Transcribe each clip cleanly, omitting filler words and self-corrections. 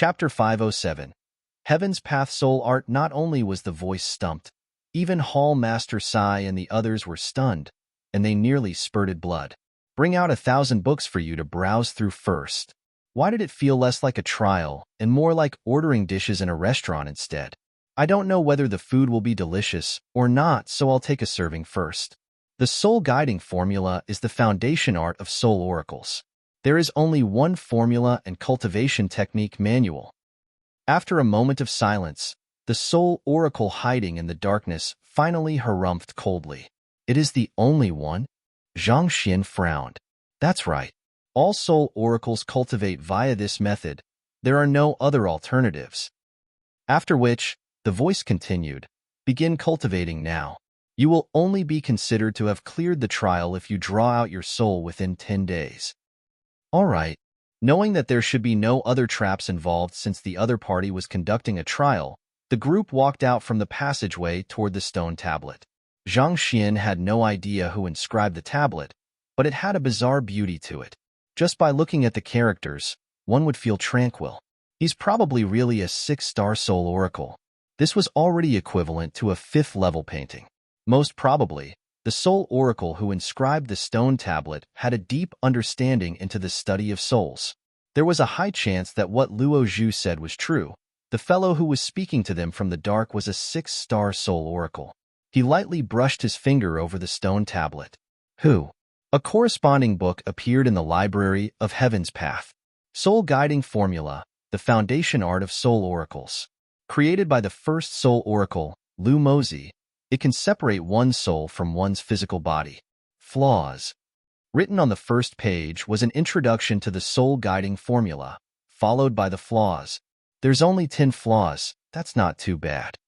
Chapter 507. Heaven's Path Soul Art. Not only was the voice stumped, even Hall Master Sai and the others were stunned, and they nearly spurted blood. Bring out 1,000 books for you to browse through first. Why did it feel less like a trial and more like ordering dishes in a restaurant instead? I don't know whether the food will be delicious or not, so I'll take a serving first. The soul guiding formula is the foundation art of soul oracles. There is only one formula and cultivation technique manual. After a moment of silence, the soul oracle hiding in the darkness finally harumphed coldly. It is the only one? Zhang Xian frowned. That's right. All soul oracles cultivate via this method. There are no other alternatives. After which, the voice continued, begin cultivating now. You will only be considered to have cleared the trial if you draw out your soul within 10 days. All right. Knowing that there should be no other traps involved since the other party was conducting a trial, the group walked out from the passageway toward the stone tablet. Zhang Xian had no idea who inscribed the tablet, but it had a bizarre beauty to it. Just by looking at the characters, one would feel tranquil. He's probably really a 6-star soul oracle. This was already equivalent to a 5th-level painting. Most probably, the soul oracle who inscribed the stone tablet had a deep understanding into the study of souls. There was a high chance that what Luo Zhu said was true. The fellow who was speaking to them from the dark was a 6-star soul oracle. He lightly brushed his finger over the stone tablet. Who? A corresponding book appeared in the library of Heaven's Path. Soul Guiding Formula, the foundation art of soul oracles. Created by the first soul oracle, Lu Mozi, it can separate one's soul from one's physical body. Flaws. Written on the first page was an introduction to the soul guiding formula, followed by the flaws. There's only 10 flaws, that's not too bad.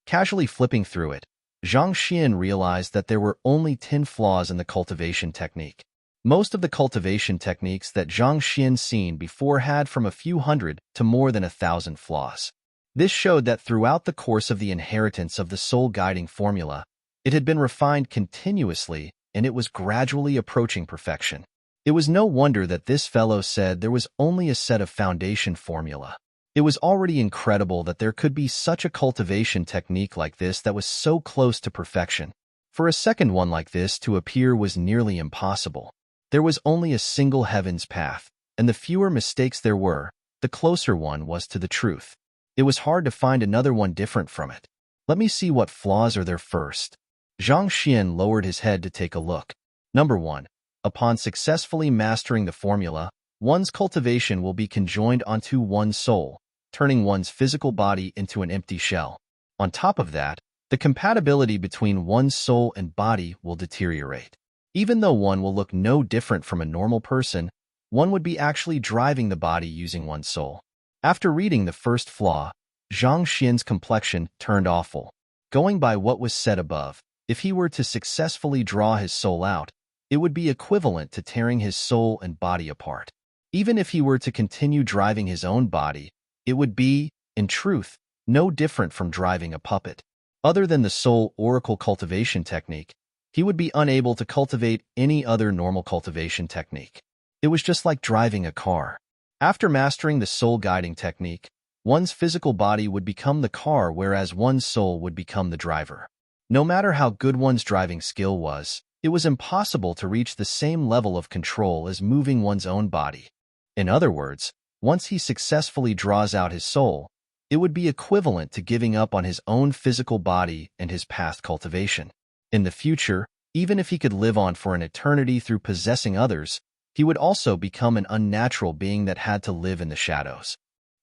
Casually flipping through it, Zhang Xian realized that there were only 10 flaws in the cultivation technique. Most of the cultivation techniques that Zhang Xian seen before had from a few hundred to more than 1,000 flaws. This showed that throughout the course of the inheritance of the soul guiding formula, it had been refined continuously and it was gradually approaching perfection. It was no wonder that this fellow said there was only a set of foundation formula. It was already incredible that there could be such a cultivation technique like this that was so close to perfection. For a second one like this to appear was nearly impossible. There was only a single heaven's path, and the fewer mistakes there were, the closer one was to the truth. It was hard to find another one different from it. Let me see what flaws are there first. Zhang Xian lowered his head to take a look. Number 1. Upon successfully mastering the formula, one's cultivation will be conjoined onto one's soul, turning one's physical body into an empty shell. On top of that, the compatibility between one's soul and body will deteriorate. Even though one will look no different from a normal person, one would be actually driving the body using one's soul. After reading the first flaw, Zhang Xian's complexion turned awful. Going by what was said above, if he were to successfully draw his soul out, it would be equivalent to tearing his soul and body apart. Even if he were to continue driving his own body, it would be, in truth, no different from driving a puppet. Other than the soul oracle cultivation technique, he would be unable to cultivate any other normal cultivation technique. It was just like driving a car. After mastering the soul guiding technique, one's physical body would become the car whereas one's soul would become the driver. No matter how good one's driving skill was, it was impossible to reach the same level of control as moving one's own body. In other words, once he successfully draws out his soul, it would be equivalent to giving up on his own physical body and his past cultivation. In the future, even if he could live on for an eternity through possessing others, he would also become an unnatural being that had to live in the shadows.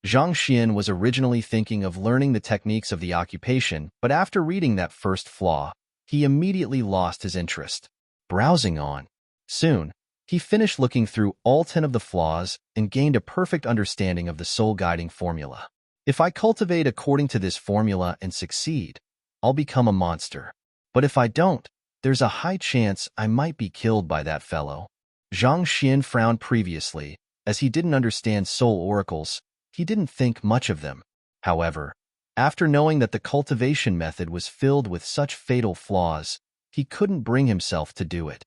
Zhang Xian was originally thinking of learning the techniques of the occupation, but after reading that first flaw, he immediately lost his interest. Browsing on. Soon, he finished looking through all 10 of the flaws and gained a perfect understanding of the soul guiding formula. If I cultivate according to this formula and succeed, I'll become a monster. But if I don't, there's a high chance I might be killed by that fellow. Zhang Xian frowned previously. As he didn't understand soul oracles, he didn't think much of them. However, after knowing that the cultivation method was filled with such fatal flaws, he couldn't bring himself to do it.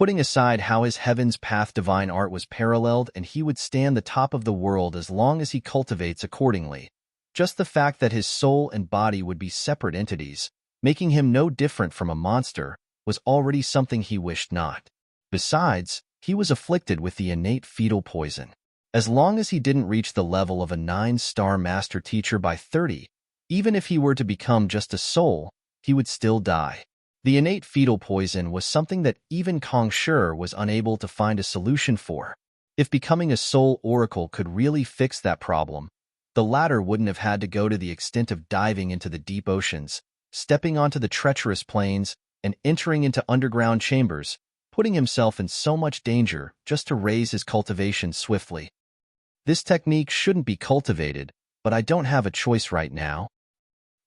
putting aside how his heaven's path divine art was paralleled and he would stand the top of the world as long as he cultivates accordingly. Just the fact that his soul and body would be separate entities, making him no different from a monster, was already something he wished not. Besides, he was afflicted with the innate fetal poison. As long as he didn't reach the level of a 9-star master teacher by 30, even if he were to become just a soul, he would still die. The innate fetal poison was something that even Kong Shi was unable to find a solution for. If becoming a soul oracle could really fix that problem, the latter wouldn't have had to go to the extent of diving into the deep oceans, stepping onto the treacherous plains, and entering into underground chambers, putting himself in so much danger just to raise his cultivation swiftly. This technique shouldn't be cultivated, but I don't have a choice right now.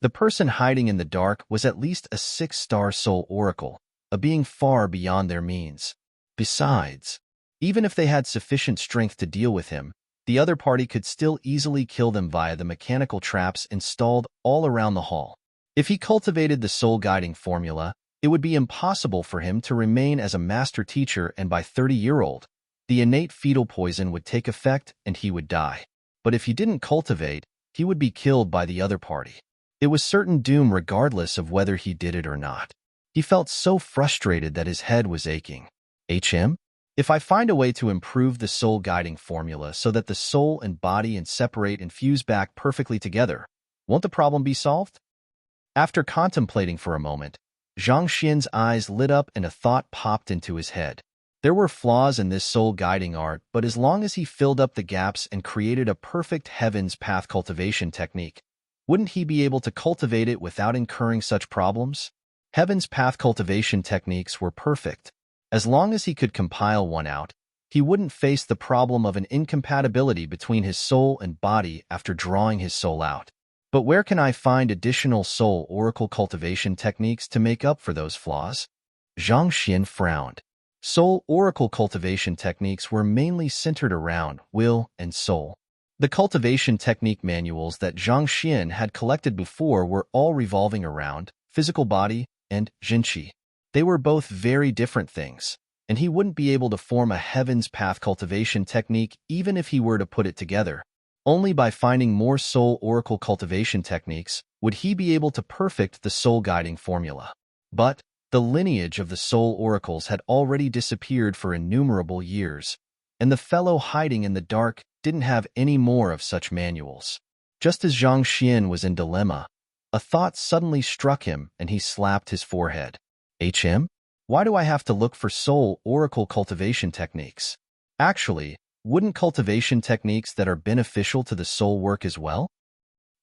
The person hiding in the dark was at least a 6-star soul oracle, a being far beyond their means. Besides, even if they had sufficient strength to deal with him, the other party could still easily kill them via the mechanical traps installed all around the hall. If he cultivated the soul-guiding formula, it would be impossible for him to remain as a master teacher, and by 30-year-old, the innate fetal poison would take effect and he would die. But if he didn't cultivate, he would be killed by the other party. It was certain doom regardless of whether he did it or not. He felt so frustrated that his head was aching. If I find a way to improve the soul-guiding formula so that the soul and body separate and fuse back perfectly together, won't the problem be solved? After contemplating for a moment, Zhang Xian's eyes lit up and a thought popped into his head. There were flaws in this soul-guiding art, but as long as he filled up the gaps and created a perfect heaven's path cultivation technique, wouldn't he be able to cultivate it without incurring such problems? Heaven's path cultivation techniques were perfect. As long as he could compile one out, he wouldn't face the problem of an incompatibility between his soul and body after drawing his soul out. But where can I find additional soul oracle cultivation techniques to make up for those flaws? Zhang Xian frowned. Soul oracle cultivation techniques were mainly centered around will and soul. The cultivation technique manuals that Zhang Xian had collected before were all revolving around physical body and jinqi. They were both very different things, and he wouldn't be able to form a heaven's path cultivation technique even if he were to put it together. Only by finding more soul oracle cultivation techniques would he be able to perfect the soul-guiding formula. But the lineage of the soul oracles had already disappeared for innumerable years, and the fellow hiding in the dark didn't have any more of such manuals. Just as Zhang Xian was in dilemma, a thought suddenly struck him and he slapped his forehead. Why do I have to look for soul oracle cultivation techniques? Actually, wouldn't cultivation techniques that are beneficial to the soul work as well?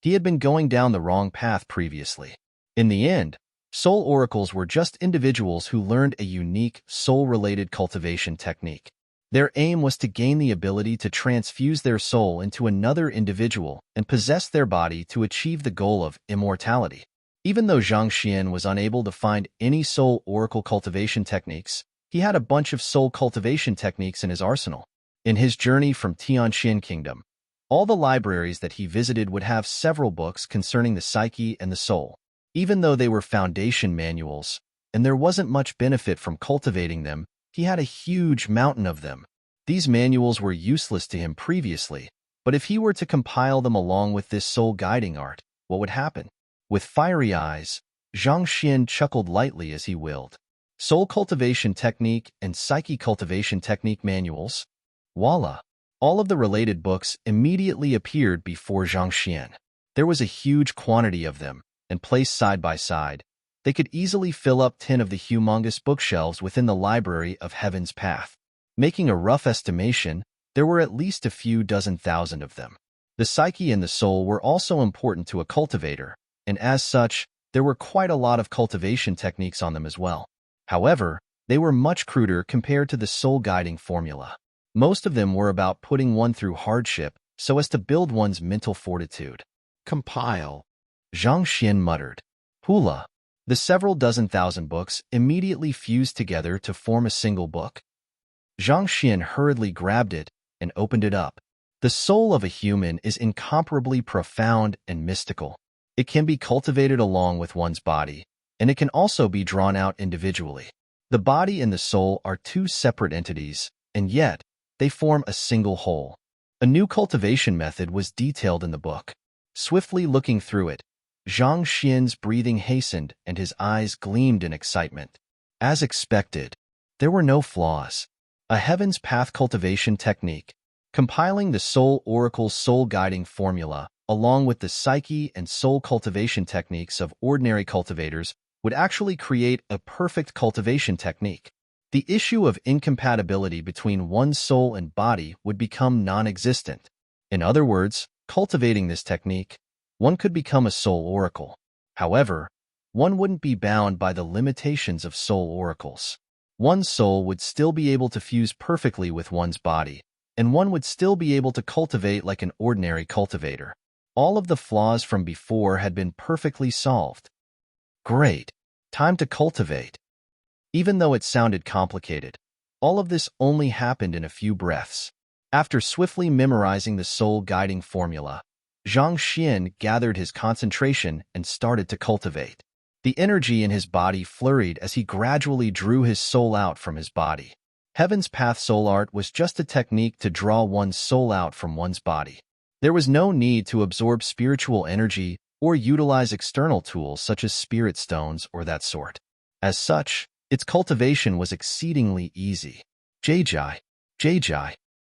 He had been going down the wrong path previously. In the end, soul oracles were just individuals who learned a unique, soul-related cultivation technique. Their aim was to gain the ability to transfuse their soul into another individual and possess their body to achieve the goal of immortality. Even though Zhang Xian was unable to find any soul oracle cultivation techniques, he had a bunch of soul cultivation techniques in his arsenal. In his journey from Tianxian Kingdom, all the libraries that he visited would have several books concerning the psyche and the soul. Even though they were foundation manuals, and there wasn't much benefit from cultivating them, he had a huge mountain of them. These manuals were useless to him previously, but if he were to compile them along with this soul-guiding art, what would happen? With fiery eyes, Zhang Xian chuckled lightly as he willed. Soul cultivation technique and psyche cultivation technique manuals? Voila! All of the related books immediately appeared before Zhang Xian. There was a huge quantity of them, and placed side by side, they could easily fill up 10 of the humongous bookshelves within the library of Heaven's Path. Making a rough estimation, there were at least a few dozen thousand of them. The psyche and the soul were also important to a cultivator, and as such, there were quite a lot of cultivation techniques on them as well. However, they were much cruder compared to the soul-guiding formula. Most of them were about putting one through hardship so as to build one's mental fortitude. Compile. Zhang Xian muttered. Hula. The several dozen thousand books immediately fused together to form a single book. Zhang Xian hurriedly grabbed it and opened it up. The soul of a human is incomparably profound and mystical. It can be cultivated along with one's body, and it can also be drawn out individually. The body and the soul are two separate entities, and yet they form a single whole. A new cultivation method was detailed in the book. Swiftly looking through it, Zhang Xian's breathing hastened and his eyes gleamed in excitement. As expected, there were no flaws. A Heaven's Path cultivation technique, compiling the Soul Oracle's soul-guiding formula, along with the psyche and soul cultivation techniques of ordinary cultivators, would actually create a perfect cultivation technique. The issue of incompatibility between one's soul and body would become non-existent. In other words, cultivating this technique, one could become a soul oracle. However, one wouldn't be bound by the limitations of soul oracles. One's soul would still be able to fuse perfectly with one's body, and one would still be able to cultivate like an ordinary cultivator. All of the flaws from before had been perfectly solved. Great. Time to cultivate. Even though it sounded complicated, all of this only happened in a few breaths. After swiftly memorizing the soul-guiding formula, Zhang Xian gathered his concentration and started to cultivate. The energy in his body flurried as he gradually drew his soul out from his body. Heaven's Path Soul Art was just a technique to draw one's soul out from one's body. There was no need to absorb spiritual energy or utilize external tools such as spirit stones or that sort. As such, its cultivation was exceedingly easy. Jai.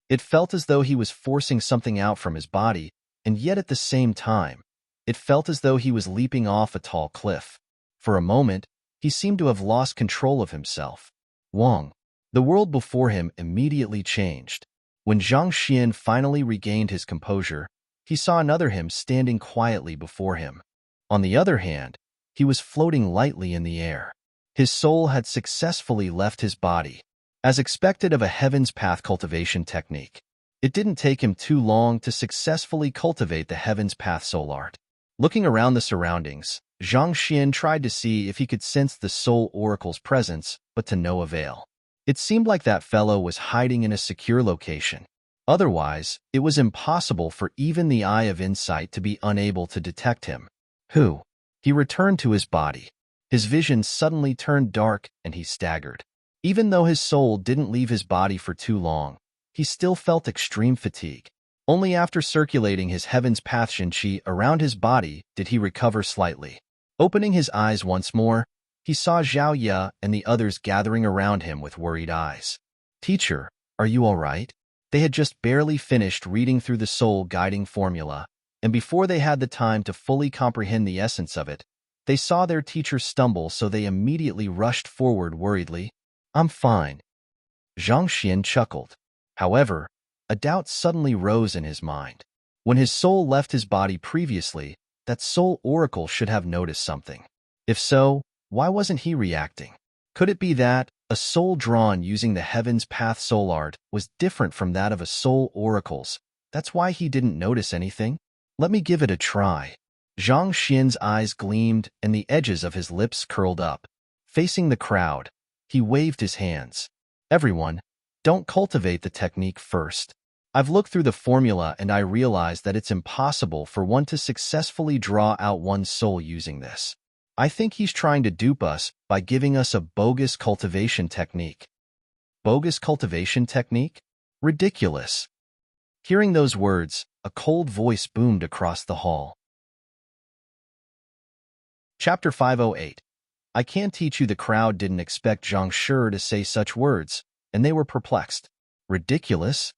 It felt as though he was forcing something out from his body, and yet at the same time, it felt as though he was leaping off a tall cliff. For a moment, he seemed to have lost control of himself. Wang. The world before him immediately changed. When Zhang Xian finally regained his composure, he saw another him standing quietly before him. On the other hand, he was floating lightly in the air. His soul had successfully left his body. As expected of a Heaven's Path cultivation technique, it didn't take him too long to successfully cultivate the Heaven's Path Soul Art. Looking around the surroundings, Zhang Xian tried to see if he could sense the Soul Oracle's presence, but to no avail. It seemed like that fellow was hiding in a secure location. Otherwise, it was impossible for even the eye of insight to be unable to detect him. Who? He returned to his body. His vision suddenly turned dark and he staggered. Even though his soul didn't leave his body for too long, he still felt extreme fatigue. Only after circulating his Heaven's Path Shinqi around his body did he recover slightly. Opening his eyes once more, he saw Zhao Ye and the others gathering around him with worried eyes. "Teacher, are you all right?" They had just barely finished reading through the soul-guiding formula, and before they had the time to fully comprehend the essence of it, they saw their teacher stumble, so they immediately rushed forward worriedly. "I'm fine." Zhang Xian chuckled. However, a doubt suddenly rose in his mind. When his soul left his body previously, that soul oracle should have noticed something. If so, why wasn't he reacting? Could it be that a soul drawn using the Heaven's Path Soul Art was different from that of a soul oracle's? That's why he didn't notice anything? Let me give it a try. Zhang Xian's eyes gleamed and the edges of his lips curled up. Facing the crowd, he waved his hands. "Everyone, don't cultivate the technique first. I've looked through the formula and I realized that it's impossible for one to successfully draw out one's soul using this. I think he's trying to dupe us by giving us a bogus cultivation technique." Bogus cultivation technique? Ridiculous. Hearing those words, a cold voice boomed across the hall. Chapter 508. I can't teach you. The crowd didn't expect Zhang Shi to say such words, and they were perplexed. Ridiculous?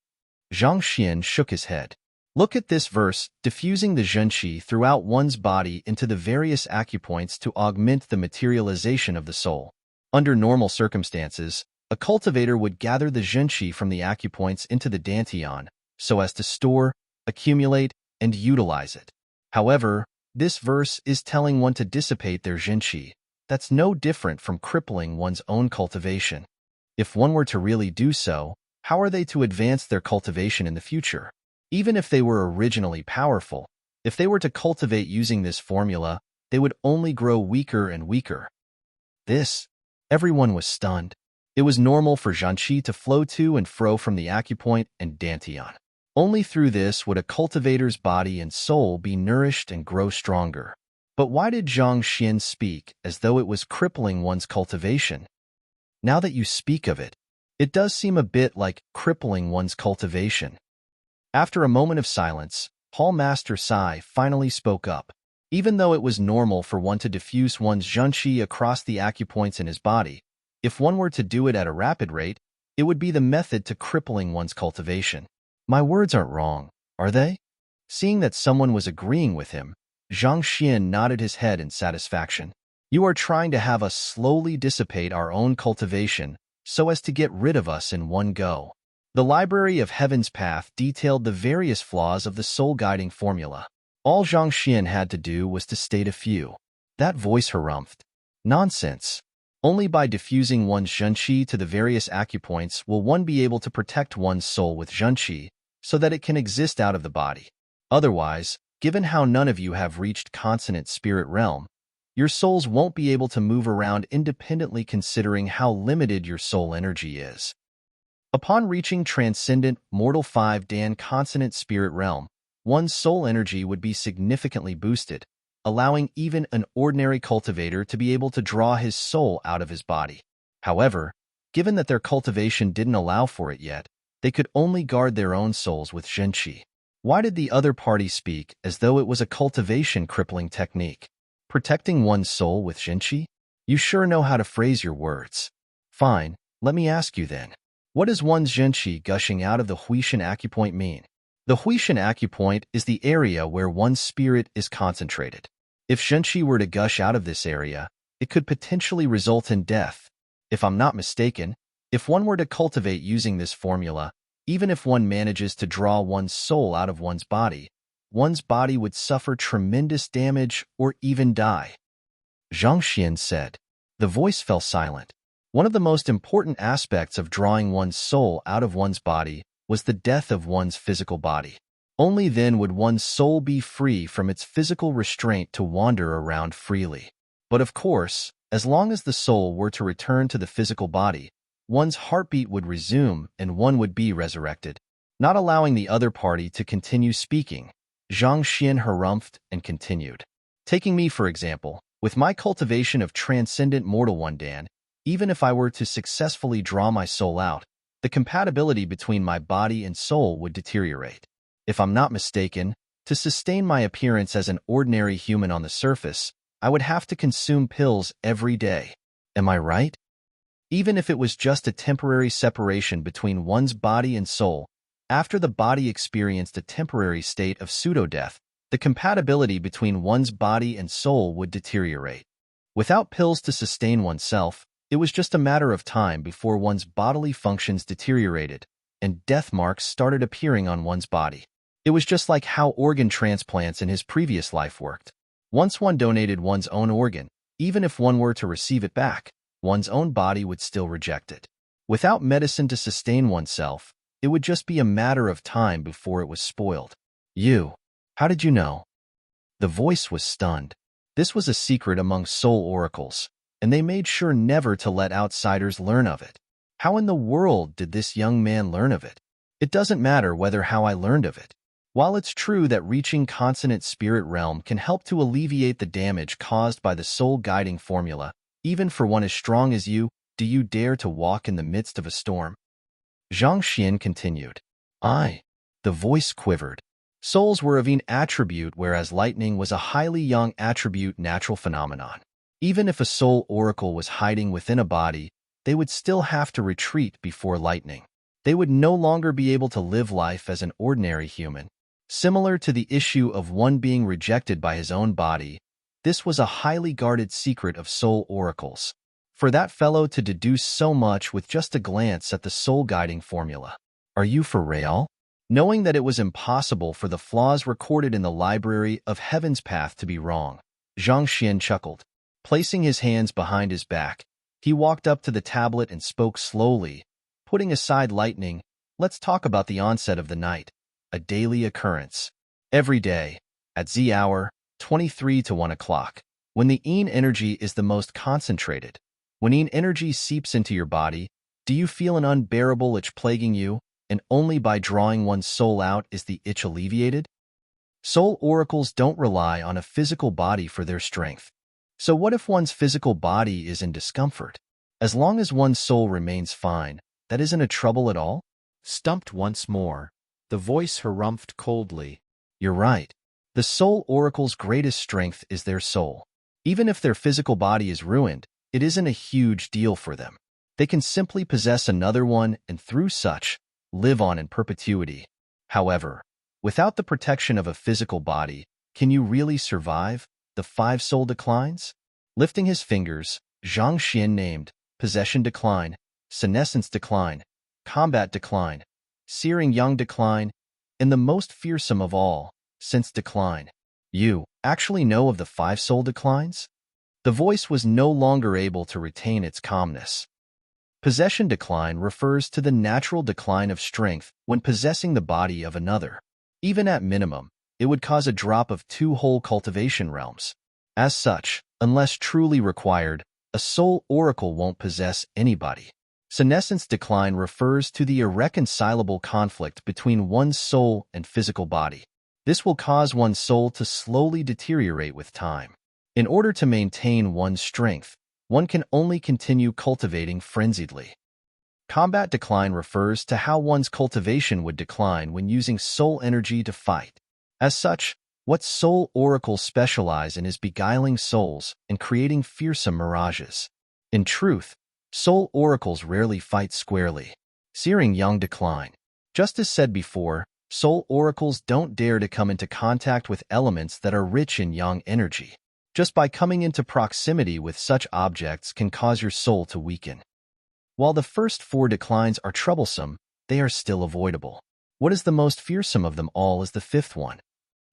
Zhang Xian shook his head. Look at this verse, diffusing the zhenqi throughout one's body into the various acupoints to augment the materialization of the soul. Under normal circumstances, a cultivator would gather the zhenqi from the acupoints into the dantian, so as to store, accumulate, and utilize it. However, this verse is telling one to dissipate their zhenqi. That's no different from crippling one's own cultivation. If one were to really do so, how are they to advance their cultivation in the future? Even if they were originally powerful, if they were to cultivate using this formula, they would only grow weaker and weaker. Everyone was stunned. It was normal for zhenqi to flow to and fro from the acupoint and dantian. Only through this would a cultivator's body and soul be nourished and grow stronger. But why did Zhang Xian speak as though it was crippling one's cultivation? Now that you speak of it, it does seem a bit like crippling one's cultivation. After a moment of silence, Hall Master Sai finally spoke up. Even though it was normal for one to diffuse one's zhenqi across the acupoints in his body, if one were to do it at a rapid rate, it would be the method to crippling one's cultivation. My words aren't wrong, are they? Seeing that someone was agreeing with him, Zhang Xian nodded his head in satisfaction. You are trying to have us slowly dissipate our own cultivation so as to get rid of us in one go. The Library of Heaven's Path detailed the various flaws of the soul-guiding formula. All Zhang Xian had to do was to state a few. That voice harumphed. Nonsense. Only by diffusing one's zhenqi to the various acupoints will one be able to protect one's soul with zhenqi so that it can exist out of the body. Otherwise, given how none of you have reached consonant spirit realm, your souls won't be able to move around independently considering how limited your soul energy is. Upon reaching transcendent mortal 5-dan consonant spirit realm, one's soul energy would be significantly boosted, allowing even an ordinary cultivator to be able to draw his soul out of his body. However, given that their cultivation didn't allow for it yet, they could only guard their own souls with zhenqi. Why did the other party speak as though it was a cultivation crippling technique? Protecting one's soul with zhenqi? You sure know how to phrase your words. Fine, let me ask you then. What does one's zhenqi gushing out of the Huishan acupoint mean? The Huishan acupoint is the area where one's spirit is concentrated. If zhenqi were to gush out of this area, it could potentially result in death. If I'm not mistaken, if one were to cultivate using this formula, even if one manages to draw one's soul out of one's body would suffer tremendous damage or even die. Zhang Xian said. The voice fell silent. One of the most important aspects of drawing one's soul out of one's body was the death of one's physical body. Only then would one's soul be free from its physical restraint to wander around freely. But of course, as long as the soul were to return to the physical body, one's heartbeat would resume and one would be resurrected. Not allowing the other party to continue speaking, Zhang Xian harumphed and continued. Taking me for example, with my cultivation of transcendent mortal 1-dan, even if I were to successfully draw my soul out, the compatibility between my body and soul would deteriorate. If I'm not mistaken, to sustain my appearance as an ordinary human on the surface, I would have to consume pills every day. Am I right? Even if it was just a temporary separation between one's body and soul, after the body experienced a temporary state of pseudo-death, the compatibility between one's body and soul would deteriorate. Without pills to sustain oneself, it was just a matter of time before one's bodily functions deteriorated, and death marks started appearing on one's body. It was just like how organ transplants in his previous life worked. Once one donated one's own organ, even if one were to receive it back, one's own body would still reject it. Without medicine to sustain oneself, it would just be a matter of time before it was spoiled. How did you know? The voice was stunned. This was a secret among soul oracles, and they made sure never to let outsiders learn of it. How in the world did this young man learn of it? It doesn't matter whether how I learned of it. While it's true that reaching consonant spirit realm can help to alleviate the damage caused by the soul-guiding formula, even for one as strong as you, do you dare to walk in the midst of a storm? Zhang Xian continued. The voice quivered. Souls were a vain attribute, whereas lightning was a highly young attribute natural phenomenon. Even if a soul oracle was hiding within a body, they would still have to retreat before lightning. They would no longer be able to live life as an ordinary human. Similar to the issue of one being rejected by his own body, this was a highly guarded secret of soul oracles. For that fellow to deduce so much with just a glance at the soul-guiding formula. Are you for real? Knowing that it was impossible for the flaws recorded in the Library of Heaven's Path to be wrong, Zhang Xian chuckled. Placing his hands behind his back, he walked up to the tablet and spoke slowly. Putting aside lightning, let's talk about the onset of the night, a daily occurrence. Every day, at Z hour, 23 to 1 o'clock, when the Yin energy is the most concentrated, when Yin energy seeps into your body, do you feel an unbearable itch plaguing you, and only by drawing one's soul out is the itch alleviated? Soul oracles don't rely on a physical body for their strength. So what if one's physical body is in discomfort? As long as one's soul remains fine, that isn't a trouble at all? Stumped once more, the voice harumphed coldly. You're right. The soul oracle's greatest strength is their soul. Even if their physical body is ruined, it isn't a huge deal for them. They can simply possess another one and through such, live on in perpetuity. However, without the protection of a physical body, can you really survive? The five soul declines? Lifting his fingers, Zhang Xian named possession decline, senescence decline, combat decline, searing yang decline, and the most fearsome of all, sense decline. You actually know of the five soul declines? The voice was no longer able to retain its calmness. Possession decline refers to the natural decline of strength when possessing the body of another. Even at minimum, it would cause a drop of 2 whole cultivation realms. As such, unless truly required, a soul oracle won't possess anybody. Senescence decline refers to the irreconcilable conflict between one's soul and physical body. This will cause one's soul to slowly deteriorate with time. In order to maintain one's strength, one can only continue cultivating frenziedly. Combat decline refers to how one's cultivation would decline when using soul energy to fight. As such, what soul oracles specialize in is beguiling souls and creating fearsome mirages. In truth, soul oracles rarely fight squarely. Searing yang decline. Just as said before, soul oracles don't dare to come into contact with elements that are rich in yang energy. Just by coming into proximity with such objects can cause your soul to weaken. While the first 4 declines are troublesome, they are still avoidable. What is the most fearsome of them all is the 5th one.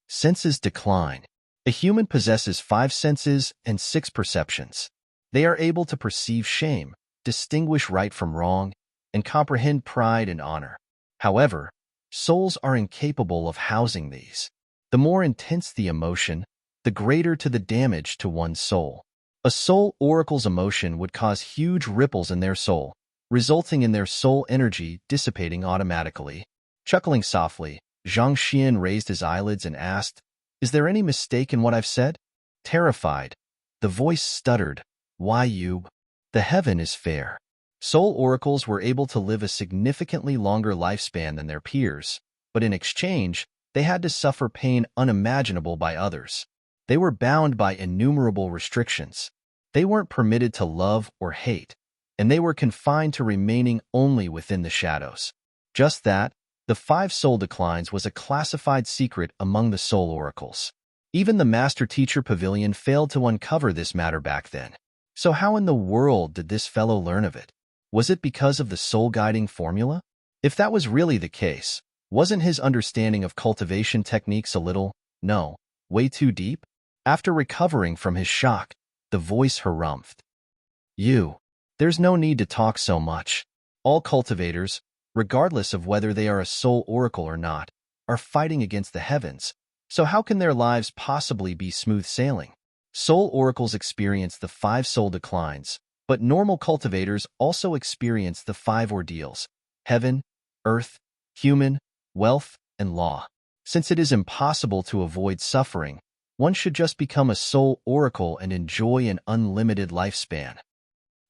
Senses decline. A human possesses 5 senses and 6 perceptions. They are able to perceive shame, distinguish right from wrong, and comprehend pride and honor. However, souls are incapable of housing these. The more intense the emotion, the greater to the damage to one's soul. A soul oracle's emotion would cause huge ripples in their soul, resulting in their soul energy dissipating automatically. Chuckling softly, Zhang Xian raised his eyelids and asked, "Is there any mistake in what I've said?" Terrified, the voice stuttered, "Why you? The heaven is fair." Soul oracles were able to live a significantly longer lifespan than their peers, but in exchange, they had to suffer pain unimaginable by others. They were bound by innumerable restrictions. They weren't permitted to love or hate, and they were confined to remaining only within the shadows. Just that, the 5 soul declines was a classified secret among the soul oracles. Even the master-teacher pavilion failed to uncover this matter back then. So how in the world did this fellow learn of it? Was it because of the soul-guiding formula? If that was really the case, wasn't his understanding of cultivation techniques a little, way too deep? After recovering from his shock, the voice harumphed. There's no need to talk so much. All cultivators, regardless of whether they are a soul oracle or not, are fighting against the heavens, so how can their lives possibly be smooth sailing? Soul oracles experience the 5 soul declines, but normal cultivators also experience the 5 ordeals: heaven, earth, human, wealth, and law. Since it is impossible to avoid suffering, one should just become a soul oracle and enjoy an unlimited lifespan.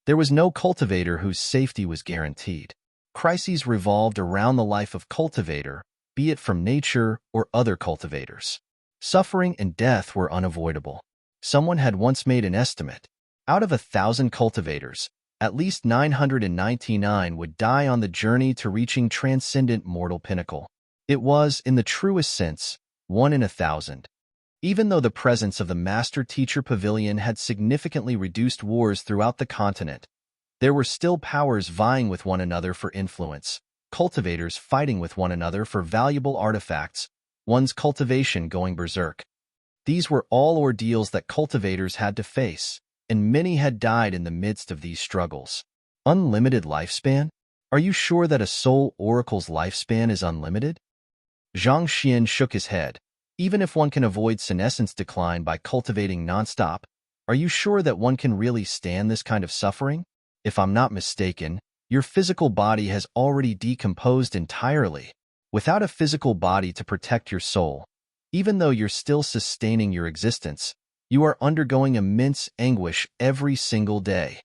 There was no cultivator whose safety was guaranteed. Crises revolved around the life of cultivator, be it from nature or other cultivators. Suffering and death were unavoidable. Someone had once made an estimate. Out of 1,000 cultivators, at least 999 would die on the journey to reaching transcendent mortal pinnacle. It was, in the truest sense, 1 in 1,000. Even though the presence of the Master-Teacher Pavilion had significantly reduced wars throughout the continent, there were still powers vying with one another for influence, cultivators fighting with one another for valuable artifacts, one's cultivation going berserk. These were all ordeals that cultivators had to face, and many had died in the midst of these struggles. Unlimited lifespan? Are you sure that a soul oracle's lifespan is unlimited? Zhang Xian shook his head. Even if one can avoid senescence decline by cultivating nonstop, are you sure that one can really stand this kind of suffering? If I'm not mistaken, your physical body has already decomposed entirely. Without a physical body to protect your soul, even though you're still sustaining your existence, you are undergoing immense anguish every single day.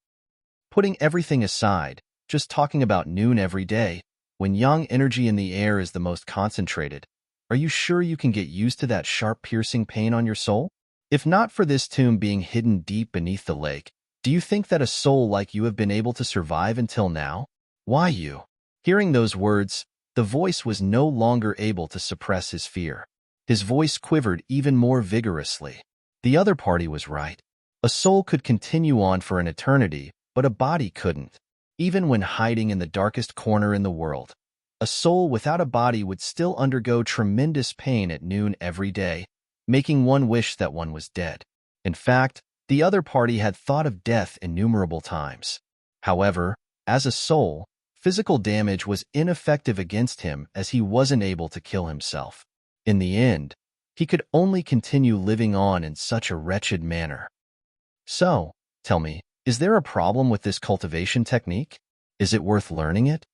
Putting everything aside, just talking about noon every day, when yang energy in the air is the most concentrated, are you sure you can get used to that sharp piercing pain on your soul? If not for this tomb being hidden deep beneath the lake, do you think that a soul like you have been able to survive until now? Why you? Hearing those words, the voice was no longer able to suppress his fear. His voice quivered even more vigorously. The other party was right. A soul could continue on for an eternity, but a body couldn't. Even when hiding in the darkest corner in the world, a soul without a body would still undergo tremendous pain at noon every day, making one wish that one was dead. In fact, the other party had thought of death innumerable times. However, as a soul, physical damage was ineffective against him as he wasn't able to kill himself. In the end, he could only continue living on in such a wretched manner. So, tell me, is there a problem with this cultivation technique? Is it worth learning it?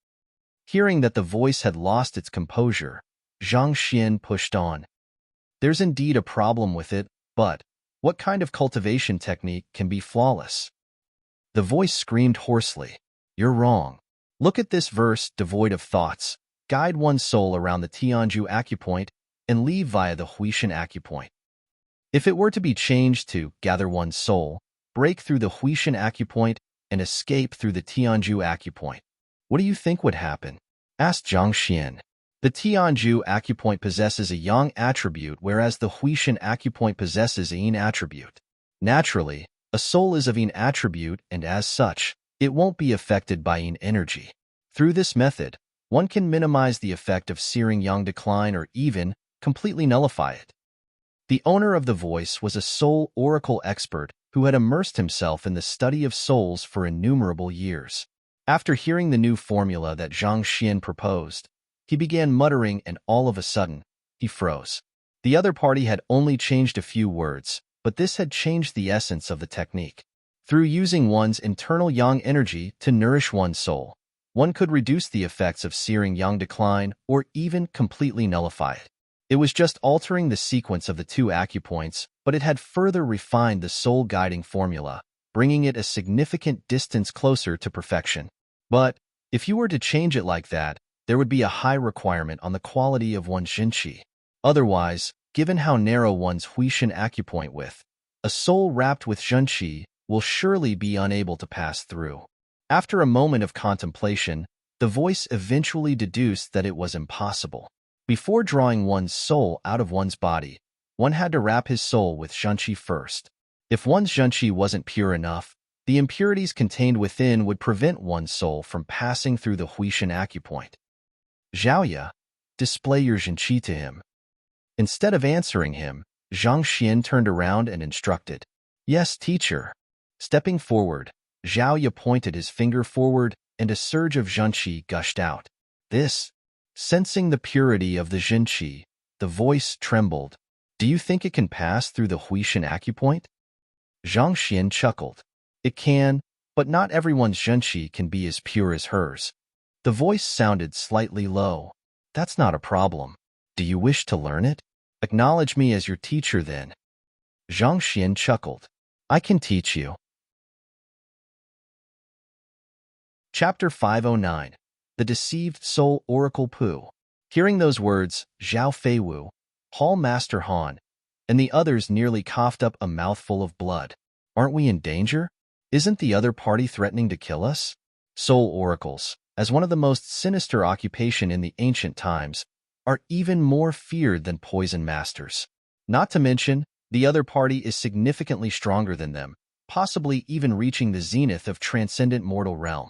Hearing that the voice had lost its composure, Zhang Xian pushed on. There's indeed a problem with it, but what kind of cultivation technique can be flawless? The voice screamed hoarsely. You're wrong. Look at this verse devoid of thoughts. Guide one's soul around the Tianju acupoint and leave via the Huishan acupoint. If it were to be changed to gather one's soul, break through the Huishan acupoint, and escape through the Tianju acupoint, what do you think would happen? Asked Zhang Xian. The Tianju acupoint possesses a yang attribute, whereas the Huishan acupoint possesses a yin attribute. Naturally, a soul is of yin attribute, and as such, it won't be affected by yin energy. Through this method, one can minimize the effect of searing yang decline or even completely nullify it. The owner of the voice was a soul oracle expert who had immersed himself in the study of souls for innumerable years. After hearing the new formula that Zhang Xian proposed, he began muttering, and all of a sudden, he froze. The other party had only changed a few words, but this had changed the essence of the technique. Through using one's internal yang energy to nourish one's soul, one could reduce the effects of searing yang decline or even completely nullify it. It was just altering the sequence of the two acupoints, but it had further refined the soul-guiding formula, bringing it a significant distance closer to perfection. But if you were to change it like that, there would be a high requirement on the quality of one's zhenqi. Otherwise, given how narrow one's Huishan acupoint width, a soul wrapped with zhenqi will surely be unable to pass through. After a moment of contemplation, the voice eventually deduced that it was impossible. Before drawing one's soul out of one's body, one had to wrap his soul with zhenqi first. If one's zhenqi wasn't pure enough, the impurities contained within would prevent one's soul from passing through the Huishan acupoint. Zhaoya, display your zhenqi to him. Instead of answering him, Zhang Xian turned around and instructed. Yes, teacher. Stepping forward, Zhaoya pointed his finger forward, and a surge of zhenqi gushed out. Sensing the purity of the zhenqi, the voice trembled. Do you think it can pass through the Huishan acupoint? Zhang Xian chuckled. It can, but not everyone's zhenqi can be as pure as hers. The voice sounded slightly low. That's not a problem. Do you wish to learn it? Acknowledge me as your teacher then. Zhang Xian chuckled. I can teach you. Chapter 509. The Deceived Soul Oracle Pu. Hearing those words, Zhao Feiwu, Hall Master Han, and the others nearly coughed up a mouthful of blood. Aren't we in danger? Isn't the other party threatening to kill us? Soul oracles, as one of the most sinister occupation in the ancient times, are even more feared than poison masters. Not to mention, the other party is significantly stronger than them, possibly even reaching the zenith of transcendent mortal realm.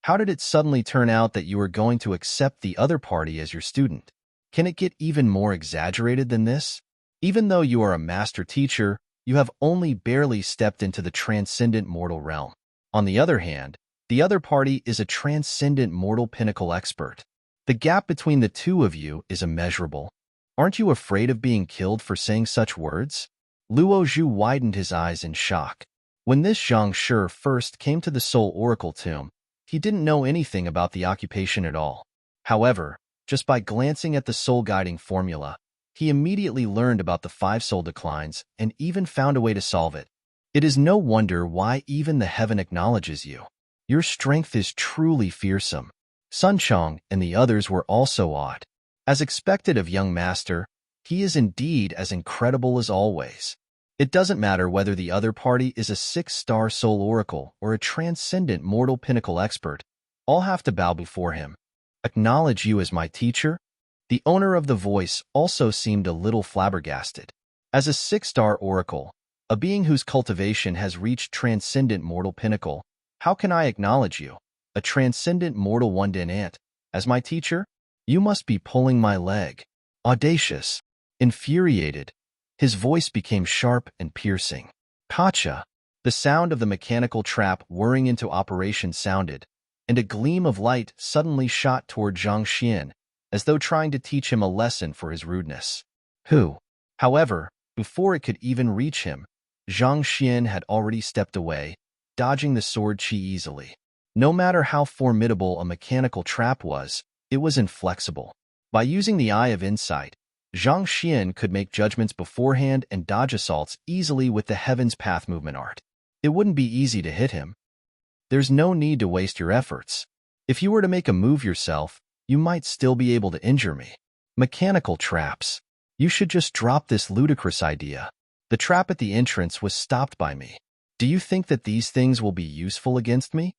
How did it suddenly turn out that you are going to accept the other party as your student? Can it get even more exaggerated than this? Even though you are a master teacher, you have only barely stepped into the transcendent mortal realm. On the other hand, the other party is a transcendent mortal pinnacle expert. The gap between the two of you is immeasurable. Aren't you afraid of being killed for saying such words? Luo Zhu widened his eyes in shock. When this Zhang Shi first came to the Soul Oracle tomb, he didn't know anything about the occupation at all. However, just by glancing at the soul-guiding formula, he immediately learned about the 5 soul declines and even found a way to solve it. It is no wonder why even the heaven acknowledges you. Your strength is truly fearsome. Sun Chong and the others were also awed. As expected of young master, he is indeed as incredible as always. It doesn't matter whether the other party is a 6-star soul oracle or a transcendent mortal pinnacle expert. All have to bow before him. Acknowledge you as my teacher? The owner of the voice also seemed a little flabbergasted. As a 6-star oracle, a being whose cultivation has reached transcendent mortal pinnacle, how can I acknowledge you, a transcendent mortal one-den ant, as my teacher? You must be pulling my leg. Audacious, infuriated, his voice became sharp and piercing. Gotcha! The sound of the mechanical trap whirring into operation sounded, and a gleam of light suddenly shot toward Zhang Xian, as though trying to teach him a lesson for his rudeness. However, before it could even reach him, Zhang Xian had already stepped away, dodging the sword chi easily. No matter how formidable a mechanical trap was, it was inflexible. By using the Eye of Insight, Zhang Xian could make judgments beforehand and dodge assaults easily with the Heaven's Path movement art. It wouldn't be easy to hit him. There's no need to waste your efforts. If you were to make a move yourself, you might still be able to injure me. Mechanical traps. You should just drop this ludicrous idea. The trap at the entrance was stopped by me. Do you think that these things will be useful against me?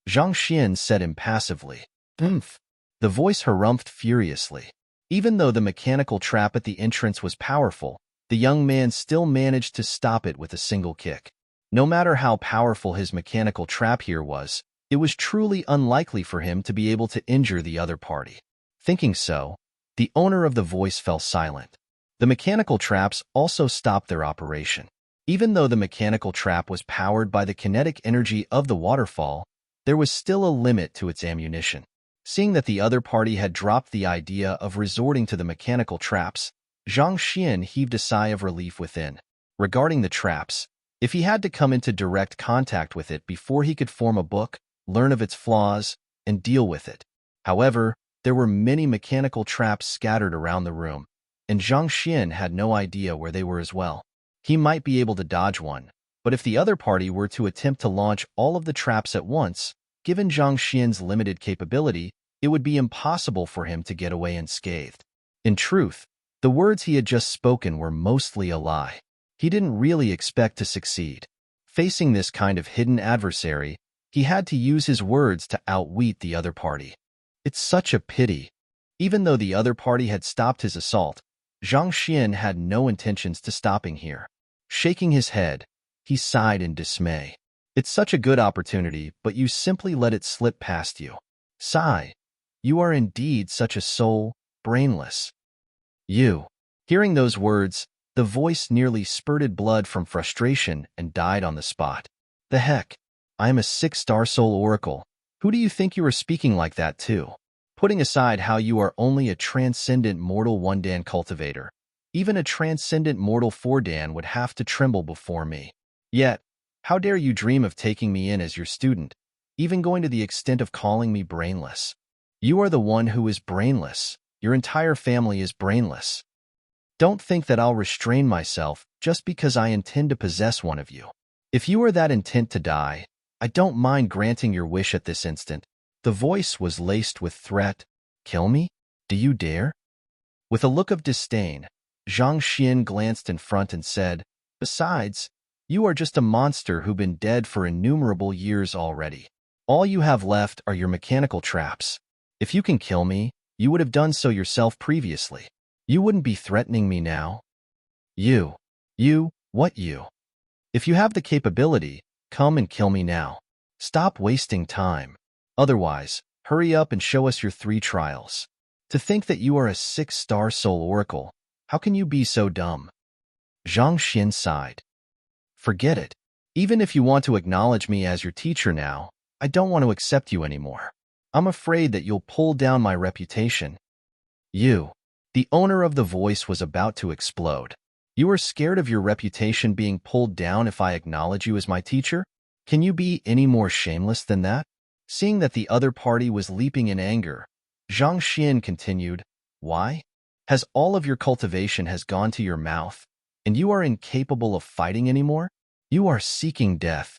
Zhang Xian said impassively. Oomph. The voice harumphed furiously. Even though the mechanical trap at the entrance was powerful, the young man still managed to stop it with a single kick. No matter how powerful his mechanical trap here was, it was truly unlikely for him to be able to injure the other party. Thinking so, the owner of the voice fell silent. The mechanical traps also stopped their operation. Even though the mechanical trap was powered by the kinetic energy of the waterfall, there was still a limit to its ammunition. Seeing that the other party had dropped the idea of resorting to the mechanical traps, Zhang Xian heaved a sigh of relief within. Regarding the traps, if he had to come into direct contact with it before he could form a book, learn of its flaws, and deal with it. However, there were many mechanical traps scattered around the room, and Zhang Xian had no idea where they were as well. He might be able to dodge one, but if the other party were to attempt to launch all of the traps at once, given Zhang Xian's limited capability, it would be impossible for him to get away unscathed. In truth, the words he had just spoken were mostly a lie. He didn't really expect to succeed. Facing this kind of hidden adversary, he had to use his words to outwit the other party. It's such a pity. Even though the other party had stopped his assault, Zhang Xian had no intentions to stopping here. Shaking his head, he sighed in dismay. It's such a good opportunity, but you simply let it slip past you. Sigh. You are indeed such a soul, brainless. You. Hearing those words, the voice nearly spurted blood from frustration and died on the spot. The heck? I am a 6-star soul oracle. Who do you think you are speaking like that to? Putting aside how you are only a transcendent mortal 1-dan cultivator, even a transcendent mortal 4-dan would have to tremble before me. Yet, how dare you dream of taking me in as your student, even going to the extent of calling me brainless? You are the one who is brainless. Your entire family is brainless. Don't think that I'll restrain myself just because I intend to possess one of you. If you are that intent to die, I don't mind granting your wish at this instant. The voice was laced with threat. Kill me? Do you dare? With a look of disdain, Zhang Xian glanced in front and said, Besides, you are just a monster who've been dead for innumerable years already. All you have left are your mechanical traps. If you can kill me, you would have done so yourself previously. You wouldn't be threatening me now. What you? If you have the capability, come and kill me now. Stop wasting time. Otherwise, hurry up and show us your 3 trials. To think that you are a 6-star soul oracle, how can you be so dumb? Zhang Xian sighed. Forget it. Even if you want to acknowledge me as your teacher now, I don't want to accept you anymore. I'm afraid that you'll pull down my reputation. The owner of the voice was about to explode. You are scared of your reputation being pulled down if I acknowledge you as my teacher? Can you be any more shameless than that? Seeing that the other party was leaping in anger, Zhang Xian continued, Why? Has all of your cultivation has gone to your mouth, and you are incapable of fighting anymore? You are seeking death.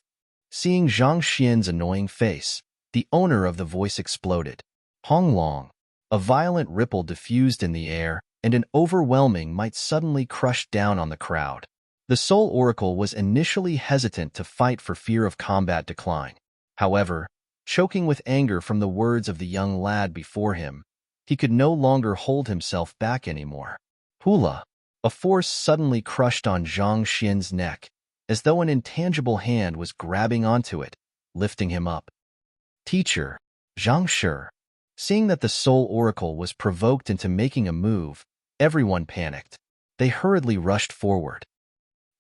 Seeing Zhang Xian's annoying face, the owner of the voice exploded. Hong Long. A violent ripple diffused in the air, and an overwhelming might suddenly crushed down on the crowd. The Soul Oracle was initially hesitant to fight for fear of combat decline. However, choking with anger from the words of the young lad before him, he could no longer hold himself back anymore. Hula! A force suddenly crushed on Zhang Xian's neck, as though an intangible hand was grabbing onto it, lifting him up. Teacher, Zhang Shi. Seeing that the Soul Oracle was provoked into making a move, everyone panicked. They hurriedly rushed forward.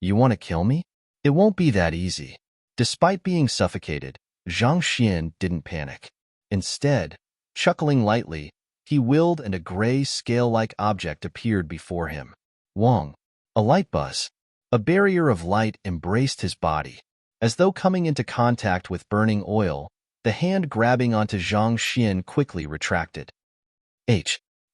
You want to kill me? It won't be that easy. Despite being suffocated, Zhang Xian didn't panic. Instead, chuckling lightly, he willed and a gray scale-like object appeared before him. Wong. A light buzz. A barrier of light embraced his body. As though coming into contact with burning oil, the hand grabbing onto Zhang Xian quickly retracted. The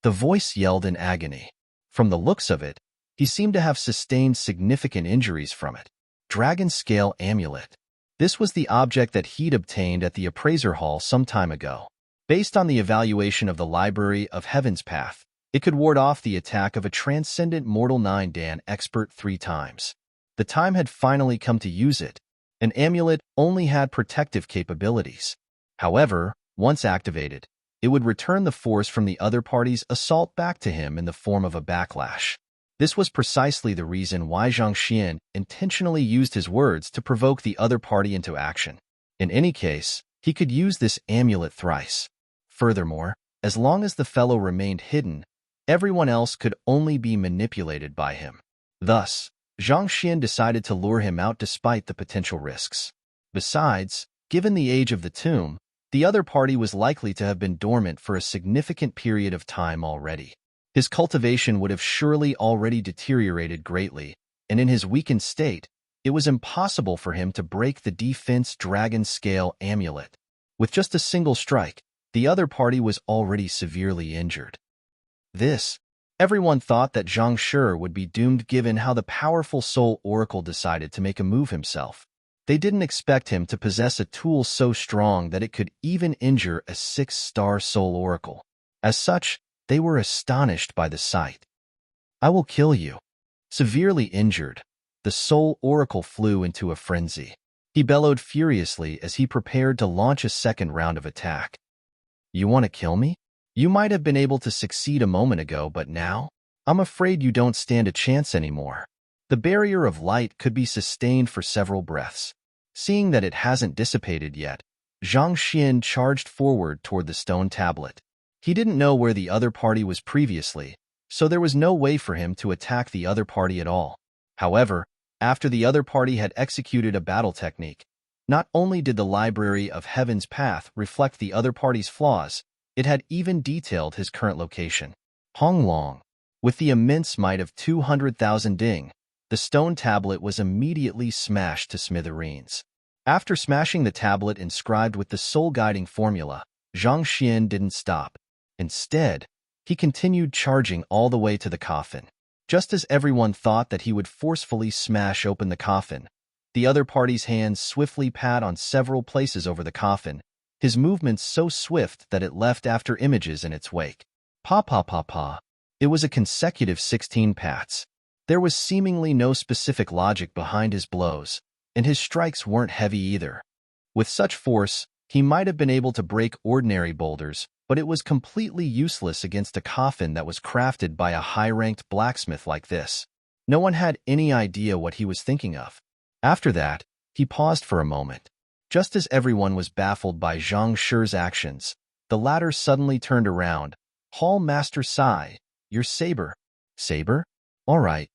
voice yelled in agony. From the looks of it, he seemed to have sustained significant injuries from it. Dragon Scale Amulet. This was the object that he'd obtained at the appraiser hall some time ago. Based on the evaluation of the Library of Heaven's Path, it could ward off the attack of a transcendent mortal 9-dan expert 3 times. The time had finally come to use it. An amulet only had protective capabilities. However, once activated, it would return the force from the other party's assault back to him in the form of a backlash. This was precisely the reason why Zhang Xian intentionally used his words to provoke the other party into action. In any case, he could use this amulet thrice. Furthermore, as long as the fellow remained hidden, everyone else could only be manipulated by him. Thus, Zhang Xian decided to lure him out despite the potential risks. Besides, given the age of the tomb, the other party was likely to have been dormant for a significant period of time already. His cultivation would have surely already deteriorated greatly, and in his weakened state, it was impossible for him to break the defense Dragon Scale Amulet. With just a single strike, the other party was already severely injured. Everyone thought that Zhang Shi would be doomed given how the powerful Soul Oracle decided to make a move himself. They didn't expect him to possess a tool so strong that it could even injure a 6-star Soul Oracle. As such, they were astonished by the sight. I will kill you. Severely injured, the Soul Oracle flew into a frenzy. He bellowed furiously as he prepared to launch a second round of attack. You want to kill me? You might have been able to succeed a moment ago, but now? I'm afraid you don't stand a chance anymore. The barrier of light could be sustained for several breaths. Seeing that it hasn't dissipated yet, Zhang Xian charged forward toward the stone tablet. He didn't know where the other party was previously, so there was no way for him to attack the other party at all. However, after the other party had executed a battle technique, not only did the Library of Heaven's Path reflect the other party's flaws, it had even detailed his current location. Hong Long. With the immense might of 200,000 ding, the stone tablet was immediately smashed to smithereens. After smashing the tablet inscribed with the soul-guiding formula, Zhang Xian didn't stop. Instead, he continued charging all the way to the coffin. Just as everyone thought that he would forcefully smash open the coffin, the other party's hands swiftly pat on several places over the coffin, his movements so swift that it left after images in its wake. Pa. It was a consecutive 16 pats. There was seemingly no specific logic behind his blows, and his strikes weren't heavy either. With such force, he might have been able to break ordinary boulders, but it was completely useless against a coffin that was crafted by a high-ranked blacksmith like this. No one had any idea what he was thinking of. After that, he paused for a moment. Just as everyone was baffled by Zhang Shi's actions, the latter suddenly turned around. Hall Master Sai, your saber. Saber? All right.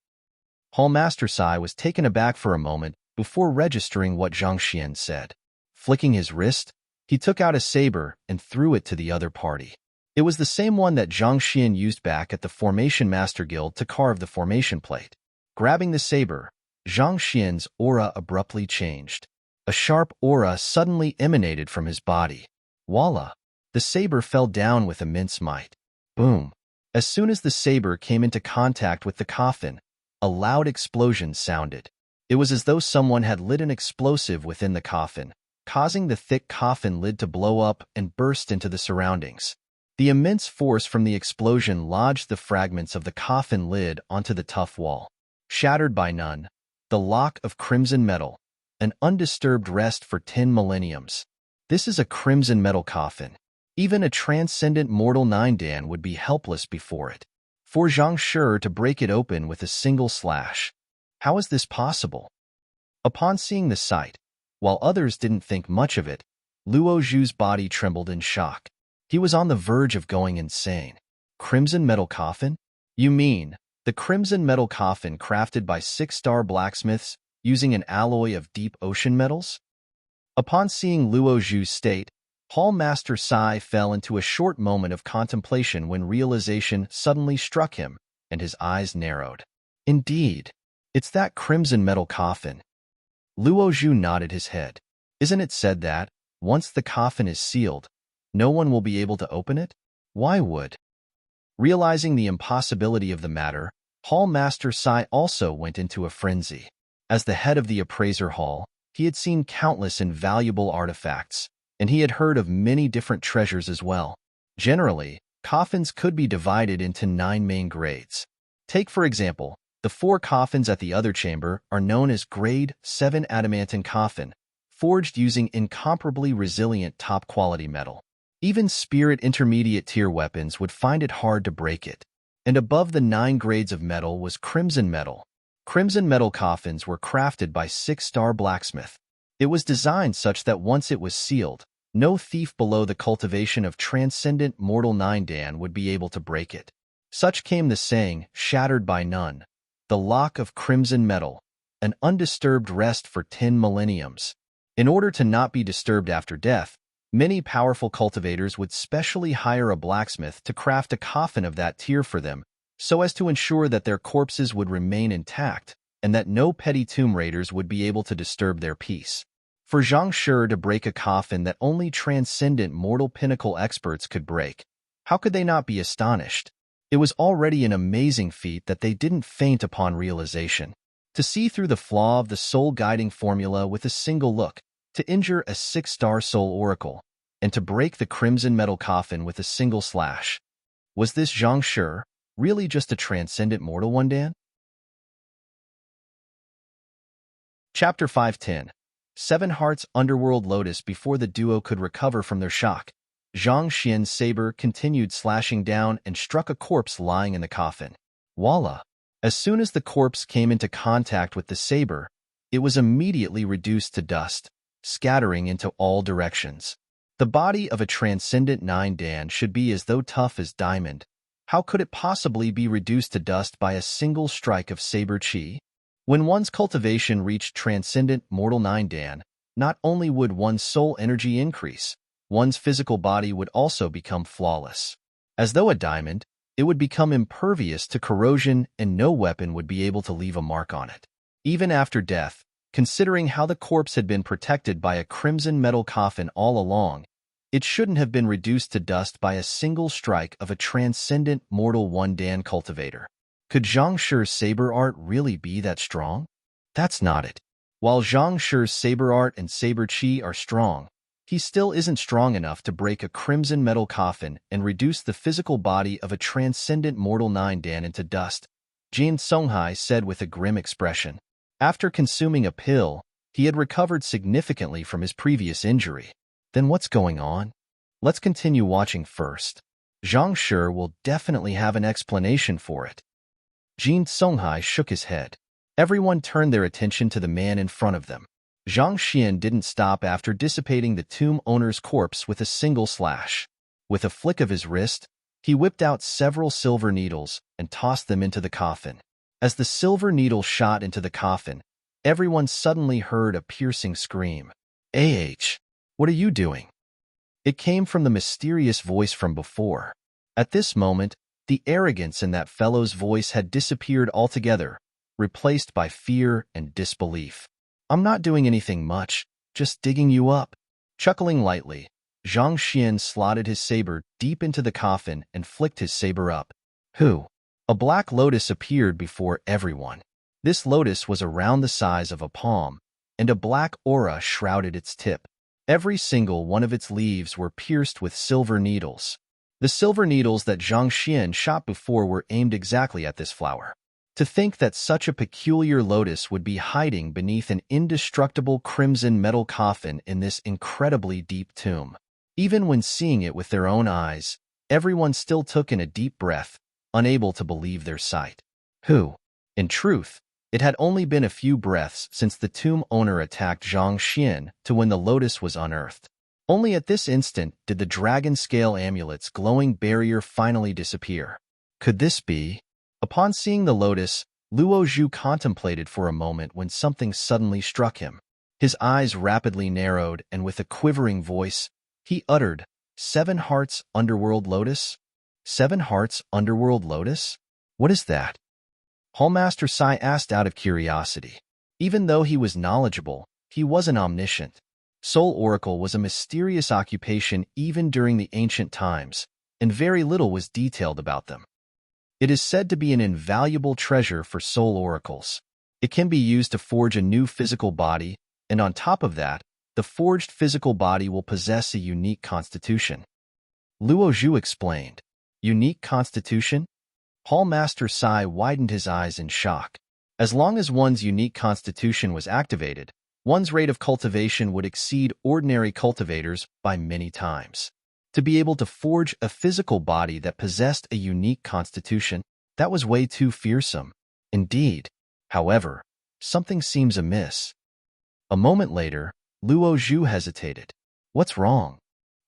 Hall Master Sai was taken aback for a moment before registering what Zhang Xian said. Flicking his wrist, he took out a saber and threw it to the other party. It was the same one that Zhang Xian used back at the Formation Master Guild to carve the formation plate. Grabbing the saber, Zhang Xian's aura abruptly changed. A sharp aura suddenly emanated from his body. Voila! The saber fell down with immense might. Boom! As soon as the saber came into contact with the coffin, a loud explosion sounded. It was as though someone had lit an explosive within the coffin, causing the thick coffin lid to blow up and burst into the surroundings. The immense force from the explosion lodged the fragments of the coffin lid onto the tough wall. Shattered by none, the lock of crimson metal, an undisturbed rest for 10 millenniums. This is a crimson metal coffin. Even a transcendent mortal nine-dan would be helpless before it. For Zhang Shi to break it open with a single slash. How is this possible? Upon seeing the sight, while others didn't think much of it, Luo Zhu's body trembled in shock. He was on the verge of going insane. Crimson metal coffin? You mean the crimson metal coffin crafted by 6-star blacksmiths using an alloy of deep ocean metals? Upon seeing Luo Zhu's state, Hall Master Sai fell into a short moment of contemplation when realization suddenly struck him, and his eyes narrowed. Indeed, it's that crimson metal coffin. Luo Zhu nodded his head. Isn't it said that, once the coffin is sealed, no one will be able to open it? Why would? Realizing the impossibility of the matter, Hall Master Sai also went into a frenzy. As the head of the appraiser hall, he had seen countless invaluable artifacts, and he had heard of many different treasures as well. Generally, coffins could be divided into 9 main grades. Take, for example, the 4 coffins at the other chamber are known as Grade 7 adamantine coffin, forged using incomparably resilient top-quality metal. Even spirit intermediate-tier weapons would find it hard to break it. And above the 9 grades of metal was crimson metal. Crimson metal coffins were crafted by 6-star blacksmith. It was designed such that once it was sealed, no thief below the cultivation of transcendent mortal nine-dan would be able to break it. Such came the saying, shattered by none. The lock of crimson metal, an undisturbed rest for 10 millenniums. In order to not be disturbed after death, many powerful cultivators would specially hire a blacksmith to craft a coffin of that tier for them, so as to ensure that their corpses would remain intact and that no petty tomb raiders would be able to disturb their peace. For Zhang Shi to break a coffin that only transcendent mortal pinnacle experts could break, how could they not be astonished? It was already an amazing feat that they didn't faint upon realization. To see through the flaw of the soul-guiding formula with a single look, to injure a 6-star soul oracle, and to break the crimson metal coffin with a single slash. Was this Zhang Shi really just a transcendent mortal one, Dan? Chapter 510. 7 Hearts Underworld Lotus. Before the duo could recover from their shock, Zhang Xian's saber continued slashing down and struck a corpse lying in the coffin. Voila! As soon as the corpse came into contact with the saber, it was immediately reduced to dust, scattering into all directions. The body of a transcendent nine-dan should be as though tough as diamond. How could it possibly be reduced to dust by a single strike of saber chi? When one's cultivation reached transcendent mortal nine-dan, not only would one's soul energy increase, one's physical body would also become flawless. As though a diamond, it would become impervious to corrosion and no weapon would be able to leave a mark on it. Even after death, considering how the corpse had been protected by a crimson metal coffin all along, it shouldn't have been reduced to dust by a single strike of a transcendent mortal one-dan cultivator. Could Zhang Shi's saber art really be that strong? That's not it. While Zhang Shi's saber art and saber chi are strong, he still isn't strong enough to break a crimson metal coffin and reduce the physical body of a transcendent mortal nine-dan into dust, Jin Songhai said with a grim expression. After consuming a pill, he had recovered significantly from his previous injury. Then what's going on? Let's continue watching first. Zhang Shi will definitely have an explanation for it. Jin Songhai shook his head. Everyone turned their attention to the man in front of them. Zhang Xian didn't stop after dissipating the tomb owner's corpse with a single slash. With a flick of his wrist, he whipped out several silver needles and tossed them into the coffin. As the silver needle shot into the coffin, everyone suddenly heard a piercing scream. "Ah! What are you doing?" It came from the mysterious voice from before. At this moment, the arrogance in that fellow's voice had disappeared altogether, replaced by fear and disbelief. "I'm not doing anything much, just digging you up." Chuckling lightly, Zhang Xian slotted his saber deep into the coffin and flicked his saber up. Who? A black lotus appeared before everyone. This lotus was around the size of a palm, and a black aura shrouded its tip. Every single one of its leaves were pierced with silver needles. The silver needles that Zhang Xian shot before were aimed exactly at this flower. To think that such a peculiar lotus would be hiding beneath an indestructible crimson metal coffin in this incredibly deep tomb. Even when seeing it with their own eyes, everyone still took in a deep breath, unable to believe their sight. In truth, it had only been a few breaths since the tomb owner attacked Zhang Xian to when the lotus was unearthed. Only at this instant did the dragon scale amulet's glowing barrier finally disappear. Could this be? Upon seeing the lotus, Luo Zhu contemplated for a moment when something suddenly struck him. His eyes rapidly narrowed, and with a quivering voice, he uttered, "7 hearts, underworld lotus? 7 hearts, underworld lotus? What is that?" Hallmaster Sai asked out of curiosity. Even though he was knowledgeable, he wasn't omniscient. Soul Oracle was a mysterious occupation even during the ancient times, and very little was detailed about them. It is said to be an invaluable treasure for Soul Oracles. It can be used to forge a new physical body, and on top of that, the forged physical body will possess a unique constitution. Luo Zhu explained. Unique constitution? Hallmaster Sai widened his eyes in shock. As long as one's unique constitution was activated, one's rate of cultivation would exceed ordinary cultivators by many times. To be able to forge a physical body that possessed a unique constitution, that was way too fearsome. Indeed. However, something seems amiss. A moment later, Luo Zhu hesitated. What's wrong?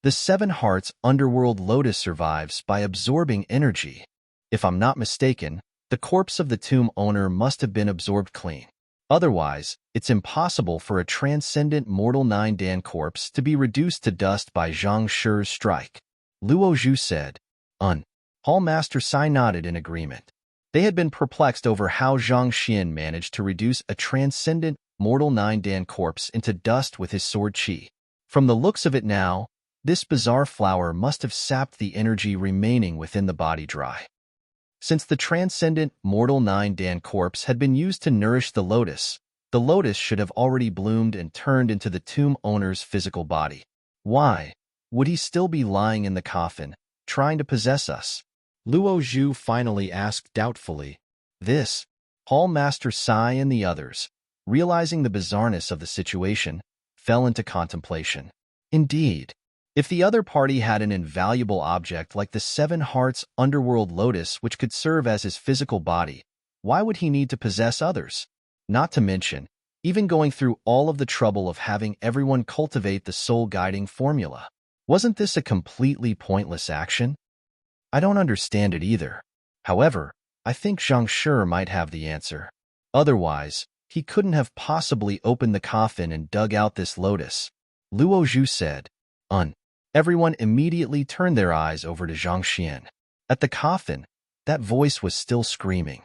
The 7 hearts underworld lotus survives by absorbing energy. If I'm not mistaken, the corpse of the tomb owner must have been absorbed clean. Otherwise, it's impossible for a transcendent mortal 9-dan corpse to be reduced to dust by Zhang Shi's strike. Luo Zhu said. Hallmaster Sai nodded in agreement. They had been perplexed over how Zhang Xian managed to reduce a transcendent mortal 9-dan corpse into dust with his sword qi. From the looks of it now, this bizarre flower must have sapped the energy remaining within the body dry. Since the transcendent mortal 9-dan corpse had been used to nourish the lotus should have already bloomed and turned into the tomb owner's physical body. Why would he still be lying in the coffin, trying to possess us? Luo Zhu finally asked doubtfully. This, Hallmaster Sai and the others, realizing the bizarreness of the situation, fell into contemplation. Indeed, if the other party had an invaluable object like the 7 hearts underworld lotus which could serve as his physical body, why would he need to possess others? Not to mention, even going through all of the trouble of having everyone cultivate the soul-guiding formula. Wasn't this a completely pointless action? I don't understand it either. However, I think Zhang Shi might have the answer. Otherwise, he couldn't have possibly opened the coffin and dug out this lotus. Luo Zhu said. Everyone immediately turned their eyes over to Zhang Xian. At the coffin, that voice was still screaming.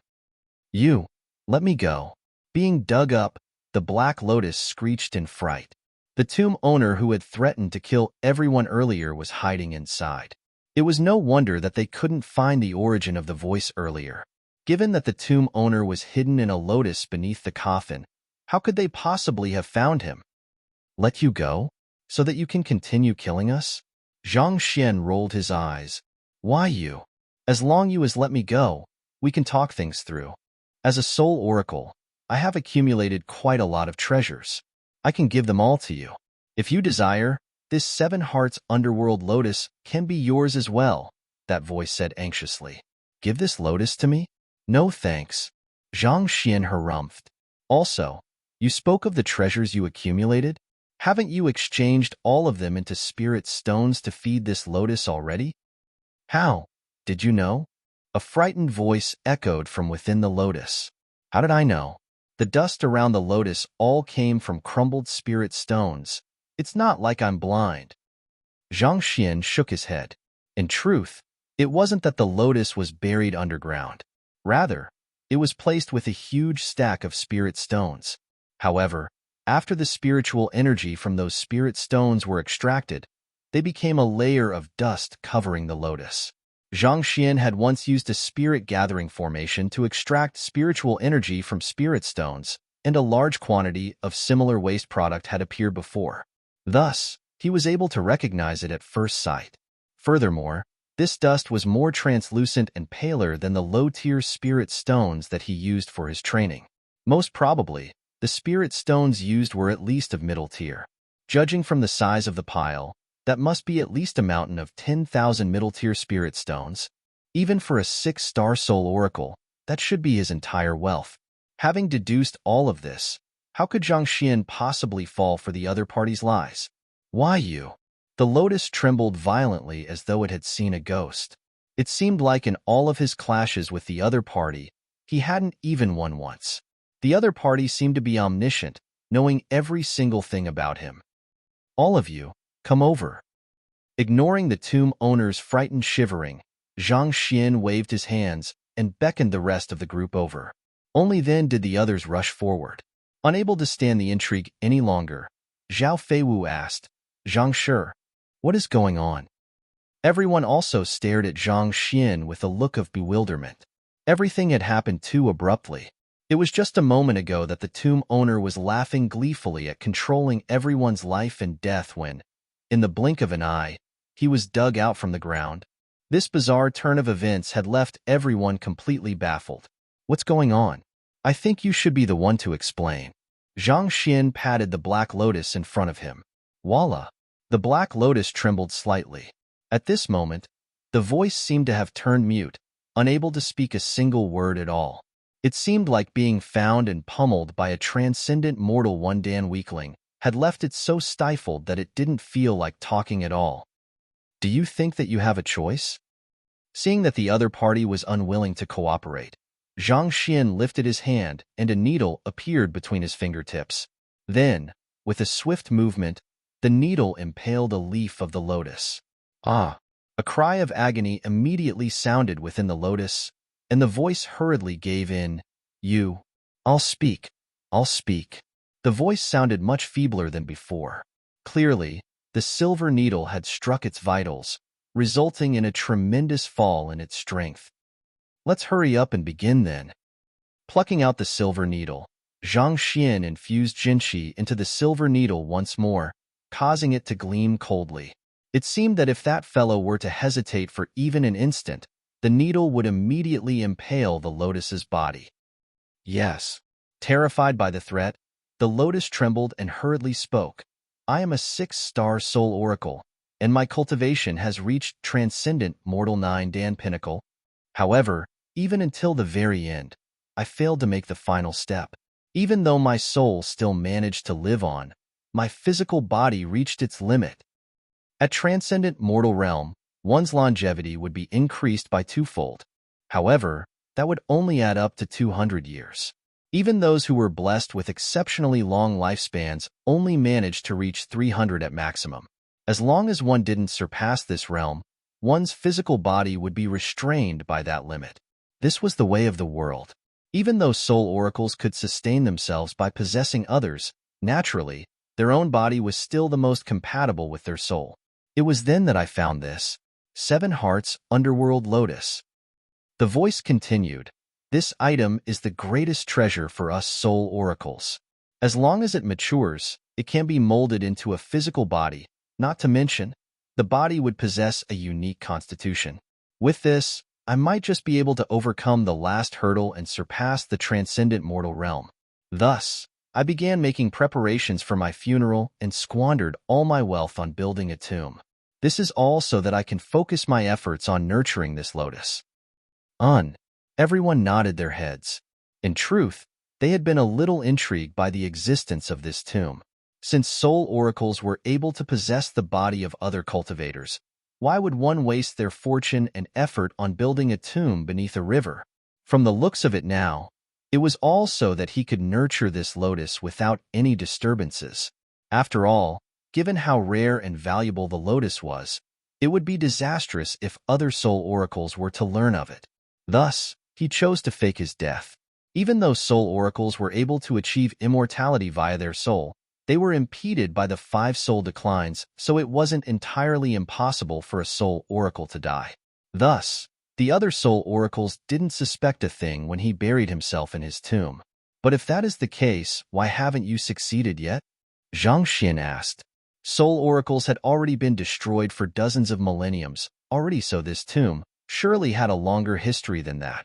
"You, let me go." Being dug up, the black lotus screeched in fright. The tomb owner who had threatened to kill everyone earlier was hiding inside. It was no wonder that they couldn't find the origin of the voice earlier. Given that the tomb owner was hidden in a lotus beneath the coffin, how could they possibly have found him? "Let you go? So that you can continue killing us?" Zhang Xian rolled his eyes. "Why you? As long you as let me go, we can talk things through. As a soul oracle, I have accumulated quite a lot of treasures. I can give them all to you. If you desire, this 7 hearts underworld lotus can be yours as well," that voice said anxiously. "Give this lotus to me?" "No thanks." Zhang Xian harumphed. "Also, you spoke of the treasures you accumulated? Haven't you exchanged all of them into spirit stones to feed this lotus already?" "How? Did you know?" A frightened voice echoed from within the lotus. "How did I know? The dust around the lotus all came from crumbled spirit stones. It's not like I'm blind." Zhang Xian shook his head. In truth, it wasn't that the lotus was buried underground. Rather, it was placed with a huge stack of spirit stones. However, after the spiritual energy from those spirit stones were extracted, they became a layer of dust covering the lotus. Zhang Xian had once used a spirit-gathering formation to extract spiritual energy from spirit stones, and a large quantity of similar waste product had appeared before. Thus, he was able to recognize it at first sight. Furthermore, this dust was more translucent and paler than the low-tier spirit stones that he used for his training. Most probably, the spirit stones used were at least of middle tier. Judging from the size of the pile, that must be at least a mountain of 10,000 middle-tier spirit stones. Even for a 6-star soul oracle, that should be his entire wealth. Having deduced all of this, how could Zhang Xian possibly fall for the other party's lies? Why you? The lotus trembled violently as though it had seen a ghost. It seemed like in all of his clashes with the other party, he hadn't even won once. The other party seemed to be omniscient, knowing every single thing about him. All of you, come over. Ignoring the tomb owner's frightened shivering, Zhang Xian waved his hands and beckoned the rest of the group over. Only then did the others rush forward. Unable to stand the intrigue any longer, Zhao Feiwu asked, Zhang Shi, what is going on? Everyone also stared at Zhang Xian with a look of bewilderment. Everything had happened too abruptly. It was just a moment ago that the tomb owner was laughing gleefully at controlling everyone's life and death when, in the blink of an eye, he was dug out from the ground. This bizarre turn of events had left everyone completely baffled. What's going on? I think you should be the one to explain. Zhang Xian patted the black lotus in front of him. Voila! The black lotus trembled slightly. At this moment, the voice seemed to have turned mute, unable to speak a single word at all. It seemed like being found and pummeled by a transcendent mortal one-dan weakling had left it so stifled that it didn't feel like talking at all. Do you think that you have a choice? Seeing that the other party was unwilling to cooperate, Zhang Xian lifted his hand and a needle appeared between his fingertips. Then, with a swift movement, the needle impaled a leaf of the lotus. Ah! A cry of agony immediately sounded within the lotus, and the voice hurriedly gave in, I'll speak. The voice sounded much feebler than before. Clearly, the silver needle had struck its vitals, resulting in a tremendous fall in its strength. Let's hurry up and begin then. Plucking out the silver needle, Zhang Xian infused Jinshi into the silver needle once more, causing it to gleam coldly. It seemed that if that fellow were to hesitate for even an instant, the needle would immediately impale the lotus's body. Yes. Terrified by the threat, the lotus trembled and hurriedly spoke. I am a 6-star soul oracle, and my cultivation has reached transcendent mortal 9-dan pinnacle. However, even until the very end, I failed to make the final step. Even though my soul still managed to live on, my physical body reached its limit. At transcendent mortal realm, one's longevity would be increased by twofold. However, that would only add up to 200 years. Even those who were blessed with exceptionally long lifespans only managed to reach 300 at maximum. As long as one didn't surpass this realm, one's physical body would be restrained by that limit. This was the way of the world. Even though soul oracles could sustain themselves by possessing others, naturally, their own body was still the most compatible with their soul. It was then that I found this 7 Hearts Underworld Lotus. The voice continued, this item is the greatest treasure for us soul oracles. As long as it matures, it can be molded into a physical body, not to mention, the body would possess a unique constitution. With this, I might just be able to overcome the last hurdle and surpass the transcendent mortal realm. Thus, I began making preparations for my funeral and squandered all my wealth on building a tomb. This is all so that I can focus my efforts on nurturing this lotus. Everyone nodded their heads. In truth, they had been a little intrigued by the existence of this tomb. Since soul oracles were able to possess the body of other cultivators, why would one waste their fortune and effort on building a tomb beneath a river? From the looks of it now, it was all so that he could nurture this lotus without any disturbances. After all, given how rare and valuable the lotus was, it would be disastrous if other soul oracles were to learn of it. Thus, he chose to fake his death. Even though soul oracles were able to achieve immortality via their soul, they were impeded by the 5 soul declines, so it wasn't entirely impossible for a soul oracle to die. Thus, the other soul oracles didn't suspect a thing when he buried himself in his tomb. But if that is the case, why haven't you succeeded yet? Zhang Xin asked. Soul oracles had already been destroyed for dozens of millenniums, already, so this tomb surely had a longer history than that.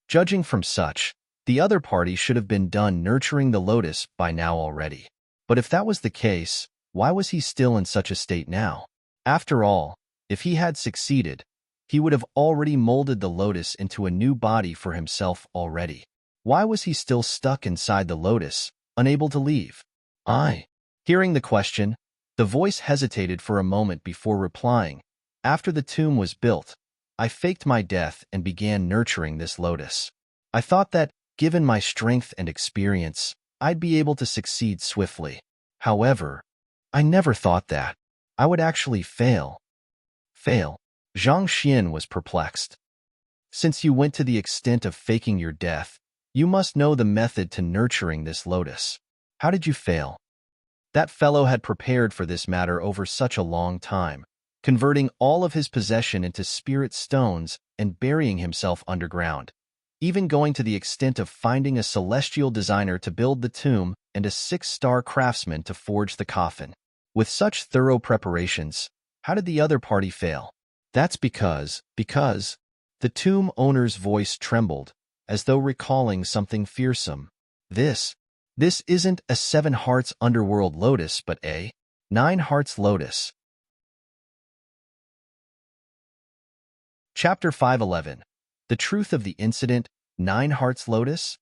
Judging from such, the other party should have been done nurturing the lotus by now already. But if that was the case, why was he still in such a state now? After all, if he had succeeded, he would have already molded the lotus into a new body for himself already. Why was he still stuck inside the lotus, unable to leave? Hearing the question, the voice hesitated for a moment before replying. After the tomb was built, I faked my death and began nurturing this lotus. I thought that, given my strength and experience, I'd be able to succeed swiftly. However, I never thought that I would actually fail. Fail? Zhang Xian was perplexed. Since you went to the extent of faking your death, you must know the method to nurturing this lotus. How did you fail? That fellow had prepared for this matter over such a long time, converting all of his possession into spirit stones and burying himself underground, even going to the extent of finding a celestial designer to build the tomb and a 6-star craftsman to forge the coffin. With such thorough preparations, how did the other party fail? That's because the tomb owner's voice trembled, as though recalling something fearsome. This isn't a 7 hearts underworld lotus, but a 9 hearts lotus. Chapter 511. The Truth of the Incident, 9 hearts lotus?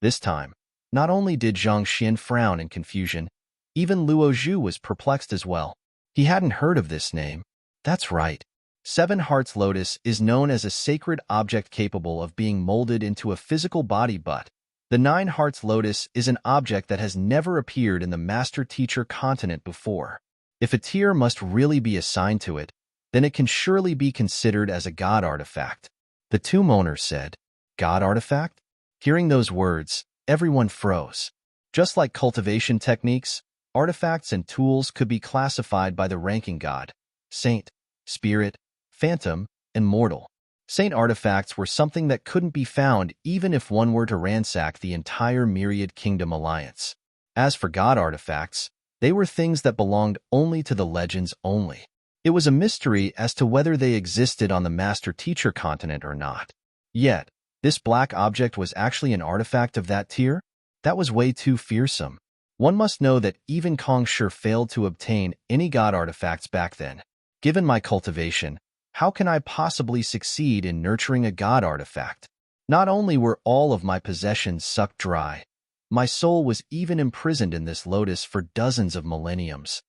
This time, not only did Zhang Xian frown in confusion, even Luo Zhu was perplexed as well. He hadn't heard of this name. That's right. 7 hearts lotus is known as a sacred object capable of being molded into a physical body, but the 9 hearts lotus is an object that has never appeared in the master-teacher continent before. If a tier must really be assigned to it, then it can surely be considered as a god artifact. The tomb owner said, God artifact? Hearing those words, everyone froze. Just like cultivation techniques, artifacts and tools could be classified by the ranking god, saint, spirit, phantom, and mortal. Saint artifacts were something that couldn't be found even if one were to ransack the entire Myriad Kingdom Alliance. As for god artifacts, they were things that belonged only to the legends only. It was a mystery as to whether they existed on the Master-Teacher continent or not. Yet, this black object was actually an artifact of that tier? That was way too fearsome. One must know that even Kong sure failed to obtain any god artifacts back then. Given my cultivation, how can I possibly succeed in nurturing a god artifact? Not only were all of my possessions sucked dry, my soul was even imprisoned in this lotus for dozens of millenniums.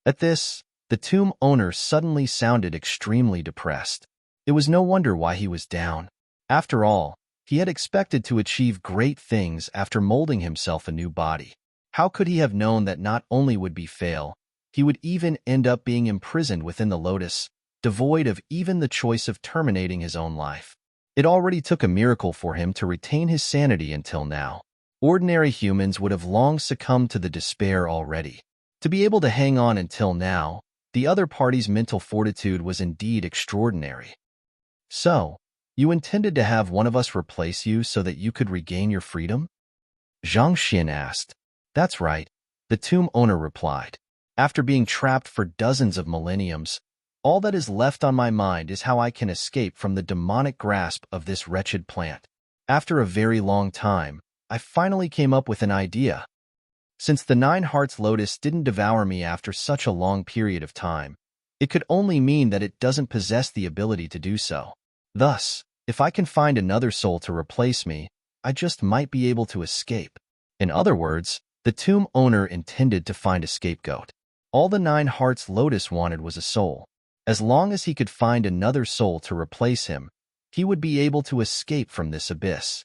At this, the tomb owner suddenly sounded extremely depressed. It was no wonder why he was down. After all, he had expected to achieve great things after molding himself a new body. How could he have known that not only would he fail, he would even end up being imprisoned within the lotus, devoid of even the choice of terminating his own life? It already took a miracle for him to retain his sanity until now. Ordinary humans would have long succumbed to the despair already. To be able to hang on until now, the other party's mental fortitude was indeed extraordinary. So, you intended to have one of us replace you so that you could regain your freedom? Zhang Xin asked. That's right, the tomb owner replied. After being trapped for dozens of millenniums, all that is left on my mind is how I can escape from the demonic grasp of this wretched plant. After a very long time, I finally came up with an idea. Since the 9 hearts lotus didn't devour me after such a long period of time, it could only mean that it doesn't possess the ability to do so. Thus, if I can find another soul to replace me, I just might be able to escape. In other words, the tomb owner intended to find a scapegoat. All the 9 hearts lotus wanted was a soul. As long as he could find another soul to replace him, he would be able to escape from this abyss.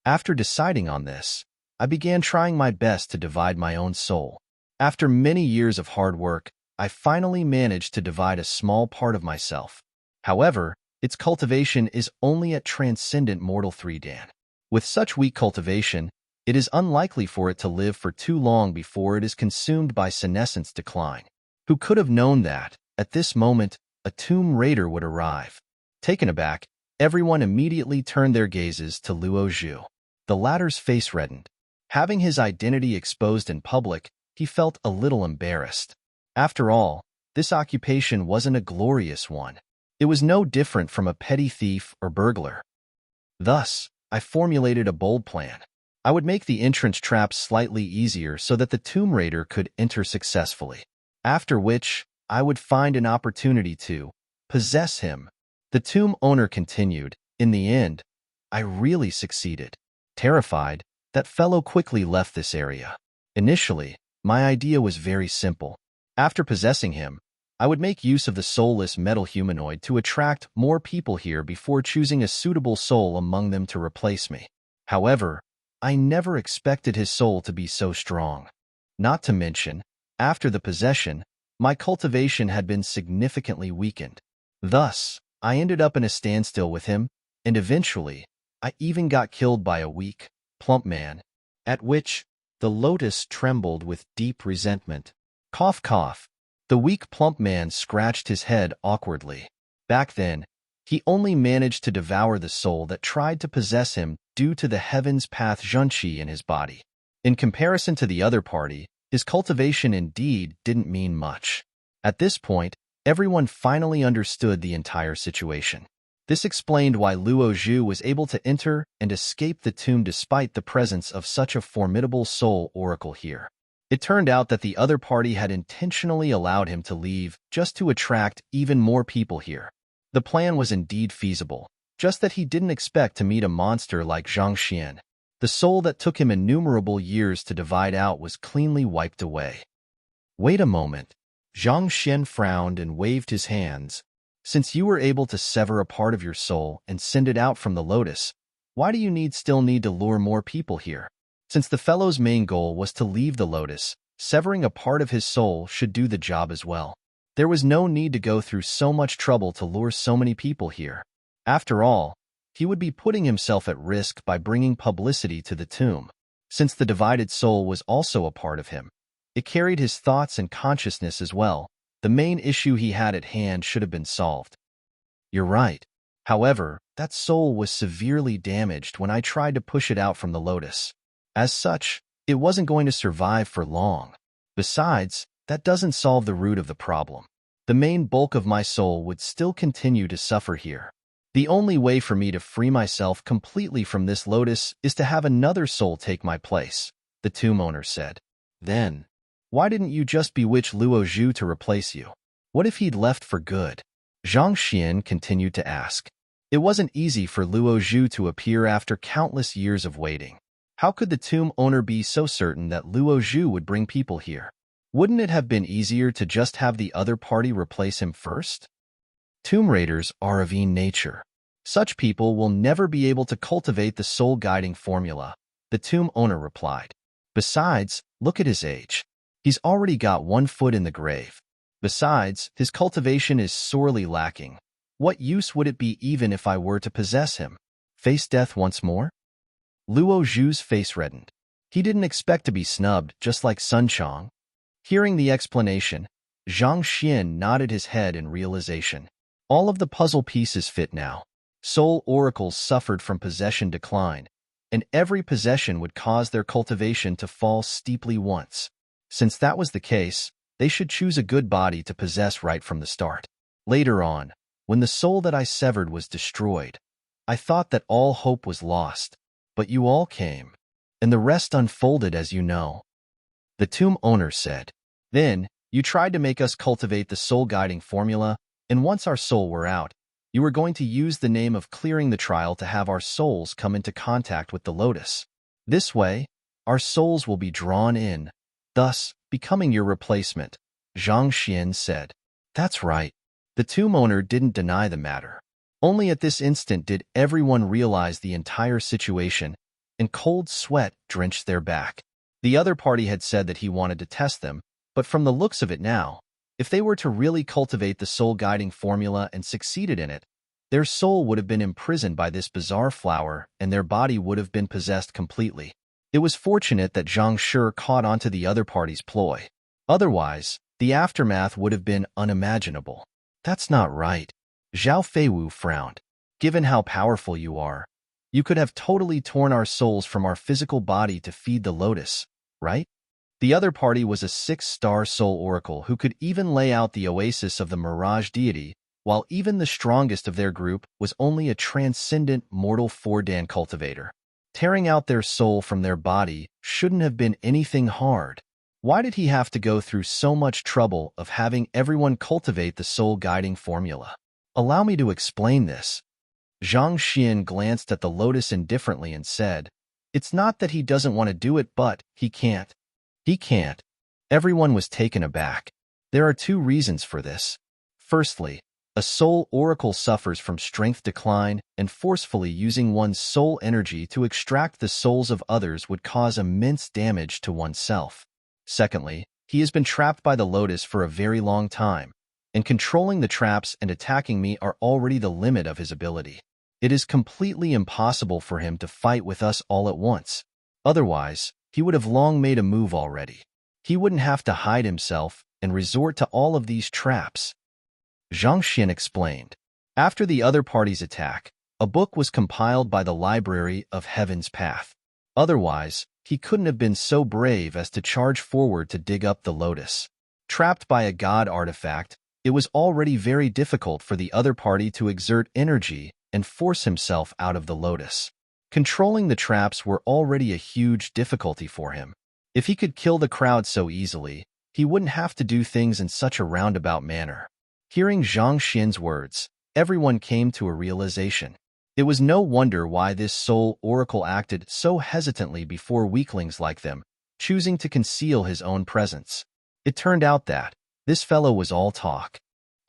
After deciding on this, I began trying my best to divide my own soul. After many years of hard work, I finally managed to divide a small part of myself. However, its cultivation is only at Transcendent Mortal 3 Dan. With such weak cultivation, it is unlikely for it to live for too long before it is consumed by senescence decline. Who could have known that, at this moment, a tomb raider would arrive? Taken aback, everyone immediately turned their gazes to Luo Zhu. The latter's face reddened. Having his identity exposed in public, he felt a little embarrassed. After all, this occupation wasn't a glorious one. It was no different from a petty thief or burglar. Thus, I formulated a bold plan. I would make the entrance traps slightly easier so that the Tomb Raider could enter successfully. After which, I would find an opportunity to possess him. The tomb owner continued. In the end, I really succeeded. Terrified, that fellow quickly left this area. Initially, my idea was very simple. After possessing him, I would make use of the soulless metal humanoid to attract more people here before choosing a suitable soul among them to replace me. However, I never expected his soul to be so strong. Not to mention, after the possession, my cultivation had been significantly weakened. Thus, I ended up in a standstill with him, and eventually, I even got killed by a weak, plump man. At which, the lotus trembled with deep resentment. Cough, cough. The weak, plump man scratched his head awkwardly. Back then, he only managed to devour the soul that tried to possess him due to the Heaven's Path Zhenqi in his body. In comparison to the other party, his cultivation indeed didn't mean much. At this point, everyone finally understood the entire situation. This explained why Luo Zhu was able to enter and escape the tomb despite the presence of such a formidable soul oracle here. It turned out that the other party had intentionally allowed him to leave just to attract even more people here. The plan was indeed feasible, just that he didn't expect to meet a monster like Zhang Xian. The soul that took him innumerable years to divide out was cleanly wiped away. Wait a moment. Zhang Xian frowned and waved his hands. Since you were able to sever a part of your soul and send it out from the lotus, why do you still need to lure more people here? Since the fellow's main goal was to leave the lotus, severing a part of his soul should do the job as well. There was no need to go through so much trouble to lure so many people here. After all, he would be putting himself at risk by bringing publicity to the tomb. Since the divided soul was also a part of him, it carried his thoughts and consciousness as well. The main issue he had at hand should have been solved. You're right. However, that soul was severely damaged when I tried to push it out from the lotus. As such, it wasn't going to survive for long. Besides, that doesn't solve the root of the problem. The main bulk of my soul would still continue to suffer here. The only way for me to free myself completely from this lotus is to have another soul take my place, the tomb owner said. Then, why didn't you just bewitch Luo Zhu to replace you? What if he'd left for good? Zhang Xian continued to ask. It wasn't easy for Luo Zhu to appear after countless years of waiting. How could the tomb owner be so certain that Luo Zhu would bring people here? Wouldn't it have been easier to just have the other party replace him first? Tomb Raiders are of nature. Such people will never be able to cultivate the soul-guiding formula, the tomb owner replied. Besides, look at his age. He's already got 1 foot in the grave. Besides, his cultivation is sorely lacking. What use would it be even if I were to possess him? Face death once more? Luo Zhu's face reddened. He didn't expect to be snubbed, just like Sun Chong. Hearing the explanation, Zhang Xian nodded his head in realization. All of the puzzle pieces fit now. Soul oracles suffered from possession decline, and every possession would cause their cultivation to fall steeply once. Since that was the case, they should choose a good body to possess right from the start. Later on, when the soul that I severed was destroyed, I thought that all hope was lost. But you all came, and the rest unfolded as you know. The tomb owner said. Then, you tried to make us cultivate the soul-guiding formula, and once our soul were out, you were going to use the name of clearing the trial to have our souls come into contact with the lotus. This way, our souls will be drawn in, thus becoming your replacement, Zhang Xian said. That's right. The tomb owner didn't deny the matter. Only at this instant did everyone realize the entire situation, and cold sweat drenched their back. The other party had said that he wanted to test them, but from the looks of it now, if they were to really cultivate the soul-guiding formula and succeeded in it, their soul would have been imprisoned by this bizarre flower and their body would have been possessed completely. It was fortunate that Zhang Shi caught onto the other party's ploy. Otherwise, the aftermath would have been unimaginable. That's not right. Zhao Feiwu frowned. Given how powerful you are, you could have totally torn our souls from our physical body to feed the lotus, right? The other party was a 6-star soul oracle who could even lay out the oasis of the mirage deity, while even the strongest of their group was only a transcendent mortal 4-dan cultivator. Tearing out their soul from their body shouldn't have been anything hard. Why did he have to go through so much trouble of having everyone cultivate the soul-guiding formula? Allow me to explain this. Zhang Xian glanced at the lotus indifferently and said, "It's not that he doesn't want to do it, but he can't. He can't." Everyone was taken aback. There are 2 reasons for this. Firstly, a soul oracle suffers from strength decline, and forcefully using one's soul energy to extract the souls of others would cause immense damage to oneself. Secondly, he has been trapped by the lotus for a very long time, and controlling the traps and attacking me are already the limit of his ability. It is completely impossible for him to fight with us all at once. Otherwise, he would have long made a move already. He wouldn't have to hide himself and resort to all of these traps. Zhang Xian explained. After the other party's attack, a book was compiled by the Library of Heaven's Path. Otherwise, he couldn't have been so brave as to charge forward to dig up the lotus. Trapped by a god artifact, it was already very difficult for the other party to exert energy and force himself out of the lotus. Controlling the traps were already a huge difficulty for him. If he could kill the crowd so easily, he wouldn't have to do things in such a roundabout manner. Hearing Zhang Xian's words, everyone came to a realization. It was no wonder why this soul oracle acted so hesitantly before weaklings like them, choosing to conceal his own presence. It turned out that this fellow was all talk.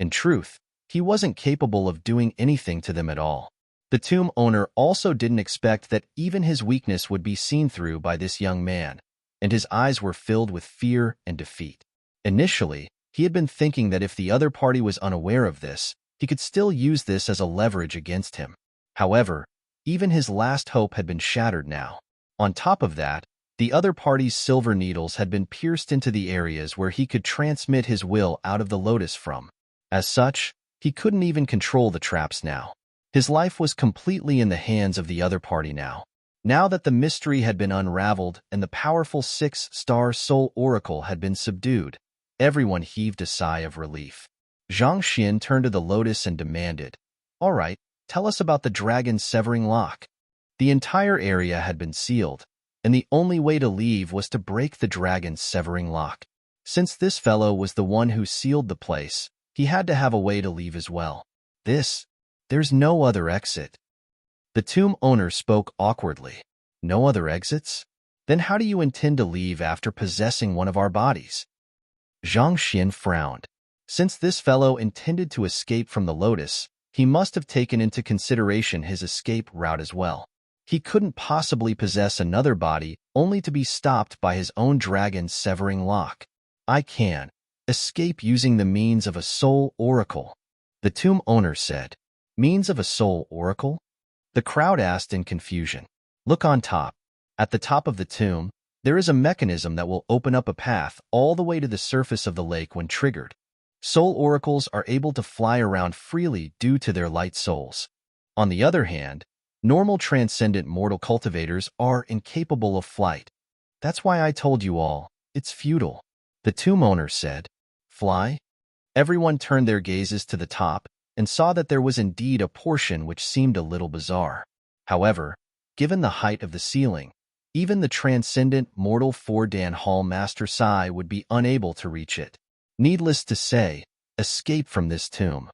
In truth, he wasn't capable of doing anything to them at all. The tomb owner also didn't expect that even his weakness would be seen through by this young man, and his eyes were filled with fear and defeat. Initially, he had been thinking that if the other party was unaware of this, he could still use this as a leverage against him. However, even his last hope had been shattered now. On top of that, the other party's silver needles had been pierced into the areas where he could transmit his will out of the lotus from. As such, he couldn't even control the traps now. His life was completely in the hands of the other party now. Now that the mystery had been unraveled and the powerful 6-star soul oracle had been subdued, everyone heaved a sigh of relief. Zhang Xian turned to the lotus and demanded, "All right, tell us about the dragon's severing lock." The entire area had been sealed, and the only way to leave was to break the dragon's severing lock. Since this fellow was the one who sealed the place, he had to have a way to leave as well. There's no other exit. The tomb owner spoke awkwardly. No other exits? Then how do you intend to leave after possessing one of our bodies? Zhang Xian frowned. Since this fellow intended to escape from the lotus, he must have taken into consideration his escape route as well. He couldn't possibly possess another body only to be stopped by his own dragon's severing lock. "I can escape using the means of a soul oracle," the tomb owner said. "Means of a soul oracle?" The crowd asked in confusion. "Look on top. At the top of the tomb, there is a mechanism that will open up a path all the way to the surface of the lake when triggered. Soul oracles are able to fly around freely due to their light souls. On the other hand, normal transcendent mortal cultivators are incapable of flight. That's why I told you all, it's futile," the tomb owner said. "Fly?" Everyone turned their gazes to the top and saw that there was indeed a portion which seemed a little bizarre. However, given the height of the ceiling, even the transcendent mortal 4-dan Hall Master Sai would be unable to reach it. Needless to say, escape from this tomb.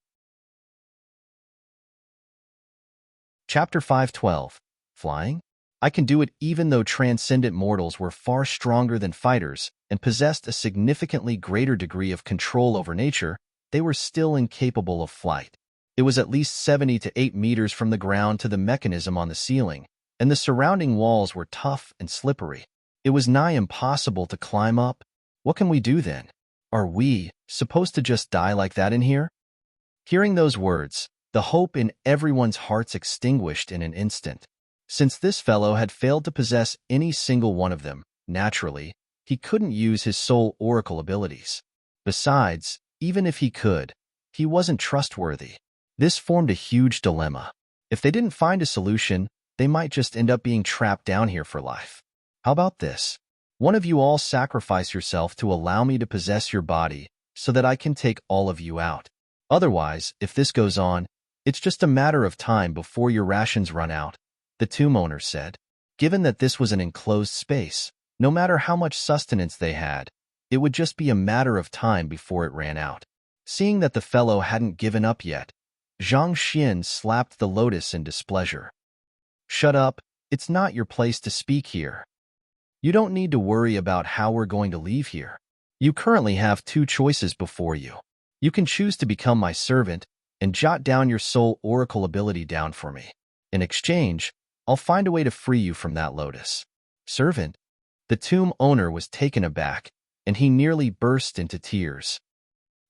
Chapter 512. Flying? I can do it even though transcendent mortals were far stronger than fighters and possessed a significantly greater degree of control over nature, they were still incapable of flight. It was at least 70 to 8 meters from the ground to the mechanism on the ceiling, and the surrounding walls were tough and slippery. It was nigh impossible to climb up. What can we do then? Are we supposed to just die like that in here? Hearing those words, the hope in everyone's hearts extinguished in an instant. Since this fellow had failed to possess any single one of them, naturally, he couldn't use his soul oracle abilities. Besides, even if he could, he wasn't trustworthy. This formed a huge dilemma. If they didn't find a solution, they might just end up being trapped down here for life. How about this? One of you all sacrifice yourself to allow me to possess your body so that I can take all of you out. Otherwise, if this goes on, it's just a matter of time before your rations run out, the tomb owner said. Given that this was an enclosed space, no matter how much sustenance they had, it would just be a matter of time before it ran out. Seeing that the fellow hadn't given up yet, Zhang Xian slapped the lotus in displeasure. Shut up, it's not your place to speak here. You don't need to worry about how we're going to leave here. You currently have two choices before you. You can choose to become my servant and jot down your soul oracle ability down for me. In exchange, I'll find a way to free you from that lotus. Servant? The tomb owner was taken aback, and he nearly burst into tears.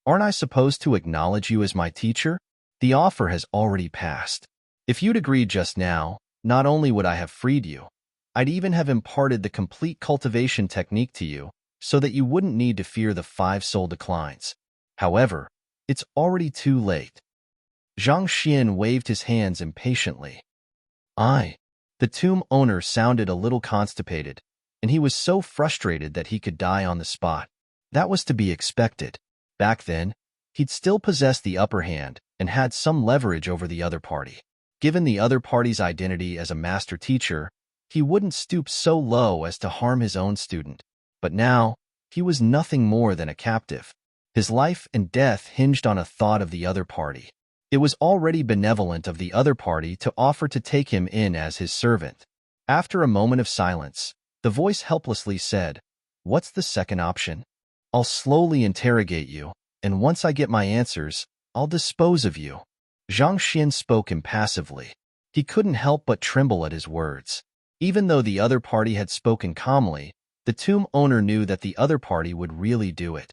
Aren't I supposed to acknowledge you as my teacher? The offer has already passed. If you'd agreed just now, not only would I have freed you, I'd even have imparted the complete cultivation technique to you so that you wouldn't need to fear the 5 soul declines. However, it's already too late. Zhang Xian waved his hands impatiently. The tomb owner sounded a little constipated, and he was so frustrated that he could die on the spot. That was to be expected. Back then, he'd still possessed the upper hand and had some leverage over the other party. Given the other party's identity as a master teacher, he wouldn't stoop so low as to harm his own student. But now, he was nothing more than a captive. His life and death hinged on a thought of the other party. It was already benevolent of the other party to offer to take him in as his servant. After a moment of silence, the voice helplessly said, "What's the second option? I'll slowly interrogate you, and once I get my answers, I'll dispose of you." Zhang Xian spoke impassively. He couldn't help but tremble at his words. Even though the other party had spoken calmly, the tomb owner knew that the other party would really do it.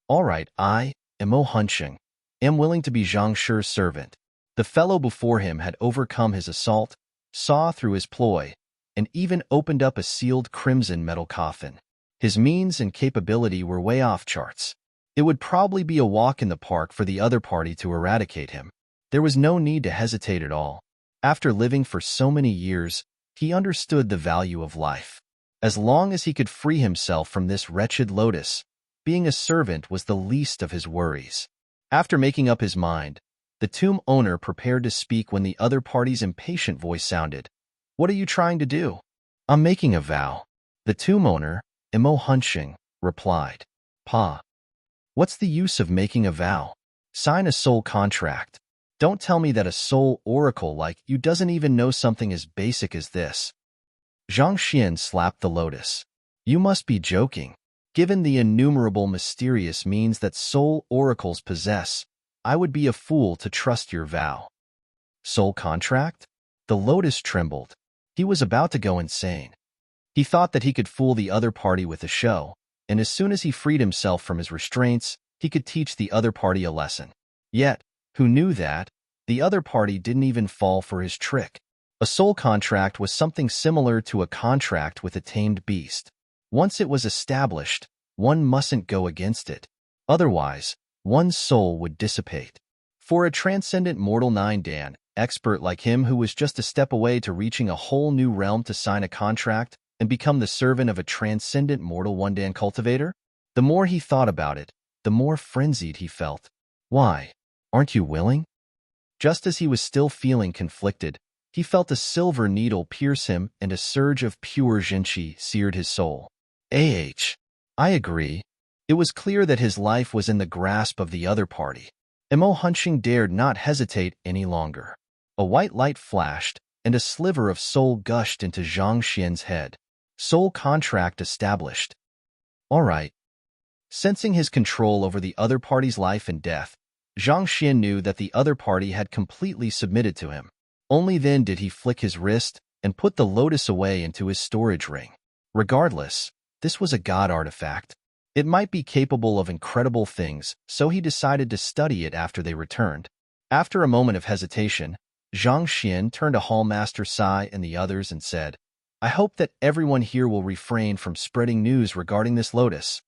All right, I, Mo Huncheng, am willing to be Zhang Shi's servant. The fellow before him had overcome his assault, saw through his ploy, and even opened up a sealed crimson metal coffin. His means and capability were way off charts. It would probably be a walk in the park for the other party to eradicate him. There was no need to hesitate at all. After living for so many years, he understood the value of life. As long as he could free himself from this wretched lotus, being a servant was the least of his worries. After making up his mind, the tomb owner prepared to speak when the other party's impatient voice sounded. "What are you trying to do?" "I'm making a vow." The tomb owner, Mo Huncheng, replied. "Pa, what's the use of making a vow? Sign a soul contract. Don't tell me that a soul oracle like you doesn't even know something as basic as this." Zhang Xian slapped the lotus. "You must be joking. Given the innumerable mysterious means that soul oracles possess, I would be a fool to trust your vow." Soul contract? The lotus trembled. He was about to go insane. He thought that he could fool the other party with a show, and as soon as he freed himself from his restraints, he could teach the other party a lesson. Yet, who knew that? The other party didn't even fall for his trick. A soul contract was something similar to a contract with a tamed beast. Once it was established, one mustn't go against it. Otherwise, one's soul would dissipate. For a transcendent mortal 9-dan, expert like him who was just a step away to reaching a whole new realm to sign a contract and become the servant of a transcendent mortal 1-dan cultivator, the more he thought about it, the more frenzied he felt. "Why? Aren't you willing?" Just as he was still feeling conflicted, he felt a silver needle pierce him and a surge of pure Jinqi seared his soul. I agree. It was clear that his life was in the grasp of the other party. Mo Huncheng dared not hesitate any longer. A white light flashed, and a sliver of soul gushed into Zhang Xian's head. Soul contract established. All right. Sensing his control over the other party's life and death, Zhang Xian knew that the other party had completely submitted to him. Only then did he flick his wrist and put the lotus away into his storage ring. Regardless, this was a god artifact. It might be capable of incredible things, so he decided to study it after they returned. After a moment of hesitation, Zhang Xian turned to Hallmaster Sai and the others and said, "I hope that everyone here will refrain from spreading news regarding this lotus."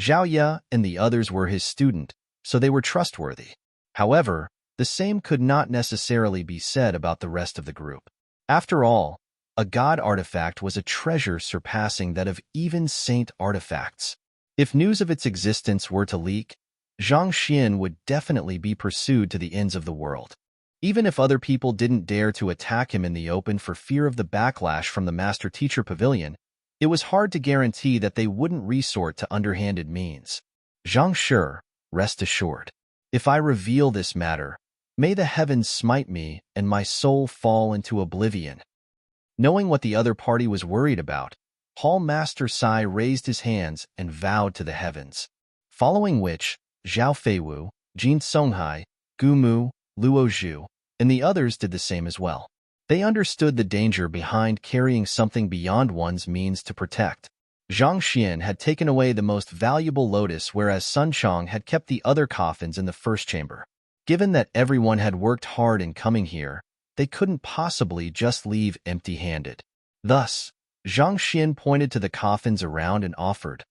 Zhao Ye and the others were his student, so they were trustworthy. However, The same could not necessarily be said about the rest of the group. After all, a god artifact was a treasure surpassing that of even saint artifacts. If news of its existence were to leak, Zhang Xian would definitely be pursued to the ends of the world. Even if other people didn't dare to attack him in the open for fear of the backlash from the Master-Teacher Pavilion, it was hard to guarantee that they wouldn't resort to underhanded means. Zhang Shi, rest assured. If I reveal this matter, may the heavens smite me and my soul fall into oblivion. Knowing what the other party was worried about, Hall Master Sai raised his hands and vowed to the heavens. Following which, Zhao Feiwu, Jin Songhai, Gu Mu, Luo Zhu, and the others did the same as well. They understood the danger behind carrying something beyond one's means to protect. Zhang Xian had taken away the most valuable lotus, whereas Sun Chong had kept the other coffins in the first chamber. Given that everyone had worked hard in coming here, they couldn't possibly just leave empty-handed. Thus, Zhang Xian pointed to the coffins around and offered,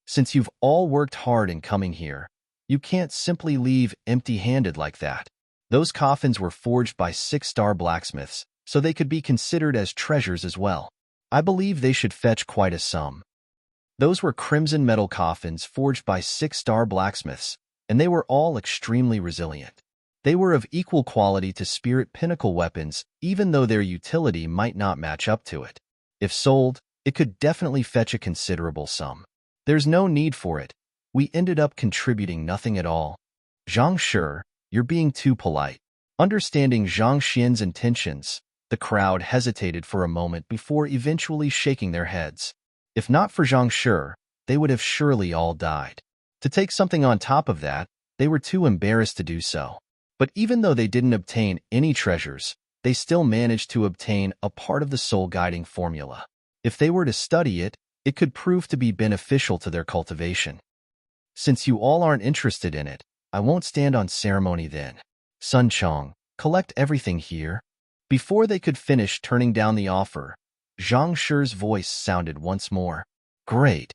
Since you've all worked hard in coming here, you can't simply leave empty-handed like that. Those coffins were forged by 6-star blacksmiths, so they could be considered as treasures as well. I believe they should fetch quite a sum. Those were crimson metal coffins forged by 6-star blacksmiths, and they were all extremely resilient. They were of equal quality to spirit pinnacle weapons, even though their utility might not match up to it. If sold, it could definitely fetch a considerable sum. There's no need for it. We ended up contributing nothing at all. Zhang Shi, you're being too polite. Understanding Zhang Xian's intentions, the crowd hesitated for a moment before eventually shaking their heads. If not for Zhang Shi, they would have surely all died. To take something on top of that, they were too embarrassed to do so. But even though they didn't obtain any treasures, they still managed to obtain a part of the soul-guiding formula. If they were to study it, it could prove to be beneficial to their cultivation. Since you all aren't interested in it, I won't stand on ceremony then. Sun Chong, collect everything here. Before they could finish turning down the offer, Zhang Shi's voice sounded once more. Great.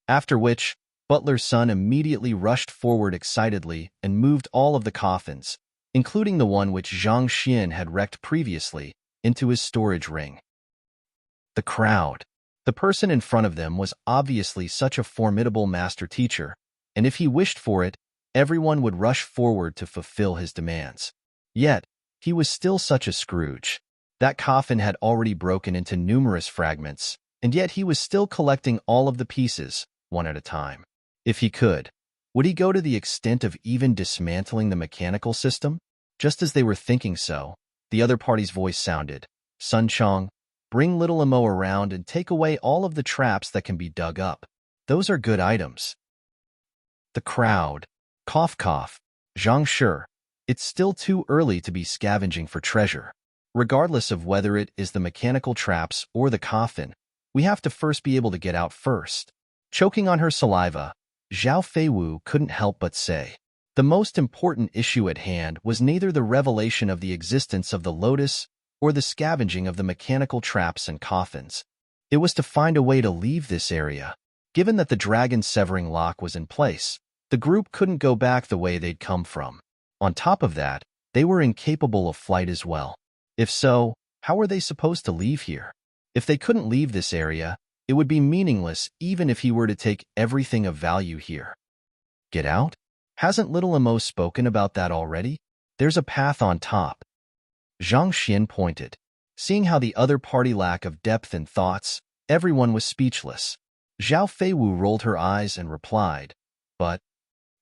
After which, Butler's son immediately rushed forward excitedly and moved all of the coffins, including the one which Zhang Xian had wrecked previously, into his storage ring. The crowd. The person in front of them was obviously such a formidable master teacher, and if he wished for it, everyone would rush forward to fulfill his demands. Yet, he was still such a Scrooge. That coffin had already broken into numerous fragments, and yet he was still collecting all of the pieces, one at a time. If he could, would he go to the extent of even dismantling the mechanical system? Just as they were thinking so, the other party's voice sounded. Sun Chong, bring little Imo around and take away all of the traps that can be dug up. Those are good items. The crowd. Cough cough. Zhang Shi, it's still too early to be scavenging for treasure. Regardless of whether it is the mechanical traps or the coffin, we have to first be able to get out first. Choking on her saliva, Zhao Feiwu couldn't help but say. The most important issue at hand was neither the revelation of the existence of the lotus or the scavenging of the mechanical traps and coffins. It was to find a way to leave this area. Given that the dragon severing lock was in place, the group couldn't go back the way they'd come from. On top of that, they were incapable of flight as well. If so, how were they supposed to leave here? If they couldn't leave this area, it would be meaningless even if he were to take everything of value here. Get out? Hasn't little Imo spoken about that already? There's a path on top. Zhang Xian pointed. Seeing how the other party lack of depth in thoughts, everyone was speechless. Zhao Feiwu rolled her eyes and replied, but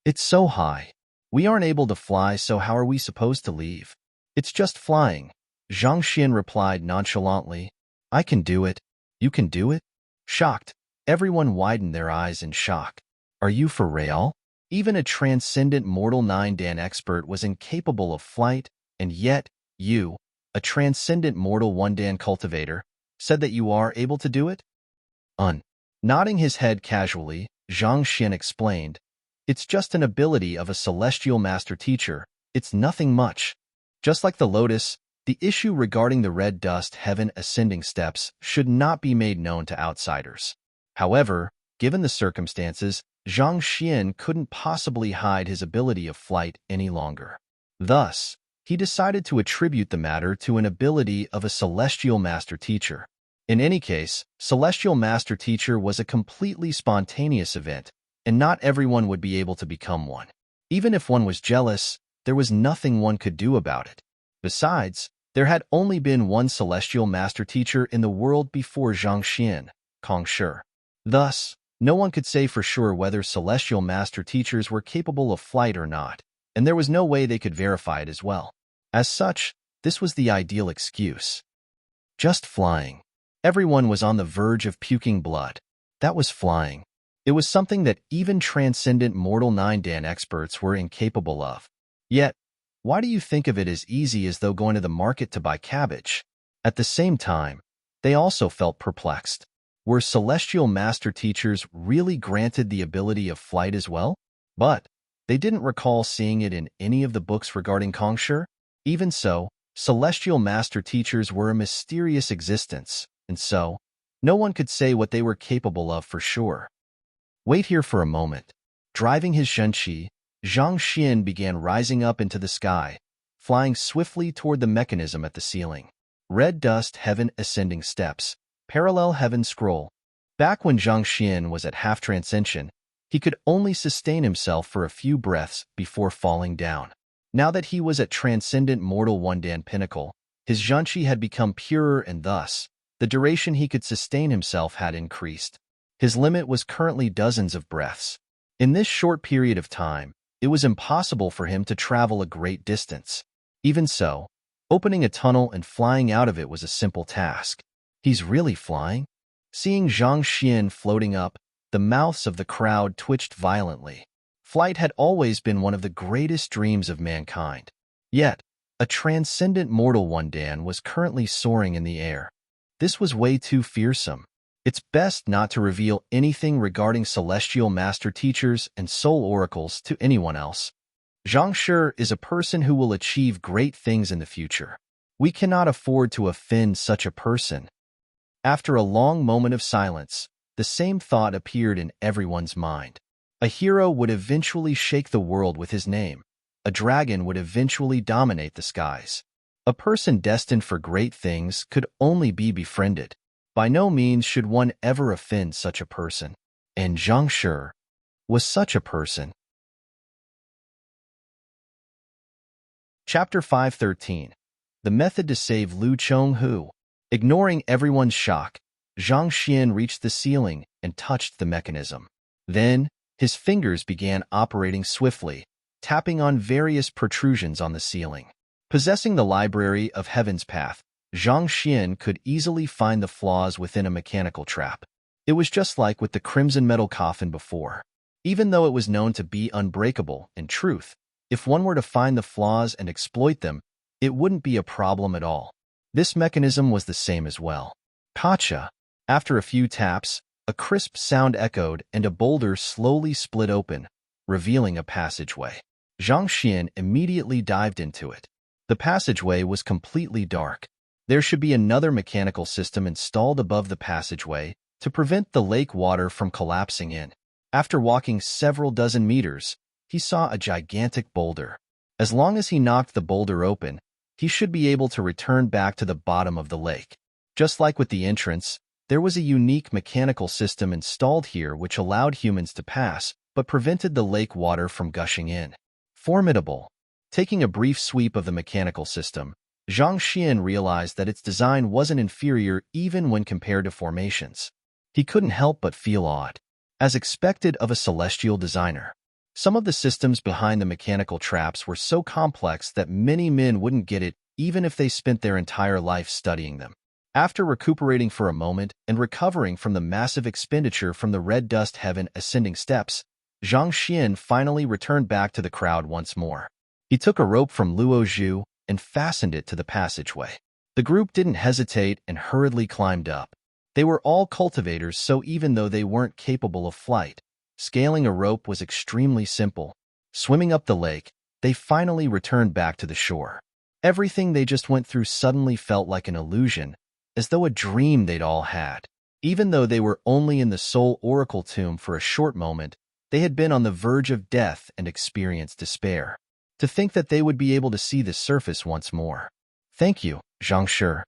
it's so high. We aren't able to fly, so how are we supposed to leave? It's just flying. Zhang Xian replied nonchalantly. I can do it. You can do it? Shocked, everyone widened their eyes in shock. Are you for real? Even a transcendent mortal 9-dan expert was incapable of flight, and yet, you, a transcendent mortal 1-dan cultivator, said that you are able to do it? Nodding his head casually, Zhang Xian explained, it's just an ability of a celestial master teacher. It's nothing much. Just like the lotus, the issue regarding the red dust heaven ascending steps should not be made known to outsiders. However, given the circumstances, Zhang Xian couldn't possibly hide his ability of flight any longer. Thus, he decided to attribute the matter to an ability of a celestial master teacher. In any case, celestial master teacher was a completely spontaneous event, and not everyone would be able to become one. Even if one was jealous, there was nothing one could do about it. Besides, there had only been one celestial master teacher in the world before Zhang Xian, Kong Shi. Thus, no one could say for sure whether celestial master teachers were capable of flight or not, and there was no way they could verify it as well. As such, this was the ideal excuse. Just flying. Everyone was on the verge of puking blood. That was flying. It was something that even transcendent mortal 9-dan experts were incapable of. Yet, why do you think of it as easy as though going to the market to buy cabbage? At the same time, they also felt perplexed. Were celestial master teachers really granted the ability of flight as well? But they didn't recall seeing it in any of the books regarding Kong Shi. Even so, celestial master teachers were a mysterious existence, and so, no one could say what they were capable of for sure. Wait here for a moment. Driving his Zhenqi, Zhang Xian began rising up into the sky, flying swiftly toward the mechanism at the ceiling. Red dust heaven ascending steps, parallel heaven scroll. Back when Zhang Xian was at half transcension, he could only sustain himself for a few breaths before falling down. Now that he was at transcendent mortal 1-dan pinnacle, his Zhenqi had become purer and thus, the duration he could sustain himself had increased. His limit was currently dozens of breaths. In this short period of time, it was impossible for him to travel a great distance. Even so, opening a tunnel and flying out of it was a simple task. He's really flying? Seeing Zhang Xian floating up, the mouths of the crowd twitched violently. Flight had always been one of the greatest dreams of mankind. Yet, a transcendent mortal 1-dan was currently soaring in the air. This was way too fearsome. It's best not to reveal anything regarding celestial master teachers and soul oracles to anyone else. Zhang Shi is a person who will achieve great things in the future. We cannot afford to offend such a person. After a long moment of silence, the same thought appeared in everyone's mind. A hero would eventually shake the world with his name. A dragon would eventually dominate the skies. A person destined for great things could only be befriended. By no means should one ever offend such a person. And Zhang Shi was such a person. Chapter 513. The Method to Save Lu Chonghu. Ignoring everyone's shock, Zhang Xian reached the ceiling and touched the mechanism. Then, his fingers began operating swiftly, tapping on various protrusions on the ceiling. Possessing the library of Heaven's Path, Zhang Xian could easily find the flaws within a mechanical trap. It was just like with the crimson metal coffin before. Even though it was known to be unbreakable, in truth, if one were to find the flaws and exploit them, it wouldn't be a problem at all. This mechanism was the same as well. Gotcha! After a few taps, a crisp sound echoed and a boulder slowly split open, revealing a passageway. Zhang Xian immediately dived into it. The passageway was completely dark. There should be another mechanical system installed above the passageway to prevent the lake water from collapsing in. After walking several dozen meters, he saw a gigantic boulder. As long as he knocked the boulder open, he should be able to return back to the bottom of the lake. Just like with the entrance, there was a unique mechanical system installed here which allowed humans to pass, but prevented the lake water from gushing in. Formidable. Taking a brief sweep of the mechanical system, Zhang Xian realized that its design wasn't inferior even when compared to formations. He couldn't help but feel awed. As expected of a celestial designer, some of the systems behind the mechanical traps were so complex that many men wouldn't get it even if they spent their entire life studying them. After recuperating for a moment and recovering from the massive expenditure from the red dust heaven ascending steps, Zhang Xian finally returned back to the crowd once more. He took a rope from Luo Zhu and fastened it to the passageway. The group didn't hesitate and hurriedly climbed up. They were all cultivators, so even though they weren't capable of flight, scaling a rope was extremely simple. Swimming up the lake, they finally returned back to the shore. Everything they just went through suddenly felt like an illusion, as though a dream they'd all had. Even though they were only in the Soul Oracle tomb for a short moment, they had been on the verge of death and experienced despair. To think that they would be able to see the surface once more. Thank you, Zhang Shi.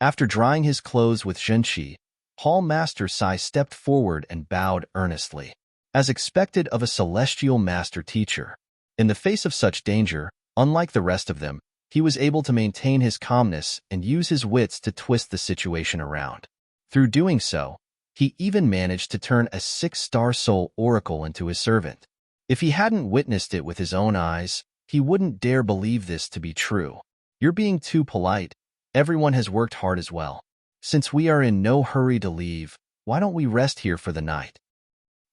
After drying his clothes with Zhenqi, Hall Master Sai stepped forward and bowed earnestly, as expected of a celestial master teacher. In the face of such danger, unlike the rest of them, he was able to maintain his calmness and use his wits to twist the situation around. Through doing so, he even managed to turn a 6-star soul oracle into his servant. If he hadn't witnessed it with his own eyes, he wouldn't dare believe this to be true. You're being too polite. Everyone has worked hard as well. Since we are in no hurry to leave, why don't we rest here for the night?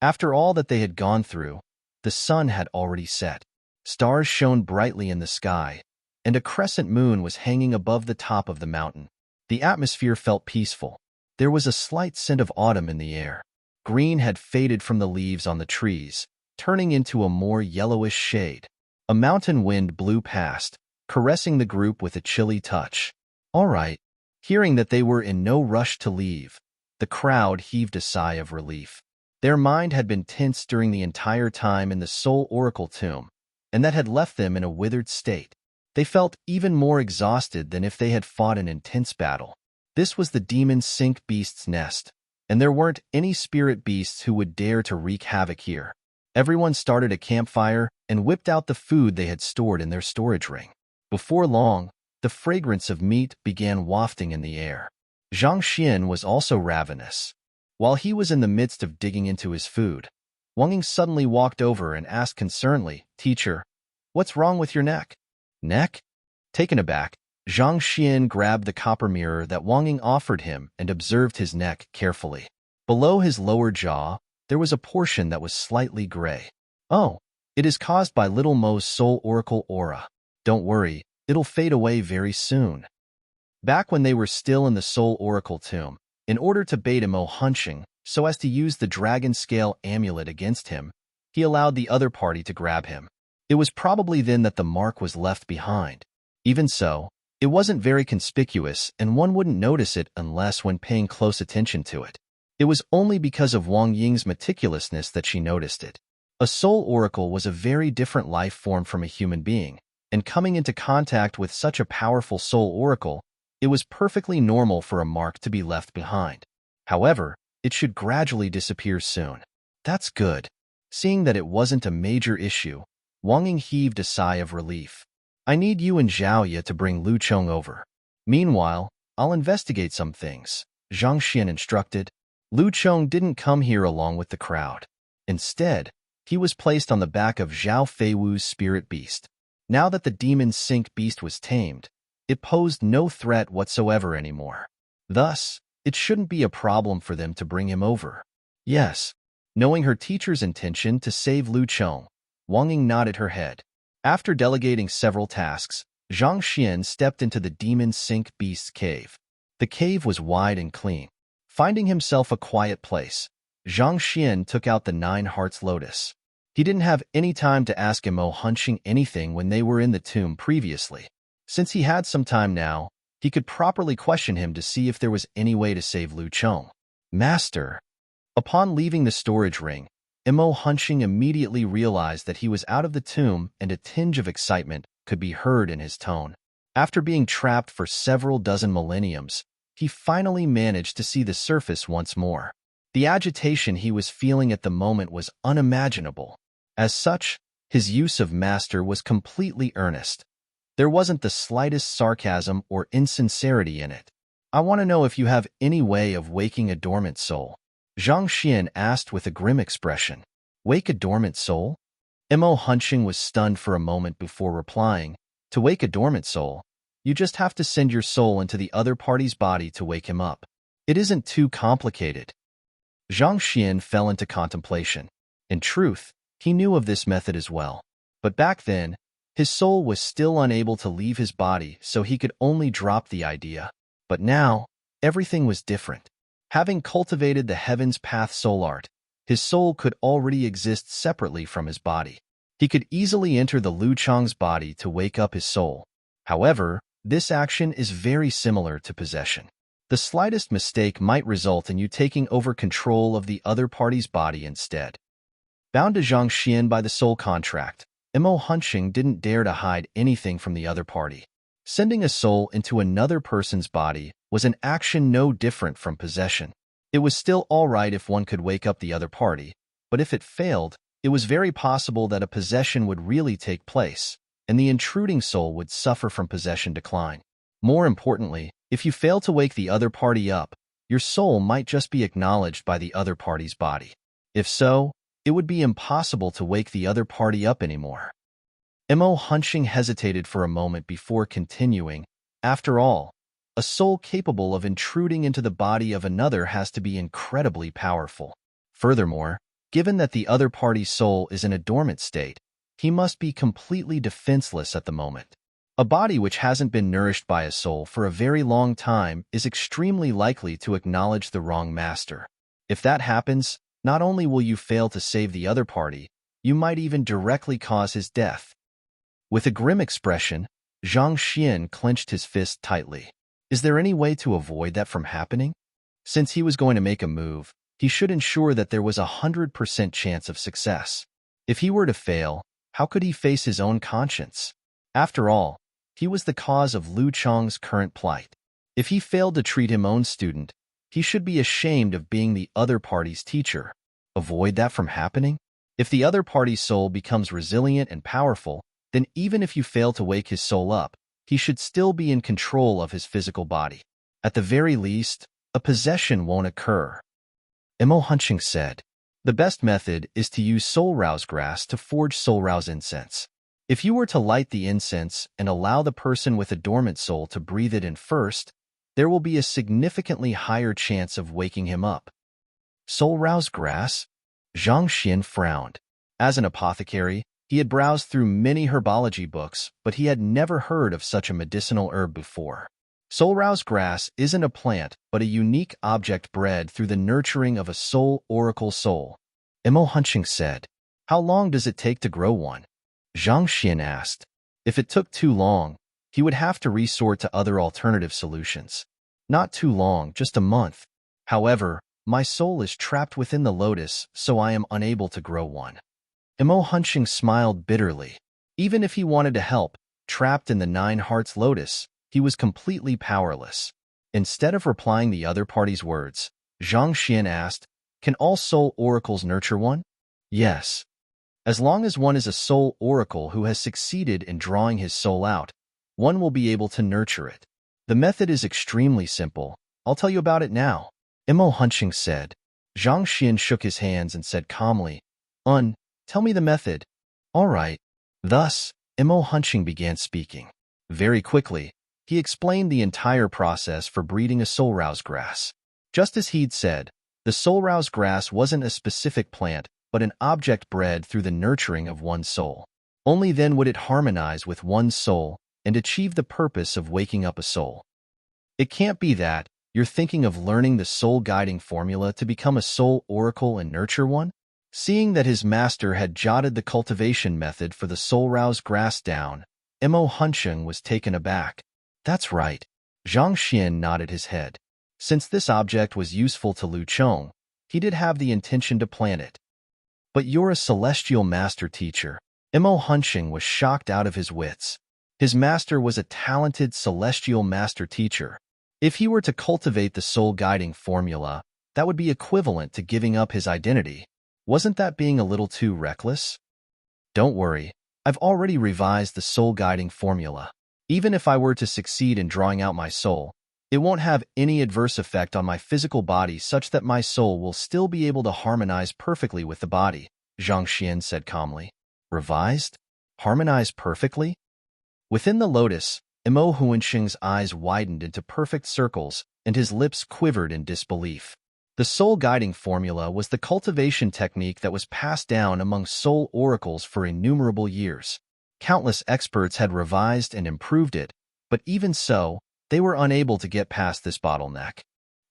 After all that they had gone through, the sun had already set. Stars shone brightly in the sky, and a crescent moon was hanging above the top of the mountain. The atmosphere felt peaceful. There was a slight scent of autumn in the air. Green had faded from the leaves on the trees, turning into a more yellowish shade. A mountain wind blew past, caressing the group with a chilly touch. All right. Hearing that they were in no rush to leave, the crowd heaved a sigh of relief. Their mind had been tense during the entire time in the Soul Oracle tomb, and that had left them in a withered state. They felt even more exhausted than if they had fought an intense battle. This was the demon sink beast's nest, and there weren't any spirit beasts who would dare to wreak havoc here. Everyone started a campfire and whipped out the food they had stored in their storage ring. Before long, the fragrance of meat began wafting in the air. Zhang Xian was also ravenous. While he was in the midst of digging into his food, Wang Ying suddenly walked over and asked concernedly, "Teacher, what's wrong with your neck?" Neck? Taken aback, Zhang Xian grabbed the copper mirror that Wang Ying offered him and observed his neck carefully. Below his lower jaw, there was a portion that was slightly gray. Oh, it is caused by Little Mo's Soul Oracle aura. Don't worry, it'll fade away very soon. Back when they were still in the Soul Oracle tomb, in order to bait Mo hunching so as to use the dragon scale amulet against him, he allowed the other party to grab him. It was probably then that the mark was left behind. Even so, it wasn't very conspicuous and one wouldn't notice it unless when paying close attention to it. It was only because of Wang Ying's meticulousness that she noticed it. A soul oracle was a very different life form from a human being, and coming into contact with such a powerful soul oracle, it was perfectly normal for a mark to be left behind. However, it should gradually disappear soon. That's good. Seeing that it wasn't a major issue, Wang Ying heaved a sigh of relief. I need you and Zhao Ye to bring Lu Chong over. Meanwhile, I'll investigate some things, Zhang Xian instructed. Lu Chong didn't come here along with the crowd. Instead, he was placed on the back of Zhao Feiwu's spirit beast. Now that the demon sink beast was tamed, it posed no threat whatsoever anymore. Thus, it shouldn't be a problem for them to bring him over. Yes. Knowing her teacher's intention to save Lu Chong, Wang Ying nodded her head. After delegating several tasks, Zhang Xian stepped into the demon sink beast's cave. The cave was wide and clean. Finding himself a quiet place, Zhang Xian took out the 9 hearts lotus. He didn't have any time to ask Mo hunching anything when they were in the tomb previously. Since he had some time now, he could properly question him to see if there was any way to save Lu Chong. Master. Upon leaving the storage ring, Mo hunching immediately realized that he was out of the tomb and a tinge of excitement could be heard in his tone. After being trapped for several dozen millenniums, he finally managed to see the surface once more. The agitation he was feeling at the moment was unimaginable. As such, his use of master was completely earnest. There wasn't the slightest sarcasm or insincerity in it. I want to know if you have any way of waking a dormant soul, Zhang Xian asked with a grim expression. Wake a dormant soul? Mo hunching was stunned for a moment before replying. To wake a dormant soul, you just have to send your soul into the other party's body to wake him up. It isn't too complicated. Zhang Xian fell into contemplation. In truth, he knew of this method as well. But back then, his soul was still unable to leave his body, so he could only drop the idea. But now, everything was different. Having cultivated the Heaven's Path soul art, his soul could already exist separately from his body. He could easily enter the Lu Chong's body to wake up his soul. However, this action is very similar to possession. The slightest mistake might result in you taking over control of the other party's body instead. Bound to Zhang Xian by the soul contract, Mo Hunching didn't dare to hide anything from the other party. Sending a soul into another person's body was an action no different from possession. It was still all right if one could wake up the other party, but if it failed, it was very possible that a possession would really take place, and the intruding soul would suffer from possession decline. More importantly, if you fail to wake the other party up, your soul might just be acknowledged by the other party's body. If so, it would be impossible to wake the other party up anymore. Mo Hunching hesitated for a moment before continuing. After all, a soul capable of intruding into the body of another has to be incredibly powerful. Furthermore, given that the other party's soul is in a dormant state, he must be completely defenseless at the moment. A body which hasn't been nourished by a soul for a very long time is extremely likely to acknowledge the wrong master. If that happens, not only will you fail to save the other party, you might even directly cause his death. With a grim expression, Zhang Xian clenched his fist tightly. Is there any way to avoid that from happening? Since he was going to make a move, he should ensure that there was 100% chance of success. If he were to fail, how could he face his own conscience? After all, he was the cause of Lu Chong's current plight. If he failed to treat his own student, he should be ashamed of being the other party's teacher. Avoid that from happening? If the other party's soul becomes resilient and powerful, then even if you fail to wake his soul up, he should still be in control of his physical body. At the very least, a possession won't occur. Mo Hunching said, the best method is to use soul rouse grass to forge soul rouse incense. If you were to light the incense and allow the person with a dormant soul to breathe it in first, there will be a significantly higher chance of waking him up. Soul rouse grass? Zhang Xian frowned. As an apothecary, he had browsed through many herbology books, but he had never heard of such a medicinal herb before. Soul rouse grass isn't a plant, but a unique object bred through the nurturing of a soul oracle soul. Mo Hunching said, how long does it take to grow one? Zhang Xian asked. If it took too long, he would have to resort to other alternative solutions. Not too long, just a month. However, my soul is trapped within the lotus, so I am unable to grow one. Mo Hunching smiled bitterly. Even if he wanted to help, trapped in the Nine Hearts lotus, he was completely powerless. Instead of replying the other party's words, Zhang Xian asked, can all soul oracles nurture one? Yes. As long as one is a soul oracle who has succeeded in drawing his soul out, one will be able to nurture it. The method is extremely simple. I'll tell you about it now. Mo Hunching said. Zhang Xian shook his hands and said calmly, tell me the method. All right. Thus, Mo Hunching began speaking. Very quickly, he explained the entire process for breeding a soul rouse grass. Just as he'd said, the soul rouse grass wasn't a specific plant, but an object bred through the nurturing of one's soul. Only then would it harmonize with one's soul and achieve the purpose of waking up a soul. It can't be that you're thinking of learning the soul-guiding formula to become a soul oracle and nurture one? Seeing that his master had jotted the cultivation method for the soul rouse grass down, Mo Hunching was taken aback. That's right. Zhang Xian nodded his head. Since this object was useful to Lu Chong, he did have the intention to plant it. But you're a celestial master teacher. Mo Hunching was shocked out of his wits. His master was a talented celestial master teacher. If he were to cultivate the soul-guiding formula, that would be equivalent to giving up his identity. Wasn't that being a little too reckless? Don't worry, I've already revised the soul-guiding formula. Even if I were to succeed in drawing out my soul, it won't have any adverse effect on my physical body such that my soul will still be able to harmonize perfectly with the body, Zhang Xian said calmly. Revised? Harmonize perfectly? Within the lotus, Mo Hunching's eyes widened into perfect circles and his lips quivered in disbelief. The soul-guiding formula was the cultivation technique that was passed down among soul oracles for innumerable years. Countless experts had revised and improved it, but even so, they were unable to get past this bottleneck.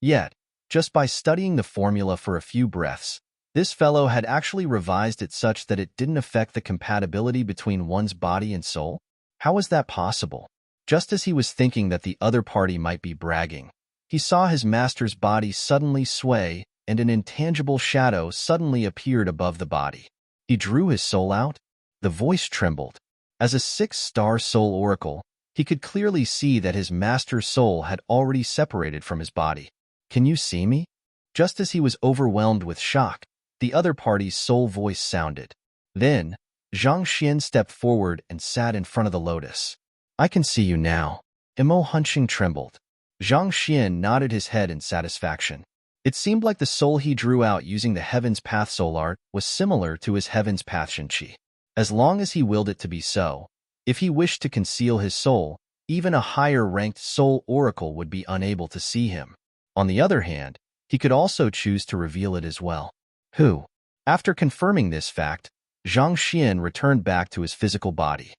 Yet, just by studying the formula for a few breaths, this fellow had actually revised it such that it didn't affect the compatibility between one's body and soul? How was that possible? Just as he was thinking that the other party might be bragging, he saw his master's body suddenly sway, and an intangible shadow suddenly appeared above the body. He drew his soul out? The voice trembled. As a six-star soul oracle, he could clearly see that his master's soul had already separated from his body. "Can you see me?" Just as he was overwhelmed with shock, the other party's soul voice sounded. Then, Zhang Xian stepped forward and sat in front of the lotus. "I can see you now." Emo Hunching trembled. Zhang Xian nodded his head in satisfaction. It seemed like the soul he drew out using the Heaven's Path soul art was similar to his Heaven's Path Shenqi. As long as he willed it to be so, if he wished to conceal his soul, even a higher-ranked soul oracle would be unable to see him. On the other hand, he could also choose to reveal it as well. Who? After confirming this fact, Zhang Xian returned back to his physical body.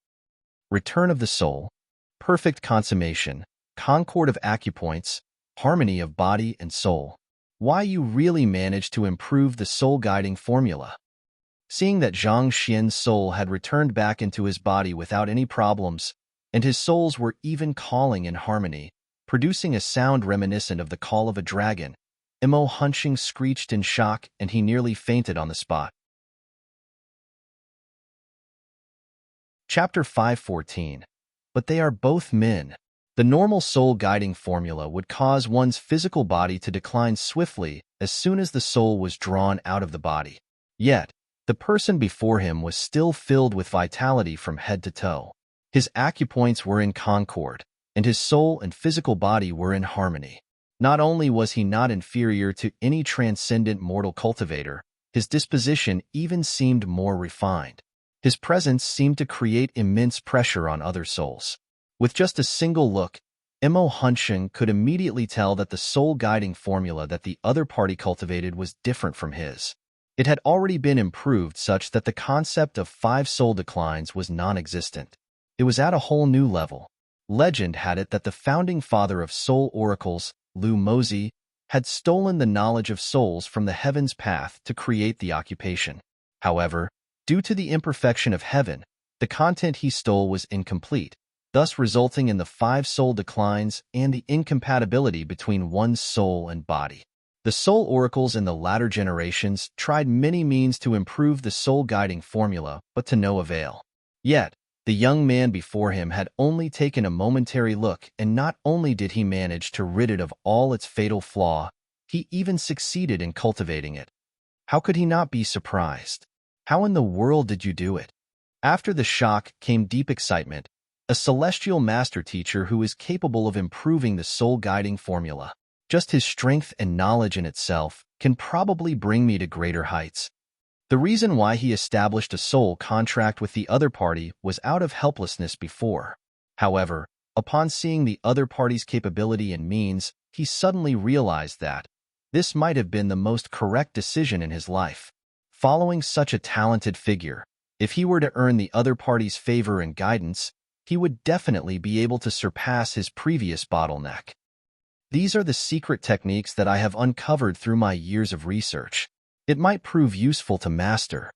Return of the soul, perfect consummation, concord of acupoints, harmony of body and soul. Why you really managed to improve the soul-guiding formula. Seeing that Zhang Xian's soul had returned back into his body without any problems, and his souls were even calling in harmony, producing a sound reminiscent of the call of a dragon, Emo Hunching screeched in shock and he nearly fainted on the spot. Chapter 514. But they are both men. The normal soul-guiding formula would cause one's physical body to decline swiftly as soon as the soul was drawn out of the body. Yet, the person before him was still filled with vitality from head to toe. His acupoints were in concord, and his soul and physical body were in harmony. Not only was he not inferior to any transcendent mortal cultivator, his disposition even seemed more refined. His presence seemed to create immense pressure on other souls. With just a single look, Emo Hunching could immediately tell that the soul-guiding formula that the other party cultivated was different from his. It had already been improved such that the concept of 5 soul declines was non-existent. It was at a whole new level. Legend had it that the founding father of soul oracles, Lu Mozi, had stolen the knowledge of souls from the Heaven's Path to create the occupation. However, due to the imperfection of heaven, the content he stole was incomplete, thus resulting in the 5 soul declines and the incompatibility between one's soul and body. The soul oracles in the latter generations tried many means to improve the soul-guiding formula, but to no avail. Yet, the young man before him had only taken a momentary look, and not only did he manage to rid it of all its fatal flaw, he even succeeded in cultivating it. How could he not be surprised? How in the world did you do it? After the shock came deep excitement, a celestial master teacher who is capable of improving the soul-guiding formula. Just his strength and knowledge in itself can probably bring me to greater heights. The reason why he established a soul contract with the other party was out of helplessness before. However, upon seeing the other party's capability and means, he suddenly realized that this might have been the most correct decision in his life. Following such a talented figure, if he were to earn the other party's favor and guidance, he would definitely be able to surpass his previous bottleneck. These are the secret techniques that I have uncovered through my years of research. It might prove useful to master.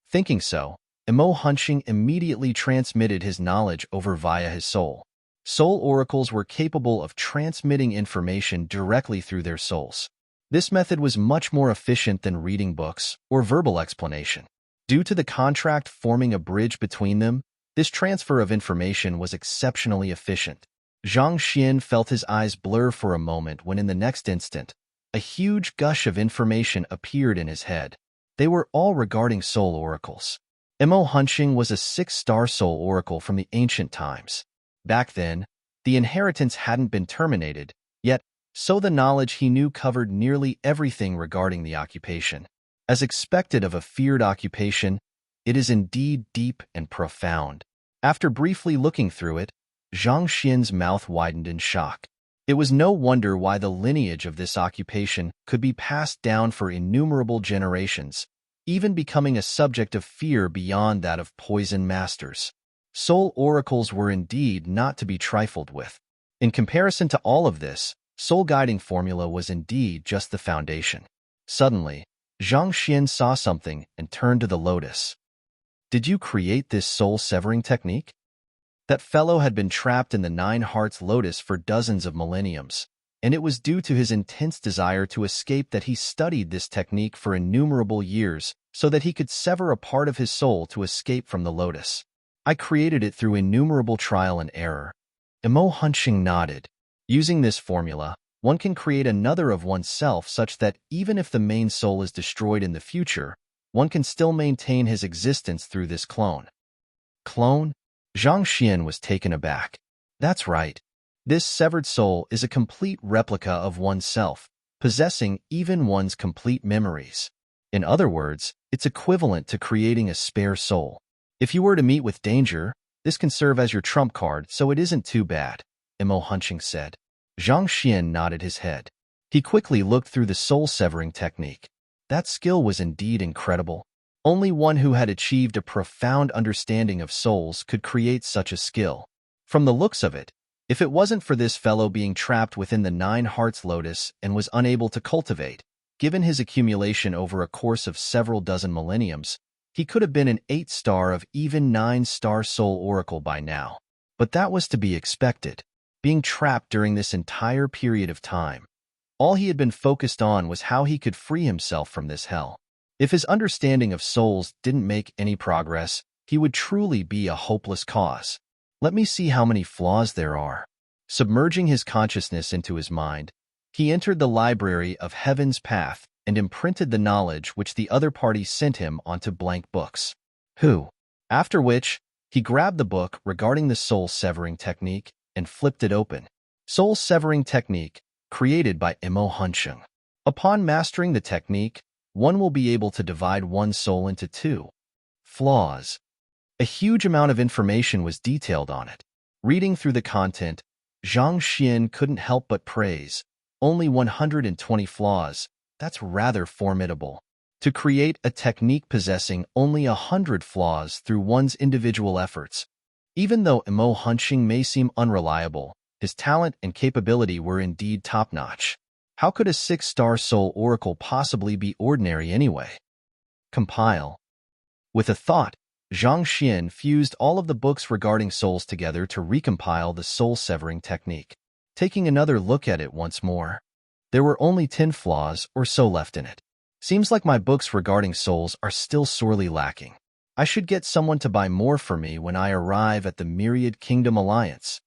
Thinking so, Emo Hunching immediately transmitted his knowledge over via his soul. Soul oracles were capable of transmitting information directly through their souls. This method was much more efficient than reading books or verbal explanation. Due to the contract forming a bridge between them, this transfer of information was exceptionally efficient. Zhang Xian felt his eyes blur for a moment when in the next instant, a huge gush of information appeared in his head. They were all regarding soul oracles. Emo Hunching was a 6-star soul oracle from the ancient times. Back then, the inheritance hadn't been terminated, yet, so the knowledge he knew covered nearly everything regarding the occupation. As expected of a feared occupation, it is indeed deep and profound. After briefly looking through it, Zhang Xian's mouth widened in shock. It was no wonder why the lineage of this occupation could be passed down for innumerable generations, even becoming a subject of fear beyond that of poison masters. Soul oracles were indeed not to be trifled with. In comparison to all of this, soul-guiding formula was indeed just the foundation. Suddenly, Zhang Xian saw something and turned to the lotus. Did you create this soul-severing technique? That fellow had been trapped in the 9 Hearts lotus for dozens of millenniums, and it was due to his intense desire to escape that he studied this technique for innumerable years so that he could sever a part of his soul to escape from the lotus. I created it through innumerable trial and error. Emo Hunching nodded. Using this formula, one can create another of oneself such that even if the main soul is destroyed in the future, one can still maintain his existence through this clone. Clone? Zhang Xian was taken aback. That's right. This severed soul is a complete replica of oneself, possessing even one's complete memories. In other words, it's equivalent to creating a spare soul. If you were to meet with danger, this can serve as your trump card, so it isn't too bad, Emo Hunching said. Zhang Xian nodded his head. He quickly looked through the soul-severing technique. That skill was indeed incredible. Only one who had achieved a profound understanding of souls could create such a skill. From the looks of it, if it wasn't for this fellow being trapped within the 9 Hearts Lotus and was unable to cultivate, given his accumulation over a course of several dozen millenniums, he could have been an 8-star of even 9-star soul oracle by now. But that was to be expected. Being trapped during this entire period of time, all he had been focused on was how he could free himself from this hell. If his understanding of souls didn't make any progress, he would truly be a hopeless cause. Let me see how many flaws there are. Submerging his consciousness into his mind, he entered the library of Heaven's Path and imprinted the knowledge which the other party sent him onto blank books. After which, he grabbed the book regarding the soul-severing technique and flipped it open. Soul-severing technique, created by Emo Hunching. Upon mastering the technique, one will be able to divide one's soul into 2. Flaws. A huge amount of information was detailed on it. Reading through the content, Zhang Xian couldn't help but praise. Only 120 flaws. That's rather formidable. To create a technique possessing only 100 flaws through one's individual efforts. Even though Emo Hunching may seem unreliable, his talent and capability were indeed top-notch. How could a 6-star soul oracle possibly be ordinary anyway? Compile. With a thought, Zhang Xian fused all of the books regarding souls together to recompile the soul-severing technique. Taking another look at it once more, there were only 10 flaws or so left in it. Seems like my books regarding souls are still sorely lacking. I should get someone to buy more for me when I arrive at the Myriad Kingdom Alliance.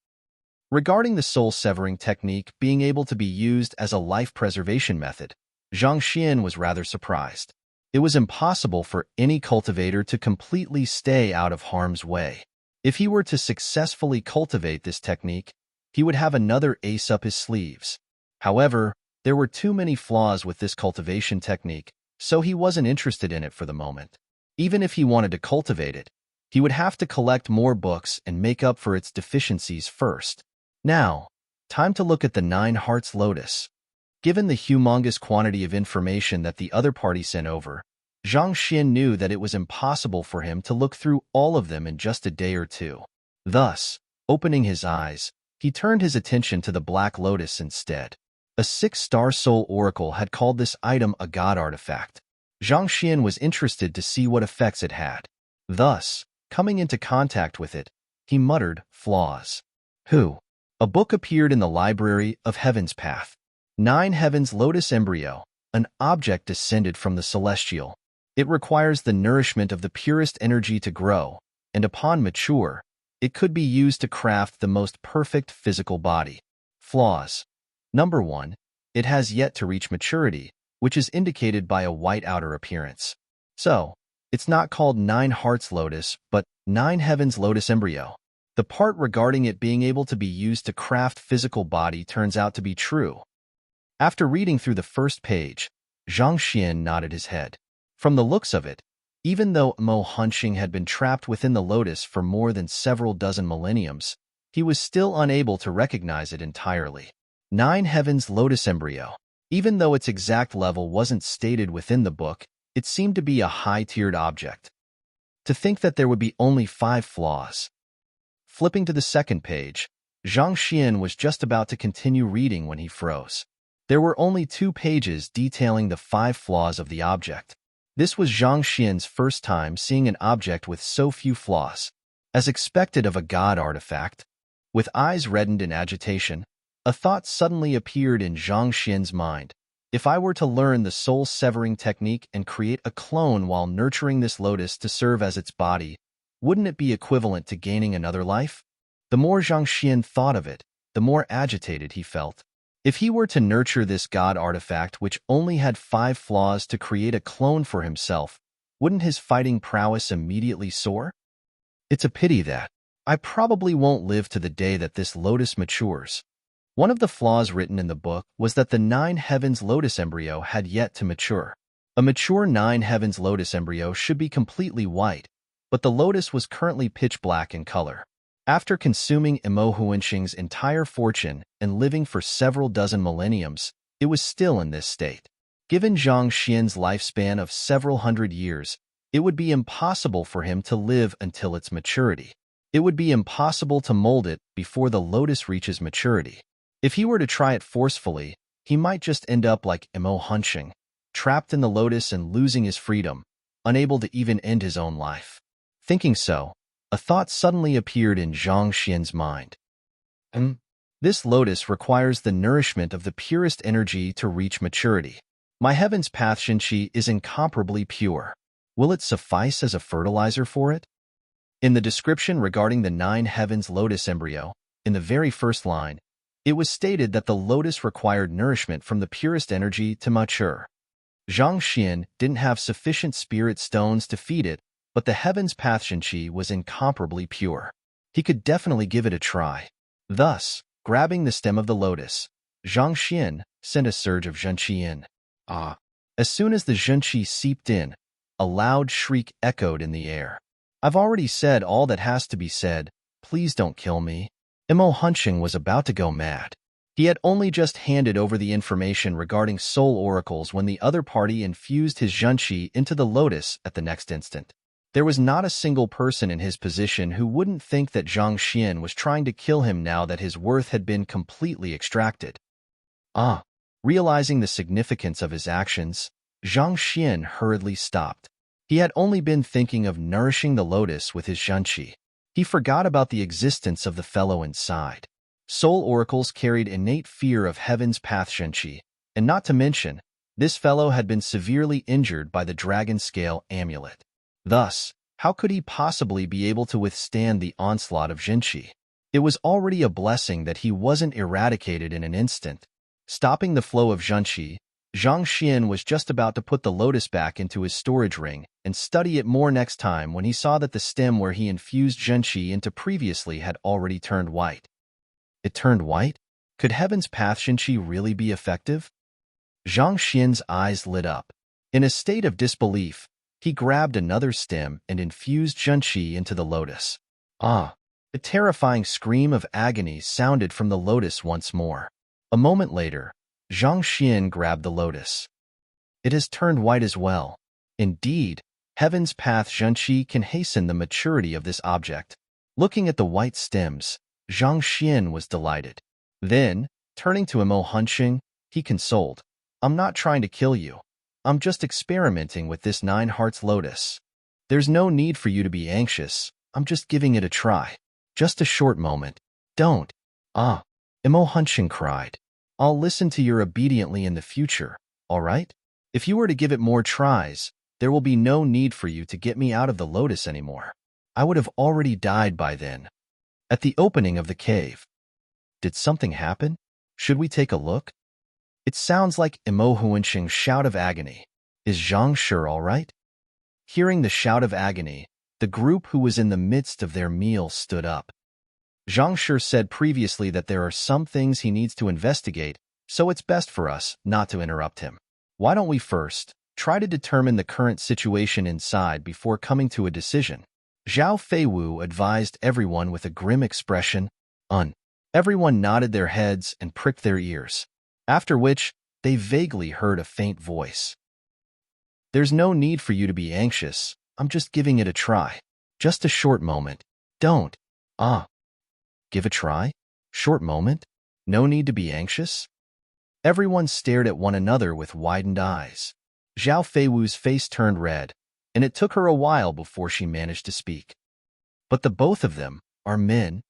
Regarding the soul-severing technique being able to be used as a life preservation method, Zhang Xian was rather surprised. It was impossible for any cultivator to completely stay out of harm's way. If he were to successfully cultivate this technique, he would have another ace up his sleeves. However, there were too many flaws with this cultivation technique, so he wasn't interested in it for the moment. Even if he wanted to cultivate it, he would have to collect more books and make up for its deficiencies first. Now, time to look at the 9 Hearts Lotus. Given the humongous quantity of information that the other party sent over, Zhang Xian knew that it was impossible for him to look through all of them in just a day or two. Thus, opening his eyes, he turned his attention to the Black Lotus instead. A 6-star soul oracle had called this item a god artifact. Zhang Xian was interested to see what effects it had. Thus, coming into contact with it, he muttered, flaws. A book appeared in the library of Heaven's Path. 9 Heaven's Lotus Embryo, an object descended from the celestial. It requires the nourishment of the purest energy to grow, and upon mature, it could be used to craft the most perfect physical body. Flaws. Number 1. It has yet to reach maturity, which is indicated by a white outer appearance. So, it's not called 9 Hearts Lotus, but 9 Heaven's Lotus Embryo. The part regarding it being able to be used to craft physical body turns out to be true. After reading through the first page, Zhang Xian nodded his head. From the looks of it, even though Emo Hunching had been trapped within the lotus for more than several dozen millenniums, he was still unable to recognize it entirely. 9 Heaven's Lotus Embryo. Even though its exact level wasn't stated within the book, it seemed to be a high-tiered object. To think that there would be only 5 flaws. Flipping to the second page, Zhang Xian was just about to continue reading when he froze. There were only 2 pages detailing the 5 flaws of the object. This was Zhang Xian's first time seeing an object with so few flaws. As expected of a god artifact, with eyes reddened in agitation, a thought suddenly appeared in Zhang Xian's mind. If I were to learn the soul-severing technique and create a clone while nurturing this lotus to serve as its body, wouldn't it be equivalent to gaining another life? The more Zhang Xian thought of it, the more agitated he felt. If he were to nurture this god artifact which only had 5 flaws to create a clone for himself, wouldn't his fighting prowess immediately soar? It's a pity that I probably won't live to the day that this lotus matures. One of the flaws written in the book was that the 9 heavens lotus embryo had yet to mature. A mature 9 heavens lotus embryo should be completely white, but the lotus was currently pitch black in color. After consuming Emo Huanxing's entire fortune and living for several dozen millenniums, it was still in this state. Given Zhang Xian's lifespan of several hundred years, it would be impossible for him to live until its maturity. It would be impossible to mold it before the lotus reaches maturity. If he were to try it forcefully, he might just end up like Emo Huanxing, trapped in the lotus and losing his freedom, unable to even end his own life. Thinking so, a thought suddenly appeared in Zhang Xian's mind. This lotus requires the nourishment of the purest energy to reach maturity. My heaven's path Xinqi is incomparably pure. Will it suffice as a fertilizer for it? In the description regarding the 9 heavens lotus embryo, in the very first line, it was stated that the lotus required nourishment from the purest energy to mature. Zhang Xian didn't have sufficient spirit stones to feed it, but the heaven's path Xinqi was incomparably pure. He could definitely give it a try. Thus, grabbing the stem of the lotus, Zhang Xian sent a surge of zhenqi in. As soon as the zhenqi seeped in, a loud shriek echoed in the air. I've already said all that has to be said. Please don't kill me. Emo Huanxing was about to go mad. He had only just handed over the information regarding soul oracles when the other party infused his zhenqi into the lotus at the next instant. There was not a single person in his position who wouldn't think that Zhang Xian was trying to kill him now that his worth had been completely extracted. Realizing the significance of his actions, Zhang Xian hurriedly stopped. He had only been thinking of nourishing the lotus with his zhenqi. He forgot about the existence of the fellow inside. Soul oracles carried innate fear of heaven's path zhenqi, and not to mention, this fellow had been severely injured by the dragon scale amulet. Thus, how could he possibly be able to withstand the onslaught of zhenqi? It was already a blessing that he wasn't eradicated in an instant. Stopping the flow of zhenqi, Zhang Xian was just about to put the lotus back into his storage ring and study it more next time when he saw that the stem where he infused zhenqi into previously had already turned white. It turned white? Could heaven's path zhenqi really be effective? Zhang Xian's eyes lit up. In a state of disbelief, he grabbed another stem and infused zhenqi into the lotus. A terrifying scream of agony sounded from the lotus once more. A moment later, Zhang Xian grabbed the lotus. It has turned white as well. Indeed, heaven's path zhenqi can hasten the maturity of this object. Looking at the white stems, Zhang Xian was delighted. Then, turning to Emo Huanxing, he consoled. I'm not trying to kill you. I'm just experimenting with this 9 hearts lotus. There's no need for you to be anxious. I'm just giving it a try. Just a short moment. Don't. Emo Huanxing cried. I'll listen to you obediently in the future, all right? If you were to give it more tries, there will be no need for you to get me out of the lotus anymore. I would have already died by then. At the opening of the cave. Did something happen? Should we take a look? It sounds like Emo Huanxing's shout of agony. Is Zhang sure all right? Hearing the shout of agony, the group who was in the midst of their meal stood up. Zhang Shi said previously that there are some things he needs to investigate, so it's best for us not to interrupt him. Why don't we first try to determine the current situation inside before coming to a decision? Zhao Feiwu advised everyone with a grim expression. Everyone nodded their heads and pricked their ears, after which they vaguely heard a faint voice. There's no need for you to be anxious. I'm just giving it a try. Just a short moment. Don't. Give a try? Short moment? No need to be anxious? Everyone stared at one another with widened eyes. Zhao Feiwu's face turned red, and it took her a while before she managed to speak. But the both of them are men.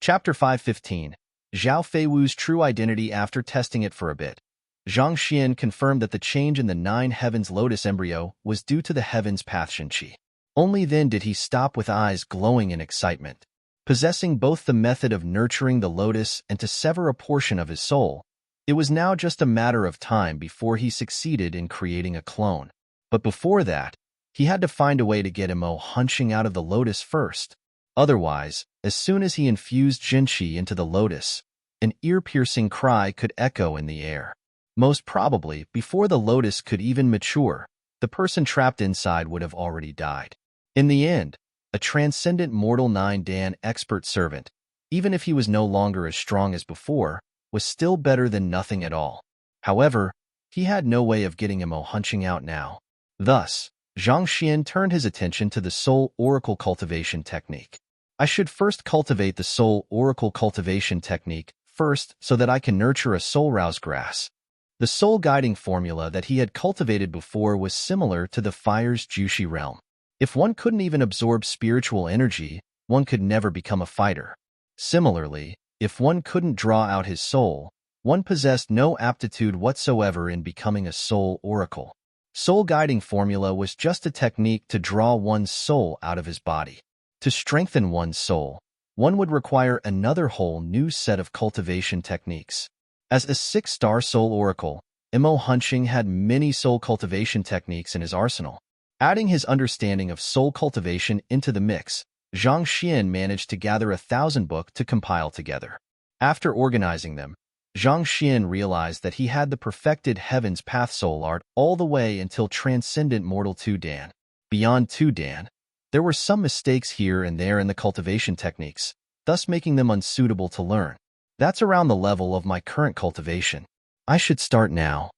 Chapter 515. Zhao Feiwu's true identity after testing it for a bit. Zhang Xian confirmed that the change in the 9 Heavens Lotus embryo was due to the Heavens Path Shenqi. Only then did he stop with eyes glowing in excitement. Possessing both the method of nurturing the lotus and to sever a portion of his soul, it was now just a matter of time before he succeeded in creating a clone. But before that, he had to find a way to get Imo hunching out of the lotus first. Otherwise, as soon as he infused Jinqi into the lotus, an ear-piercing cry could echo in the air. Most probably, before the lotus could even mature, the person trapped inside would have already died. In the end, a transcendent mortal 9-Dan expert servant, even if he was no longer as strong as before, was still better than nothing at all. However, he had no way of getting Imo hunching out now. Thus, Zhang Xian turned his attention to the soul oracle cultivation technique. I should first cultivate the soul oracle cultivation technique first so that I can nurture a soul rouse grass. The soul guiding formula that he had cultivated before was similar to the fire's Jushi realm. If one couldn't even absorb spiritual energy, one could never become a fighter. Similarly, if one couldn't draw out his soul, one possessed no aptitude whatsoever in becoming a soul oracle. Soul guiding formula was just a technique to draw one's soul out of his body. To strengthen one's soul, one would require another whole new set of cultivation techniques. As a 6-star soul oracle, Imo Hunching had many soul cultivation techniques in his arsenal. Adding his understanding of soul cultivation into the mix, Zhang Xian managed to gather 1,000 books to compile together. After organizing them, Zhang Xian realized that he had the perfected Heaven's Path soul art all the way until Transcendent Mortal 2-Dan. Beyond 2-Dan, there were some mistakes here and there in the cultivation techniques, thus making them unsuitable to learn. That's around the level of my current cultivation. I should start now.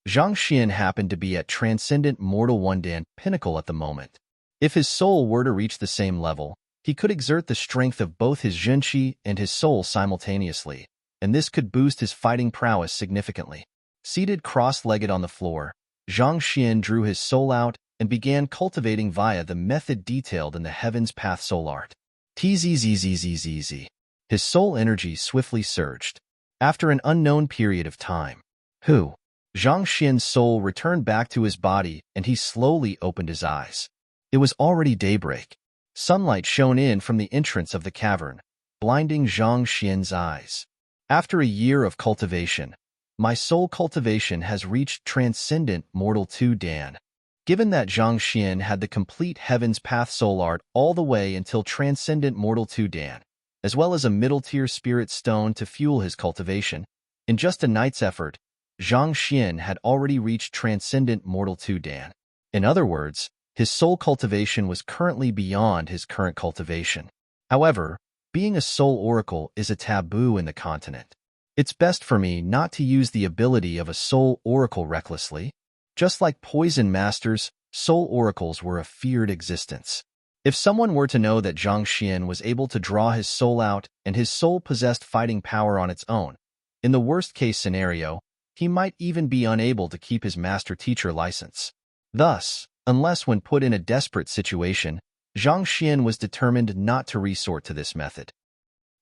Zhang Xian happened to be at Transcendent Mortal 1-Dan pinnacle at the moment. If his soul were to reach the same level, he could exert the strength of both his Jinqi and his soul simultaneously, and this could boost his fighting prowess significantly. Seated cross-legged on the floor, Zhang Xian drew his soul out and began cultivating via the method detailed in the Heaven's Path soul art. Tzzzzzzz. His soul energy swiftly surged. After an unknown period of time, Zhang Xian's soul returned back to his body and he slowly opened his eyes. It was already daybreak. Sunlight shone in from the entrance of the cavern, blinding Zhang Xian's eyes. After a year of cultivation, my soul cultivation has reached Transcendent Mortal 2-Dan. Given that Zhang Xian had the complete Heaven's Path soul art all the way until Transcendent Mortal 2-Dan, as well as a middle-tier spirit stone to fuel his cultivation, in just a night's effort, Zhang Xian had already reached Transcendent Mortal 2-Dan. In other words, his soul cultivation was currently beyond his current cultivation. However, being a soul oracle is a taboo in the continent. It's best for me not to use the ability of a soul oracle recklessly. Just like poison masters, soul oracles were a feared existence. If someone were to know that Zhang Xian was able to draw his soul out and his soul possessed fighting power on its own, in the worst-case scenario, he might even be unable to keep his master-teacher license. Thus, unless when put in a desperate situation, Zhang Xian was determined not to resort to this method.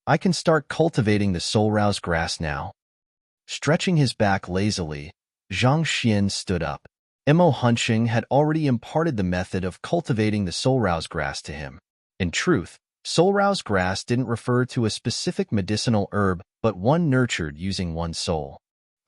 I can start cultivating the soul rouse grass now. Stretching his back lazily, Zhang Xian stood up. Imo Hunching had already imparted the method of cultivating the soul rouse grass to him. In truth, soul rouse grass didn't refer to a specific medicinal herb, but one nurtured using one's soul.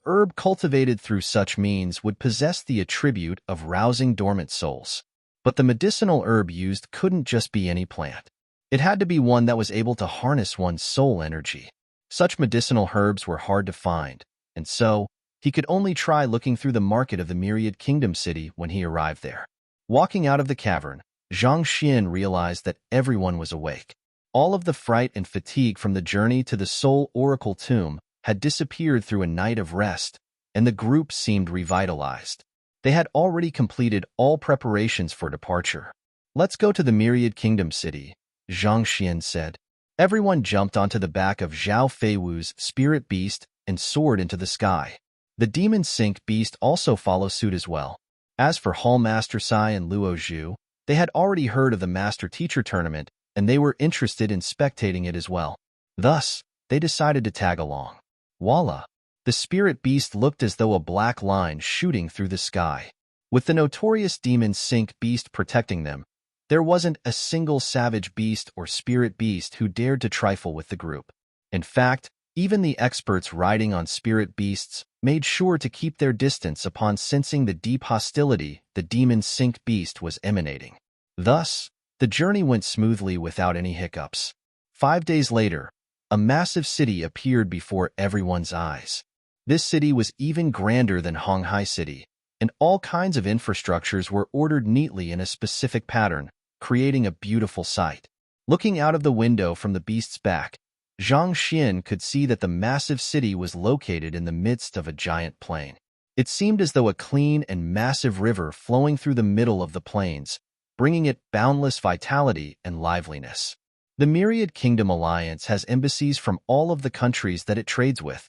Herb cultivated through such means would possess the attribute of rousing dormant souls. But the medicinal herb used couldn't just be any plant. It had to be one that was able to harness one's soul energy. Such medicinal herbs were hard to find, and so, he could only try looking through the market of the Myriad Kingdom City when he arrived there. Walking out of the cavern, Zhang Xian realized that everyone was awake. All of the fright and fatigue from the journey to the Soul Oracle Tomb had disappeared through a night of rest, and the group seemed revitalized. They had already completed all preparations for departure. Let's go to the Myriad Kingdom City, Zhang Xian said. Everyone jumped onto the back of Zhao Feiwu's spirit beast and soared into the sky. The demon sync beast also followed suit as well. As for Hall Master Sai and Luo Zhu, they had already heard of the Master Teacher Tournament, and they were interested in spectating it as well. Thus, they decided to tag along. Voila! The spirit beast looked as though a black line shooting through the sky. With the notorious demon sink beast protecting them, there wasn't a single savage beast or spirit beast who dared to trifle with the group. In fact, even the experts riding on spirit beasts made sure to keep their distance upon sensing the deep hostility the demon sink beast was emanating. Thus, the journey went smoothly without any hiccups. 5 days later, a massive city appeared before everyone's eyes. This city was even grander than Honghai City, and all kinds of infrastructures were ordered neatly in a specific pattern, creating a beautiful sight. Looking out of the window from the beast's back, Zhang Xian could see that the massive city was located in the midst of a giant plain. It seemed as though a clean and massive river flowing through the middle of the plains, bringing it boundless vitality and liveliness. The Myriad Kingdom Alliance has embassies from all of the countries that it trades with.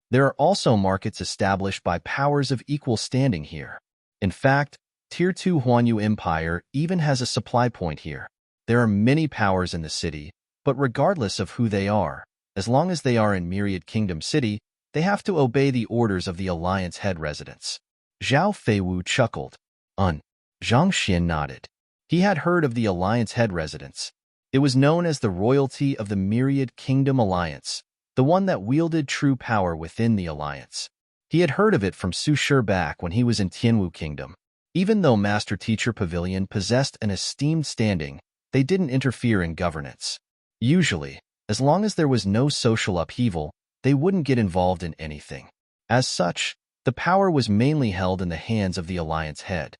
There are also markets established by powers of equal standing here. In fact, Tier 2 Huanyu Empire even has a supply point here. There are many powers in the city, but regardless of who they are, as long as they are in Myriad Kingdom City, they have to obey the orders of the Alliance head residents. Zhao Feiwu chuckled. Zhang Xian nodded. He had heard of the Alliance head residents. It was known as the royalty of the Myriad Kingdom Alliance, the one that wielded true power within the Alliance. He had heard of it from Su Shi back when he was in Tianwu Kingdom. Even though Master-Teacher Pavilion possessed an esteemed standing, they didn't interfere in governance. Usually, as long as there was no social upheaval, they wouldn't get involved in anything. As such, the power was mainly held in the hands of the Alliance head.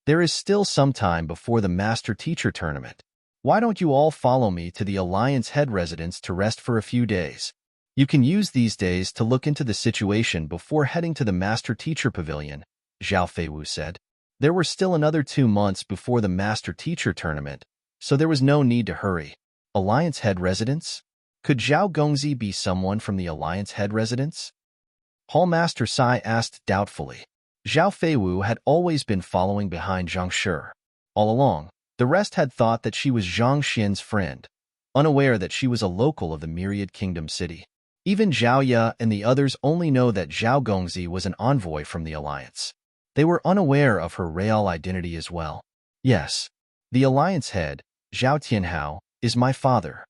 There is still some time before the Master-Teacher tournament. Why don't you all follow me to the Alliance head residence to rest for a few days? You can use these days to look into the situation before heading to the Master-Teacher Pavilion, Zhao Feiwu said. There were still another 2 months before the Master-Teacher tournament, so there was no need to hurry. Alliance head residence? Could Zhao Gongzi be someone from the Alliance head residence? Hallmaster Sai asked doubtfully. Zhao Feiwu had always been following behind Zhang Shi. All along, the rest had thought that she was Zhang Xian's friend, unaware that she was a local of the Myriad Kingdom City. Even Zhao Ye and the others only know that Zhao Gongzi was an envoy from the Alliance. They were unaware of her real identity as well. Yes, the Alliance head, Zhao Tianhao, is my father.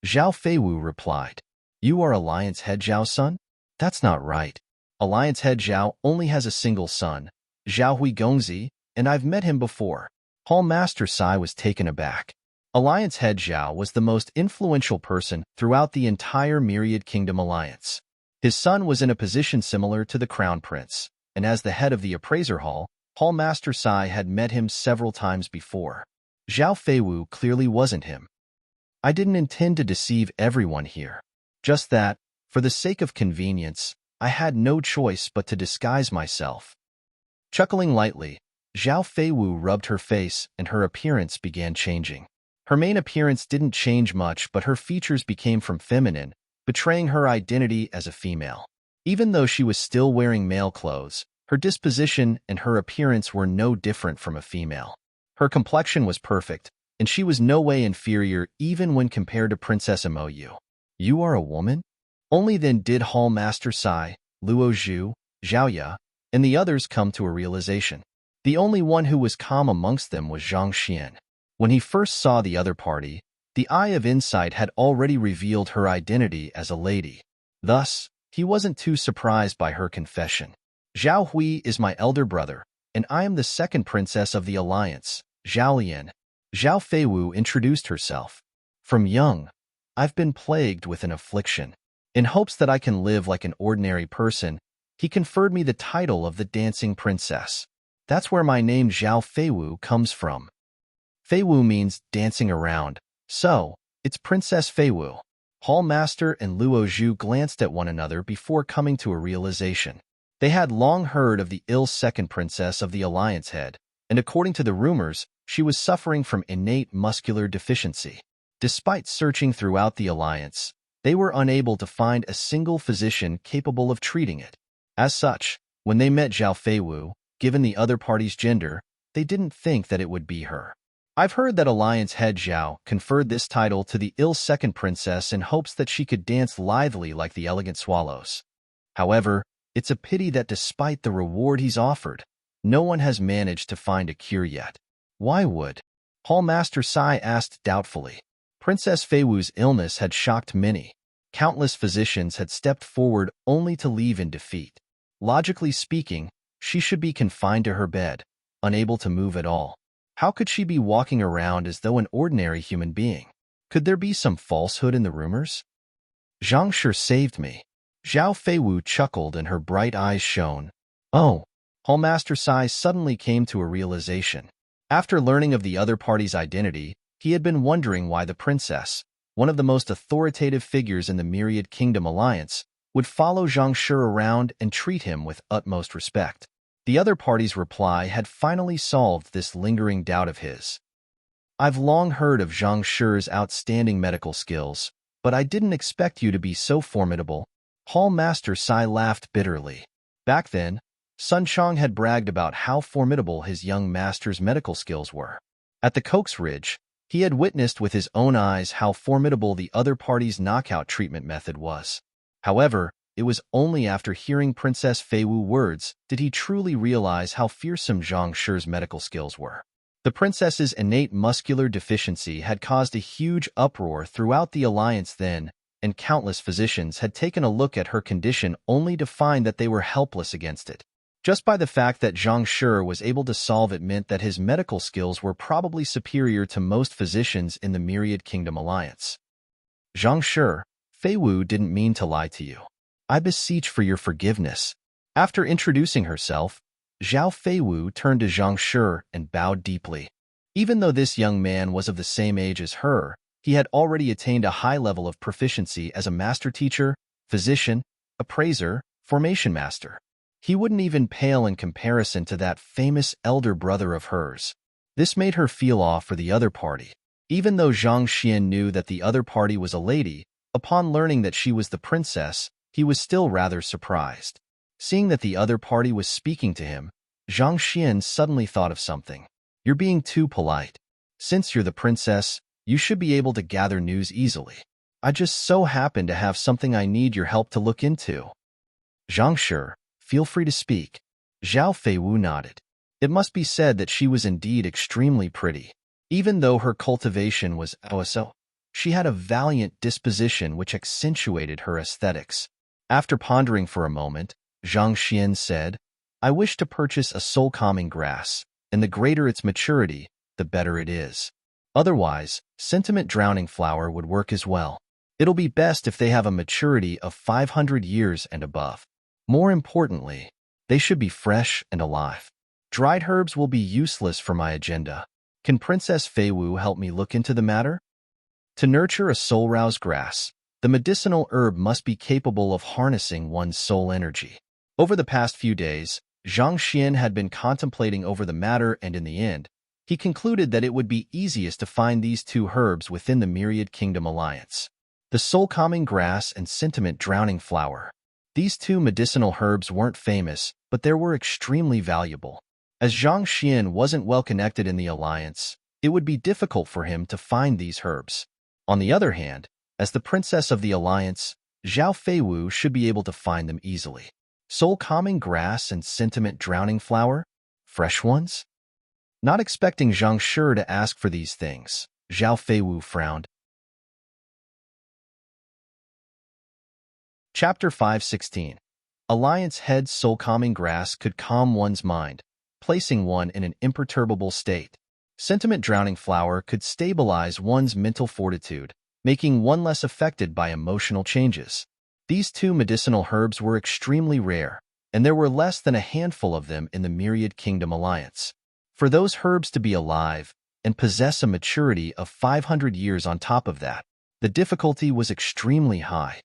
Zhao Feiwu replied. You are Alliance head Zhao's son? That's not right. Alliance head Zhao only has a single son, Zhao Hui Gongzi, and I've met him before. Hallmaster Sai was taken aback. Alliance head Zhao was the most influential person throughout the entire Myriad Kingdom Alliance. His son was in a position similar to the Crown Prince, and as the head of the Appraiser Hall, Hallmaster Sai had met him several times before. Zhao Feiwu clearly wasn't him. I didn't intend to deceive everyone here. Just that, for the sake of convenience, I had no choice but to disguise myself. Chuckling lightly, Zhao Feiwu rubbed her face and her appearance began changing. Her main appearance didn't change much, but her features became from feminine, betraying her identity as a female. Even though she was still wearing male clothes, her disposition and her appearance were no different from a female. Her complexion was perfect, and she was no way inferior even when compared to Princess Imoyu. You are a woman? Only then did Hallmaster Sai, Luo Zhu, Zhao Ye, and the others come to a realization. The only one who was calm amongst them was Zhang Xian. When he first saw the other party, the Eye of Insight had already revealed her identity as a lady. Thus, he wasn't too surprised by her confession. Zhao Hui is my elder brother, and I am the second princess of the Alliance, Zhao Lian. Zhao Feiwu introduced herself. From young, I've been plagued with an affliction. In hopes that I can live like an ordinary person, he conferred me the title of the Dancing Princess. That's where my name Zhao Feiwu comes from. Feiwu means dancing around, so it's Princess Feiwu. Hallmaster and Luo Zhu glanced at one another before coming to a realization. They had long heard of the ill second princess of the Alliance head, and according to the rumors, she was suffering from innate muscular deficiency. Despite searching throughout the Alliance, they were unable to find a single physician capable of treating it. As such, when they met Zhao Feiwu, given the other party's gender, they didn't think that it would be her. I've heard that Alliance head Zhao conferred this title to the ill second princess in hopes that she could dance lithely like the elegant swallows. However, it's a pity that despite the reward he's offered, no one has managed to find a cure yet. Why would? Hall Master Sai asked doubtfully. Princess Fei Wu's illness had shocked many. Countless physicians had stepped forward only to leave in defeat. Logically speaking, she should be confined to her bed, unable to move at all. How could she be walking around as though an ordinary human being? Could there be some falsehood in the rumors? Zhang Shi saved me. Zhao Feiwu chuckled and her bright eyes shone. Oh, Hallmaster Sai suddenly came to a realization. After learning of the other party's identity, he had been wondering why the princess, one of the most authoritative figures in the Myriad Kingdom Alliance, would follow Zhang Shi around and treat him with utmost respect. The other party's reply had finally solved this lingering doubt of his. I've long heard of Zhang Shi's outstanding medical skills, but I didn't expect you to be so formidable. Hall Master Sai laughed bitterly. Back then, Sun Chong had bragged about how formidable his young master's medical skills were. At the Coax Ridge, he had witnessed with his own eyes how formidable the other party's knockout treatment method was. However, it was only after hearing Princess Fei Wu's words did he truly realize how fearsome Zhang Shi's medical skills were. The princess's innate muscular deficiency had caused a huge uproar throughout the alliance then, and countless physicians had taken a look at her condition only to find that they were helpless against it. Just by the fact that Zhang Shi was able to solve it meant that his medical skills were probably superior to most physicians in the Myriad Kingdom Alliance. Zhang Shi, Fei Wu didn't mean to lie to you. I beseech for your forgiveness. After introducing herself, Zhao Fei Wu turned to Zhang Shi and bowed deeply. Even though this young man was of the same age as her, he had already attained a high level of proficiency as a master teacher, physician, appraiser, formation master. He wouldn't even pale in comparison to that famous elder brother of hers. This made her feel awe for the other party. Even though Zhang Xian knew that the other party was a lady, upon learning that she was the princess, he was still rather surprised. Seeing that the other party was speaking to him, Zhang Xian suddenly thought of something. You're being too polite. Since you're the princess, you should be able to gather news easily. I just so happen to have something I need your help to look into. Zhang Shi, feel free to speak. Zhao Feiwu nodded. It must be said that she was indeed extremely pretty. Even though her cultivation was so, she had a valiant disposition which accentuated her aesthetics. After pondering for a moment, Zhang Xian said, I wish to purchase a soul-calming grass, and the greater its maturity, the better it is. Otherwise, sentiment drowning flower would work as well. It'll be best if they have a maturity of 500 years and above. More importantly, they should be fresh and alive. Dried herbs will be useless for my agenda. Can Princess Fei Wu help me look into the matter? To nurture a soul-roused grass, the medicinal herb must be capable of harnessing one's soul energy. Over the past few days, Zhang Xian had been contemplating over the matter, and in the end, he concluded that it would be easiest to find these two herbs within the Myriad Kingdom Alliance. The soul-calming grass and sentiment drowning flower. These two medicinal herbs weren't famous, but they were extremely valuable. As Zhang Xian wasn't well connected in the alliance, it would be difficult for him to find these herbs. On the other hand, as the princess of the alliance, Zhao Feiwu should be able to find them easily. Soul-calming grass and sentiment drowning flower? Fresh ones? Not expecting Zhang Shi to ask for these things, Zhao Feiwu frowned. Chapter 516. Alliance Head's soul-calming grass could calm one's mind, placing one in an imperturbable state. Sentiment drowning flower could stabilize one's mental fortitude, making one less affected by emotional changes. These two medicinal herbs were extremely rare, and there were less than a handful of them in the Myriad Kingdom Alliance. For those herbs to be alive and possess a maturity of 500 years on top of that, the difficulty was extremely high.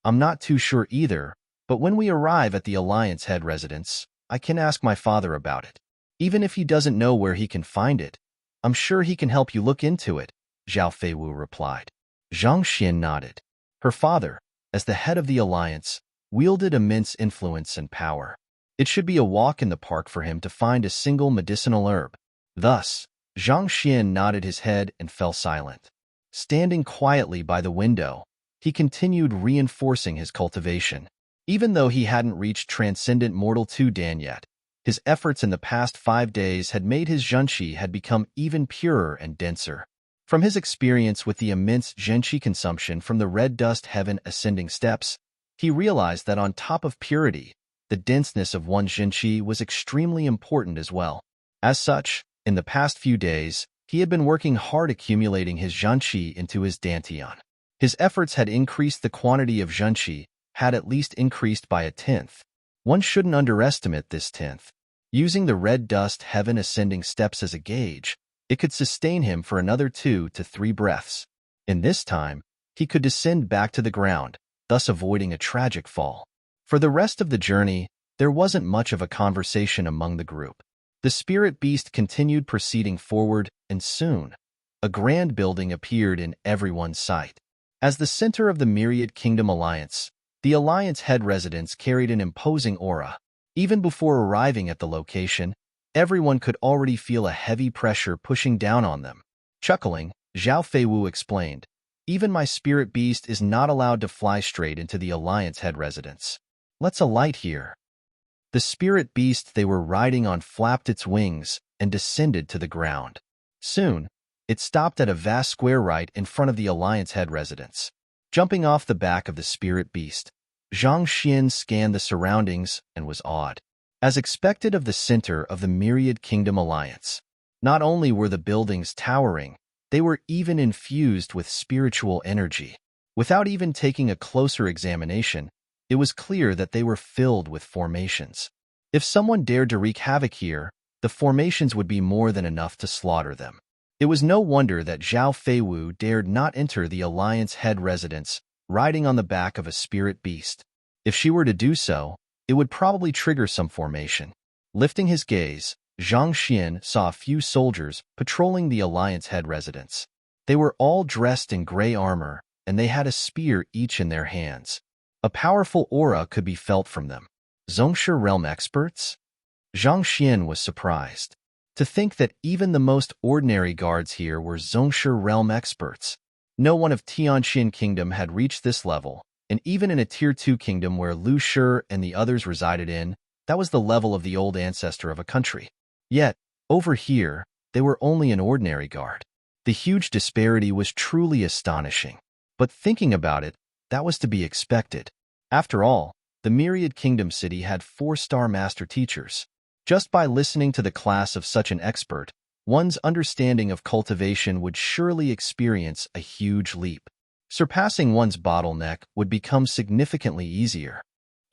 I'm not too sure either, but when we arrive at the Alliance Head residence, I can ask my father about it. Even if he doesn't know where he can find it, I'm sure he can help you look into it, Zhao Feiwu replied. Zhang Xian nodded. Her father, as the head of the Alliance, wielded immense influence and power. It should be a walk in the park for him to find a single medicinal herb. Thus, Zhang Xian nodded his head and fell silent. Standing quietly by the window, he continued reinforcing his cultivation. Even though he hadn't reached Transcendent Mortal 2 Dan yet, his efforts in the past 5 days had made his zhenqi had become even purer and denser. From his experience with the immense zhenqi consumption from the red dust heaven ascending steps, he realized that on top of purity, the denseness of one's zhenqi was extremely important as well. As such, in the past few days, he had been working hard accumulating his zhenqi into his dantian. His efforts had increased the quantity of zhenqi, had at least increased by a tenth. One shouldn't underestimate this tenth. Using the red dust heaven ascending steps as a gauge, it could sustain him for another 2 to 3 breaths. In this time, he could descend back to the ground, thus avoiding a tragic fall. For the rest of the journey, there wasn't much of a conversation among the group. The spirit beast continued proceeding forward, and soon, a grand building appeared in everyone's sight. As the center of the Myriad Kingdom Alliance, the Alliance head residence carried an imposing aura. Even before arriving at the location, everyone could already feel a heavy pressure pushing down on them. Chuckling, Zhao Feiwu explained, "Even my spirit beast is not allowed to fly straight into the Alliance head residence. Let's alight here." The spirit beast they were riding on flapped its wings and descended to the ground. Soon, it stopped at a vast square right in front of the Alliance head residence. Jumping off the back of the spirit beast, Zhang Xian scanned the surroundings and was awed. As expected of the center of the Myriad Kingdom Alliance, not only were the buildings towering, they were even infused with spiritual energy. Without even taking a closer examination, it was clear that they were filled with formations. If someone dared to wreak havoc here, the formations would be more than enough to slaughter them. It was no wonder that Zhao Feiwu dared not enter the Alliance head residence, riding on the back of a spirit beast. If she were to do so, it would probably trigger some formation. Lifting his gaze, Zhang Xian saw a few soldiers patrolling the Alliance head residence. They were all dressed in gray armor, and they had a spear each in their hands. A powerful aura could be felt from them. Zongshe realm experts? Zhang Xian was surprised. To think that even the most ordinary guards here were Zongshe realm experts. No one of Tianqian Kingdom had reached this level, and even in a Tier 2 kingdom where Lu Shi and the others resided in, that was the level of the old ancestor of a country. Yet, over here, they were only an ordinary guard. The huge disparity was truly astonishing. But thinking about it, that was to be expected. After all, the Myriad Kingdom City had 4-star master teachers. Just by listening to the class of such an expert, one's understanding of cultivation would surely experience a huge leap. Surpassing one's bottleneck would become significantly easier.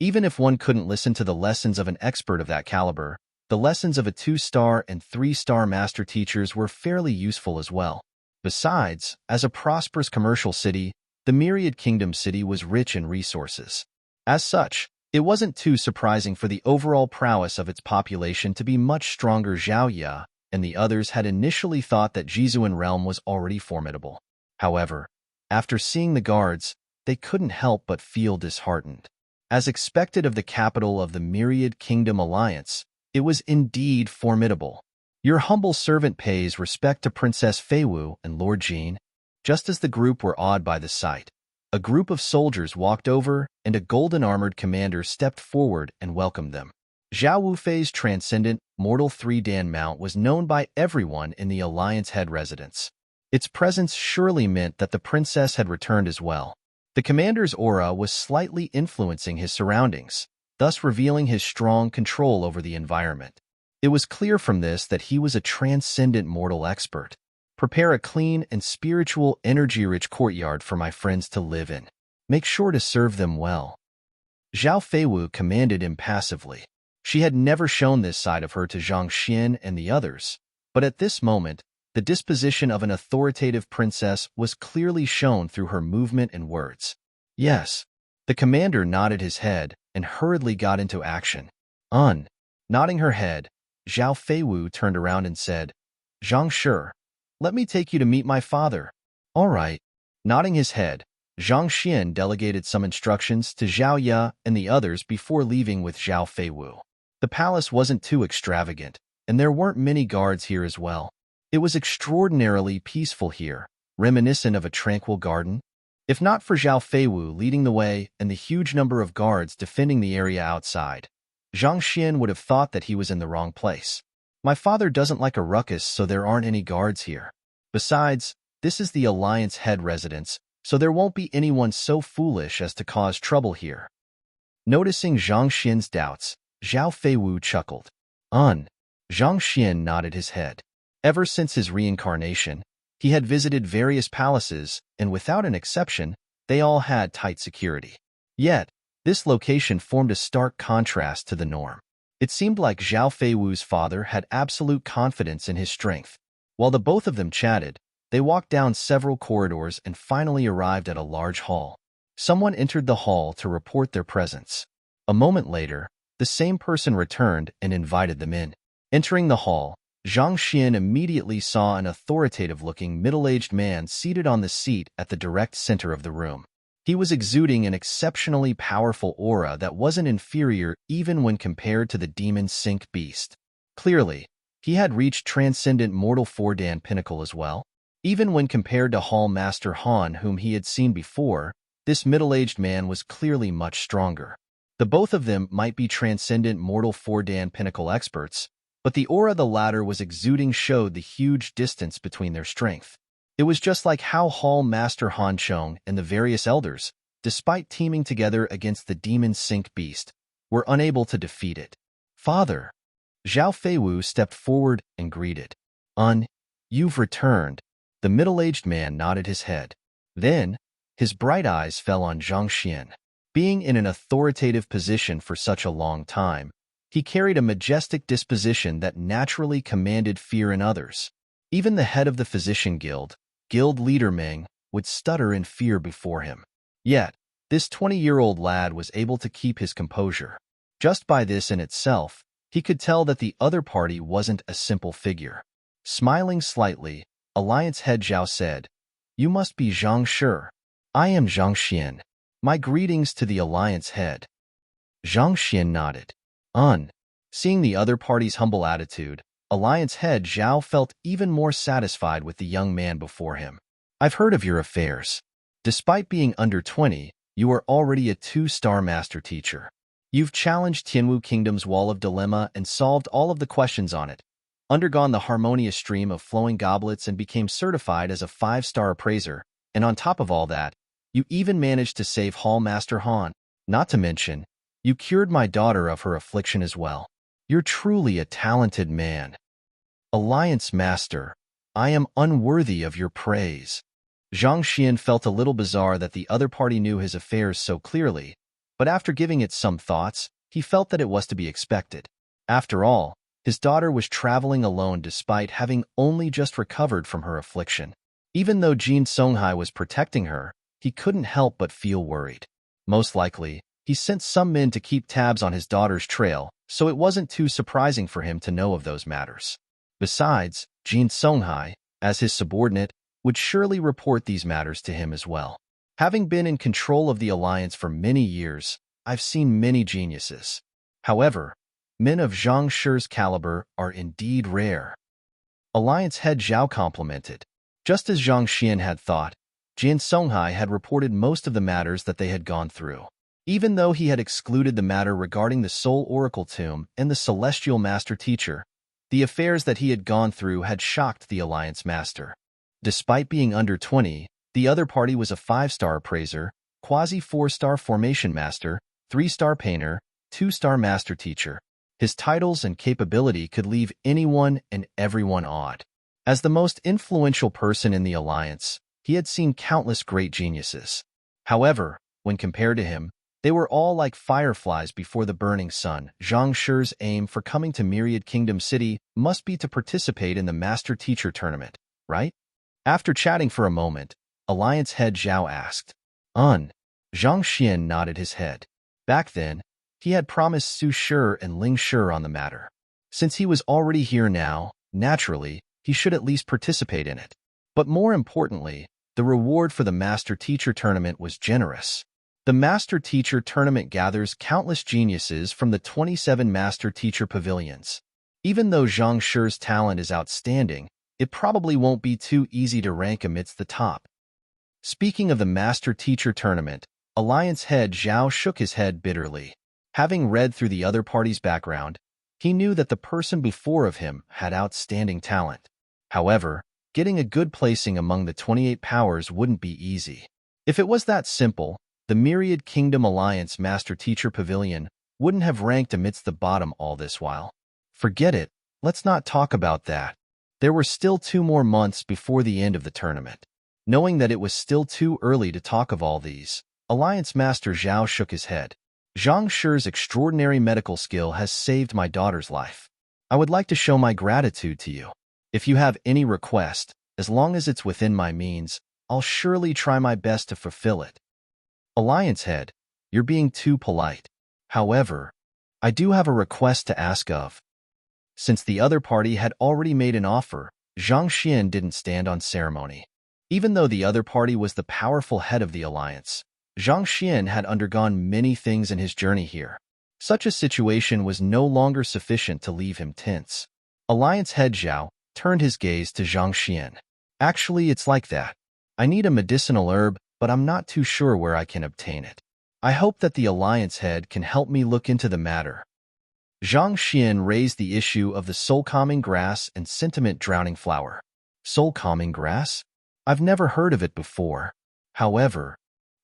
Even if one couldn't listen to the lessons of an expert of that caliber, the lessons of a 2-star and 3-star master teachers were fairly useful as well. Besides, as a prosperous commercial city, the Myriad Kingdom City was rich in resources. As such, it wasn't too surprising for the overall prowess of its population to be much stronger. Zhao Ya and the others had initially thought that Jizuan realm was already formidable. However, after seeing the guards, they couldn't help but feel disheartened. As expected of the capital of the Myriad Kingdom Alliance, it was indeed formidable. "Your humble servant pays respect to Princess Feiwu and Lord Jin." Just as the group were awed by the sight, a group of soldiers walked over and a golden-armored commander stepped forward and welcomed them. Zhao Wufei's Transcendent Mortal 3 Dan mount was known by everyone in the Alliance head residence. Its presence surely meant that the princess had returned as well. The commander's aura was slightly influencing his surroundings, thus revealing his strong control over the environment. It was clear from this that he was a transcendent mortal expert. "Prepare a clean and spiritual, energy-rich courtyard for my friends to live in. Make sure to serve them well." Zhao Feiwu commanded impassively. She had never shown this side of her to Zhang Xian and the others, but at this moment, the disposition of an authoritative princess was clearly shown through her movement and words. "Yes." The commander nodded his head and hurriedly got into action. Nodding her head, Zhao Feiwu turned around and said, "Zhang Shi, let me take you to meet my father." "All right." Nodding his head, Zhang Xian delegated some instructions to Zhao Ya and the others before leaving with Zhao Feiwu. The palace wasn't too extravagant, and there weren't many guards here as well. It was extraordinarily peaceful here, reminiscent of a tranquil garden. If not for Zhao Feiwu leading the way and the huge number of guards defending the area outside, Zhang Xian would have thought that he was in the wrong place. My father doesn't like a ruckus, so there aren't any guards here. Besides, this is the Alliance head residence, so there won't be anyone so foolish as to cause trouble here. Noticing Zhang Xian's doubts, Zhao Feiwu chuckled. Zhang Xian nodded his head. Ever since his reincarnation, he had visited various palaces, and without an exception, they all had tight security. Yet, this location formed a stark contrast to the norm. It seemed like Zhao Feiwu's father had absolute confidence in his strength. While the both of them chatted, they walked down several corridors and finally arrived at a large hall. Someone entered the hall to report their presence. A moment later, the same person returned and invited them in. Entering the hall, Zhang Xian immediately saw an authoritative-looking middle-aged man seated on the seat at the direct center of the room. He was exuding an exceptionally powerful aura that wasn't inferior even when compared to the demon Sync beast. Clearly, he had reached transcendent mortal Fordan pinnacle as well. Even when compared to Hall Master Han, whom he had seen before, this middle-aged man was clearly much stronger. The both of them might be transcendent mortal Fordan pinnacle experts, but the aura the latter was exuding showed the huge distance between their strength. It was just like how Hall Master Han Chong and the various elders, despite teaming together against the demon Sync beast, were unable to defeat it. Father! Zhao Feiwu stepped forward and greeted. You've returned. The middle-aged man nodded his head. Then, his bright eyes fell on Zhang Xian. Being in an authoritative position for such a long time, he carried a majestic disposition that naturally commanded fear in others. Even the head of the Physician Guild, Guild leader Meng, would stutter in fear before him. Yet, this 20-year-old lad was able to keep his composure. Just by this in itself, he could tell that the other party wasn't a simple figure. Smiling slightly, Alliance head Zhao said, "You must be Zhang Shi. I am Zhang Xian. My greetings to the Alliance head." Zhang Xian nodded. Seeing the other party's humble attitude, Alliance head Zhao felt even more satisfied with the young man before him. I've heard of your affairs. Despite being under 20, you are already a 2-star master teacher. You've challenged Tianwu Kingdom's Wall of Dilemma and solved all of the questions on it, undergone the harmonious stream of flowing goblets and became certified as a 5-star appraiser, and on top of all that, you even managed to save Hall Master Han. Not to mention, you cured my daughter of her affliction as well. You're truly a talented man. Alliance Master, I am unworthy of your praise. Zhang Xian felt a little bizarre that the other party knew his affairs so clearly, but after giving it some thoughts, he felt that it was to be expected. After all, his daughter was traveling alone despite having only just recovered from her affliction. Even though Jin Songhai was protecting her, he couldn't help but feel worried. Most likely, he sent some men to keep tabs on his daughter's trail, so it wasn't too surprising for him to know of those matters. Besides, Jin Songhai, as his subordinate, would surely report these matters to him as well. Having been in control of the Alliance for many years, I've seen many geniuses. However, men of Zhang Shi's caliber are indeed rare. Alliance head Zhao complimented. Just as Zhang Xian had thought, Jin Songhai had reported most of the matters that they had gone through. Even though he had excluded the matter regarding the Soul Oracle Tomb and the Celestial Master Teacher, the affairs that he had gone through had shocked the Alliance Master. Despite being under 20, the other party was a 5-star appraiser, quasi-4-star formation master, 3-star painter, 2-star master teacher. His titles and capability could leave anyone and everyone awed. As the most influential person in the Alliance, he had seen countless great geniuses. However, when compared to him, they were all like fireflies before the burning sun. Zhang Shi's aim for coming to Myriad Kingdom City must be to participate in the Master Teacher Tournament, right? After chatting for a moment, Alliance head Zhao asked. Zhang Xian nodded his head. Back then, he had promised Su Shi and Ling Shi on the matter. Since he was already here now, naturally, he should at least participate in it. But more importantly, the reward for the Master Teacher Tournament was generous. The Master Teacher Tournament gathers countless geniuses from the 27 Master Teacher Pavilions. Even though Zhang Shi's talent is outstanding, it probably won't be too easy to rank amidst the top. Speaking of the Master-Teacher Tournament, Alliance head Zhao shook his head bitterly. Having read through the other party's background, he knew that the person before of him had outstanding talent. However, getting a good placing among the 28 powers wouldn't be easy. If it was that simple, the Myriad Kingdom Alliance Master-Teacher Pavilion wouldn't have ranked amidst the bottom all this while. Forget it, let's not talk about that. There were still 2 more months before the end of the tournament. Knowing that it was still too early to talk of all these, Alliance Master Zhao shook his head. Zhang Shi's extraordinary medical skill has saved my daughter's life. I would like to show my gratitude to you. If you have any request, as long as it's within my means, I'll surely try my best to fulfill it. Alliance head, you're being too polite. However, I do have a request to ask of. Since the other party had already made an offer, Zhang Xian didn't stand on ceremony. Even though the other party was the powerful head of the alliance, Zhang Xian had undergone many things in his journey here. Such a situation was no longer sufficient to leave him tense. Alliance head Zhao turned his gaze to Zhang Xian. Actually, it's like that. I need a medicinal herb, but I'm not too sure where I can obtain it. I hope that the alliance head can help me look into the matter. Zhang Xian raised the issue of the soul-calming grass and sentiment drowning flower. Soul-calming grass? I've never heard of it before. However,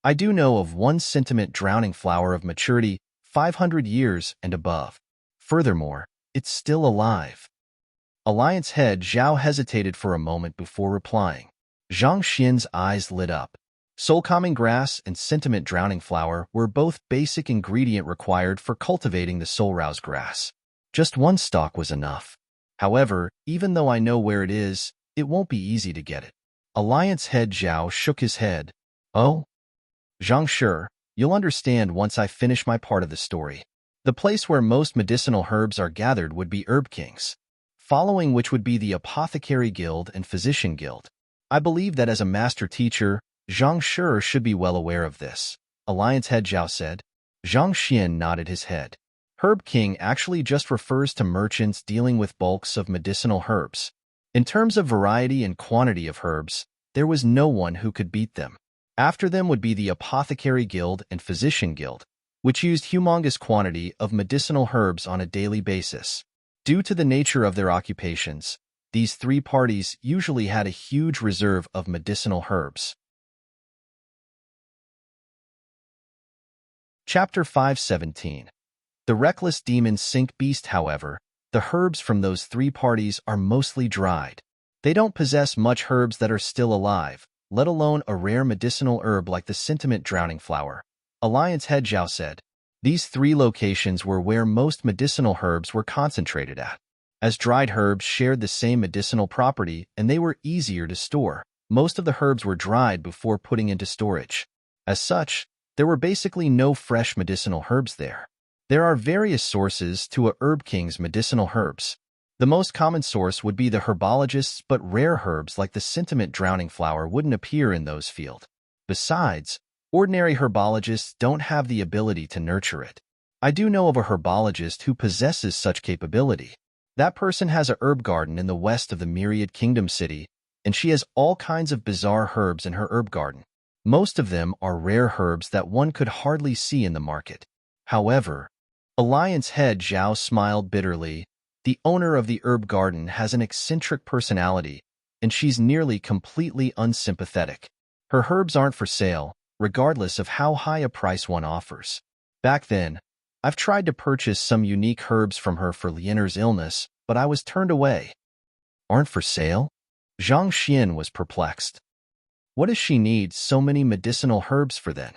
I do know of one sentiment drowning flower of maturity 500 years and above. Furthermore, it's still alive. Alliance head Zhao hesitated for a moment before replying. Zhang Xian's eyes lit up. Soul-calming grass and sentiment drowning flower were both basic ingredient required for cultivating the soul-rouse grass. Just one stalk was enough. However, even though I know where it is, it won't be easy to get it. Alliance head Zhao shook his head. Oh? Zhang Shi, you'll understand once I finish my part of the story. The place where most medicinal herbs are gathered would be Herb Kings, following which would be the Apothecary Guild and Physician Guild. I believe that as a master teacher, Zhang Shi should be well aware of this, Alliance head Zhao said. Zhang Xian nodded his head. Herb King actually just refers to merchants dealing with bulks of medicinal herbs. In terms of variety and quantity of herbs, there was no one who could beat them. After them would be the Apothecary Guild and Physician Guild, which used humongous quantity of medicinal herbs on a daily basis. Due to the nature of their occupations, these 3 parties usually had a huge reserve of medicinal herbs. Chapter 517. The Reckless Demon Sink Beast. However, the herbs from those 3 parties are mostly dried. They don't possess much herbs that are still alive, let alone a rare medicinal herb like the sentiment drowning flower. Alliance head Zhao said. These 3 locations were where most medicinal herbs were concentrated at. As dried herbs shared the same medicinal property and they were easier to store, most of the herbs were dried before putting into storage. As such, there were basically no fresh medicinal herbs there. There are various sources to a Herb King's medicinal herbs. The most common source would be the herbologists, but rare herbs like the sentiment drowning flower wouldn't appear in those fields. Besides, ordinary herbologists don't have the ability to nurture it. I do know of a herbologist who possesses such capability. That person has a herb garden in the west of the Myriad Kingdom City, and she has all kinds of bizarre herbs in her herb garden. Most of them are rare herbs that one could hardly see in the market. However, Alliance head Zhao smiled bitterly. The owner of the herb garden has an eccentric personality, and she's nearly completely unsympathetic. Her herbs aren't for sale, regardless of how high a price one offers. Back then, I've tried to purchase some unique herbs from her for Lianer's illness, but I was turned away. Aren't for sale? Zhang Xian was perplexed. What does she need so many medicinal herbs for then?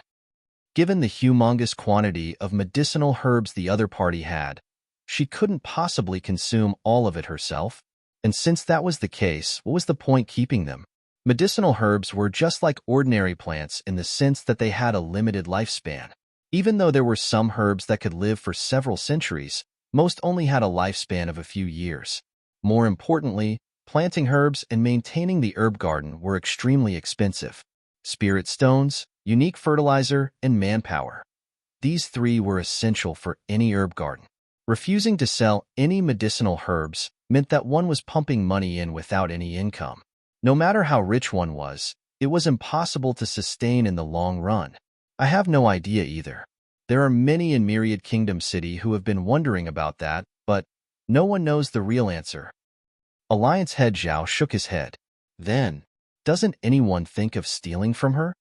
Given the humongous quantity of medicinal herbs the other party had, she couldn't possibly consume all of it herself. And since that was the case, what was the point keeping them? Medicinal herbs were just like ordinary plants in the sense that they had a limited lifespan. Even though there were some herbs that could live for several centuries, most only had a lifespan of a few years. More importantly, planting herbs and maintaining the herb garden were extremely expensive. Spirit stones, unique fertilizer, and manpower. These 3 were essential for any herb garden. Refusing to sell any medicinal herbs, meant that one was pumping money in without any income. No matter how rich one was, it was impossible to sustain in the long run. I have no idea either. There are many in Myriad Kingdom City who have been wondering about that, but no one knows the real answer. Alliance head Zhao shook his head. Then, doesn't anyone think of stealing from her?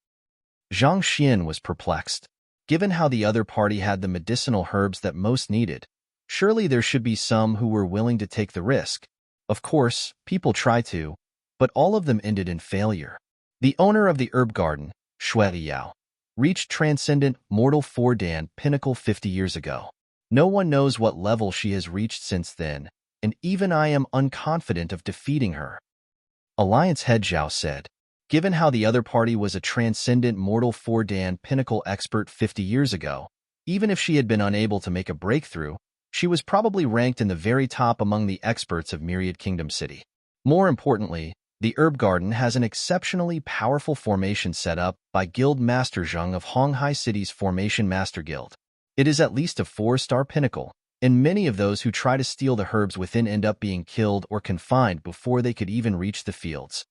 Zhang Xian was perplexed. Given how the other party had the medicinal herbs that most needed, surely there should be some who were willing to take the risk. Of course, people try to, but all of them ended in failure. The owner of the herb garden, Shui Yao, reached transcendent mortal four-dan pinnacle 50 years ago. No one knows what level she has reached since then, and even I am unconfident of defeating her. Alliance head Zhao said, given how the other party was a transcendent mortal four-dan pinnacle expert 50 years ago, even if she had been unable to make a breakthrough, she was probably ranked in the very top among the experts of Myriad Kingdom City. More importantly, the herb garden has an exceptionally powerful formation set up by Guild Master Zheng of Honghai City's Formation Master Guild. It is at least a 4-star pinnacle, and many of those who try to steal the herbs within end up being killed or confined before they could even reach the fields.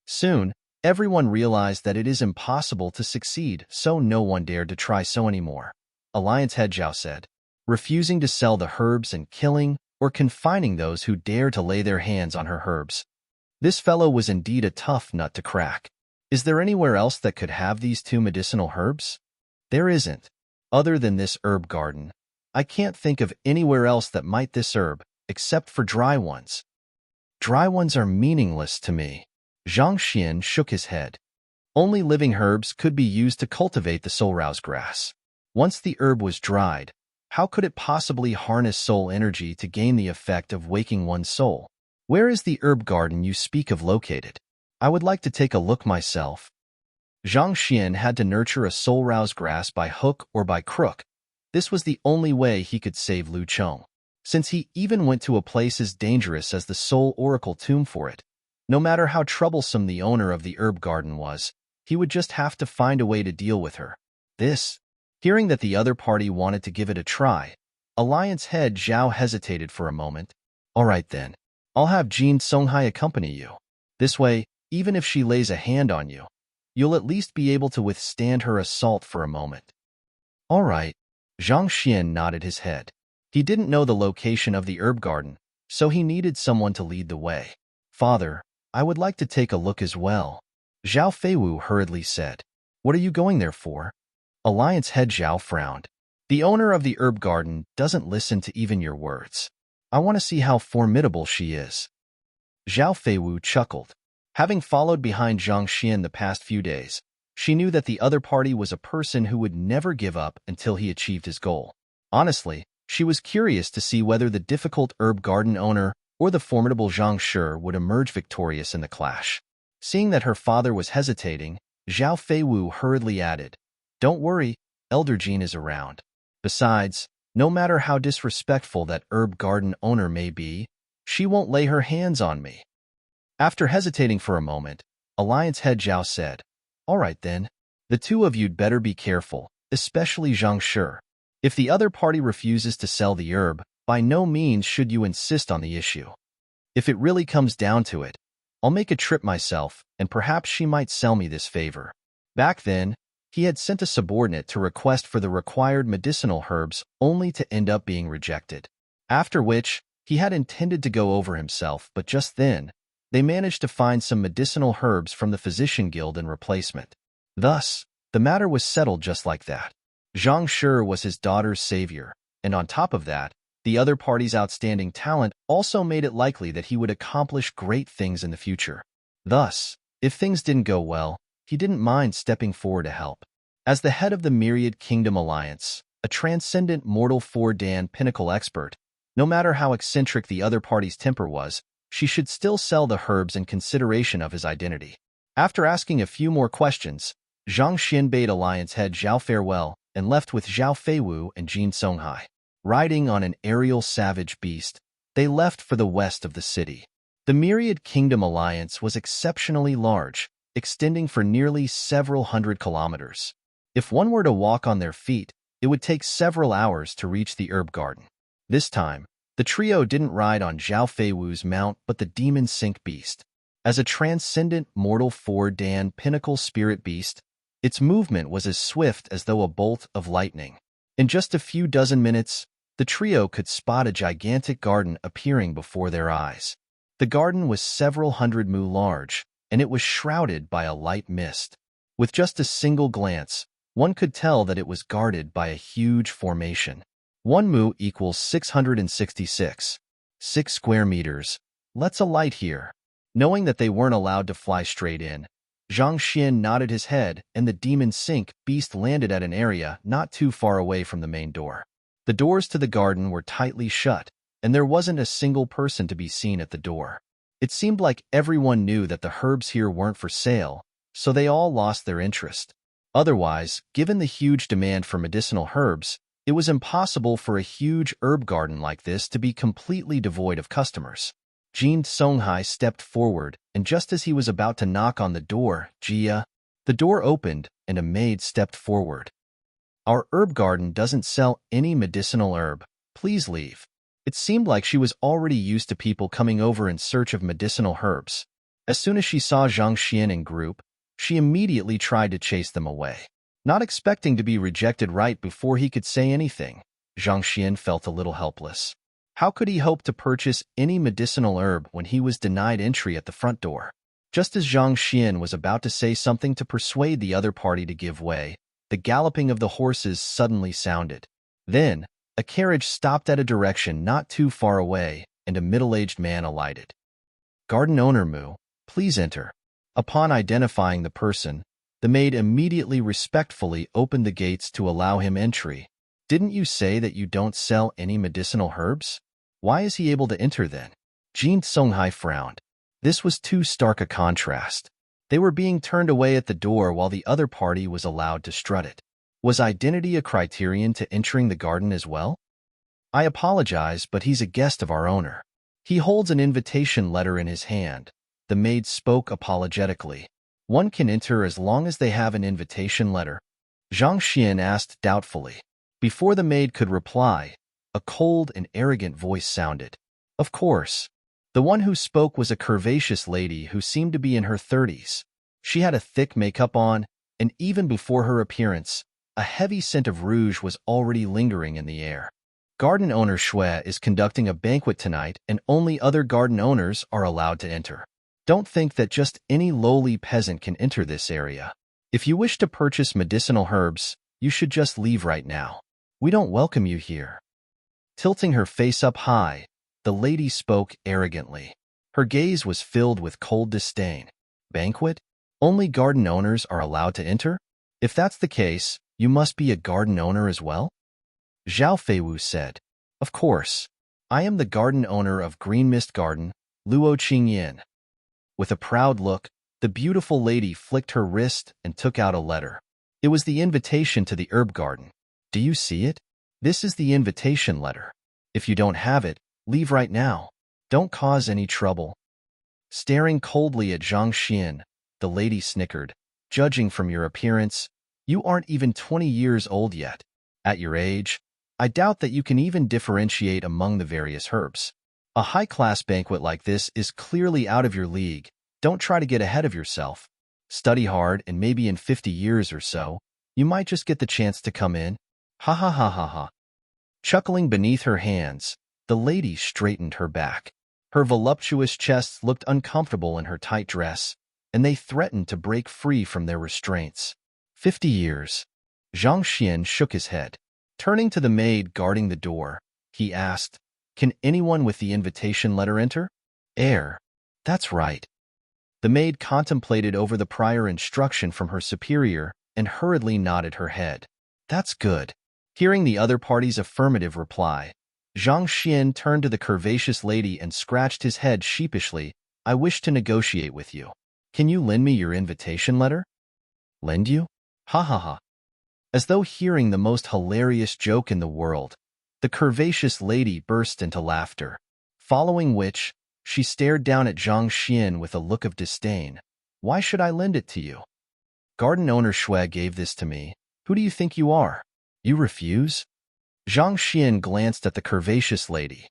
Soon, everyone realized that it is impossible to succeed, so no one dared to try so anymore. Alliance head Zhao said, refusing to sell the herbs and killing or confining those who dare to lay their hands on her herbs. This fellow was indeed a tough nut to crack. Is there anywhere else that could have these 2 medicinal herbs? There isn't. Other than this herb garden, I can't think of anywhere else that might this herb, except for dry ones. Dry ones are meaningless to me. Zhang Xian shook his head. Only living herbs could be used to cultivate the soul rouse grass. Once the herb was dried, how could it possibly harness soul energy to gain the effect of waking one's soul? Where is the herb garden you speak of located? I would like to take a look myself. Zhang Xian had to nurture a soul rouse grass by hook or by crook. This was the only way he could save Lu Chong, since he even went to a place as dangerous as the Soul Oracle tomb for it. No matter how troublesome the owner of the herb garden was, he would just have to find a way to deal with her. Hearing that the other party wanted to give it a try, Alliance head Zhao hesitated for a moment. All right then, I'll have Jin Songhai accompany you. This way, even if she lays a hand on you, you'll at least be able to withstand her assault for a moment. All right. Zhang Xian nodded his head. He didn't know the location of the herb garden, so he needed someone to lead the way. Father, I would like to take a look as well. Zhao Feiwu hurriedly said. What are you going there for? Alliance head Zhao frowned. The owner of the herb garden doesn't listen to even your words. I want to see how formidable she is. Zhao Feiwu chuckled. Having followed behind Zhang Xian the past few days, she knew that the other party was a person who would never give up until he achieved his goal. Honestly, she was curious to see whether the difficult herb garden owner or the formidable Zhang Shi would emerge victorious in the clash. Seeing that her father was hesitating, Zhao Feiwu hurriedly added, Don't worry, Elder Jean is around. Besides, no matter how disrespectful that herb garden owner may be, she won't lay her hands on me. After hesitating for a moment, Alliance head Zhao said, All right then, the 2 of you'd better be careful, especially Zhang Shi. If the other party refuses to sell the herb, by no means should you insist on the issue. If it really comes down to it, I'll make a trip myself, and perhaps she might sell me this favor. Back then, he had sent a subordinate to request for the required medicinal herbs only to end up being rejected. After which, he had intended to go over himself, but just then, they managed to find some medicinal herbs from the Physician Guild in replacement. Thus, the matter was settled just like that. Zhang Shi was his daughter's savior, and on top of that, the other party's outstanding talent also made it likely that he would accomplish great things in the future. Thus, if things didn't go well, he didn't mind stepping forward to help. As the head of the Myriad Kingdom Alliance, a transcendent mortal 4-dan pinnacle expert, no matter how eccentric the other party's temper was, she should still sell the herbs in consideration of his identity. After asking a few more questions, Zhang Xian bade Alliance head Zhao farewell and left with Zhao Feiwu and Jin Songhai. Riding on an aerial savage beast, they left for the west of the city. The Myriad Kingdom Alliance was exceptionally large, extending for nearly several hundred kilometers. If one were to walk on their feet, it would take several hours to reach the herb garden. This time, The trio didn't ride on Zhao Feiwu's mount but the demon sink beast. As a transcendent mortal four-dan pinnacle spirit beast, its movement was as swift as though a bolt of lightning. In just a few dozen minutes, the trio could spot a gigantic garden appearing before their eyes. The garden was several hundred mu large, and it was shrouded by a light mist. With just a single glance, one could tell that it was guarded by a huge formation. 1 mu equals 666. 6 square meters. Let's alight here. Knowing that they weren't allowed to fly straight in, Zhang Xian nodded his head and the demon sink beast landed at an area not too far away from the main door. The doors to the garden were tightly shut, and there wasn't a single person to be seen at the door. It seemed like everyone knew that the herbs here weren't for sale, so they all lost their interest. Otherwise, given the huge demand for medicinal herbs, it was impossible for a huge herb garden like this to be completely devoid of customers. Jin Songhai stepped forward, and just as he was about to knock on the door, the door opened, and a maid stepped forward. Our herb garden doesn't sell any medicinal herb. Please leave. It seemed like she was already used to people coming over in search of medicinal herbs. As soon as she saw Zhang Xian in group, she immediately tried to chase them away. Not expecting to be rejected right before he could say anything, Zhang Xian felt a little helpless. How could he hope to purchase any medicinal herb when he was denied entry at the front door? Just as Zhang Xian was about to say something to persuade the other party to give way, the galloping of the horses suddenly sounded. Then, a carriage stopped at a direction not too far away, and a middle-aged man alighted. Garden owner Mu, please enter. Upon identifying the person, the maid immediately respectfully opened the gates to allow him entry. Didn't you say that you don't sell any medicinal herbs? Why is he able to enter then? Jin Songhai frowned. This was too stark a contrast. They were being turned away at the door while the other party was allowed to strut it. Was identity a criterion to entering the garden as well? I apologize, but he's a guest of our owner. He holds an invitation letter in his hand. The maid spoke apologetically. One can enter as long as they have an invitation letter. Zhang Xian asked doubtfully. Before the maid could reply, a cold and arrogant voice sounded. Of course. The one who spoke was a curvaceous lady who seemed to be in her 30s. She had a thick makeup on, and even before her appearance, a heavy scent of rouge was already lingering in the air. Garden owner Shui is conducting a banquet tonight, and only other garden owners are allowed to enter. Don't think that just any lowly peasant can enter this area. If you wish to purchase medicinal herbs, you should just leave right now. We don't welcome you here. Tilting her face up high, the lady spoke arrogantly. Her gaze was filled with cold disdain. Banquet? Only garden owners are allowed to enter? If that's the case, you must be a garden owner as well? Zhao Feiwu said. Of course. I am the garden owner of Green Mist Garden, Luo Qingyan. With a proud look, the beautiful lady flicked her wrist and took out a letter. It was the invitation to the herb garden. Do you see it? This is the invitation letter. If you don't have it, leave right now. Don't cause any trouble. Staring coldly at Zhang Xian, the lady snickered. Judging from your appearance, you aren't even 20 years old yet. At your age, I doubt that you can even differentiate among the various herbs. A high-class banquet like this is clearly out of your league. Don't try to get ahead of yourself. Study hard, and maybe in 50 years or so, you might just get the chance to come in. Ha ha ha ha ha. Chuckling beneath her hands, the lady straightened her back. Her voluptuous chest looked uncomfortable in her tight dress, and they threatened to break free from their restraints. 50 years. Zhang Xian shook his head. Turning to the maid guarding the door, he asked, Can anyone with the invitation letter enter? Heir. That's right. The maid contemplated over the prior instruction from her superior and hurriedly nodded her head. That's good. Hearing the other party's affirmative reply, Zhang Xian turned to the curvaceous lady and scratched his head sheepishly. I wish to negotiate with you. Can you lend me your invitation letter? Lend you? Ha ha ha. As though hearing the most hilarious joke in the world, the curvaceous lady burst into laughter, following which, she stared down at Zhang Xian with a look of disdain. Why should I lend it to you? Garden owner Shui gave this to me. Who do you think you are? You refuse? Zhang Xian glanced at the curvaceous lady.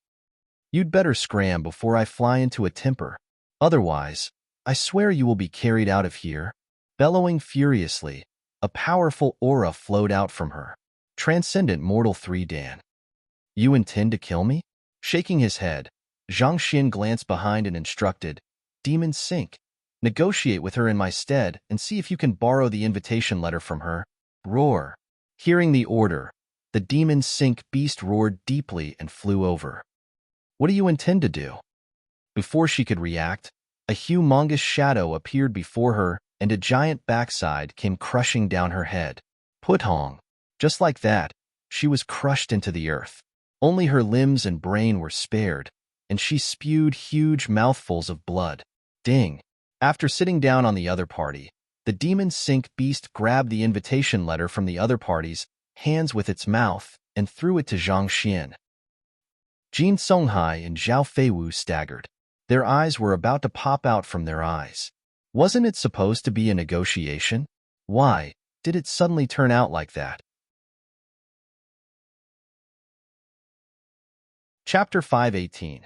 You'd better scram before I fly into a temper. Otherwise, I swear you will be carried out of here." Bellowing furiously, a powerful aura flowed out from her. Transcendent Mortal 3 Dan. "You intend to kill me?" Shaking his head, Zhang Xin glanced behind and instructed, "Demon Sink, negotiate with her in my stead and see if you can borrow the invitation letter from her." Roar. Hearing the order, the Demon Sink beast roared deeply and flew over. "What do you intend to do?" Before she could react, a humongous shadow appeared before her and a giant backside came crushing down her head. Putong. Just like that, she was crushed into the earth. Only her limbs and brain were spared, and she spewed huge mouthfuls of blood. Ding. After sitting down on the other party, the Demon Sink beast grabbed the invitation letter from the other party's hands with its mouth and threw it to Zhang Xian. Jin Songhai and Zhao Feiwu staggered. Their eyes were about to pop out from their eyes. Wasn't it supposed to be a negotiation? Why did it suddenly turn out like that? Chapter 518.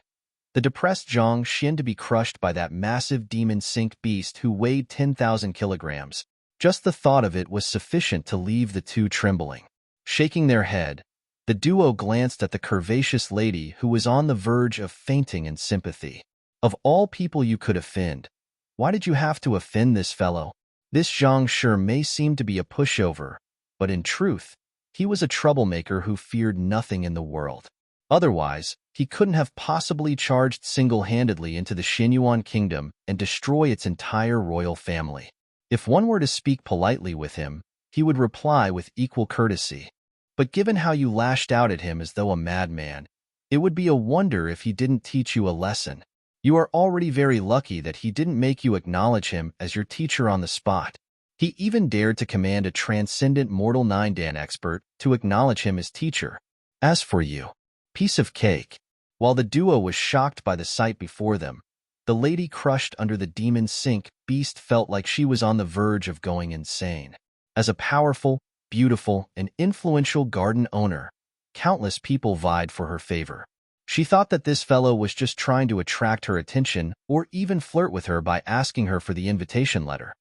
The depressed Zhang Xian to be crushed by that massive Demon Sink beast who weighed 10,000 kilograms. Just the thought of it was sufficient to leave the two trembling. Shaking their head, the duo glanced at the curvaceous lady who was on the verge of fainting in sympathy. Of all people you could offend, why did you have to offend this fellow? This Zhang sure may seem to be a pushover, but in truth, he was a troublemaker who feared nothing in the world. Otherwise, he couldn't have possibly charged single-handedly into the Xinyuan kingdom and destroy its entire royal family. If one were to speak politely with him, he would reply with equal courtesy. But given how you lashed out at him as though a madman, it would be a wonder if he didn't teach you a lesson. You are already very lucky that he didn't make you acknowledge him as your teacher on the spot. He even dared to command a transcendent Mortal 9 Dan expert to acknowledge him as teacher. As for you, piece of cake. While the duo was shocked by the sight before them, the lady crushed under the Demon Sink beast felt like she was on the verge of going insane. As a powerful, beautiful, and influential garden owner, countless people vied for her favor. She thought that this fellow was just trying to attract her attention or even flirt with her by asking her for the invitation letter.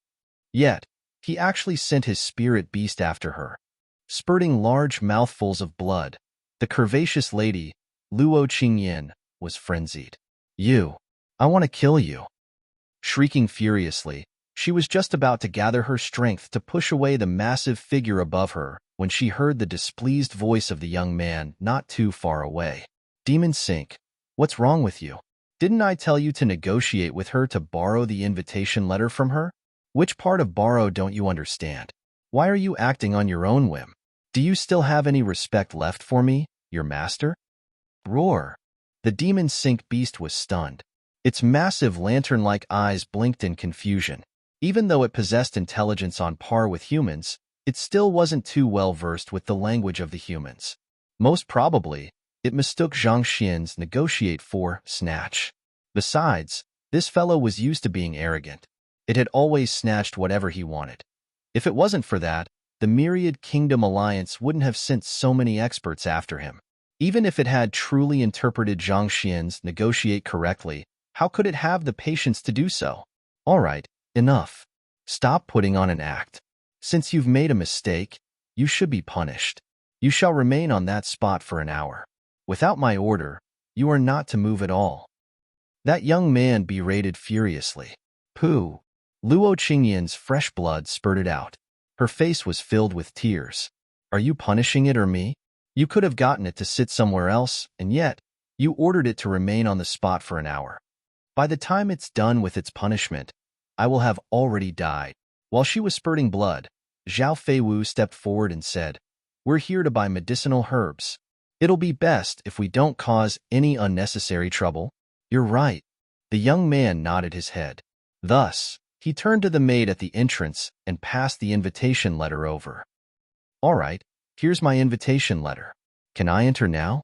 Yet, he actually sent his spirit beast after her. Spurting large mouthfuls of blood, the curvaceous lady, Luo Qingyan, was frenzied. I want to kill you." Shrieking furiously, she was just about to gather her strength to push away the massive figure above her when she heard the displeased voice of the young man not too far away. "Demon Sink, what's wrong with you? Didn't I tell you to negotiate with her to borrow the invitation letter from her? Which part of borrow don't you understand? Why are you acting on your own whim? Do you still have any respect left for me, your master?" Roar. The Demon Sink beast was stunned. Its massive lantern-like eyes blinked in confusion. Even though it possessed intelligence on par with humans, it still wasn't too well versed with the language of the humans. Most probably, it mistook Zhang Xian's negotiate for snatch. Besides, this fellow was used to being arrogant. It had always snatched whatever he wanted. If it wasn't for that, the Myriad Kingdom Alliance wouldn't have sent so many experts after him. Even if it had truly interpreted Zhang Xian's negotiate correctly, how could it have the patience to do so? All right, enough. Stop putting on an act. Since you've made a mistake, you should be punished. You shall remain on that spot for an hour. Without my order, you are not to move at all." That young man berated furiously. Pooh. Luo Qingyan's fresh blood spurted out. Her face was filled with tears. "Are you punishing it or me? You could have gotten it to sit somewhere else, and yet, you ordered it to remain on the spot for an hour. By the time it's done with its punishment, I will have already died." While she was spurting blood, Zhao Feiwu stepped forward and said, "We're here to buy medicinal herbs. It'll be best if we don't cause any unnecessary trouble." "You're right." The young man nodded his head. Thus, he turned to the maid at the entrance and passed the invitation letter over. "All right, here's my invitation letter. Can I enter now?"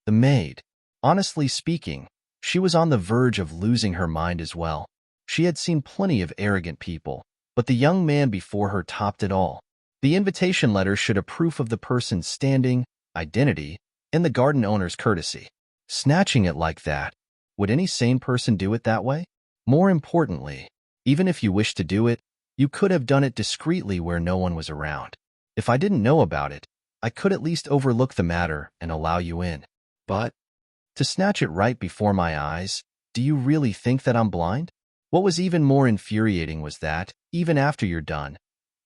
The maid. Honestly speaking, she was on the verge of losing her mind as well. She had seen plenty of arrogant people, but the young man before her topped it all. The invitation letter showed a proof of the person's standing, identity, and the garden owner's courtesy. Snatching it like that. Would any sane person do it that way? More importantly, even if you wished to do it, you could have done it discreetly where no one was around. If I didn't know about it, I could at least overlook the matter and allow you in. But to snatch it right before my eyes, do you really think that I'm blind? What was even more infuriating was that, even after you're done,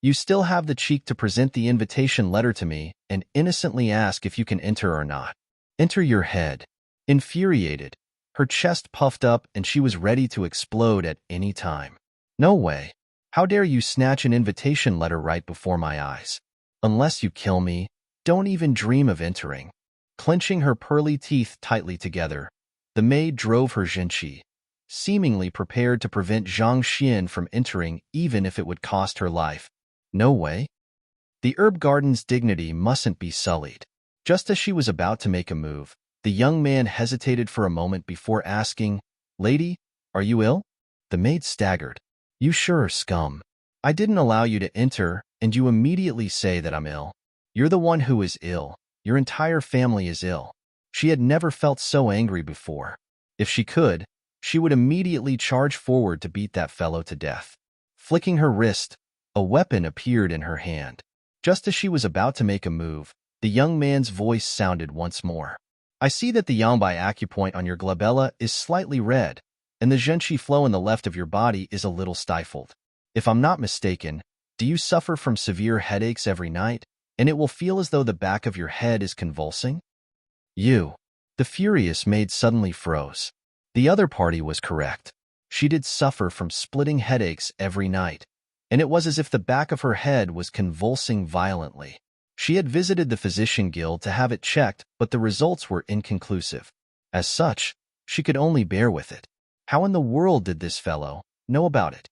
you still have the cheek to present the invitation letter to me and innocently ask if you can enter or not. Enter your head. Infuriated, her chest puffed up and she was ready to explode at any time. No way. How dare you snatch an invitation letter right before my eyes? Unless you kill me, don't even dream of entering. Clenching her pearly teeth tightly together, the maid drove her Jinchi, seemingly prepared to prevent Zhang Xian from entering even if it would cost her life. No way. The herb garden's dignity mustn't be sullied. Just as she was about to make a move, the young man hesitated for a moment before asking, "Lady, are you ill?" The maid staggered. "You sure are scum. I didn't allow you to enter, and you immediately say that I'm ill. You're the one who is ill. Your entire family is ill." She had never felt so angry before. If she could, she would immediately charge forward to beat that fellow to death. Flicking her wrist, a weapon appeared in her hand. Just as she was about to make a move, the young man's voice sounded once more. "I see that the Yangbai acupoint on your glabella is slightly red, and the Zhenqi flow in the left of your body is a little stifled. If I'm not mistaken, do you suffer from severe headaches every night, and it will feel as though the back of your head is convulsing?" You. The furious maid suddenly froze. The other party was correct. She did suffer from splitting headaches every night, and it was as if the back of her head was convulsing violently. She had visited the physician guild to have it checked, but the results were inconclusive. As such, she could only bear with it. How in the world did this fellow know about it?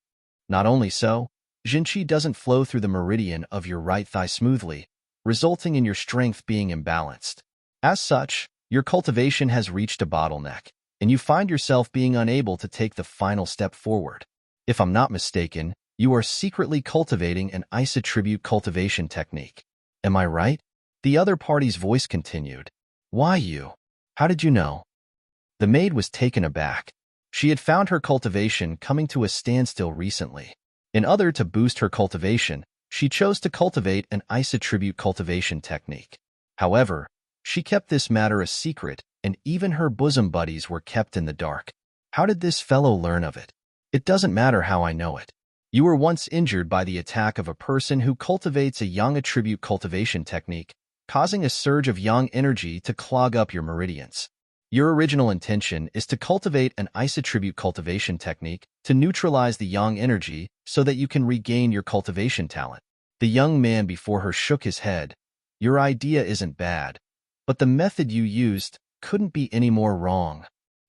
Not only so, Jinqi doesn't flow through the meridian of your right thigh smoothly, resulting in your strength being imbalanced. As such, your cultivation has reached a bottleneck, and you find yourself being unable to take the final step forward. If I'm not mistaken, you are secretly cultivating an ice attribute cultivation technique. Am I right? The other party's voice continued. Why you? How did you know? The maid was taken aback. She had found her cultivation coming to a standstill recently. In order to boost her cultivation, she chose to cultivate an ice attribute cultivation technique. However, she kept this matter a secret, and even her bosom buddies were kept in the dark. How did this fellow learn of it? It doesn't matter how I know it. You were once injured by the attack of a person who cultivates a yang attribute cultivation technique, causing a surge of yang energy to clog up your meridians. Your original intention is to cultivate an ice attribute cultivation technique to neutralize the yang energy so that you can regain your cultivation talent. The young man before her shook his head. Your idea isn't bad, but the method you used couldn't be any more wrong.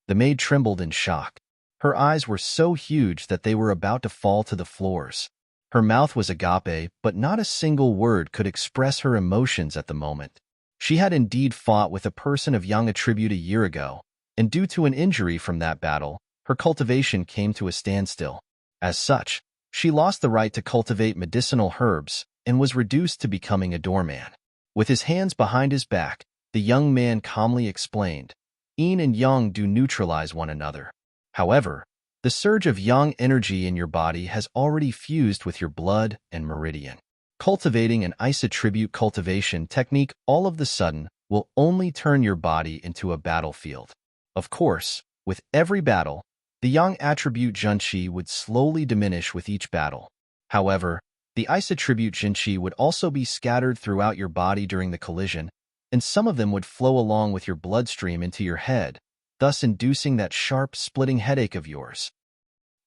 The maid trembled in shock. Her eyes were so huge that they were about to fall to the floors. Her mouth was agape, but not a single word could express her emotions at the moment. She had indeed fought with a person of yang attribute a year ago, and due to an injury from that battle, her cultivation came to a standstill. As such, she lost the right to cultivate medicinal herbs and was reduced to becoming a doorman. With his hands behind his back, the young man calmly explained, Yin and Yang do neutralize one another. However, the surge of yang energy in your body has already fused with your blood and meridian. Cultivating an ice attribute cultivation technique all of the sudden will only turn your body into a battlefield. Of course, with every battle, the yang attribute Zhenqi would slowly diminish with each battle. However, the ice attribute Zhenqi would also be scattered throughout your body during the collision, and some of them would flow along with your bloodstream into your head, thus inducing that sharp, splitting headache of yours.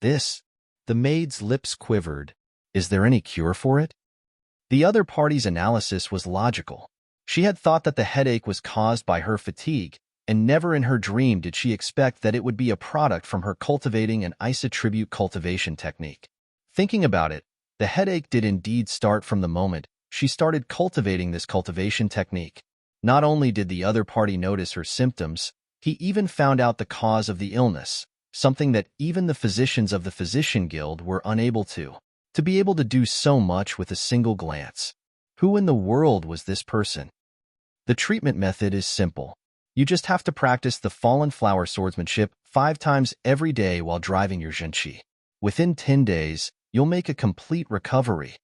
The maid's lips quivered. Is there any cure for it? The other party's analysis was logical. She had thought that the headache was caused by her fatigue, and never in her dream did she expect that it would be a product from her cultivating an ice attribute cultivation technique. Thinking about it, the headache did indeed start from the moment she started cultivating this cultivation technique. Not only did the other party notice her symptoms, he even found out the cause of the illness, something that even the physicians of the Physician Guild were unable to be able to do so much with a single glance. Who in the world was this person? The treatment method is simple. You just have to practice the fallen flower swordsmanship 5 times every day while driving your zhenqi. Within 10 days, you'll make a complete recovery.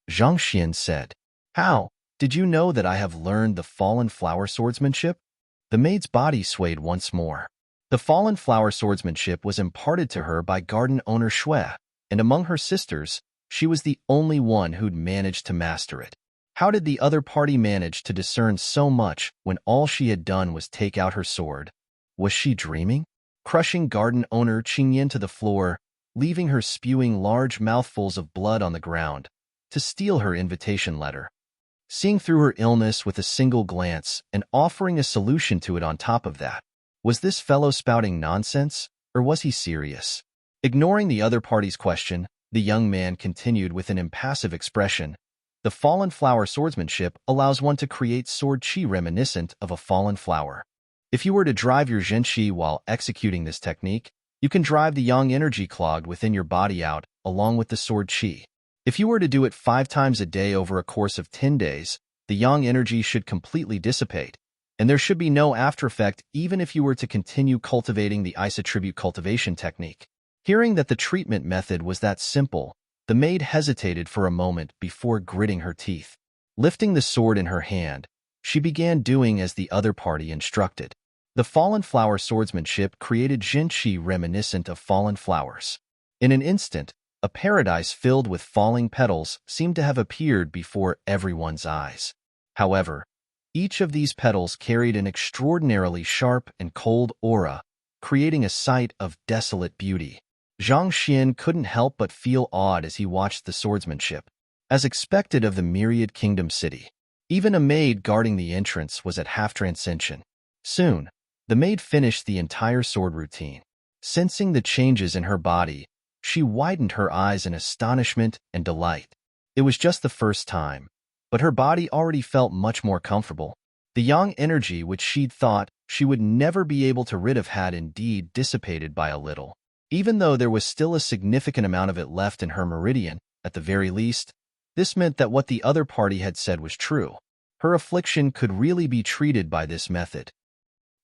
Zhang Xian said. How? Did you know that I have learned the fallen flower swordsmanship? The maid's body swayed once more. The fallen flower swordsmanship was imparted to her by garden owner Shui, and among her sisters, she was the only one who'd managed to master it. How did the other party manage to discern so much when all she had done was take out her sword? Was she dreaming? Crushing garden owner Qingyan to the floor, leaving her spewing large mouthfuls of blood on the ground, to steal her invitation letter. Seeing through her illness with a single glance and offering a solution to it on top of that. Was this fellow spouting nonsense, or was he serious? Ignoring the other party's question, the young man continued with an impassive expression. The fallen flower swordsmanship allows one to create sword qi reminiscent of a fallen flower. If you were to drive your zhenqi while executing this technique, you can drive the yang energy clogged within your body out along with the sword qi. If you were to do it 5 times a day over a course of 10 days, the yang energy should completely dissipate, and there should be no after effect even if you were to continue cultivating the ice attribute cultivation technique. Hearing that the treatment method was that simple, the maid hesitated for a moment before gritting her teeth. Lifting the sword in her hand, she began doing as the other party instructed. The fallen flower swordsmanship created zhenqi reminiscent of fallen flowers. In an instant, a paradise filled with falling petals seemed to have appeared before everyone's eyes. However, each of these petals carried an extraordinarily sharp and cold aura, creating a sight of desolate beauty. Zhang Xian couldn't help but feel awed as he watched the swordsmanship. As expected of the myriad kingdom city, even a maid guarding the entrance was at half-transcension. Soon, the maid finished the entire sword routine. Sensing the changes in her body, she widened her eyes in astonishment and delight. It was just the first time, but her body already felt much more comfortable. The yang energy which she'd thought she would never be able to rid of had indeed dissipated by a little. Even though there was still a significant amount of it left in her meridian, at the very least, this meant that what the other party had said was true. Her affliction could really be treated by this method.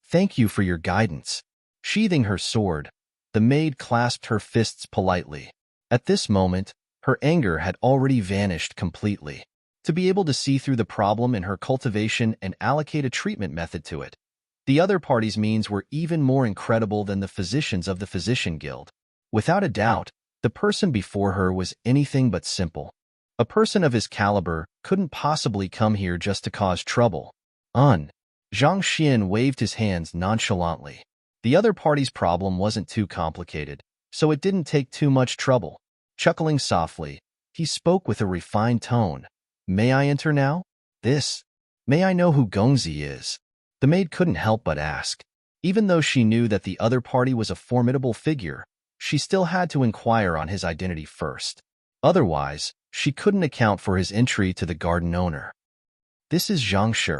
Thank you for your guidance. Sheathing her sword, the maid clasped her fists politely. At this moment, her anger had already vanished completely. To be able to see through the problem in her cultivation and allocate a treatment method to it. The other party's means were even more incredible than the physicians of the Physician Guild. Without a doubt, the person before her was anything but simple. A person of his caliber couldn't possibly come here just to cause trouble. Zhang Xian waved his hands nonchalantly. The other party's problem wasn't too complicated, so it didn't take too much trouble. Chuckling softly, he spoke with a refined tone. May I enter now? May I know who Gongzi is? The maid couldn't help but ask. Even though she knew that the other party was a formidable figure, she still had to inquire on his identity first. Otherwise, she couldn't account for his entry to the garden owner. This is Zhang Shi.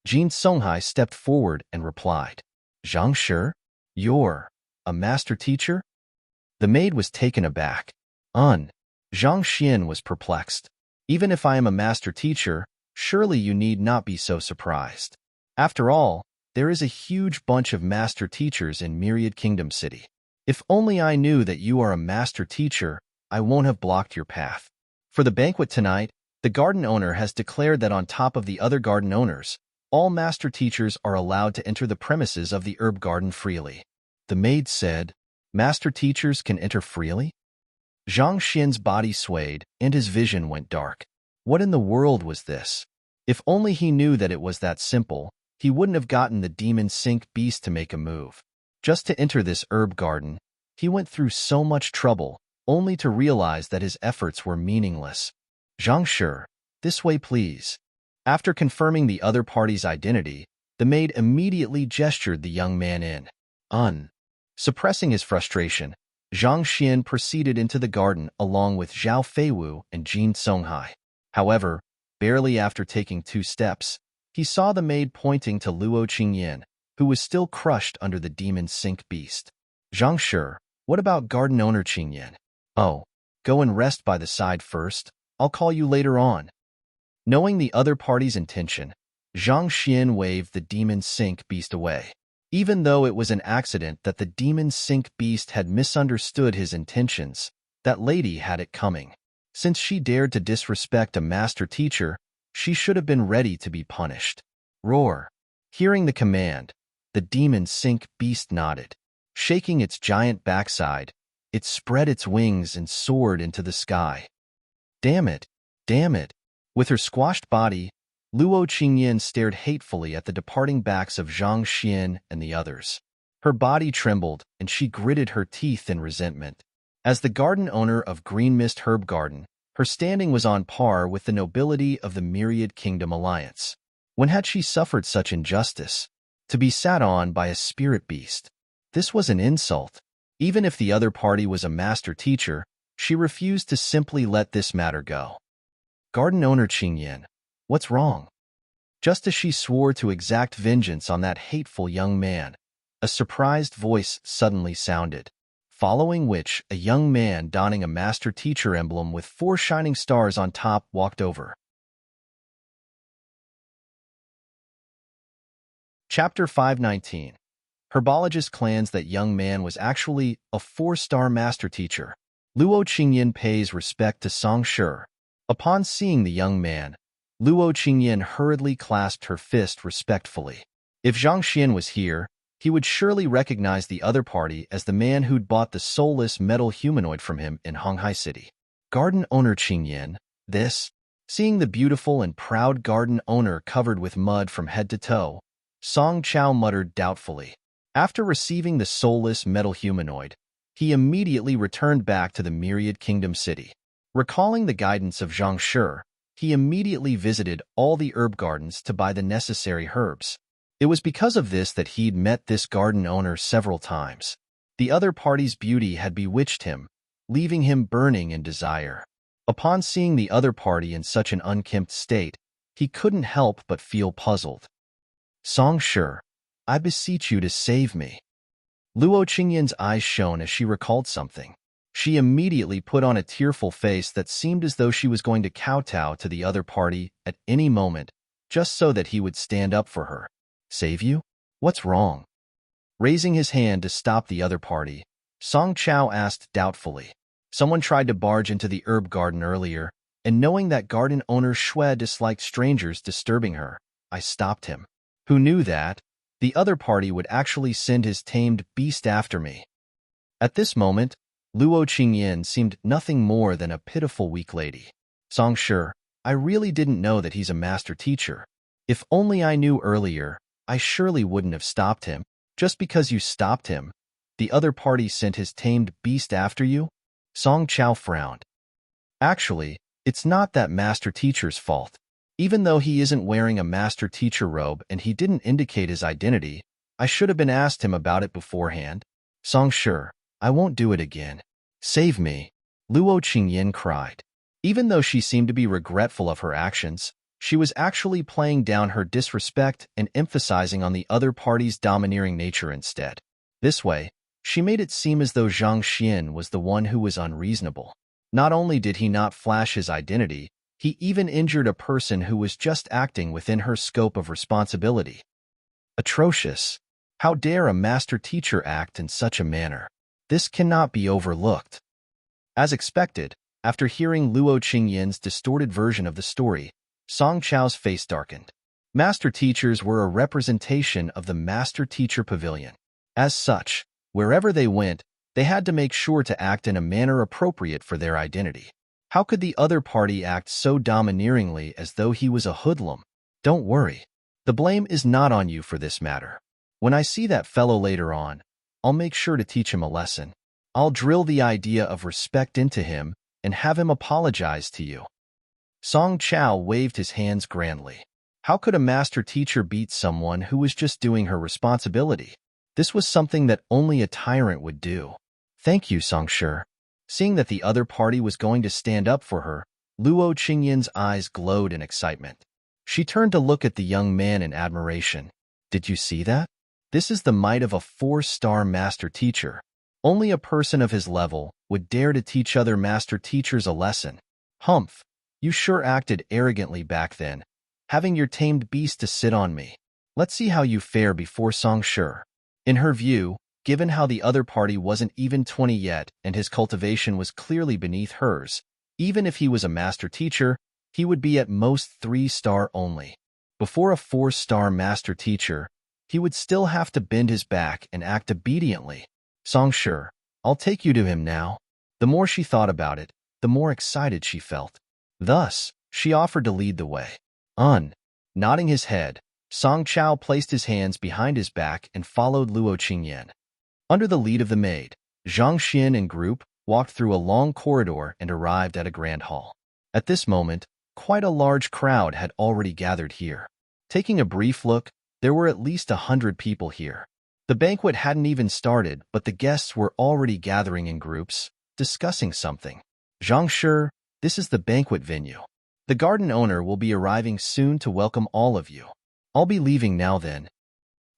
Jin Songhai stepped forward and replied. Zhang Shi? You're a master teacher? The maid was taken aback. Zhang Xian was perplexed. Even if I am a master teacher, surely you need not be so surprised. After all, there is a huge bunch of master teachers in Myriad Kingdom City. If only I knew that you are a master teacher, I won't have blocked your path. For the banquet tonight, the garden owner has declared that on top of the other garden owners, all master teachers are allowed to enter the premises of the herb garden freely. The maid said, Master teachers can enter freely? Zhang Xian's body swayed, and his vision went dark. What in the world was this? If only he knew that it was that simple, he wouldn't have gotten the demon sink beast to make a move. Just to enter this herb garden, he went through so much trouble, only to realize that his efforts were meaningless. Zhang Shi, this way please. After confirming the other party's identity, the maid immediately gestured the young man in. Suppressing his frustration, Zhang Xian proceeded into the garden along with Zhao Feiwu and Jin Songhai. However, barely after taking 2 steps, he saw the maid pointing to Luo Qingyan, who was still crushed under the demon sink beast. Zhang Shi, what about garden owner Qingyan? Oh, go and rest by the side first. I'll call you later on. Knowing the other party's intention, Zhang Xian waved the demon sink beast away. Even though it was an accident that the demon sink beast had misunderstood his intentions, that lady had it coming. Since she dared to disrespect a master teacher, she should have been ready to be punished. Roar. Hearing the command, the demon sink beast nodded. Shaking its giant backside, it spread its wings and soared into the sky. Damn it! Damn it! With her squashed body, Luo Qingyan stared hatefully at the departing backs of Zhang Xian and the others. Her body trembled, and she gritted her teeth in resentment. As the garden owner of Green Mist Herb Garden, her standing was on par with the nobility of the Myriad Kingdom Alliance. When had she suffered such injustice? To be sat on by a spirit beast. This was an insult. Even if the other party was a master teacher, she refused to simply let this matter go. Garden owner Qingyan, what's wrong? Just as she swore to exact vengeance on that hateful young man, a surprised voice suddenly sounded, following which a young man donning a master teacher emblem with 4 shining stars on top walked over. Chapter 519. Herbologist claims that young man was actually a 4-star master teacher. Luo Qingyan pays respect to Song Shi. Upon seeing the young man, Luo Qingyan hurriedly clasped her fist respectfully. If Zhang Xian was here, he would surely recognize the other party as the man who'd bought the soulless metal humanoid from him in Honghai City. Garden owner Qingyan, this? Seeing the beautiful and proud garden owner covered with mud from head to toe, Song Chao muttered doubtfully. After receiving the soulless metal humanoid, he immediately returned back to the Myriad Kingdom City. Recalling the guidance of Zhang Shi, he immediately visited all the herb gardens to buy the necessary herbs. It was because of this that he'd met this garden owner several times. The other party's beauty had bewitched him, leaving him burning in desire. Upon seeing the other party in such an unkempt state, he couldn't help but feel puzzled. Song Shi, I beseech you to save me. Luo Qingyan's eyes shone as she recalled something. She immediately put on a tearful face that seemed as though she was going to kowtow to the other party at any moment, just so that he would stand up for her. Save you? What's wrong? Raising his hand to stop the other party, Song Chao asked doubtfully. Someone tried to barge into the herb garden earlier, and knowing that garden owner Xue disliked strangers disturbing her, I stopped him. Who knew that? The other party would actually send his tamed beast after me. At this moment, Luo Qingyan seemed nothing more than a pitiful weak lady. Song Shi, I really didn't know that he's a master teacher. If only I knew earlier, I surely wouldn't have stopped him. Just because you stopped him, the other party sent his tamed beast after you? Song Chao frowned. Actually, it's not that master teacher's fault. Even though he isn't wearing a master teacher robe and he didn't indicate his identity, I should have been asked him about it beforehand. Song Shi, I won't do it again. Save me, Luo Qingyan cried. Even though she seemed to be regretful of her actions, she was actually playing down her disrespect and emphasizing on the other party's domineering nature instead. This way, she made it seem as though Zhang Xian was the one who was unreasonable. Not only did he not flash his identity, he even injured a person who was just acting within her scope of responsibility. Atrocious. How dare a master teacher act in such a manner? This cannot be overlooked. As expected, after hearing Luo Qingyan's distorted version of the story, Song Chao's face darkened. Master teachers were a representation of the Master Teacher Pavilion. As such, wherever they went, they had to make sure to act in a manner appropriate for their identity. How could the other party act so domineeringly as though he was a hoodlum? Don't worry. The blame is not on you for this matter. When I see that fellow later on, I'll make sure to teach him a lesson. I'll drill the idea of respect into him and have him apologize to you. Song Chao waved his hands grandly. How could a master teacher beat someone who was just doing her responsibility? This was something that only a tyrant would do. Thank you, Song Shi. Seeing that the other party was going to stand up for her, Luo Qingyan's eyes glowed in excitement. She turned to look at the young man in admiration. Did you see that? This is the might of a 4-star master teacher. Only a person of his level would dare to teach other master teachers a lesson. Humph, you sure acted arrogantly back then. having your tamed beast to sit on me. Let's see how you fare before Song Shi. In her view, given how the other party wasn't even 20 yet and his cultivation was clearly beneath hers, even if he was a master teacher, he would be at most 3-star only. Before a 4-star master teacher, he would still have to bend his back and act obediently. Song Shi, I'll take you to him now. The more she thought about it, the more excited she felt. Thus, she offered to lead the way. Nodding his head, Song Chao placed his hands behind his back and followed Luo Qingyan. Under the lead of the maid, Zhang Xian and group walked through a long corridor and arrived at a grand hall. At this moment, quite a large crowd had already gathered here. Taking a brief look, there were at least 100 people here. The banquet hadn't even started, but the guests were already gathering in groups, discussing something. Zhang Shi, this is the banquet venue. The garden owner will be arriving soon to welcome all of you. I'll be leaving now then.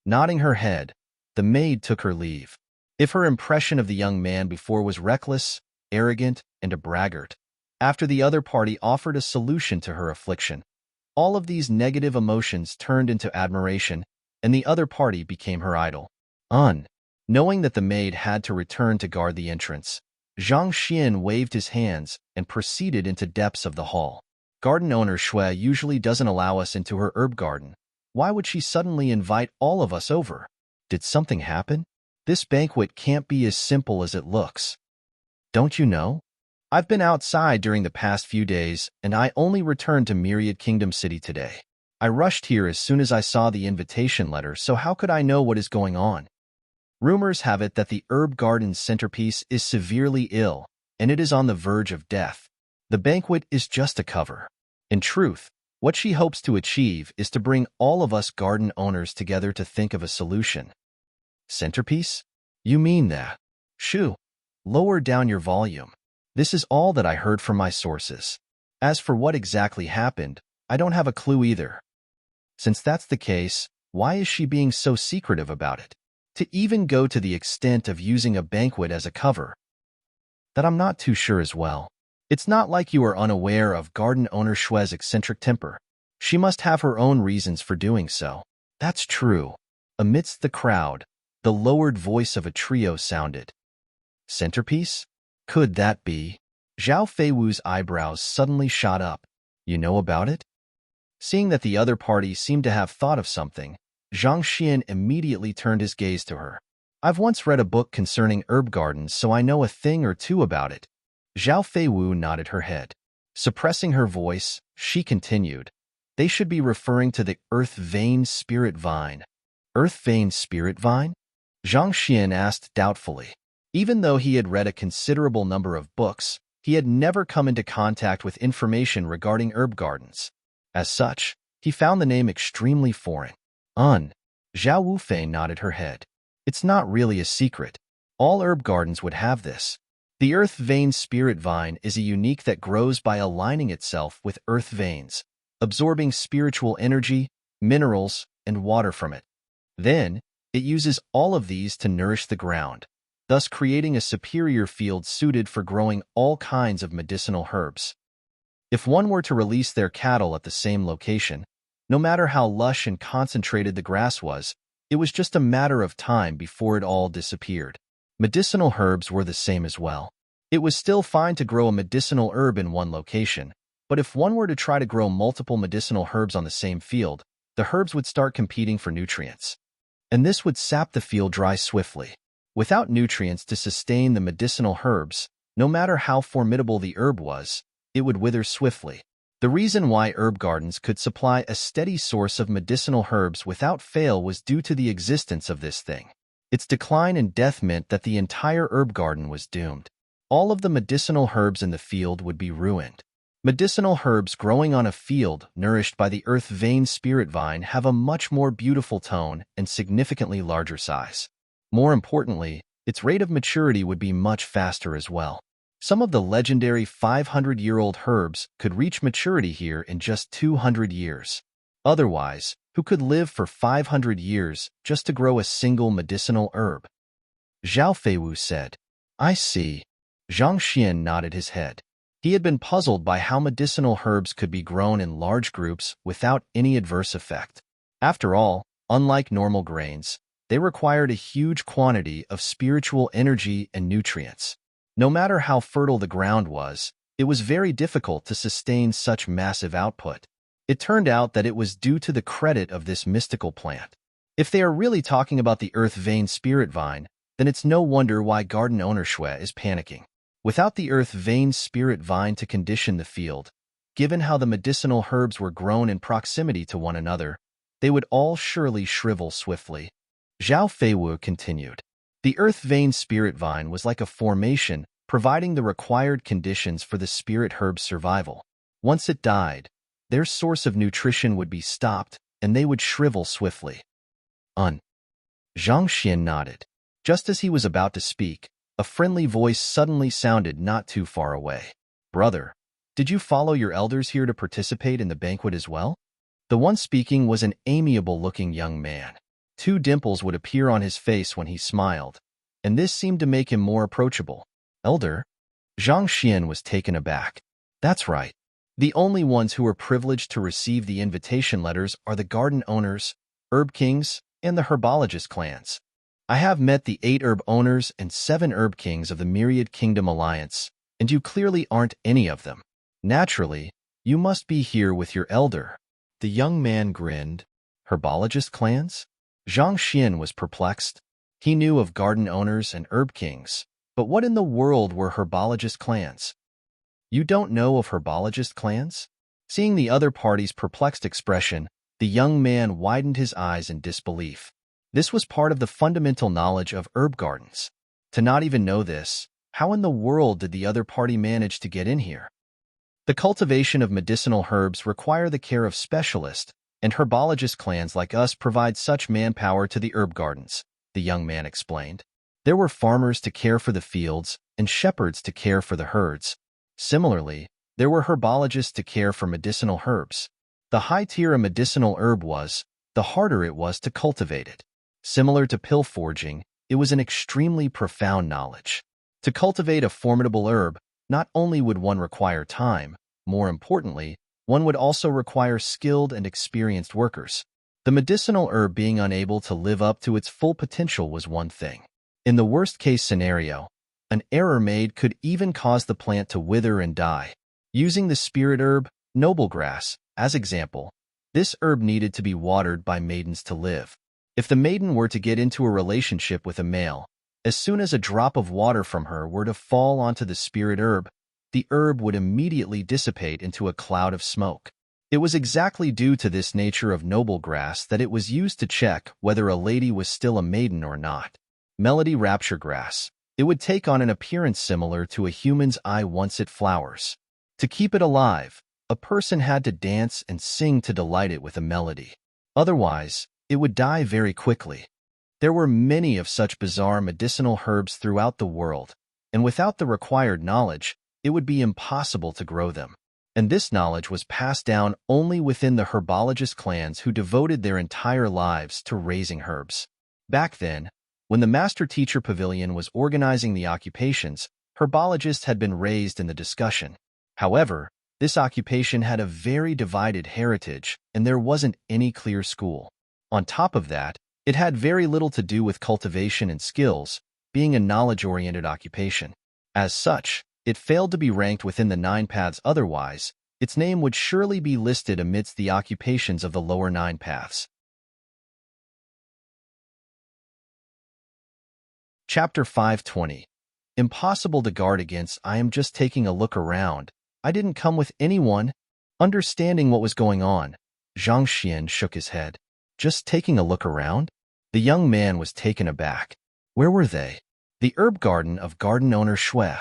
Nodding her head, the maid took her leave. If her impression of the young man before was reckless, arrogant, and a braggart, after the other party offered a solution to her affliction, all of these negative emotions turned into admiration, and the other party became her idol. Knowing that the maid had to return to guard the entrance, Zhang Xian waved his hands and proceeded into depths of the hall. Garden owner Shui usually doesn't allow us into her herb garden. Why would she suddenly invite all of us over? Did something happen? This banquet can't be as simple as it looks. Don't you know? I've been outside during the past few days, and I only returned to Myriad Kingdom City today. I rushed here as soon as I saw the invitation letter, so how could I know what is going on? Rumors have it that the herb garden's centerpiece is severely ill, and it is on the verge of death. The banquet is just a cover. In truth, what she hopes to achieve is to bring all of us garden owners together to think of a solution. Centerpiece? You mean that? Shoo, lower down your volume. This is all that I heard from my sources. As for what exactly happened, I don't have a clue either. Since that's the case, why is she being so secretive about it? To even go to the extent of using a banquet as a cover? That I'm not too sure as well. It's not like you are unaware of garden owner Shui's eccentric temper. She must have her own reasons for doing so. That's true. Amidst the crowd, the lowered voice of a trio sounded. Centerpiece? Could that be? Zhao Feiwu's eyebrows suddenly shot up. You know about it? Seeing that the other party seemed to have thought of something, Zhang Xian immediately turned his gaze to her. I've once read a book concerning herb gardens, so I know a thing or two about it. Zhao Feiwu nodded her head. Suppressing her voice, she continued. They should be referring to the earth vein spirit vine. Earth vein spirit vine? Zhang Xian asked doubtfully. Even though he had read a considerable number of books, he had never come into contact with information regarding herb gardens. As such, he found the name extremely foreign. Zhao Wufei nodded her head. It's not really a secret. All herb gardens would have this. The earth vein spirit vine is a unique that grows by aligning itself with earth veins, absorbing spiritual energy, minerals, and water from it. Then, it uses all of these to nourish the ground, thus creating a superior field suited for growing all kinds of medicinal herbs. If one were to release their cattle at the same location, no matter how lush and concentrated the grass was, it was just a matter of time before it all disappeared. Medicinal herbs were the same as well. It was still fine to grow a medicinal herb in one location, but if one were to try to grow multiple medicinal herbs on the same field, the herbs would start competing for nutrients. And this would sap the field dry swiftly. Without nutrients to sustain the medicinal herbs, no matter how formidable the herb was, it would wither swiftly. The reason why herb gardens could supply a steady source of medicinal herbs without fail was due to the existence of this thing. Its decline and death meant that the entire herb garden was doomed. All of the medicinal herbs in the field would be ruined. Medicinal herbs growing on a field nourished by the earth vein spirit vine have a much more beautiful tone and significantly larger size. More importantly, its rate of maturity would be much faster as well. Some of the legendary 500-year-old herbs could reach maturity here in just 200 years. Otherwise, who could live for 500 years just to grow a single medicinal herb? Zhao Feiwu said. I see. Zhang Xian nodded his head. He had been puzzled by how medicinal herbs could be grown in large groups without any adverse effect. After all, unlike normal grains, they required a huge quantity of spiritual energy and nutrients. No matter how fertile the ground was, it was very difficult to sustain such massive output. It turned out that it was due to the credit of this mystical plant. If they are really talking about the earth vein spirit vine, then it's no wonder why garden owner Shue is panicking. Without the earth vein spirit vine to condition the field, given how the medicinal herbs were grown in proximity to one another, they would all surely shrivel swiftly. Zhao Feiwu continued. The earth vein spirit vine was like a formation, providing the required conditions for the spirit herb's survival. Once it died, their source of nutrition would be stopped, and they would shrivel swiftly. Zhang Xian nodded. Just as he was about to speak, a friendly voice suddenly sounded not too far away. Brother, did you follow your elders here to participate in the banquet as well? The one speaking was an amiable-looking young man. 2 dimples would appear on his face when he smiled, and this seemed to make him more approachable. Elder? Zhang Xian was taken aback. That's right. The only ones who are privileged to receive the invitation letters are the garden owners, herb kings, and the herbologist clans. I have met the 8 herb owners and 7 herb kings of the Myriad Kingdom Alliance, and you clearly aren't any of them. Naturally, you must be here with your elder. The young man grinned. Herbologist clans? Zhang Xian was perplexed. He knew of garden owners and herb kings, but what in the world were herbologist clans? You don't know of herbologist clans? Seeing the other party's perplexed expression, the young man widened his eyes in disbelief. This was part of the fundamental knowledge of herb gardens. To not even know this, how in the world did the other party manage to get in here? The cultivation of medicinal herbs require the care of specialists, and herbologist clans like us provide such manpower to the herb gardens, the young man explained. There were farmers to care for the fields and shepherds to care for the herds. Similarly, there were herbologists to care for medicinal herbs. The higher tier a medicinal herb was, the harder it was to cultivate it. Similar to pill forging, it was an extremely profound knowledge. To cultivate a formidable herb, not only would one require time, more importantly, one would also require skilled and experienced workers. The medicinal herb being unable to live up to its full potential was one thing. In the worst-case scenario, an error made could even cause the plant to wither and die. Using the spirit herb, noble grass, as example, this herb needed to be watered by maidens to live. If the maiden were to get into a relationship with a male, as soon as a drop of water from her were to fall onto the spirit herb, the herb would immediately dissipate into a cloud of smoke. It was exactly due to this nature of noble grass that it was used to check whether a lady was still a maiden or not. Melody rapture grass. It would take on an appearance similar to a human's eye once it flowers. To keep it alive, a person had to dance and sing to delight it with a melody. Otherwise, it would die very quickly. There were many of such bizarre medicinal herbs throughout the world, and without the required knowledge, it would be impossible to grow them. And this knowledge was passed down only within the herbologist clans who devoted their entire lives to raising herbs. Back then, when the Master Teacher Pavilion was organizing the occupations, herbologists had been raised in the discussion. However, this occupation had a very divided heritage, and there wasn't any clear school. On top of that, it had very little to do with cultivation and skills, being a knowledge-oriented occupation. As such, it failed to be ranked within the 9 paths. Otherwise, its name would surely be listed amidst the occupations of the lower 9 paths. Chapter 520. Impossible to guard against. I am just taking a look around. I didn't come with anyone. Understanding what was going on, Zhang Xian shook his head. Just taking a look around? The young man was taken aback. Where were they? The herb garden of garden owner Shue.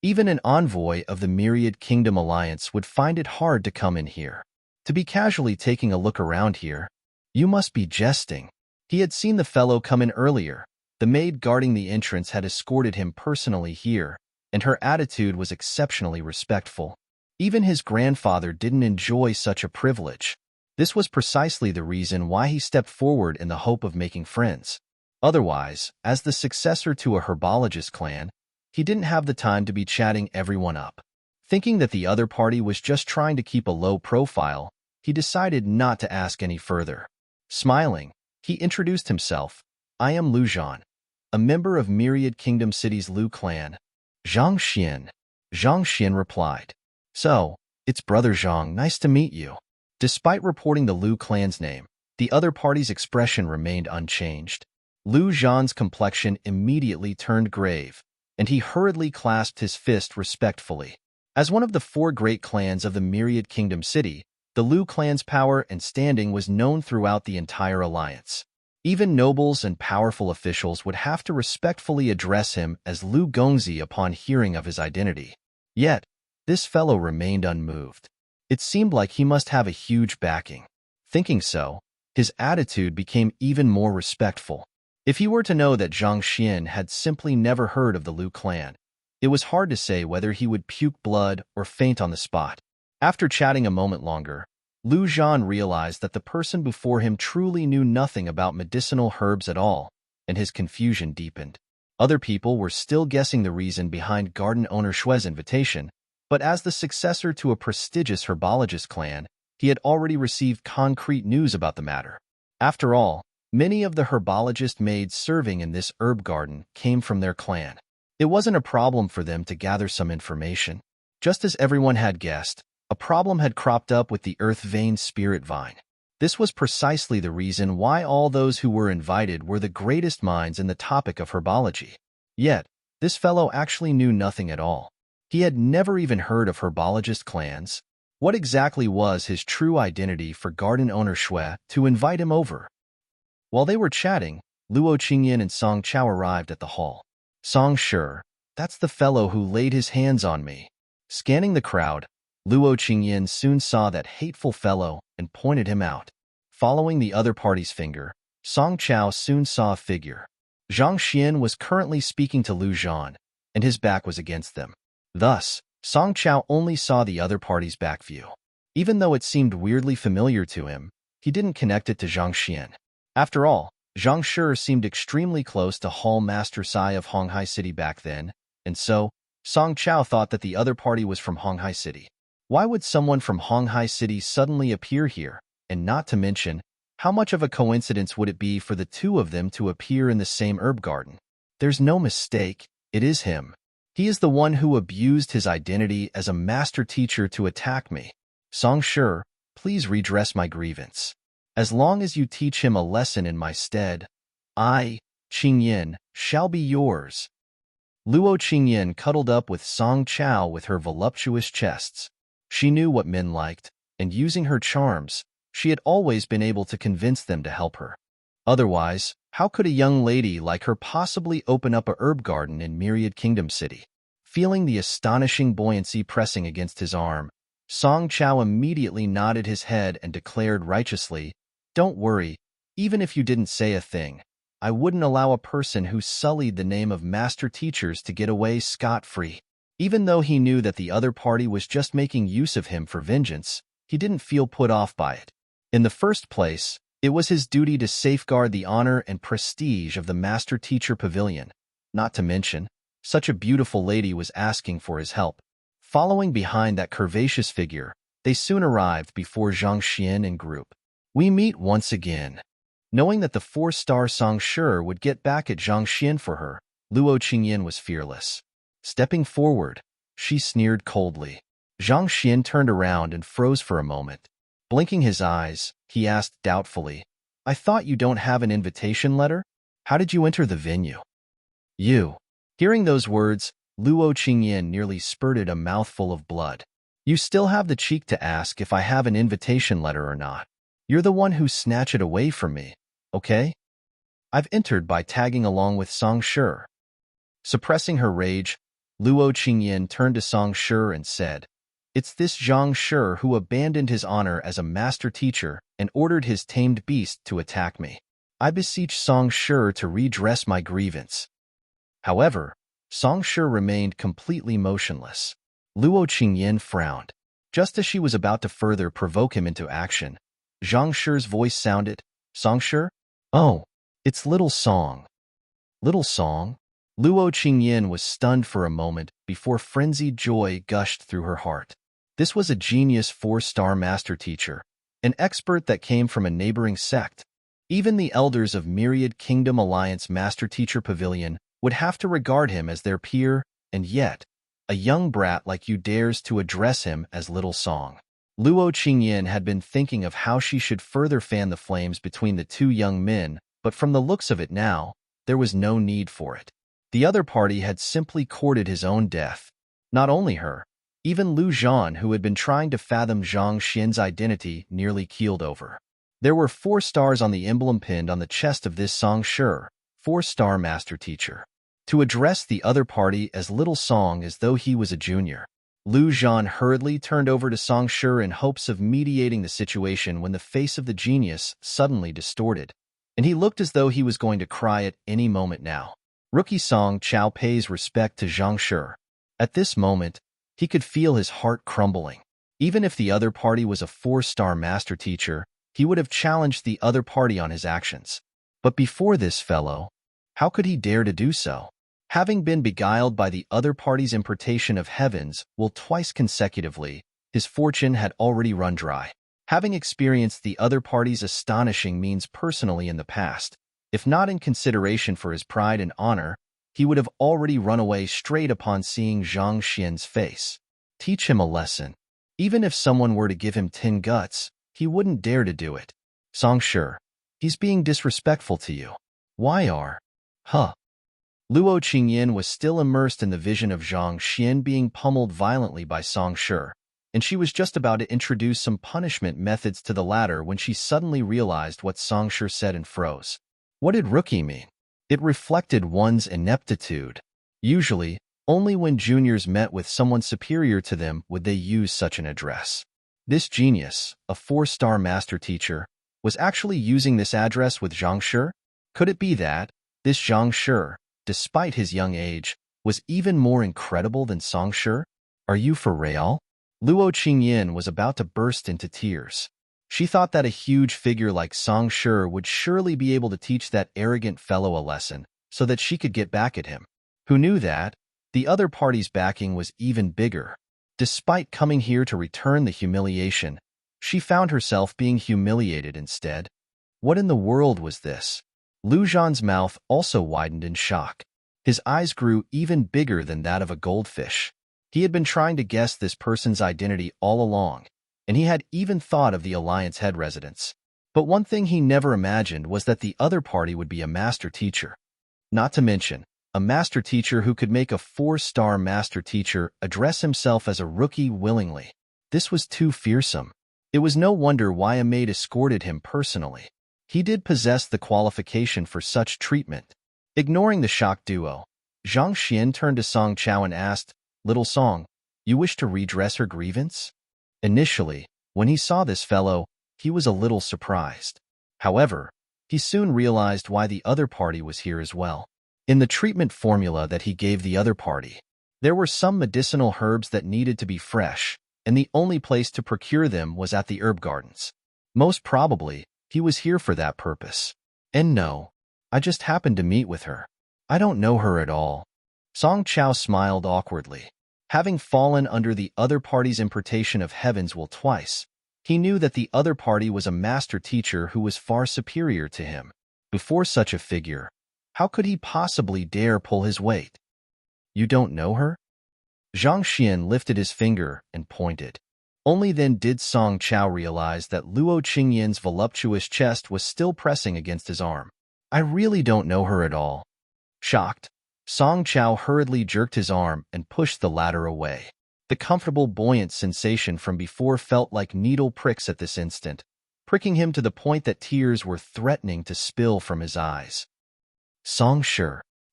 Even an envoy of the Myriad Kingdom Alliance would find it hard to come in here. To be casually taking a look around here? You must be jesting. He had seen the fellow come in earlier. The maid guarding the entrance had escorted him personally here, and her attitude was exceptionally respectful. Even his grandfather didn't enjoy such a privilege. This was precisely the reason why he stepped forward in the hope of making friends. Otherwise, as the successor to a herbologist clan, he didn't have the time to be chatting everyone up. Thinking that the other party was just trying to keep a low profile, he decided not to ask any further. Smiling, he introduced himself. I am Lu Zhan, a member of Myriad Kingdom City's Lu clan. Zhang Xian. Zhang Xian replied. So, it's Brother Zhang, nice to meet you. Despite reporting the Lu clan's name, the other party's expression remained unchanged. Lu Zhan's complexion immediately turned grave, and he hurriedly clasped his fist respectfully. As one of the 4 great clans of the Myriad Kingdom City, the Lu clan's power and standing was known throughout the entire alliance. Even nobles and powerful officials would have to respectfully address him as Lu Gongzi upon hearing of his identity. Yet, this fellow remained unmoved. It seemed like he must have a huge backing. Thinking so, his attitude became even more respectful. If he were to know that Zhang Xian had simply never heard of the Lu clan, it was hard to say whether he would puke blood or faint on the spot. After chatting a moment longer, Lu Zhan realized that the person before him truly knew nothing about medicinal herbs at all, and his confusion deepened. Other people were still guessing the reason behind garden owner Shue's invitation, but as the successor to a prestigious herbologist clan, he had already received concrete news about the matter. After all, many of the herbologist maids serving in this herb garden came from their clan. It wasn't a problem for them to gather some information. Just as everyone had guessed, a problem had cropped up with the earth vein spirit vine. This was precisely the reason why all those who were invited were the greatest minds in the topic of herbology. Yet, this fellow actually knew nothing at all. He had never even heard of herbologist clans. What exactly was his true identity for garden owner Shui to invite him over? While they were chatting, Luo Qingyan and Song Chao arrived at the hall. Song Shi, that's the fellow who laid his hands on me. Scanning the crowd, Luo Qingyan soon saw that hateful fellow and pointed him out. Following the other party's finger, Song Chao soon saw a figure. Zhang Xian was currently speaking to Lu Zhan, and his back was against them. Thus, Song Chao only saw the other party's back view. Even though it seemed weirdly familiar to him, he didn't connect it to Zhang Xian. After all, Zhang Shi seemed extremely close to Hall Master Sai of Honghai City back then, and so, Song Chao thought that the other party was from Honghai City. Why would someone from Honghai City suddenly appear here, and not to mention, how much of a coincidence would it be for the two of them to appear in the same herb garden? There's no mistake, it is him. He is the one who abused his identity as a master teacher to attack me. Song Shi, please redress my grievance. As long as you teach him a lesson in my stead, I, Qingyan, shall be yours. Luo Qingyan cuddled up with Song Chao with her voluptuous chests. She knew what men liked, and using her charms, she had always been able to convince them to help her. Otherwise, how could a young lady like her possibly open up a herb garden in Myriad Kingdom City? Feeling the astonishing buoyancy pressing against his arm, Song Chao immediately nodded his head and declared righteously, "Don't worry, even if you didn't say a thing, I wouldn't allow a person who sullied the name of master teachers to get away scot-free." Even though he knew that the other party was just making use of him for vengeance, he didn't feel put off by it. In the first place, it was his duty to safeguard the honor and prestige of the Master Teacher Pavilion. Not to mention, such a beautiful lady was asking for his help. Following behind that curvaceous figure, they soon arrived before Zhang Xian and group. We meet once again. Knowing that the 4-star Song Shi would get back at Zhang Xian for her, Luo Qingyan was fearless. Stepping forward, she sneered coldly. Zhang Xian turned around and froze for a moment. Blinking his eyes, he asked doubtfully, I thought you don't have an invitation letter? How did you enter the venue? You. Hearing those words, Luo Qingyan nearly spurted a mouthful of blood. You still have the cheek to ask if I have an invitation letter or not. You're the one who snatched it away from me, okay? I've entered by tagging along with Song Shi. Suppressing her rage, Luo Qingyan turned to Song Shi and said, It's this Zhang Shi who abandoned his honor as a master teacher and ordered his tamed beast to attack me. I beseech Song Shi to redress my grievance. However, Song Shi remained completely motionless. Luo Qingyan frowned. Just as she was about to further provoke him into action, Zhang Shi's voice sounded, Song Shi? Oh, it's Little Song. Little Song? Luo Qingyan was stunned for a moment before frenzied joy gushed through her heart. This was a genius 4-star master teacher, an expert that came from a neighboring sect. Even the elders of Myriad Kingdom Alliance Master Teacher Pavilion would have to regard him as their peer, and yet, a young brat like you dares to address him as Little Song. Luo Qingyan had been thinking of how she should further fan the flames between the two young men, but from the looks of it now, there was no need for it. The other party had simply courted his own death. Not only her, even Lu Zhan, who had been trying to fathom Zhang Xian's identity, nearly keeled over. There were 4 stars on the emblem pinned on the chest of this Song Shi, 4-star master teacher. To address the other party as Little Song as though he was a junior. Lu Zhan hurriedly turned over to Song Shi in hopes of mediating the situation when the face of the genius suddenly distorted, and he looked as though he was going to cry at any moment now. Rookie Song Chao pays respect to Zhang Shi. At this moment, he could feel his heart crumbling. Even if the other party was a 4-star master teacher, he would have challenged the other party on his actions. But before this fellow, how could he dare to do so? Having been beguiled by the other party's importation of heavens twice consecutively, his fortune had already run dry. Having experienced the other party's astonishing means personally in the past, if not in consideration for his pride and honor, he would have already run away straight upon seeing Zhang Xian's face. Teach him a lesson. Even if someone were to give him 10 guts, he wouldn't dare to do it. Song Shi, he's being disrespectful to you. Why are? Huh. Luo Qingyan was still immersed in the vision of Zhang Xian being pummeled violently by Song Shi, and she was just about to introduce some punishment methods to the latter when she suddenly realized what Song Shi said and froze. What did rookie mean? It reflected one's ineptitude. Usually, only when juniors met with someone superior to them would they use such an address. This genius, a 4-star master teacher, was actually using this address with Zhang Shi? Could it be that this Zhang Shi, despite his young age, was even more incredible than Song Shi? Are you for real? Luo Qingyan was about to burst into tears. She thought that a huge figure like Song Shi would surely be able to teach that arrogant fellow a lesson, so that she could get back at him. Who knew that? The other party's backing was even bigger. Despite coming here to return the humiliation, she found herself being humiliated instead. What in the world was this? Lu Zhan's mouth also widened in shock. His eyes grew even bigger than that of a goldfish. He had been trying to guess this person's identity all along, and he had even thought of the Alliance head residence. But one thing he never imagined was that the other party would be a master teacher. Not to mention, a master teacher who could make a 4-star master teacher address himself as a rookie willingly. This was too fearsome. It was no wonder why a maid escorted him personally. He did possess the qualification for such treatment. Ignoring the shocked duo, Zhang Xian turned to Song Chao and asked, Little Song, you wish to redress her grievance? Initially, when he saw this fellow, he was a little surprised. However, he soon realized why the other party was here as well. In the treatment formula that he gave the other party, there were some medicinal herbs that needed to be fresh, and the only place to procure them was at the herb gardens. Most probably, he was here for that purpose. And no, I just happened to meet with her. I don't know her at all. Song Chao smiled awkwardly. Having fallen under the other party's importation of heavens twice, he knew that the other party was a master teacher who was far superior to him. Before such a figure, how could he possibly dare pull his weight? You don't know her? Zhang Xian lifted his finger and pointed. Only then did Song Chao realize that Luo Qingyan's voluptuous chest was still pressing against his arm. I really don't know her at all. Shocked, Song Chao hurriedly jerked his arm and pushed the latter away. The comfortable, buoyant sensation from before felt like needle pricks at this instant, pricking him to the point that tears were threatening to spill from his eyes. Song Shi.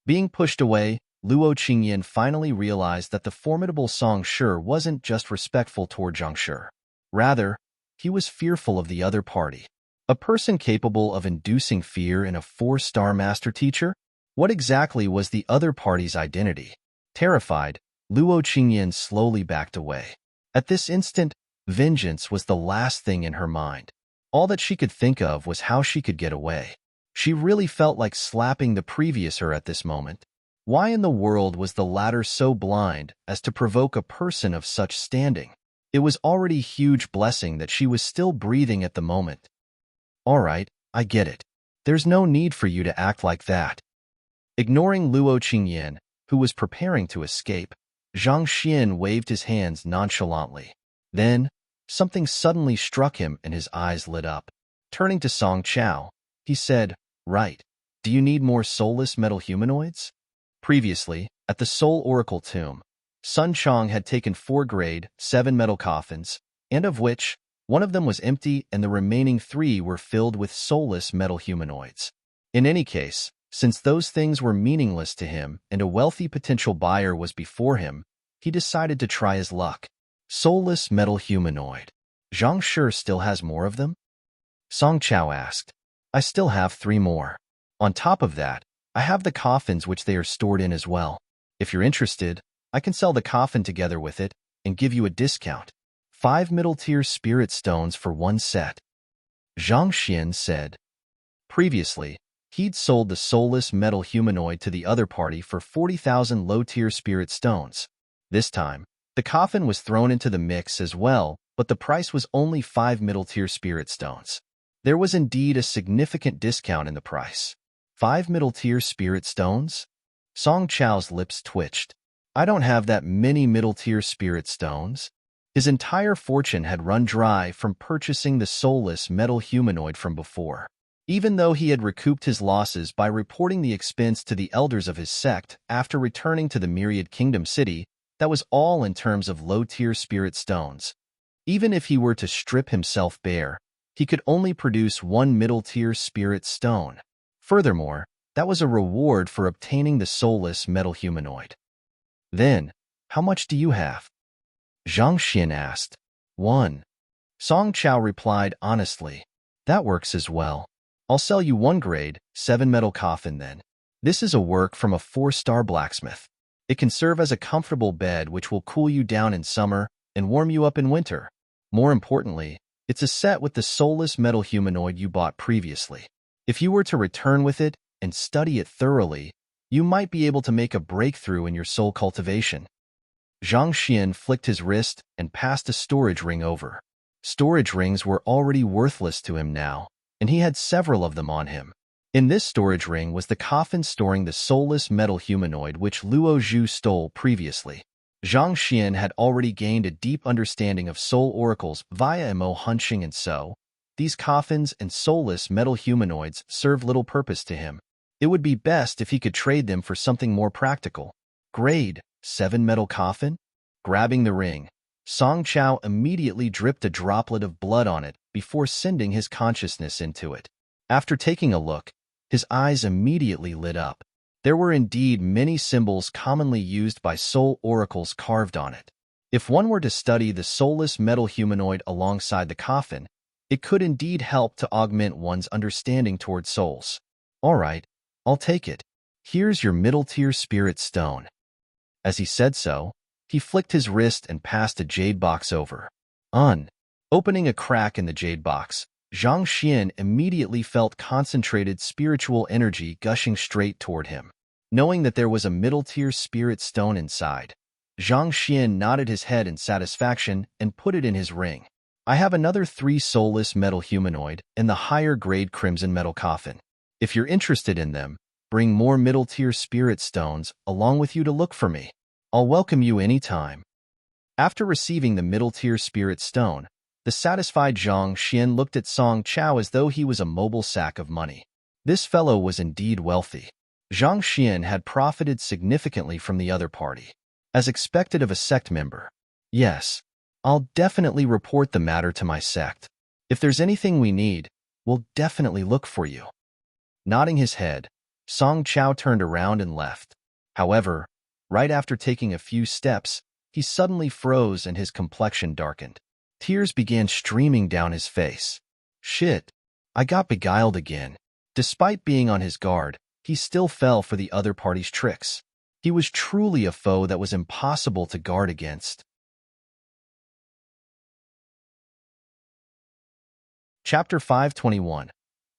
Being pushed away, Luo Qingyan finally realized that the formidable Song Shi wasn't just respectful toward Zhang Shi. Rather, he was fearful of the other party. A person capable of inducing fear in a 4-star master teacher? What exactly was the other party's identity? Terrified, Luo Qingyan slowly backed away. At this instant, vengeance was the last thing in her mind. All that she could think of was how she could get away. She really felt like slapping the previous her at this moment. Why in the world was the latter so blind as to provoke a person of such standing? It was already a huge blessing that she was still breathing at the moment. All right, I get it. There's no need for you to act like that. Ignoring Luo Qingyan, who was preparing to escape, Zhang Xian waved his hands nonchalantly. Then, something suddenly struck him and his eyes lit up. Turning to Song Chao, he said, "Right. Do you need more soulless metal humanoids?" Previously, at the Soul Oracle tomb, Sun Chong had taken 4 grade, 7 metal coffins, and of which, one of them was empty and the remaining 3 were filled with soulless metal humanoids. In any case, since those things were meaningless to him and a wealthy potential buyer was before him, he decided to try his luck. Soulless metal humanoid. Zhang Shi still has more of them? Song Chao asked. I still have 3 more. On top of that, I have the coffins which they are stored in as well. If you're interested, I can sell the coffin together with it and give you a discount. 5 middle-tier spirit stones for 1 set. Zhang Xian said. Previously, he'd sold the soulless metal humanoid to the other party for 40,000 low-tier spirit stones. This time, the coffin was thrown into the mix as well, but the price was only 5 middle-tier spirit stones. There was indeed a significant discount in the price. 5 middle-tier spirit stones? Song Chao's lips twitched. I don't have that many middle-tier spirit stones. His entire fortune had run dry from purchasing the soulless metal humanoid from before. Even though he had recouped his losses by reporting the expense to the elders of his sect after returning to the Myriad Kingdom City, that was all in terms of low-tier spirit stones. Even if he were to strip himself bare, he could only produce 1 middle-tier spirit stone. Furthermore, that was a reward for obtaining the soulless metal humanoid. Then, how much do you have? Zhang Xian asked. 1. Song Chao replied honestly. That works as well. I'll sell you 1 grade, 7 metal coffin then. This is a work from a 4-star blacksmith. It can serve as a comfortable bed which will cool you down in summer and warm you up in winter. More importantly, it's a set with the soulless metal humanoid you bought previously. If you were to return with it and study it thoroughly, you might be able to make a breakthrough in your soul cultivation. Zhang Xian flicked his wrist and passed a storage ring over. Storage rings were already worthless to him now, and he had several of them on him. In this storage ring was the coffin storing the soulless metal humanoid which Luo Zhu stole previously. Zhang Xian had already gained a deep understanding of soul oracles via Mo hunching, and so, these coffins and soulless metal humanoids served little purpose to him. It would be best if he could trade them for something more practical. Grade 7 metal coffin? Grabbing the ring, Song Chao immediately dripped a droplet of blood on it before sending his consciousness into it. After taking a look, his eyes immediately lit up. There were indeed many symbols commonly used by soul oracles carved on it. If one were to study the soulless metal humanoid alongside the coffin, it could indeed help to augment one's understanding toward souls. All right, I'll take it. Here's your middle-tier spirit stone. As he said so, he flicked his wrist and passed a jade box over. Opening a crack in the jade box, Zhang Xian immediately felt concentrated spiritual energy gushing straight toward him. Knowing that there was a middle-tier spirit stone inside, Zhang Xian nodded his head in satisfaction and put it in his ring. I have another 3 soulless metal humanoid in the higher-grade crimson metal coffin. If you're interested in them, bring more middle-tier spirit stones along with you to look for me. I'll welcome you any time. After receiving the middle-tier spirit stone, the satisfied Zhang Xian looked at Song Chao as though he was a mobile sack of money. This fellow was indeed wealthy. Zhang Xian had profited significantly from the other party. As expected of a sect member. Yes, I'll definitely report the matter to my sect. If there's anything we need, we'll definitely look for you. Nodding his head, Song Chao turned around and left. However, right after taking a few steps, he suddenly froze and his complexion darkened. Tears began streaming down his face. Shit, I got beguiled again. Despite being on his guard, he still fell for the other party's tricks. He was truly a foe that was impossible to guard against. Chapter 521.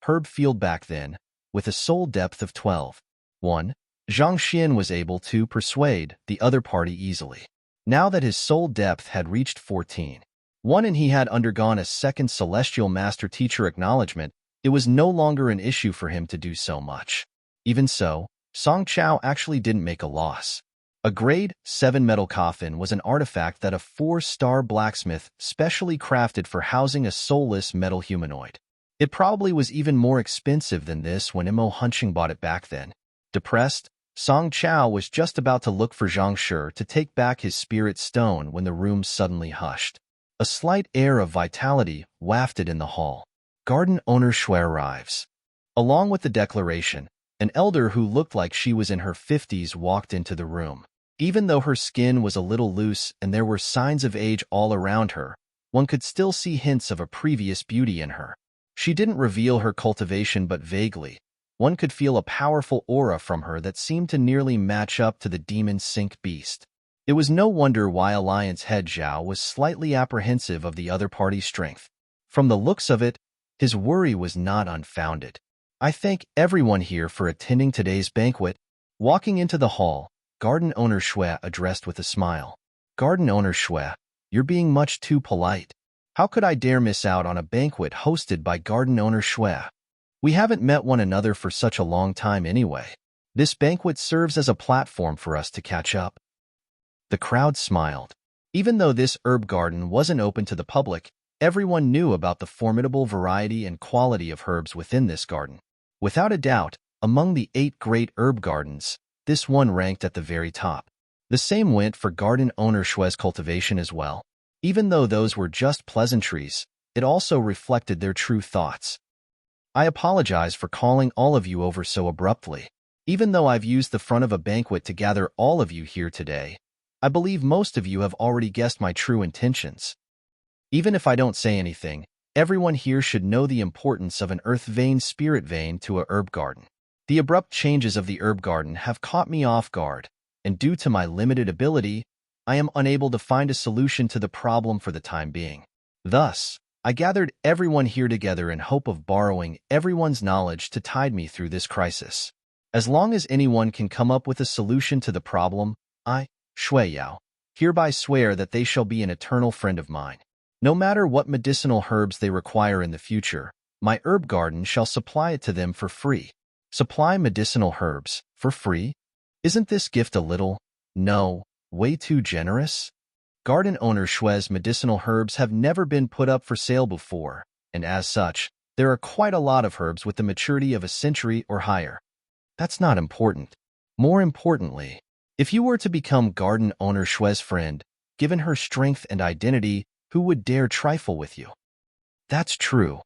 Herb Field. Back then, with a soul depth of 12. 1. Zhang Xian was able to persuade the other party easily. Now that his soul depth had reached 14, and he had undergone a second celestial master teacher acknowledgement, it was no longer an issue for him to do so much. Even so, Song Chao actually didn't make a loss. A grade 7 metal coffin was an artifact that a 4-star blacksmith specially crafted for housing a soulless metal humanoid. It probably was even more expensive than this when Mo Hunching bought it back then. Depressed, Song Chao was just about to look for Zhang Shi to take back his spirit stone when the room suddenly hushed. A slight air of vitality wafted in the hall. Garden owner Shui arrives. Along with the declaration, an elder who looked like she was in her 50s walked into the room. Even though her skin was a little loose and there were signs of age all around her, one could still see hints of a previous beauty in her. She didn't reveal her cultivation but vaguely. One could feel a powerful aura from her that seemed to nearly match up to the demon sink beast. It was no wonder why Alliance head Zhao was slightly apprehensive of the other party's strength. From the looks of it, his worry was not unfounded. I thank everyone here for attending today's banquet. Walking into the hall, garden owner Shui addressed with a smile. Garden owner Shui, you're being much too polite. How could I dare miss out on a banquet hosted by garden owner Shui? We haven't met one another for such a long time anyway. This banquet serves as a platform for us to catch up. The crowd smiled. Even though this herb garden wasn't open to the public, everyone knew about the formidable variety and quality of herbs within this garden. Without a doubt, among the 8 great herb gardens, this one ranked at the very top. The same went for garden owner Shui's cultivation as well. Even though those were just pleasantries, it also reflected their true thoughts. I apologize for calling all of you over so abruptly. Even though I've used the front of a banquet to gather all of you here today, I believe most of you have already guessed my true intentions. Even if I don't say anything, everyone here should know the importance of an earth vein spirit vein to a herb garden. The abrupt changes of the herb garden have caught me off guard, and due to my limited ability, I am unable to find a solution to the problem for the time being. Thus, I gathered everyone here together in hope of borrowing everyone's knowledge to tide me through this crisis. As long as anyone can come up with a solution to the problem, I, Shui Yao, hereby swear that they shall be an eternal friend of mine. No matter what medicinal herbs they require in the future, my herb garden shall supply it to them for free. Supply medicinal herbs for free? Isn't this gift a little, no, way too generous? Garden owner Shui's medicinal herbs have never been put up for sale before, and as such, there are quite a lot of herbs with the maturity of a century or higher. That's not important. More importantly, if you were to become garden owner Shui's friend, given her strength and identity, who would dare trifle with you? That's true.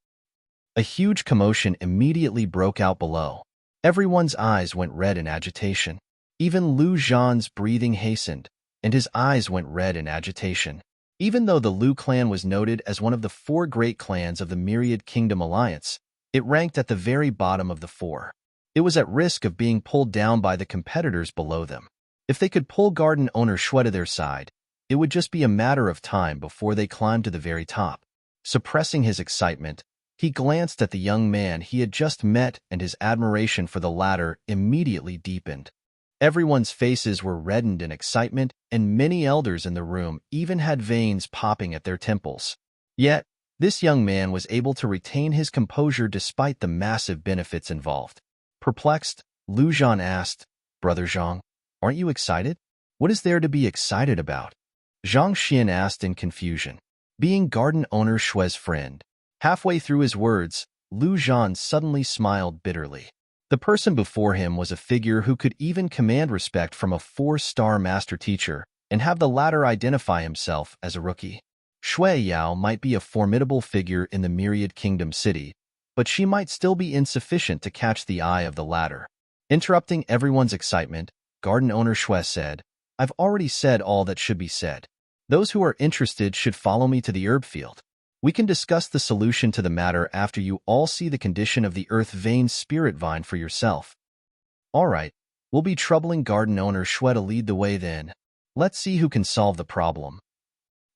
A huge commotion immediately broke out below. Everyone's eyes went red in agitation. Even Lu Zhan's breathing hastened, and his eyes went red in agitation. Even though the Lu clan was noted as one of the 4 great clans of the Myriad Kingdom Alliance, it ranked at the very bottom of the 4. It was at risk of being pulled down by the competitors below them. If they could pull garden owner Shui to their side, it would just be a matter of time before they climbed to the very top. Suppressing his excitement, he glanced at the young man he had just met, and his admiration for the latter immediately deepened. Everyone's faces were reddened in excitement, and many elders in the room even had veins popping at their temples. Yet, this young man was able to retain his composure despite the massive benefits involved. Perplexed, Lu Zhan asked, "Brother Zhang, aren't you excited? What is there to be excited about?" Zhang Xian asked in confusion. Being garden owner Shui's friend, halfway through his words, Lu Zhan suddenly smiled bitterly. The person before him was a figure who could even command respect from a 4-star master teacher and have the latter identify himself as a rookie. Shui Yao might be a formidable figure in the Myriad Kingdom city, but she might still be insufficient to catch the eye of the latter. Interrupting everyone's excitement, garden owner Shui said, "I've already said all that should be said. Those who are interested should follow me to the herb field. We can discuss the solution to the matter after you all see the condition of the earth vein spirit vine for yourself." "All right, we'll be troubling garden owner Shui to lead the way then. Let's see who can solve the problem."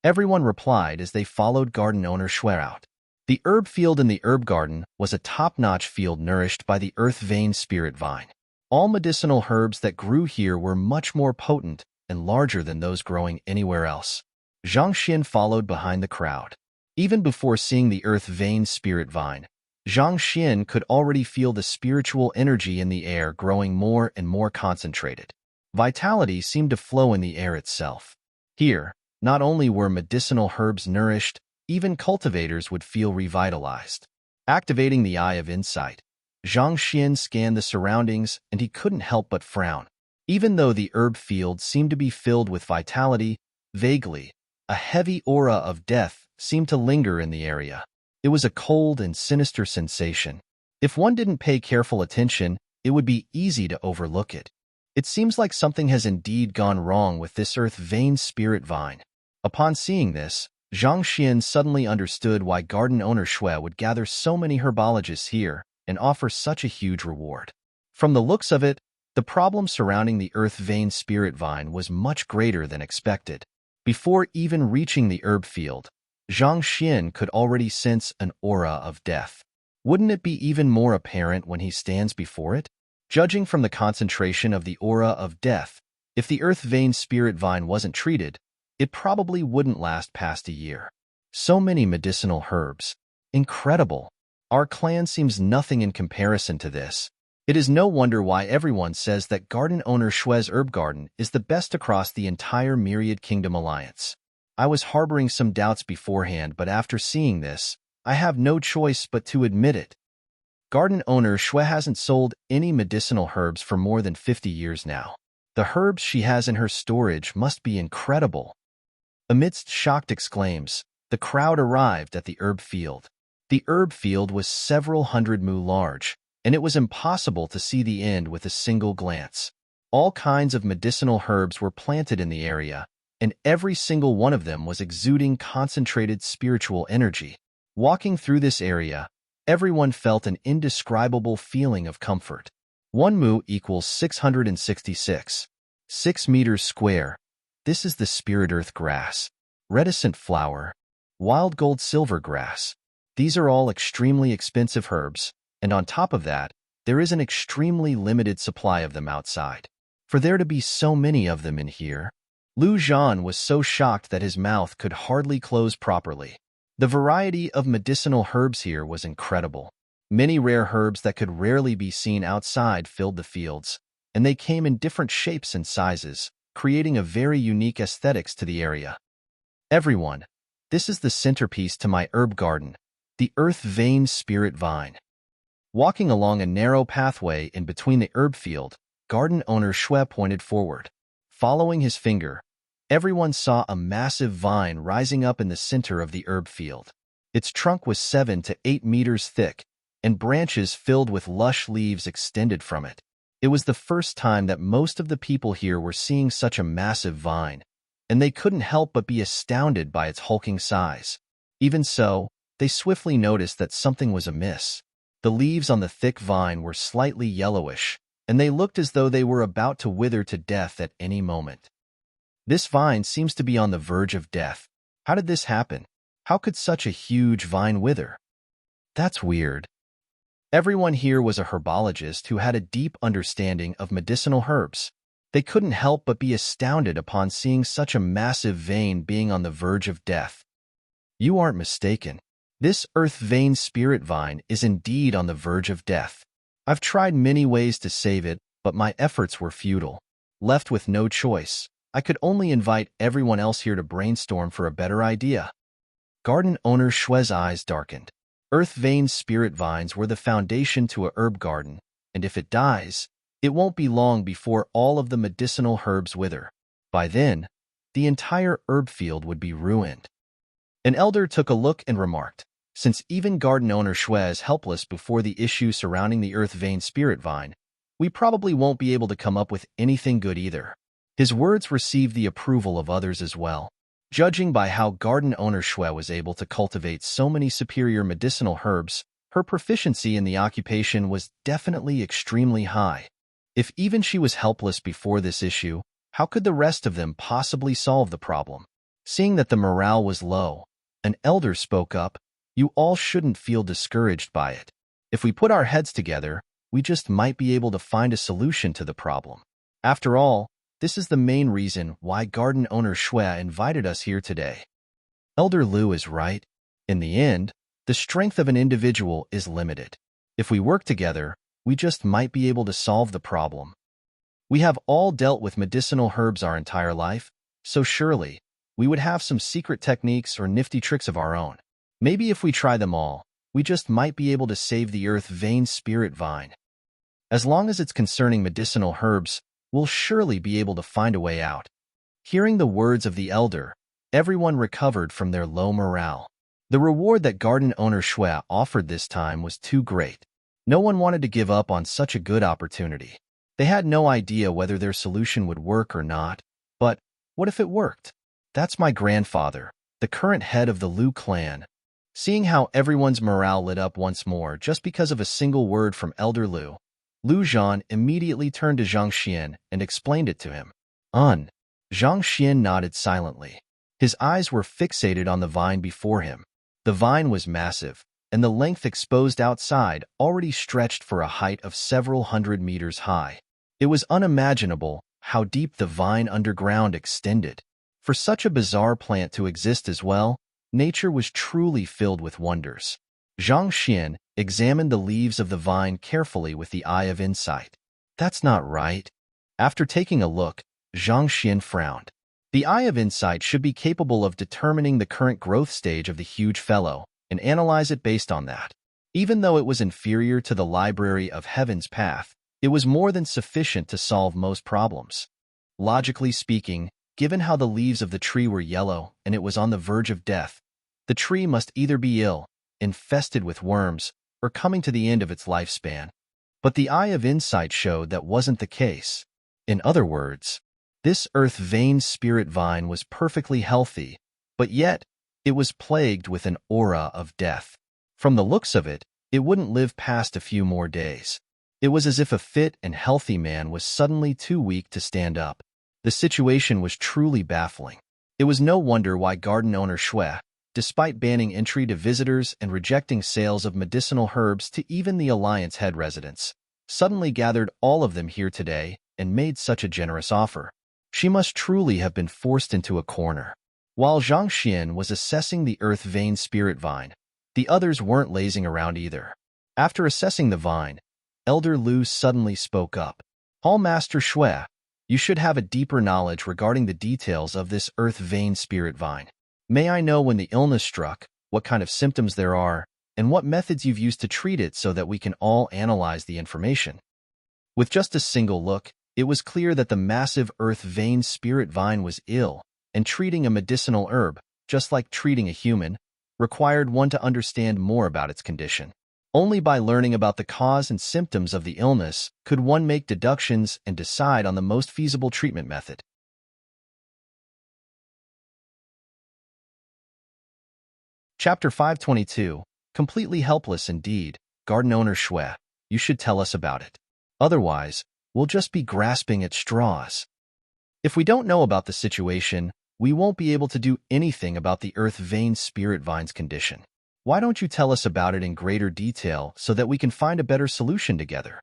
Everyone replied as they followed garden owner Shui out. The herb field in the herb garden was a top-notch field nourished by the earth vein spirit vine. All medicinal herbs that grew here were much more potent and larger than those growing anywhere else. Zhang Xin followed behind the crowd. Even before seeing the earth vein spirit vine, Zhang Xin could already feel the spiritual energy in the air growing more and more concentrated. Vitality seemed to flow in the air itself. Here, not only were medicinal herbs nourished, even cultivators would feel revitalized. Activating the eye of insight, Zhang Xin scanned the surroundings and he couldn't help but frown. Even though the herb field seemed to be filled with vitality, vaguely, a heavy aura of death seemed to linger in the area. It was a cold and sinister sensation. If one didn't pay careful attention, it would be easy to overlook it. It seems like something has indeed gone wrong with this earth vein spirit vine. Upon seeing this, Zhang Xin suddenly understood why garden owner Shui would gather so many herbologists here and offer such a huge reward. From the looks of it, the problem surrounding the earth vein spirit vine was much greater than expected. Before even reaching the herb field, Zhang Xin could already sense an aura of death. Wouldn't it be even more apparent when he stands before it? Judging from the concentration of the aura of death, if the earth vein spirit vine wasn't treated, it probably wouldn't last past a year. So many medicinal herbs. Incredible. Our clan seems nothing in comparison to this. It is no wonder why everyone says that garden owner Shui's herb garden is the best across the entire Myriad Kingdom Alliance. I was harboring some doubts beforehand, but after seeing this, I have no choice but to admit it. Garden owner Shui hasn't sold any medicinal herbs for more than 50 years now. The herbs she has in her storage must be incredible. Amidst shocked exclaims, the crowd arrived at the herb field. The herb field was several hundred mu large, and it was impossible to see the end with a single glance. All kinds of medicinal herbs were planted in the area, and every single one of them was exuding concentrated spiritual energy. Walking through this area, everyone felt an indescribable feeling of comfort. 1 mu equals 666. 6 meters square. This is the spirit earth grass, reticent flower, wild gold silver grass. These are all extremely expensive herbs, and on top of that, there is an extremely limited supply of them outside. For there to be so many of them in here, Lu Zhan was so shocked that his mouth could hardly close properly. The variety of medicinal herbs here was incredible. Many rare herbs that could rarely be seen outside filled the fields, and they came in different shapes and sizes, creating a very unique aesthetics to the area. Everyone, this is the centerpiece to my herb garden, the earth vein spirit vine. Walking along a narrow pathway in between the herb field, garden owner Shui pointed forward. Following his finger, everyone saw a massive vine rising up in the center of the herb field. Its trunk was 7 to 8 meters thick, and branches filled with lush leaves extended from it. It was the first time that most of the people here were seeing such a massive vine, and they couldn't help but be astounded by its hulking size. Even so, they swiftly noticed that something was amiss. The leaves on the thick vine were slightly yellowish, and they looked as though they were about to wither to death at any moment. This vine seems to be on the verge of death. How did this happen? How could such a huge vine wither? That's weird. Everyone here was a herbologist who had a deep understanding of medicinal herbs. They couldn't help but be astounded upon seeing such a massive vein being on the verge of death. You aren't mistaken. This earth vein spirit vine is indeed on the verge of death. I've tried many ways to save it, but my efforts were futile. Left with no choice, I could only invite everyone else here to brainstorm for a better idea. Garden owner Shui's eyes darkened. Earth vein spirit vines were the foundation to a herb garden, and if it dies, it won't be long before all of the medicinal herbs wither. By then, the entire herb field would be ruined. An elder took a look and remarked, since even garden owner Shui is helpless before the issue surrounding the earth vein spirit vine, we probably won't be able to come up with anything good either. His words received the approval of others as well. Judging by how garden owner Shui was able to cultivate so many superior medicinal herbs, her proficiency in the occupation was definitely extremely high. If even she was helpless before this issue, how could the rest of them possibly solve the problem? Seeing that the morale was low, an elder spoke up, "You all shouldn't feel discouraged by it. If we put our heads together, we just might be able to find a solution to the problem. After all, this is the main reason why garden owner Shui invited us here today. Elder Lu is right. In the end, the strength of an individual is limited. If we work together, we just might be able to solve the problem. We have all dealt with medicinal herbs our entire life, so surely, we would have some secret techniques or nifty tricks of our own. Maybe if we try them all, we just might be able to save the earth vein spirit vine. As long as it's concerning medicinal herbs, we'll surely be able to find a way out. Hearing the words of the elder, everyone recovered from their low morale. The reward that garden owner Shui offered this time was too great. No one wanted to give up on such a good opportunity. They had no idea whether their solution would work or not, but what if it worked? That's my grandfather, the current head of the Lu clan. Seeing how everyone's morale lit up once more just because of a single word from Elder Lu, Lu Zhan immediately turned to Zhang Xian and explained it to him. Zhang Xian nodded silently. His eyes were fixated on the vine before him. The vine was massive, and the length exposed outside already stretched for a height of several hundred meters high. It was unimaginable how deep the vine underground extended. For such a bizarre plant to exist as well, nature was truly filled with wonders. Zhang Xian examined the leaves of the vine carefully with the eye of insight. That's not right. After taking a look, Zhang Xian frowned. The eye of insight should be capable of determining the current growth stage of the huge fellow and analyze it based on that. Even though it was inferior to the library of Heaven's Path, it was more than sufficient to solve most problems. Logically speaking, given how the leaves of the tree were yellow and it was on the verge of death, the tree must either be ill, infested with worms, or coming to the end of its lifespan. But the eye of insight showed that wasn't the case. In other words, this earth vein spirit vine was perfectly healthy, but yet it was plagued with an aura of death. From the looks of it, it wouldn't live past a few more days. It was as if a fit and healthy man was suddenly too weak to stand up. The situation was truly baffling. It was no wonder why garden owner Shui, despite banning entry to visitors and rejecting sales of medicinal herbs to even the Alliance head residents, suddenly gathered all of them here today and made such a generous offer. She must truly have been forced into a corner. While Zhang Xian was assessing the earth vein spirit vine, the others weren't lazing around either. After assessing the vine, Elder Lu suddenly spoke up. Hallmaster Shui, you should have a deeper knowledge regarding the details of this earth vein spirit vine. May I know when the illness struck, what kind of symptoms there are, and what methods you've used to treat it so that we can all analyze the information? With just a single look, it was clear that the massive earth vein spirit vine was ill, and treating a medicinal herb, just like treating a human, required one to understand more about its condition. Only by learning about the cause and symptoms of the illness could one make deductions and decide on the most feasible treatment method. Chapter 522, Completely Helpless Indeed, Garden Owner Shui, you should tell us about it. Otherwise, we'll just be grasping at straws. If we don't know about the situation, we won't be able to do anything about the earth vein spirit vine's condition. Why don't you tell us about it in greater detail so that we can find a better solution together?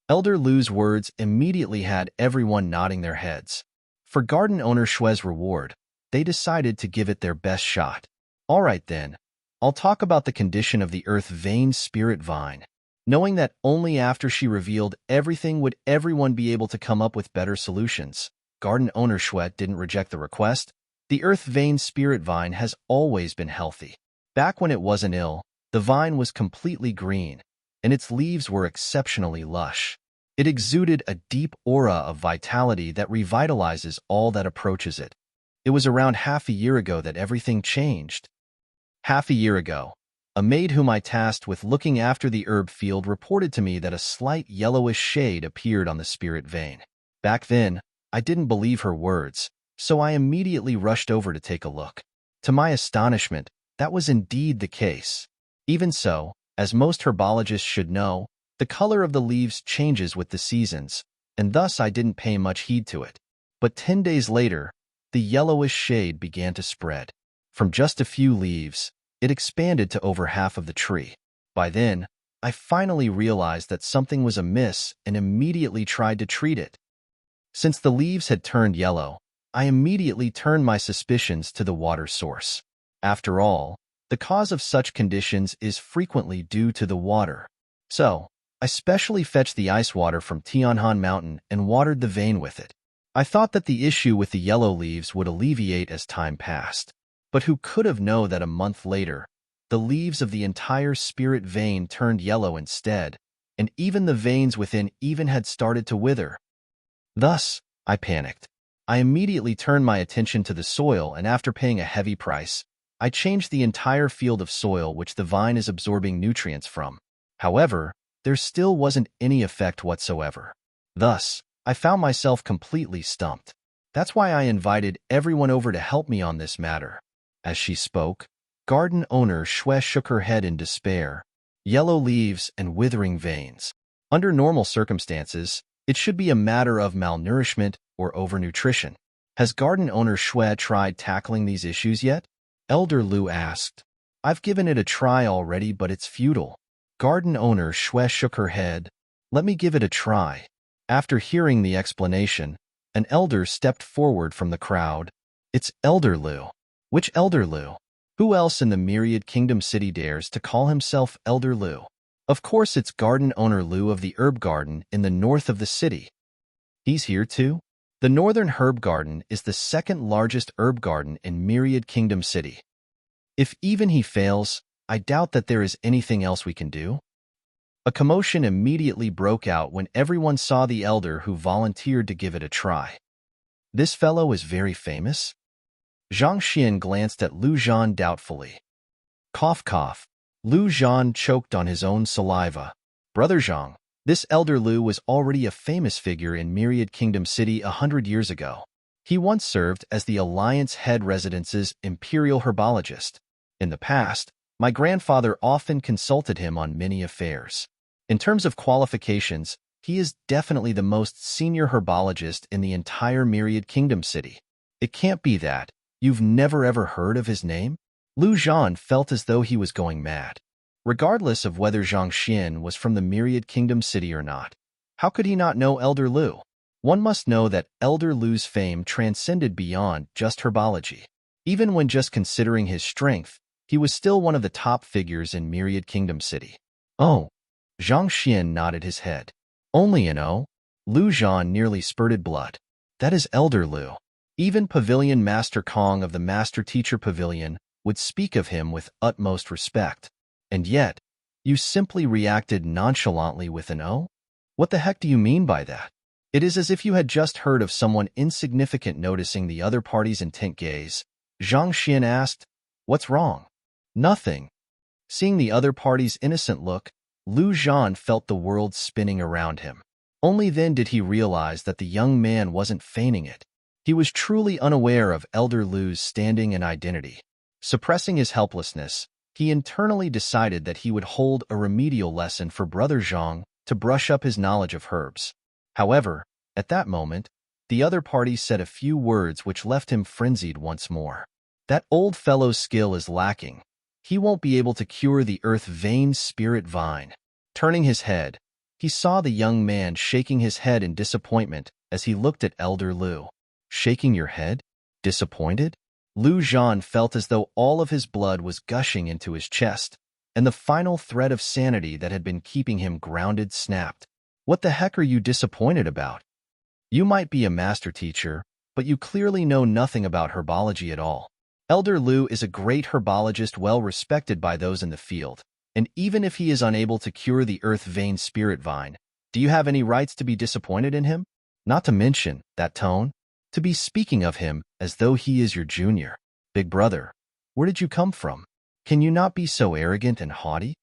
Elder Lu's words immediately had everyone nodding their heads. For garden owner Shui's reward, they decided to give it their best shot. All right then, I'll talk about the condition of the earth vein spirit vine. Knowing that only after she revealed everything would everyone be able to come up with better solutions, garden owner Shui didn't reject the request. The earth vein spirit vine has always been healthy. Back when it wasn't ill, the vine was completely green, and its leaves were exceptionally lush. It exuded a deep aura of vitality that revitalizes all that approaches it. It was around half a year ago that everything changed. Half a year ago, a maid whom I tasked with looking after the herb field reported to me that a slight yellowish shade appeared on the spirit vein. Back then, I didn't believe her words, so I immediately rushed over to take a look. To my astonishment, that was indeed the case. Even so, as most herbologists should know, the color of the leaves changes with the seasons, and thus I didn't pay much heed to it. But 10 days later, the yellowish shade began to spread. From just a few leaves, it expanded to over half of the tree. By then, I finally realized that something was amiss and immediately tried to treat it. Since the leaves had turned yellow, I immediately turned my suspicions to the water source. After all, the cause of such conditions is frequently due to the water. So, I specially fetched the ice water from Tianhan Mountain and watered the vein with it. I thought that the issue with the yellow leaves would alleviate as time passed. But who could have known that a month later, the leaves of the entire spirit vein turned yellow instead, and even the veins within even had started to wither. Thus, I panicked. I immediately turned my attention to the soil, and after paying a heavy price, I changed the entire field of soil which the vine is absorbing nutrients from. However, there still wasn't any effect whatsoever. Thus, I found myself completely stumped. That's why I invited everyone over to help me on this matter. As she spoke, garden owner Shue shook her head in despair. Yellow leaves and withering veins. Under normal circumstances, it should be a matter of malnourishment or overnutrition. Has garden owner Shue tried tackling these issues yet? Elder Lu asked. I've given it a try already, but it's futile. Garden owner Shue shook her head. Let me give it a try. After hearing the explanation, an elder stepped forward from the crowd. It's Elder Lu. Which Elder Lu? Who else in the Myriad Kingdom City dares to call himself Elder Lu? Of course, it's garden owner Lu of the herb garden in the north of the city. He's here too? The northern herb garden is the second largest herb garden in Myriad Kingdom City. If even he fails, I doubt that there is anything else we can do. A commotion immediately broke out when everyone saw the elder who volunteered to give it a try. This fellow is very famous? Zhang Xian glanced at Lu Zhan doubtfully. Cough cough. Lu Zhan choked on his own saliva. Brother Zhang, this elder Lu was already a famous figure in Myriad Kingdom City 100 years ago. He once served as the Alliance Head Residence's imperial herbologist. In the past, my grandfather often consulted him on many affairs. In terms of qualifications, he is definitely the most senior herbologist in the entire Myriad Kingdom City. It can't be that. You've never ever heard of his name? Lu Zhan felt as though he was going mad. Regardless of whether Zhang Xian was from the Myriad Kingdom City or not, how could he not know Elder Lu? One must know that Elder Lu's fame transcended beyond just herbology. Even when just considering his strength, he was still one of the top figures in Myriad Kingdom City. Oh, Zhang Xian nodded his head. Only an O? Lu Zhan nearly spurted blood. That is Elder Lu. Even Pavilion Master Kong of the Master Teacher Pavilion would speak of him with utmost respect. And yet, you simply reacted nonchalantly with an O? What the heck do you mean by that? It is as if you had just heard of someone insignificant noticing the other party's intent gaze. Zhang Xian asked, What's wrong? Nothing. Seeing the other party's innocent look, Lu Zhan felt the world spinning around him. Only then did he realize that the young man wasn't feigning it. He was truly unaware of Elder Lu's standing and identity. Suppressing his helplessness, he internally decided that he would hold a remedial lesson for Brother Zhang to brush up his knowledge of herbs. However, at that moment, the other party said a few words which left him frenzied once more. That old fellow's skill is lacking. He won't be able to cure the earth vein spirit vine. Turning his head, he saw the young man shaking his head in disappointment as he looked at Elder Lu. Shaking your head? Disappointed? Lu Zhan felt as though all of his blood was gushing into his chest, and the final thread of sanity that had been keeping him grounded snapped. What the heck are you disappointed about? You might be a master teacher, but you clearly know nothing about herbology at all. Elder Lu is a great herbologist well respected by those in the field, and even if he is unable to cure the earth vein spirit vine, do you have any rights to be disappointed in him? Not to mention, that tone, to be speaking of him as though he is your junior. Big brother, where did you come from? Can you not be so arrogant and haughty?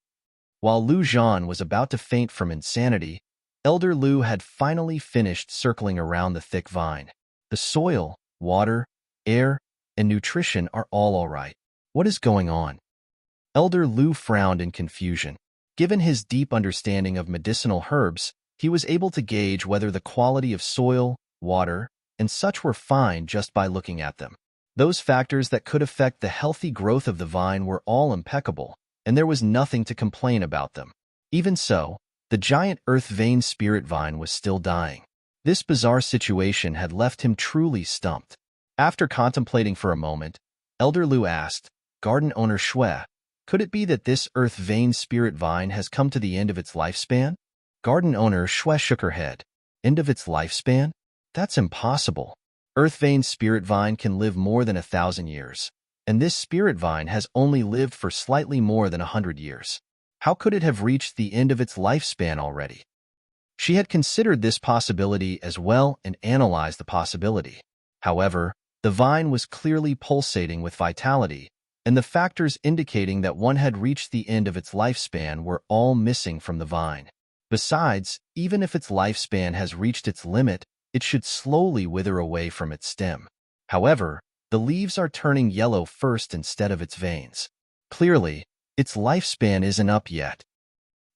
While Lu Zhan was about to faint from insanity, Elder Lu had finally finished circling around the thick vine. The soil, water, air, and nutrition are all right. What is going on? Elder Lu frowned in confusion. Given his deep understanding of medicinal herbs, he was able to gauge whether the quality of soil, water, and such were fine just by looking at them. Those factors that could affect the healthy growth of the vine were all impeccable, and there was nothing to complain about them. Even so, the giant earth vein spirit vine was still dying. This bizarre situation had left him truly stumped. After contemplating for a moment, Elder Lu asked, Garden owner Shui, could it be that this earth vein spirit vine has come to the end of its lifespan? Garden owner Shui shook her head. End of its lifespan? That's impossible. Earth vein spirit vine can live more than 1,000 years, and this spirit vine has only lived for slightly more than 100 years. How could it have reached the end of its lifespan already? She had considered this possibility as well and analyzed the possibility. However, the vine was clearly pulsating with vitality, and the factors indicating that one had reached the end of its lifespan were all missing from the vine. Besides, even if its lifespan has reached its limit, it should slowly wither away from its stem. However, the leaves are turning yellow first instead of its veins. Clearly, its lifespan isn't up yet.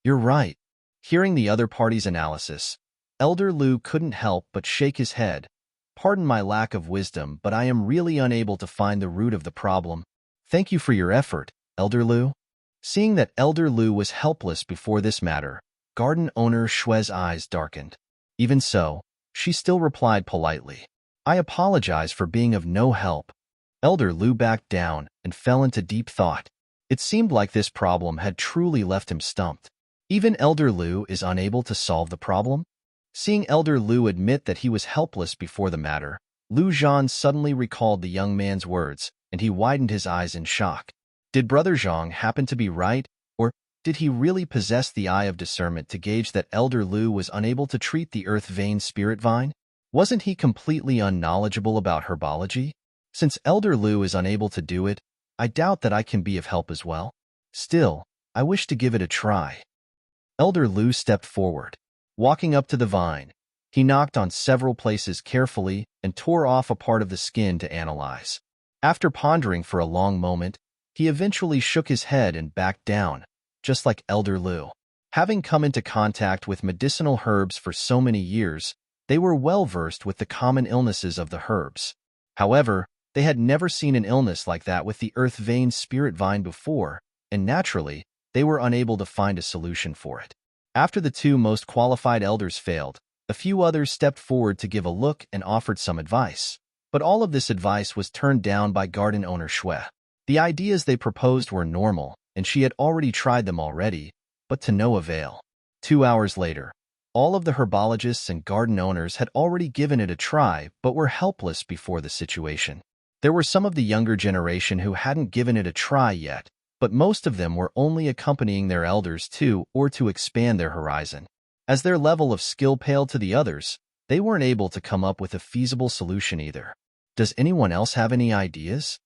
You're right. Hearing the other party's analysis, Elder Lu couldn't help but shake his head. Pardon my lack of wisdom, but I am really unable to find the root of the problem. Thank you for your effort, Elder Lu. Seeing that Elder Lu was helpless before this matter, garden owner Shui's eyes darkened. Even so, she still replied politely, I apologize for being of no help. Elder Lu backed down and fell into deep thought. It seemed like this problem had truly left him stumped. Even Elder Lu is unable to solve the problem? Seeing Elder Lu admit that he was helpless before the matter, Lu Zhan suddenly recalled the young man's words, and he widened his eyes in shock. Did Brother Zhang happen to be right, or did he really possess the eye of discernment to gauge that Elder Lu was unable to treat the earth vein spirit vine? Wasn't he completely unknowledgeable about herbology? Since Elder Lu is unable to do it, I doubt that I can be of help as well. Still, I wish to give it a try. Elder Lu stepped forward. Walking up to the vine, he knocked on several places carefully and tore off a part of the skin to analyze. After pondering for a long moment, he eventually shook his head and backed down, just like Elder Lu. Having come into contact with medicinal herbs for so many years, they were well versed with the common illnesses of the herbs. However, they had never seen an illness like that with the earth vein spirit vine before, and naturally, they were unable to find a solution for it. After the two most qualified elders failed, a few others stepped forward to give a look and offered some advice. But all of this advice was turned down by garden owner Shui. The ideas they proposed were normal, and she had already tried them already, but to no avail. 2 hours later, all of the herbologists and garden owners had already given it a try but were helpless before the situation. There were some of the younger generation who hadn't given it a try yet, but most of them were only accompanying their elders to expand their horizon. As their level of skill paled to the others, they weren't able to come up with a feasible solution either. Does anyone else have any ideas?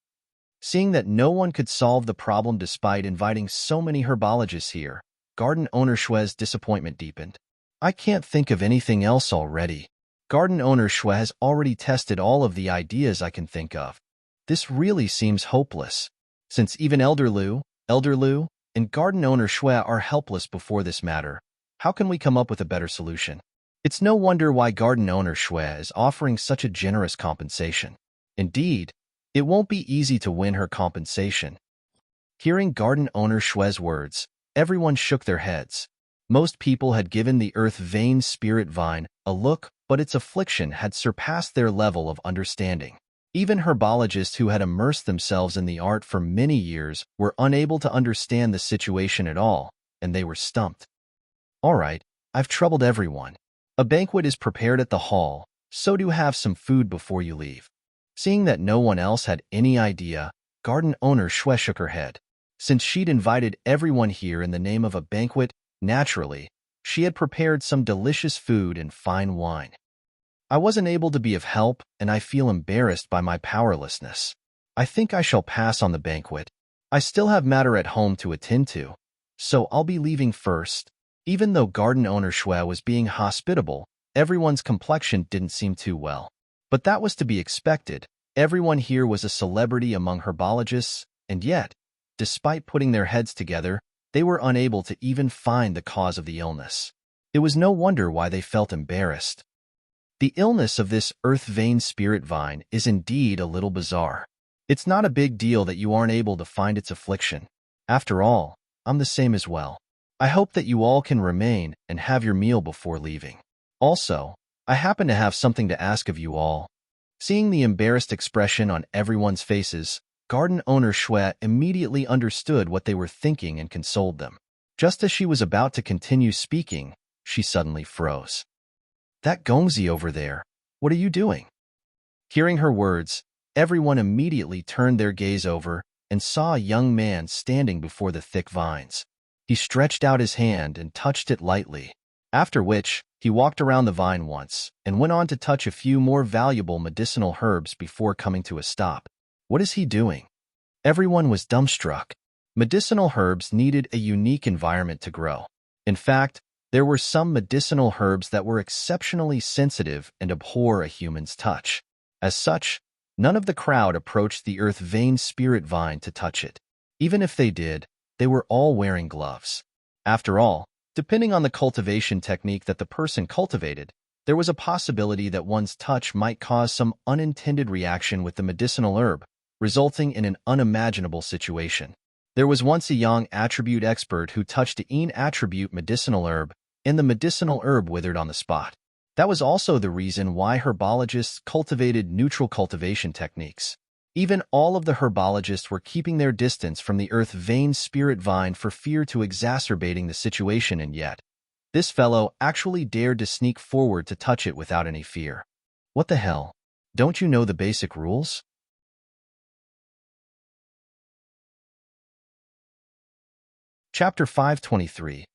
Seeing that no one could solve the problem despite inviting so many herbologists here, garden owner Shui's disappointment deepened. I can't think of anything else already. Garden owner Shui has already tested all of the ideas I can think of. This really seems hopeless. Since even Elder Lu, and garden owner Shui are helpless before this matter, how can we come up with a better solution? It's no wonder why garden owner Shui is offering such a generous compensation. Indeed, it won't be easy to win her compensation. Hearing garden owner Shui's words, everyone shook their heads. Most people had given the earth vein spirit vine a look, but its affliction had surpassed their level of understanding. Even herbologists who had immersed themselves in the art for many years were unable to understand the situation at all, and they were stumped. All right, I've troubled everyone. A banquet is prepared at the hall, so do have some food before you leave. Seeing that no one else had any idea, garden owner Shui shook her head. Since she'd invited everyone here in the name of a banquet, naturally, she had prepared some delicious food and fine wine. I wasn't able to be of help, and I feel embarrassed by my powerlessness. I think I shall pass on the banquet. I still have matter at home to attend to, so I'll be leaving first. Even though garden owner Shui was being hospitable, everyone's complexion didn't seem too well. But that was to be expected. Everyone here was a celebrity among herbologists, and yet, despite putting their heads together, they were unable to even find the cause of the illness. It was no wonder why they felt embarrassed. The illness of this earth vein spirit vine is indeed a little bizarre. It's not a big deal that you aren't able to find its affliction. After all, I'm the same as well. I hope that you all can remain and have your meal before leaving. Also, I happen to have something to ask of you all. Seeing the embarrassed expression on everyone's faces, garden owner Shui immediately understood what they were thinking and consoled them. Just as she was about to continue speaking, she suddenly froze. That Gongzi over there, what are you doing? Hearing her words, everyone immediately turned their gaze over and saw a young man standing before the thick vines. He stretched out his hand and touched it lightly, after which he walked around the vine once and went on to touch a few more valuable medicinal herbs before coming to a stop. What is he doing? Everyone was dumbstruck. Medicinal herbs needed a unique environment to grow. In fact, there were some medicinal herbs that were exceptionally sensitive and abhor a human's touch. As such, none of the crowd approached the earth vein spirit vine to touch it. Even if they did, they were all wearing gloves. After all, depending on the cultivation technique that the person cultivated, there was a possibility that one's touch might cause some unintended reaction with the medicinal herb, resulting in an unimaginable situation. There was once a young attribute expert who touched an attribute medicinal herb, and the medicinal herb withered on the spot. That was also the reason why herbologists cultivated neutral cultivation techniques. Even all of the herbologists were keeping their distance from the earth vein spirit vine for fear to exacerbating the situation, and yet, this fellow actually dared to sneak forward to touch it without any fear. What the hell? Don't you know the basic rules? Chapter 523.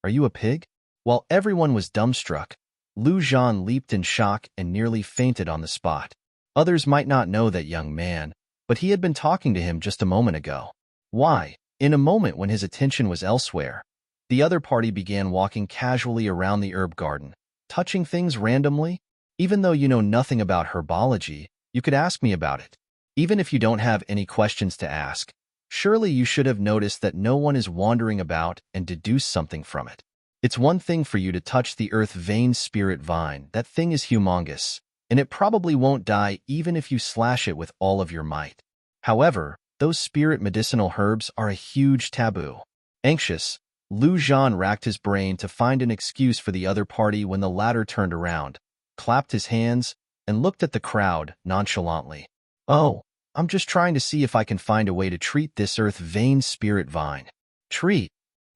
Are you a pig? While everyone was dumbstruck, Lu Zhan leaped in shock and nearly fainted on the spot. Others might not know that young man, but he had been talking to him just a moment ago. Why? In a moment when his attention was elsewhere, the other party began walking casually around the herb garden, touching things randomly. Even though you know nothing about herbology, you could ask me about it. Even if you don't have any questions to ask, surely you should have noticed that no one is wandering about and deduce something from it. It's one thing for you to touch the earth vein spirit vine. That thing is humongous, and it probably won't die even if you slash it with all of your might. However, those spirit medicinal herbs are a huge taboo. Anxious, Lu Zhan racked his brain to find an excuse for the other party when the latter turned around, clapped his hands, and looked at the crowd nonchalantly. Oh, I'm just trying to see if I can find a way to treat this earth vein spirit vine. Treat?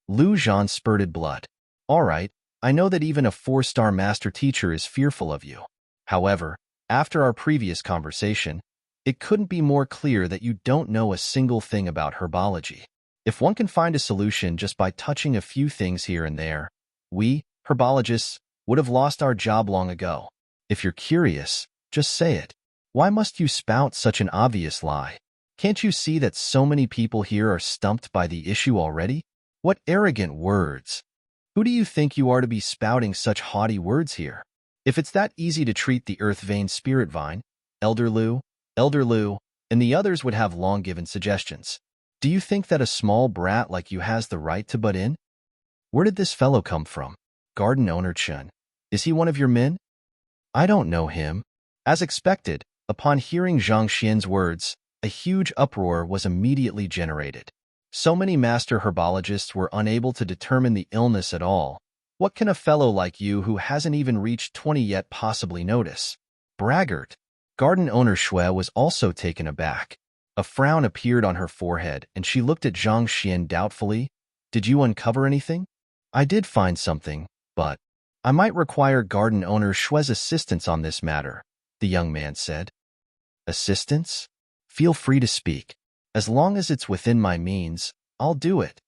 Lu Zhan spurted blood. All right, I know that even a 4-star master teacher is fearful of you. However, after our previous conversation, it couldn't be more clear that you don't know a single thing about herbology. If one can find a solution just by touching a few things here and there, we, herbologists, would have lost our job long ago. If you're curious, just say it. Why must you spout such an obvious lie? Can't you see that so many people here are stumped by the issue already? What arrogant words! Who do you think you are to be spouting such haughty words here? If it's that easy to treat the earth vein spirit vine, Elder Lu, and the others would have long given suggestions. Do you think that a small brat like you has the right to butt in? Where did this fellow come from? Garden owner Chen. Is he one of your men? I don't know him. As expected, upon hearing Zhang Xian's words, a huge uproar was immediately generated. So many master herbologists were unable to determine the illness at all. What can a fellow like you who hasn't even reached 20 yet possibly notice? Braggart. Garden owner Shui was also taken aback. A frown appeared on her forehead, and she looked at Zhang Xian doubtfully. Did you uncover anything? I did find something, but I might require garden owner Shui's assistance on this matter, the young man said. Assistance? Feel free to speak. As long as it's within my means, I'll do it.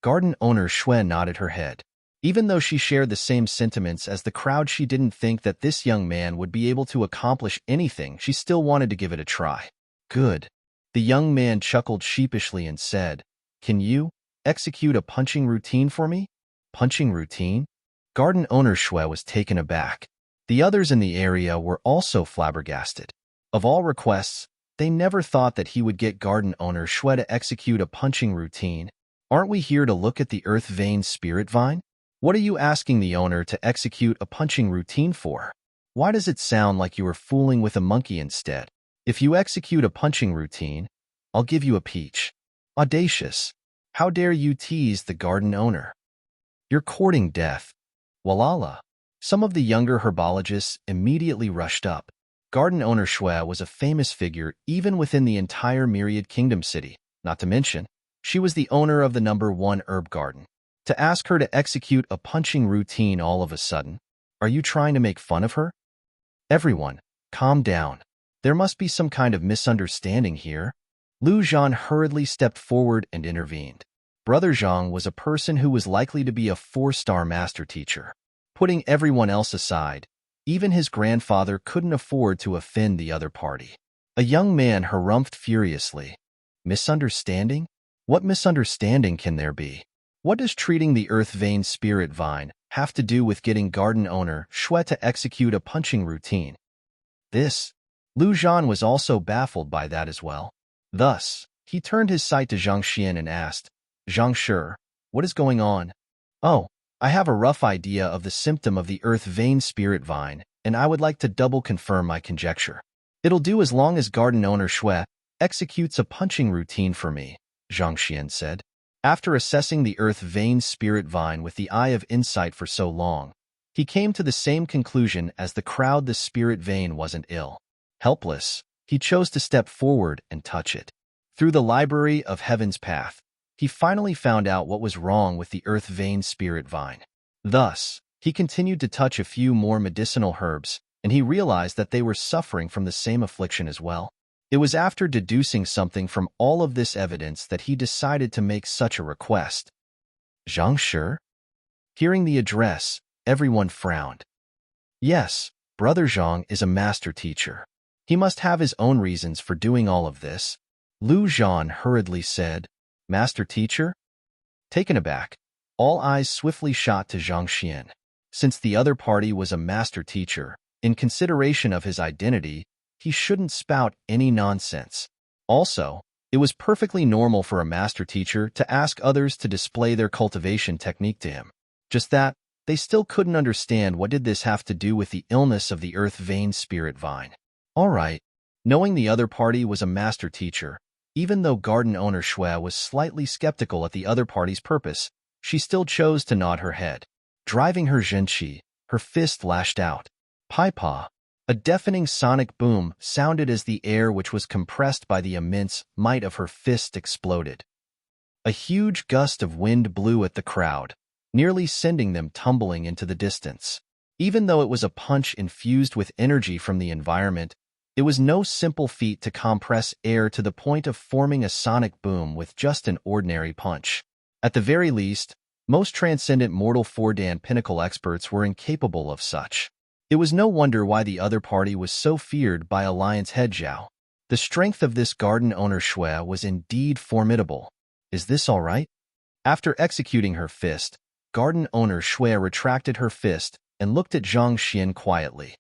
Garden owner Shui nodded her head. Even though she shared the same sentiments as the crowd, she didn't think that this young man would be able to accomplish anything. She still wanted to give it a try. Good. The young man chuckled sheepishly and said, Can you execute a punching routine for me? Punching routine? Garden owner Shui was taken aback. The others in the area were also flabbergasted. Of all requests, they never thought that he would get garden owner Shui to execute a punching routine. Aren't we here to look at the earth vein spirit vine? What are you asking the owner to execute a punching routine for? Why does it sound like you are fooling with a monkey instead? If you execute a punching routine, I'll give you a peach. Audacious. How dare you tease the garden owner? You're courting death. Walala. Some of the younger herbologists immediately rushed up. Garden owner Shui was a famous figure even within the entire Myriad Kingdom city, not to mention, she was the owner of the #1 herb garden. To ask her to execute a punching routine all of a sudden, are you trying to make fun of her? Everyone, calm down. There must be some kind of misunderstanding here. Lu Zhan hurriedly stepped forward and intervened. Brother Zhang was a person who was likely to be a 4-star master teacher. Putting everyone else aside, even his grandfather couldn't afford to offend the other party. A young man harumphed furiously. Misunderstanding? What misunderstanding can there be? What does treating the earth vein spirit vine have to do with getting garden owner Shui to execute a punching routine? Lu Zhan was also baffled by that as well. Thus, he turned his sight to Zhang Xian and asked, Zhang Shi, what is going on? Oh, I have a rough idea of the symptom of the earth vein spirit vine, and I would like to double confirm my conjecture. It'll do as long as garden owner Shui executes a punching routine for me, Zhang Xian said. After assessing the earth vein spirit vine with the eye of insight for so long, he came to the same conclusion as the crowd. The spirit vein wasn't ill. Helpless, he chose to step forward and touch it. Through the library of Heaven's Path, he finally found out what was wrong with the earth vein spirit vine. Thus, he continued to touch a few more medicinal herbs, and he realized that they were suffering from the same affliction as well. It was after deducing something from all of this evidence that he decided to make such a request. Zhang Shi? Hearing the address, everyone frowned. Yes, Brother Zhang is a master teacher. He must have his own reasons for doing all of this. Lu Zhan hurriedly said, Master teacher? Taken aback, all eyes swiftly shot to Zhang Xian. Since the other party was a master teacher, in consideration of his identity, he shouldn't spout any nonsense. Also, it was perfectly normal for a master teacher to ask others to display their cultivation technique to him. Just that, they still couldn't understand what did this have to do with the illness of the earth vein spirit vine. All right, knowing the other party was a master teacher, even though garden owner Shui was slightly skeptical at the other party's purpose, she still chose to nod her head. Driving her zhenqi, her fist lashed out. Pai-pa. A deafening sonic boom sounded as the air which was compressed by the immense might of her fist exploded. A huge gust of wind blew at the crowd, nearly sending them tumbling into the distance. Even though it was a punch infused with energy from the environment, it was no simple feat to compress air to the point of forming a sonic boom with just an ordinary punch. At the very least, most transcendent mortal Fordan pinnacle experts were incapable of such. It was no wonder why the other party was so feared by Alliance head Zhao. The strength of this garden owner Shui was indeed formidable. Is this all right? After executing her fist, garden owner Shui retracted her fist and looked at Zhang Xian quietly.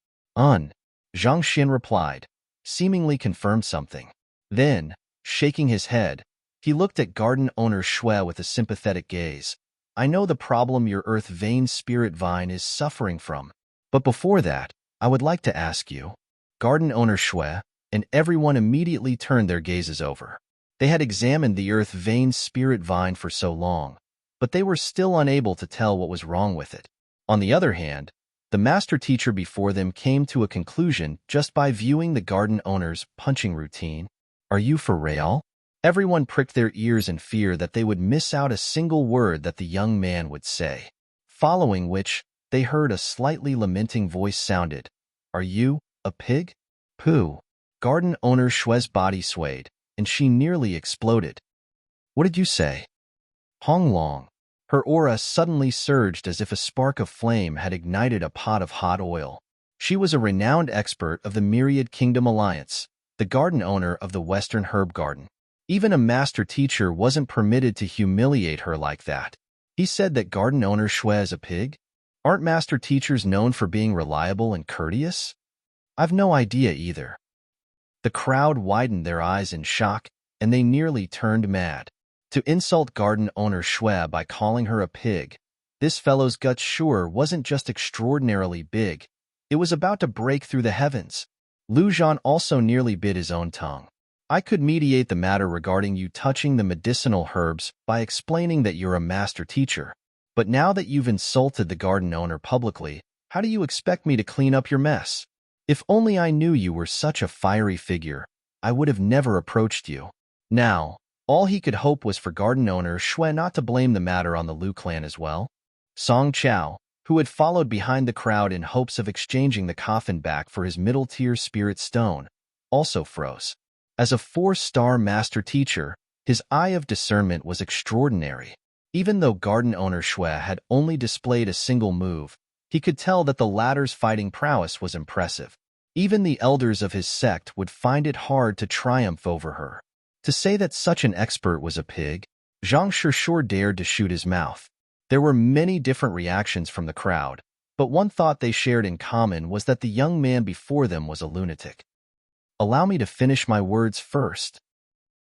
Zhang Xian replied, seemingly confirmed something. Then, shaking his head, he looked at garden owner Shui with a sympathetic gaze. I know the problem your earth vein spirit vine is suffering from. But before that, I would like to ask you. Garden owner Shui and everyone immediately turned their gazes over. They had examined the earth vein spirit vine for so long, but they were still unable to tell what was wrong with it. On the other hand, the master teacher before them came to a conclusion just by viewing the garden owner's punching routine. Are you for real? Everyone pricked their ears in fear that they would miss out a single word that the young man would say, following which they heard a slightly lamenting voice sounded. Are you a pig? Pooh. Garden owner Shui's body swayed, and she nearly exploded. What did you say? Hong Long. Her aura suddenly surged as if a spark of flame had ignited a pot of hot oil. She was a renowned expert of the Myriad Kingdom Alliance, the garden owner of the Western Herb Garden. Even a master teacher wasn't permitted to humiliate her like that. He said that garden owner Shui is a pig? Aren't master teachers known for being reliable and courteous? I've no idea either. The crowd widened their eyes in shock, and they nearly turned mad. To insult garden owner Shui by calling her a pig, this fellow's guts sure wasn't just extraordinarily big, it was about to break through the heavens. Lu Zhan also nearly bit his own tongue. I could mediate the matter regarding you touching the medicinal herbs by explaining that you're a master teacher. But now that you've insulted the garden owner publicly, how do you expect me to clean up your mess? If only I knew you were such a fiery figure, I would have never approached you. Now, all he could hope was for garden owner Shui not to blame the matter on the Liu clan as well. Song Chao, who had followed behind the crowd in hopes of exchanging the coffin back for his middle-tier spirit stone, also froze. As a 4-star master teacher, his eye of discernment was extraordinary. Even though garden owner Shui had only displayed a single move, he could tell that the latter's fighting prowess was impressive. Even the elders of his sect would find it hard to triumph over her. To say that such an expert was a pig, Zhang Shi sure dared to shoot his mouth. There were many different reactions from the crowd, but one thought they shared in common was that the young man before them was a lunatic. Allow me to finish my words first.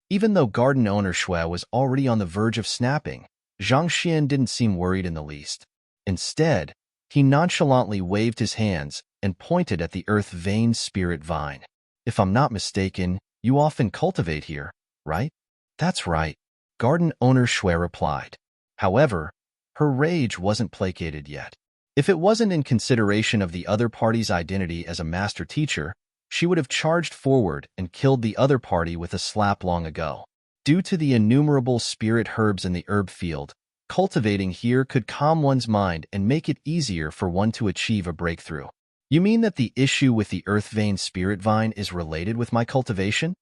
Even though garden owner Shui was already on the verge of snapping, Zhang Xian didn't seem worried in the least. Instead, he nonchalantly waved his hands and pointed at the earth vein spirit vine. If I'm not mistaken, you often cultivate here, right? That's right, garden owner Shui replied. However, her rage wasn't placated yet. If it wasn't in consideration of the other party's identity as a master teacher, she would have charged forward and killed the other party with a slap long ago. Due to the innumerable spirit herbs in the herb field, cultivating here could calm one's mind and make it easier for one to achieve a breakthrough. You mean that the issue with the earth vein spirit vine is related with my cultivation?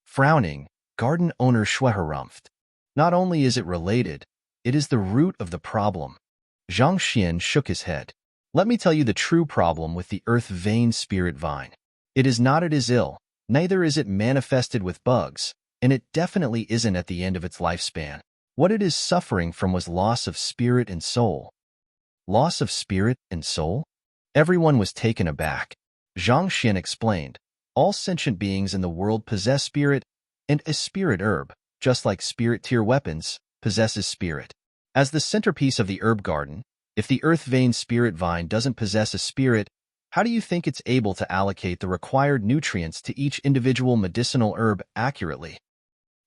Frowning, garden owner Shui harumphed. Not only is it related, it is the root of the problem. Zhang Xian shook his head. Let me tell you the true problem with the earth vein spirit vine. It is not it is ill, neither is it manifested with bugs, and it definitely isn't at the end of its lifespan. What it is suffering from was loss of spirit and soul. Loss of spirit and soul? Everyone was taken aback. Zhang Xian explained, all sentient beings in the world possess spirit, and a spirit herb, just like spirit-tier weapons, possesses spirit. As the centerpiece of the herb garden, if the earth vein spirit vine doesn't possess a spirit, how do you think it's able to allocate the required nutrients to each individual medicinal herb accurately?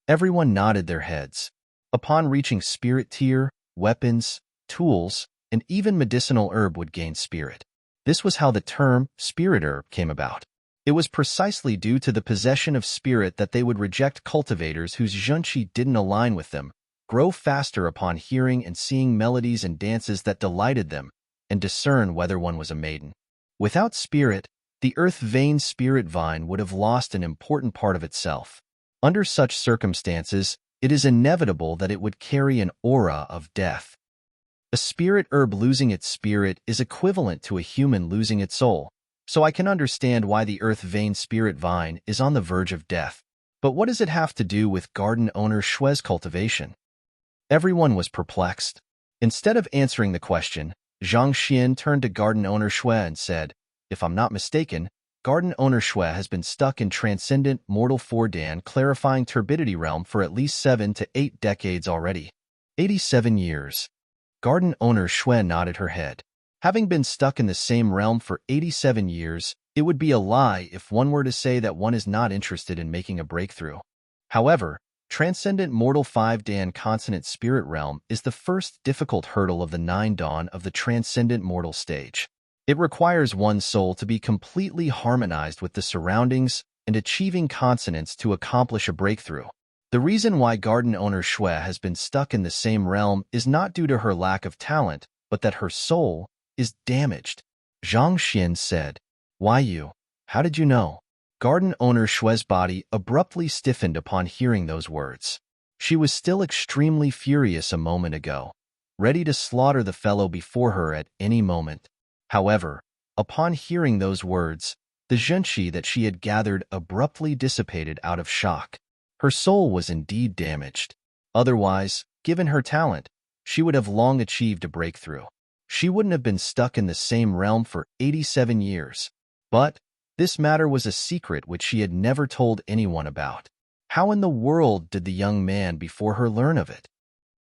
Everyone nodded their heads. Upon reaching spirit tier, weapons, tools, and even medicinal herb would gain spirit. This was how the term spirit herb came about. It was precisely due to the possession of spirit that they would reject cultivators whose zhenqi didn't align with them, grow faster upon hearing and seeing melodies and dances that delighted them, and discern whether one was a maiden. Without spirit, the earth vein spirit vine would have lost an important part of itself. Under such circumstances, it is inevitable that it would carry an aura of death. A spirit herb losing its spirit is equivalent to a human losing its soul, so I can understand why the earth vein spirit vine is on the verge of death. But what does it have to do with garden owner Shui's cultivation? Everyone was perplexed. Instead of answering the question, Zhang Xian turned to garden owner Shui and said, if I'm not mistaken, garden owner Shui has been stuck in transcendent mortal 4-dan clarifying turbidity realm for at least 7 to 8 decades already. 87 years. Garden owner Shui nodded her head. Having been stuck in the same realm for 87 years, it would be a lie if one were to say that one is not interested in making a breakthrough. However, transcendent mortal 5-dan consonant spirit realm is the first difficult hurdle of the 9-dan of the transcendent mortal stage. It requires one's soul to be completely harmonized with the surroundings and achieving consonance to accomplish a breakthrough. The reason why garden owner Shui has been stuck in the same realm is not due to her lack of talent, but that her soul is damaged. Zhang Xian said, why you? How did you know? Garden owner Shui's body abruptly stiffened upon hearing those words. She was still extremely furious a moment ago, ready to slaughter the fellow before her at any moment. However, upon hearing those words, the zhenqi that she had gathered abruptly dissipated out of shock. Her soul was indeed damaged. Otherwise, given her talent, she would have long achieved a breakthrough. She wouldn't have been stuck in the same realm for 87 years. But this matter was a secret which she had never told anyone about. How in the world did the young man before her learn of it?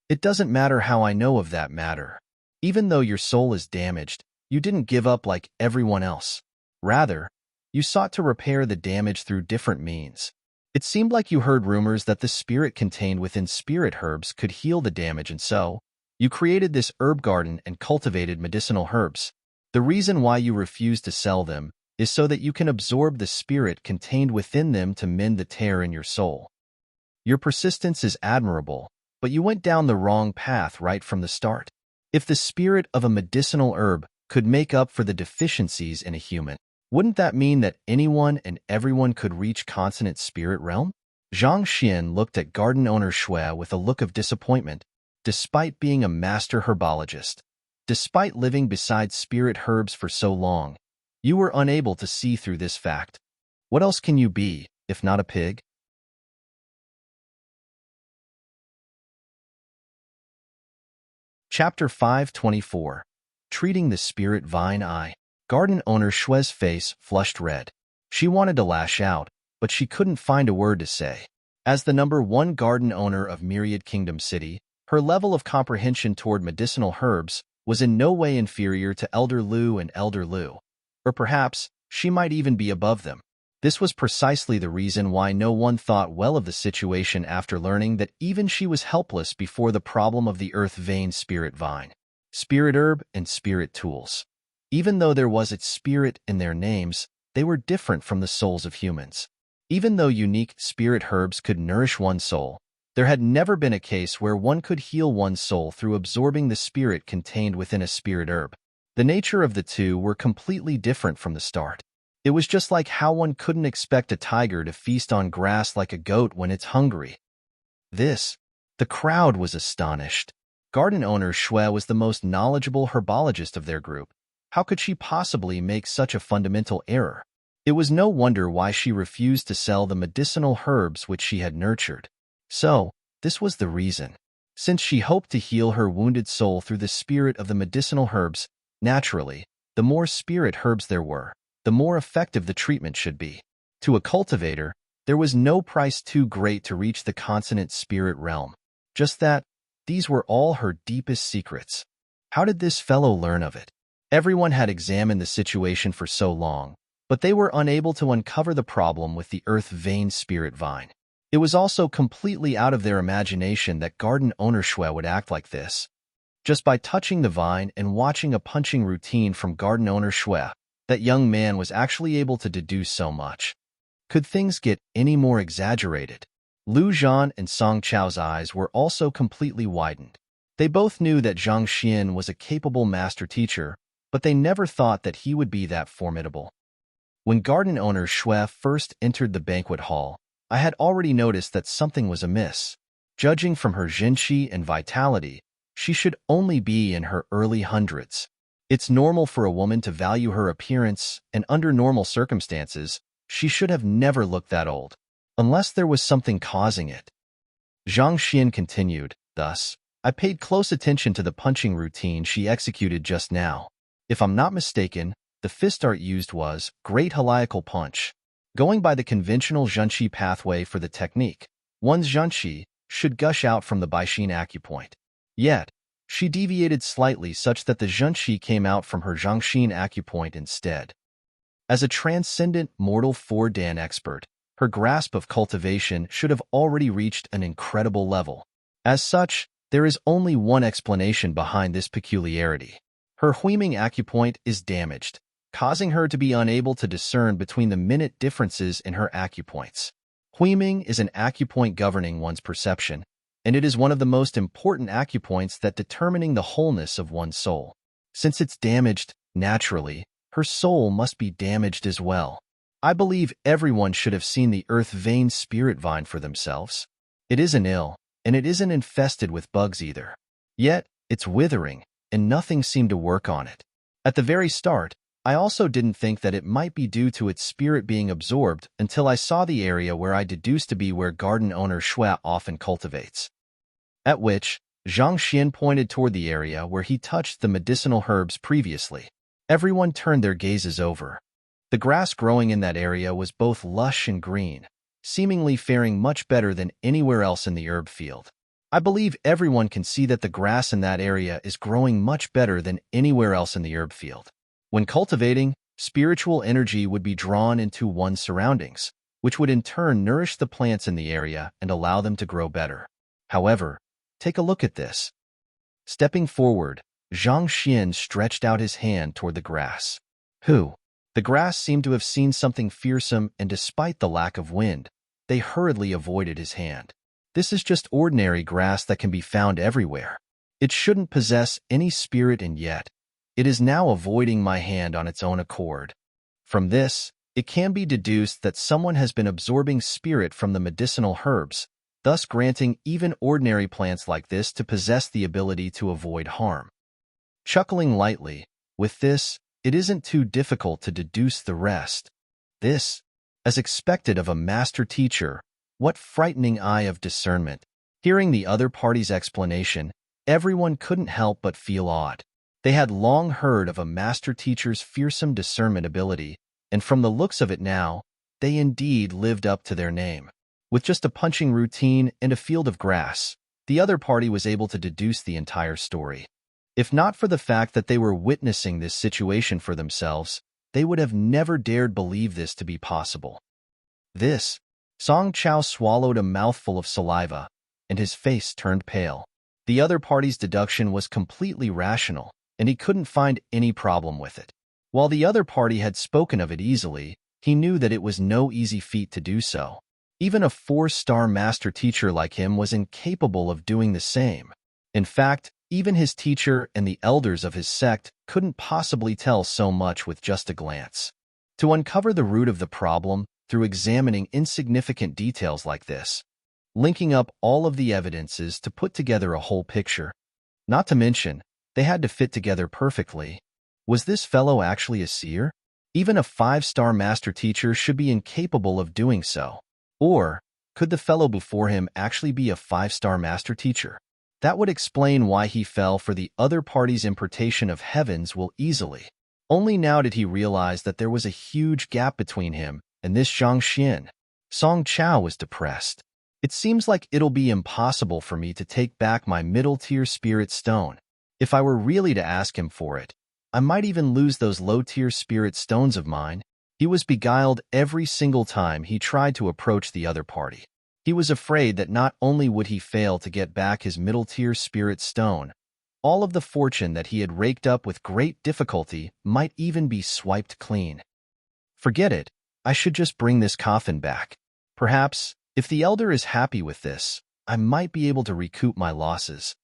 It doesn't matter how I know of that matter. Even though your soul is damaged, you didn't give up like everyone else. Rather, you sought to repair the damage through different means. It seemed like you heard rumors that the spirit contained within spirit herbs could heal the damage, and so, You created this herb garden and cultivated medicinal herbs. The reason why you refuse to sell them is so that you can absorb the spirit contained within them to mend the tear in your soul. Your persistence is admirable, but you went down the wrong path right from the start. If the spirit of a medicinal herb could make up for the deficiencies in a human, wouldn't that mean that anyone and everyone could reach consonant spirit realm? Zhang Xian looked at garden owner Shui with a look of disappointment. Despite being a master herbologist, despite living beside spirit herbs for so long, you were unable to see through this fact. What else can you be, if not a pig? Chapter 524. Treating the Spirit Vine Eye. Garden owner Shui's face flushed red. She wanted to lash out, but she couldn't find a word to say. As the #1 garden owner of Myriad Kingdom City, her level of comprehension toward medicinal herbs was in no way inferior to Elder Lu and Elder Lu. Or perhaps, she might even be above them. This was precisely the reason why no one thought well of the situation after learning that even she was helpless before the problem of the earth vein spirit vine, spirit herb, and spirit tools. Even though there was its spirit in their names, they were different from the souls of humans. Even though unique spirit herbs could nourish one's soul, there had never been a case where one could heal one's soul through absorbing the spirit contained within a spirit herb. The nature of the two were completely different from the start. It was just like how one couldn't expect a tiger to feast on grass like a goat when it's hungry. The crowd was astonished. Garden owner Shui was the most knowledgeable herbologist of their group. How could she possibly make such a fundamental error? It was no wonder why she refused to sell the medicinal herbs which she had nurtured. So, this was the reason. Since she hoped to heal her wounded soul through the spirit of the medicinal herbs, naturally, the more spirit herbs there were, the more effective the treatment should be. To a cultivator, there was no price too great to reach the consonant spirit realm. Just that, these were all her deepest secrets. How did this fellow learn of it? Everyone had examined the situation for so long, but they were unable to uncover the problem with the earth vein spirit vine. It was also completely out of their imagination that garden owner Shui would act like this. Just by touching the vine and watching a punching routine from garden owner Shui, that young man was actually able to deduce so much. Could things get any more exaggerated? Lu Zhan and Song Chao's eyes were also completely widened. They both knew that Zhang Xian was a capable master teacher, but they never thought that he would be that formidable. When garden owner Shui first entered the banquet hall, I had already noticed that something was amiss. Judging from her zhenqi and vitality, she should only be in her early hundreds. It's normal for a woman to value her appearance, and under normal circumstances, she should have never looked that old, unless there was something causing it. Zhang Xian continued, thus, I paid close attention to the punching routine she executed just now. If I'm not mistaken, the fist art used was Great Heliacal Punch. Going by the conventional zhenqi pathway for the technique, one's zhenqi should gush out from the Baixin acupoint. Yet, she deviated slightly such that the zhenqi came out from her Zhangxin acupoint instead. As a transcendent mortal 4-dan expert, her grasp of cultivation should have already reached an incredible level. As such, there is only one explanation behind this peculiarity. Her Huiming acupoint is damaged, causing her to be unable to discern between the minute differences in her acupoints. Huiming is an acupoint governing one's perception, and it is one of the most important acupoints that determining the wholeness of one's soul. Since it's damaged, naturally, her soul must be damaged as well. I believe everyone should have seen the earth vein spirit vine for themselves. It isn't ill, and it isn't infested with bugs either. Yet, it's withering, and nothing seemed to work on it. At the very start, I also didn't think that it might be due to its spirit being absorbed until I saw the area where I deduced to be where garden owner Shui often cultivates. At which, Zhang Xian pointed toward the area where he touched the medicinal herbs previously. Everyone turned their gazes over. The grass growing in that area was both lush and green, seemingly faring much better than anywhere else in the herb field. I believe everyone can see that the grass in that area is growing much better than anywhere else in the herb field. When cultivating, spiritual energy would be drawn into one's surroundings, which would in turn nourish the plants in the area and allow them to grow better. However, take a look at this. Stepping forward, Zhang Xian stretched out his hand toward the grass. Who? The grass seemed to have seen something fearsome, and despite the lack of wind, they hurriedly avoided his hand. This is just ordinary grass that can be found everywhere. It shouldn't possess any spirit, and yet, it is now avoiding my hand on its own accord. From this, it can be deduced that someone has been absorbing spirit from the medicinal herbs, thus granting even ordinary plants like this to possess the ability to avoid harm. Chuckling lightly, with this, it isn't too difficult to deduce the rest. This, as expected of a master teacher, what frightening eye of discernment. Hearing the other party's explanation, everyone couldn't help but feel awed. They had long heard of a master teacher's fearsome discernment ability, and from the looks of it now, they indeed lived up to their name. With just a punching routine and a field of grass, the other party was able to deduce the entire story. If not for the fact that they were witnessing this situation for themselves, they would have never dared believe this to be possible. This, Song Chao swallowed a mouthful of saliva, and his face turned pale. The other party's deduction was completely rational, and he couldn't find any problem with it. While the other party had spoken of it easily, he knew that it was no easy feat to do so. Even a 4-star master teacher like him was incapable of doing the same. In fact, even his teacher and the elders of his sect couldn't possibly tell so much with just a glance. To uncover the root of the problem through examining insignificant details like this, linking up all of the evidences to put together a whole picture. Not to mention, they had to fit together perfectly. Was this fellow actually a seer? Even a 5-star master teacher should be incapable of doing so. Or, could the fellow before him actually be a 5-star master teacher? That would explain why he fell for the other party's importation of heaven's will easily. Only now did he realize that there was a huge gap between him and this Zhang Xian. Song Chao was depressed. It seems like it'll be impossible for me to take back my middle-tier spirit stone. If I were really to ask him for it, I might even lose those low-tier spirit stones of mine. He was beguiled every single time he tried to approach the other party. He was afraid that not only would he fail to get back his middle-tier spirit stone, all of the fortune that he had raked up with great difficulty might even be swiped clean. Forget it, I should just bring this coffin back. Perhaps, if the elder is happy with this, I might be able to recoup my losses.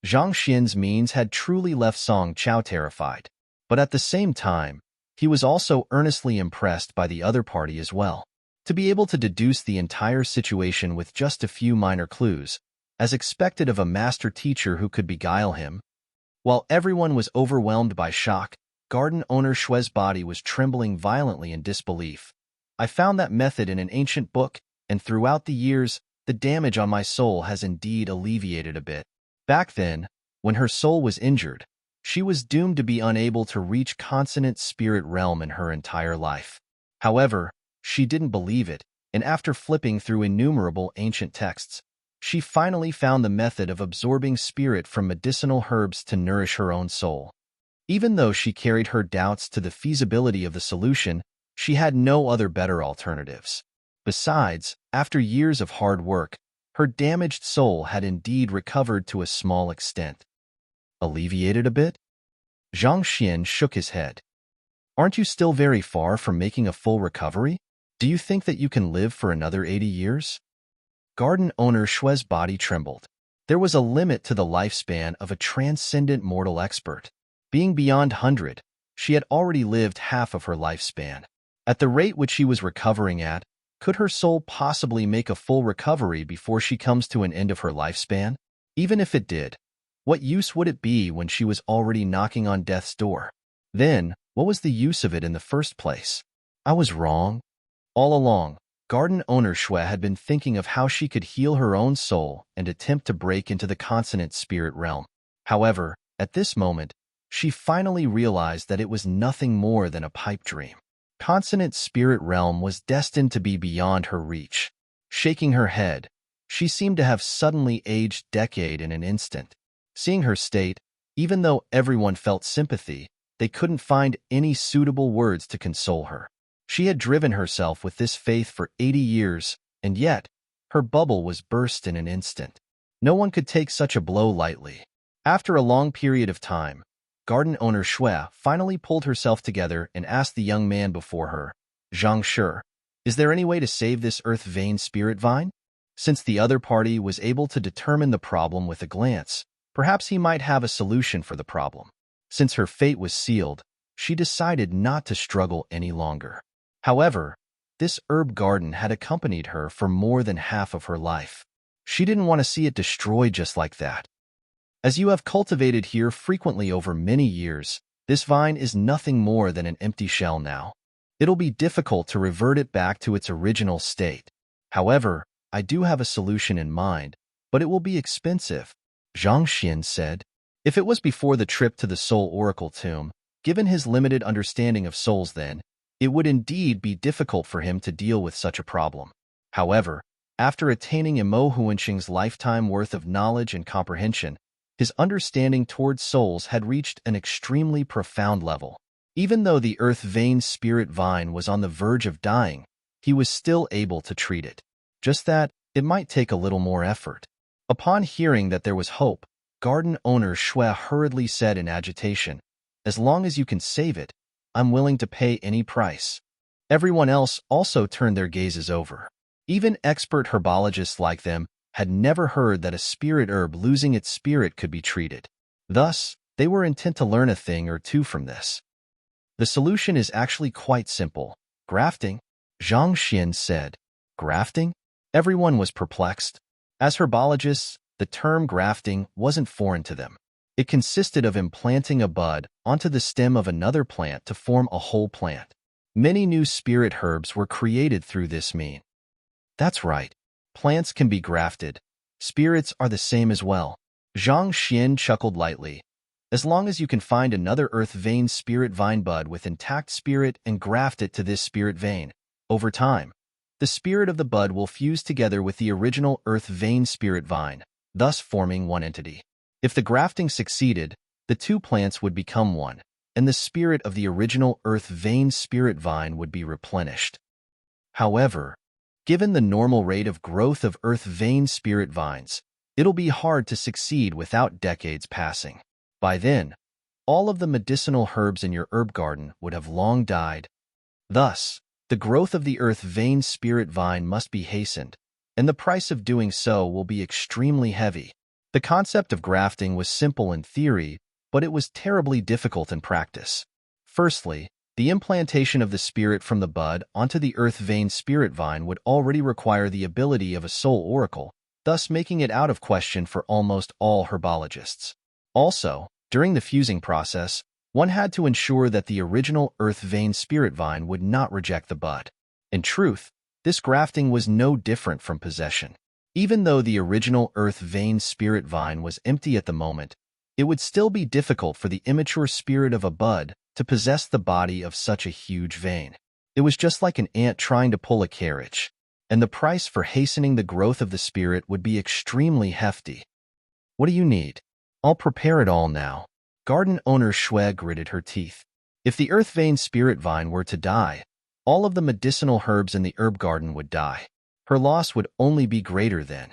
Zhang Xian's means had truly left Song Chao terrified, but at the same time, he was also earnestly impressed by the other party as well. To be able to deduce the entire situation with just a few minor clues, as expected of a master teacher who could beguile him. While everyone was overwhelmed by shock, garden owner Shue's body was trembling violently in disbelief. I found that method in an ancient book, and throughout the years, the damage on my soul has indeed alleviated a bit. Back then, when her soul was injured, she was doomed to be unable to reach consonant spirit realm in her entire life. However, she didn't believe it, and after flipping through innumerable ancient texts, she finally found the method of absorbing spirit from medicinal herbs to nourish her own soul. Even though she carried her doubts to the feasibility of the solution, she had no other better alternatives. Besides, after years of hard work, her damaged soul had indeed recovered to a small extent. Alleviated a bit? Zhang Xian shook his head. Aren't you still very far from making a full recovery? Do you think that you can live for another 80 years? Garden owner Shue's body trembled. There was a limit to the lifespan of a transcendent mortal expert. Being beyond 100, she had already lived half of her lifespan. At the rate which she was recovering at, could her soul possibly make a full recovery before she comes to an end of her lifespan? Even if it did, what use would it be when she was already knocking on death's door? Then, what was the use of it in the first place? I was wrong. All along, garden owner Shui had been thinking of how she could heal her own soul and attempt to break into the consonant spirit realm. However, at this moment, she finally realized that it was nothing more than a pipe dream. Consonant spirit realm was destined to be beyond her reach. Shaking her head, she seemed to have suddenly aged decade in an instant. Seeing her state, even though everyone felt sympathy, they couldn't find any suitable words to console her. She had driven herself with this faith for 80 years, and yet, her bubble was burst in an instant. No one could take such a blow lightly. After a long period of time, garden owner Shui finally pulled herself together and asked the young man before her, Zhang Shi, is there any way to save this earth vein spirit vine? Since the other party was able to determine the problem with a glance, perhaps he might have a solution for the problem. Since her fate was sealed, she decided not to struggle any longer. However, this herb garden had accompanied her for more than half of her life. She didn't want to see it destroyed just like that. As you have cultivated here frequently over many years, this vine is nothing more than an empty shell now. It'll be difficult to revert it back to its original state. However, I do have a solution in mind, but it will be expensive, Zhang Xian said. If it was before the trip to the Soul Oracle tomb, given his limited understanding of souls then, it would indeed be difficult for him to deal with such a problem. However, after attaining Imo Huanqing's lifetime worth of knowledge and comprehension, his understanding towards souls had reached an extremely profound level. Even though the earth vein spirit vine was on the verge of dying, he was still able to treat it. Just that, it might take a little more effort. Upon hearing that there was hope, garden owner Shui hurriedly said in agitation, as long as you can save it, I'm willing to pay any price. Everyone else also turned their gazes over. Even expert herbologists like them had never heard that a spirit herb losing its spirit could be treated. Thus, they were intent to learn a thing or two from this. The solution is actually quite simple. Grafting, Zhang Xian said. Grafting? Everyone was perplexed. As herbologists, the term grafting wasn't foreign to them. It consisted of implanting a bud onto the stem of another plant to form a whole plant. Many new spirit herbs were created through this means. That's right. Plants can be grafted. Spirits are the same as well. Zhang Xian chuckled lightly. As long as you can find another earth vein spirit vine bud with intact spirit and graft it to this spirit vein, over time, the spirit of the bud will fuse together with the original earth vein spirit vine, thus forming one entity. If the grafting succeeded, the two plants would become one, and the spirit of the original earth vein spirit vine would be replenished. However, given the normal rate of growth of earth vein spirit vines, it'll be hard to succeed without decades passing. By then, all of the medicinal herbs in your herb garden would have long died. Thus, the growth of the earth vein spirit vine must be hastened, and the price of doing so will be extremely heavy. The concept of grafting was simple in theory, but it was terribly difficult in practice. Firstly, the implantation of the spirit from the bud onto the earth vein spirit vine would already require the ability of a soul oracle, thus making it out of question for almost all herbologists. Also, during the fusing process, one had to ensure that the original earth vein spirit vine would not reject the bud. In truth, this grafting was no different from possession. Even though the original earth vein spirit vine was empty at the moment, it would still be difficult for the immature spirit of a bud to possess the body of such a huge vein. It was just like an ant trying to pull a carriage, and the price for hastening the growth of the spirit would be extremely hefty. What do you need? I'll prepare it all now. Garden owner Shui gritted her teeth. If the earth vein spirit vine were to die, all of the medicinal herbs in the herb garden would die. Her loss would only be greater then.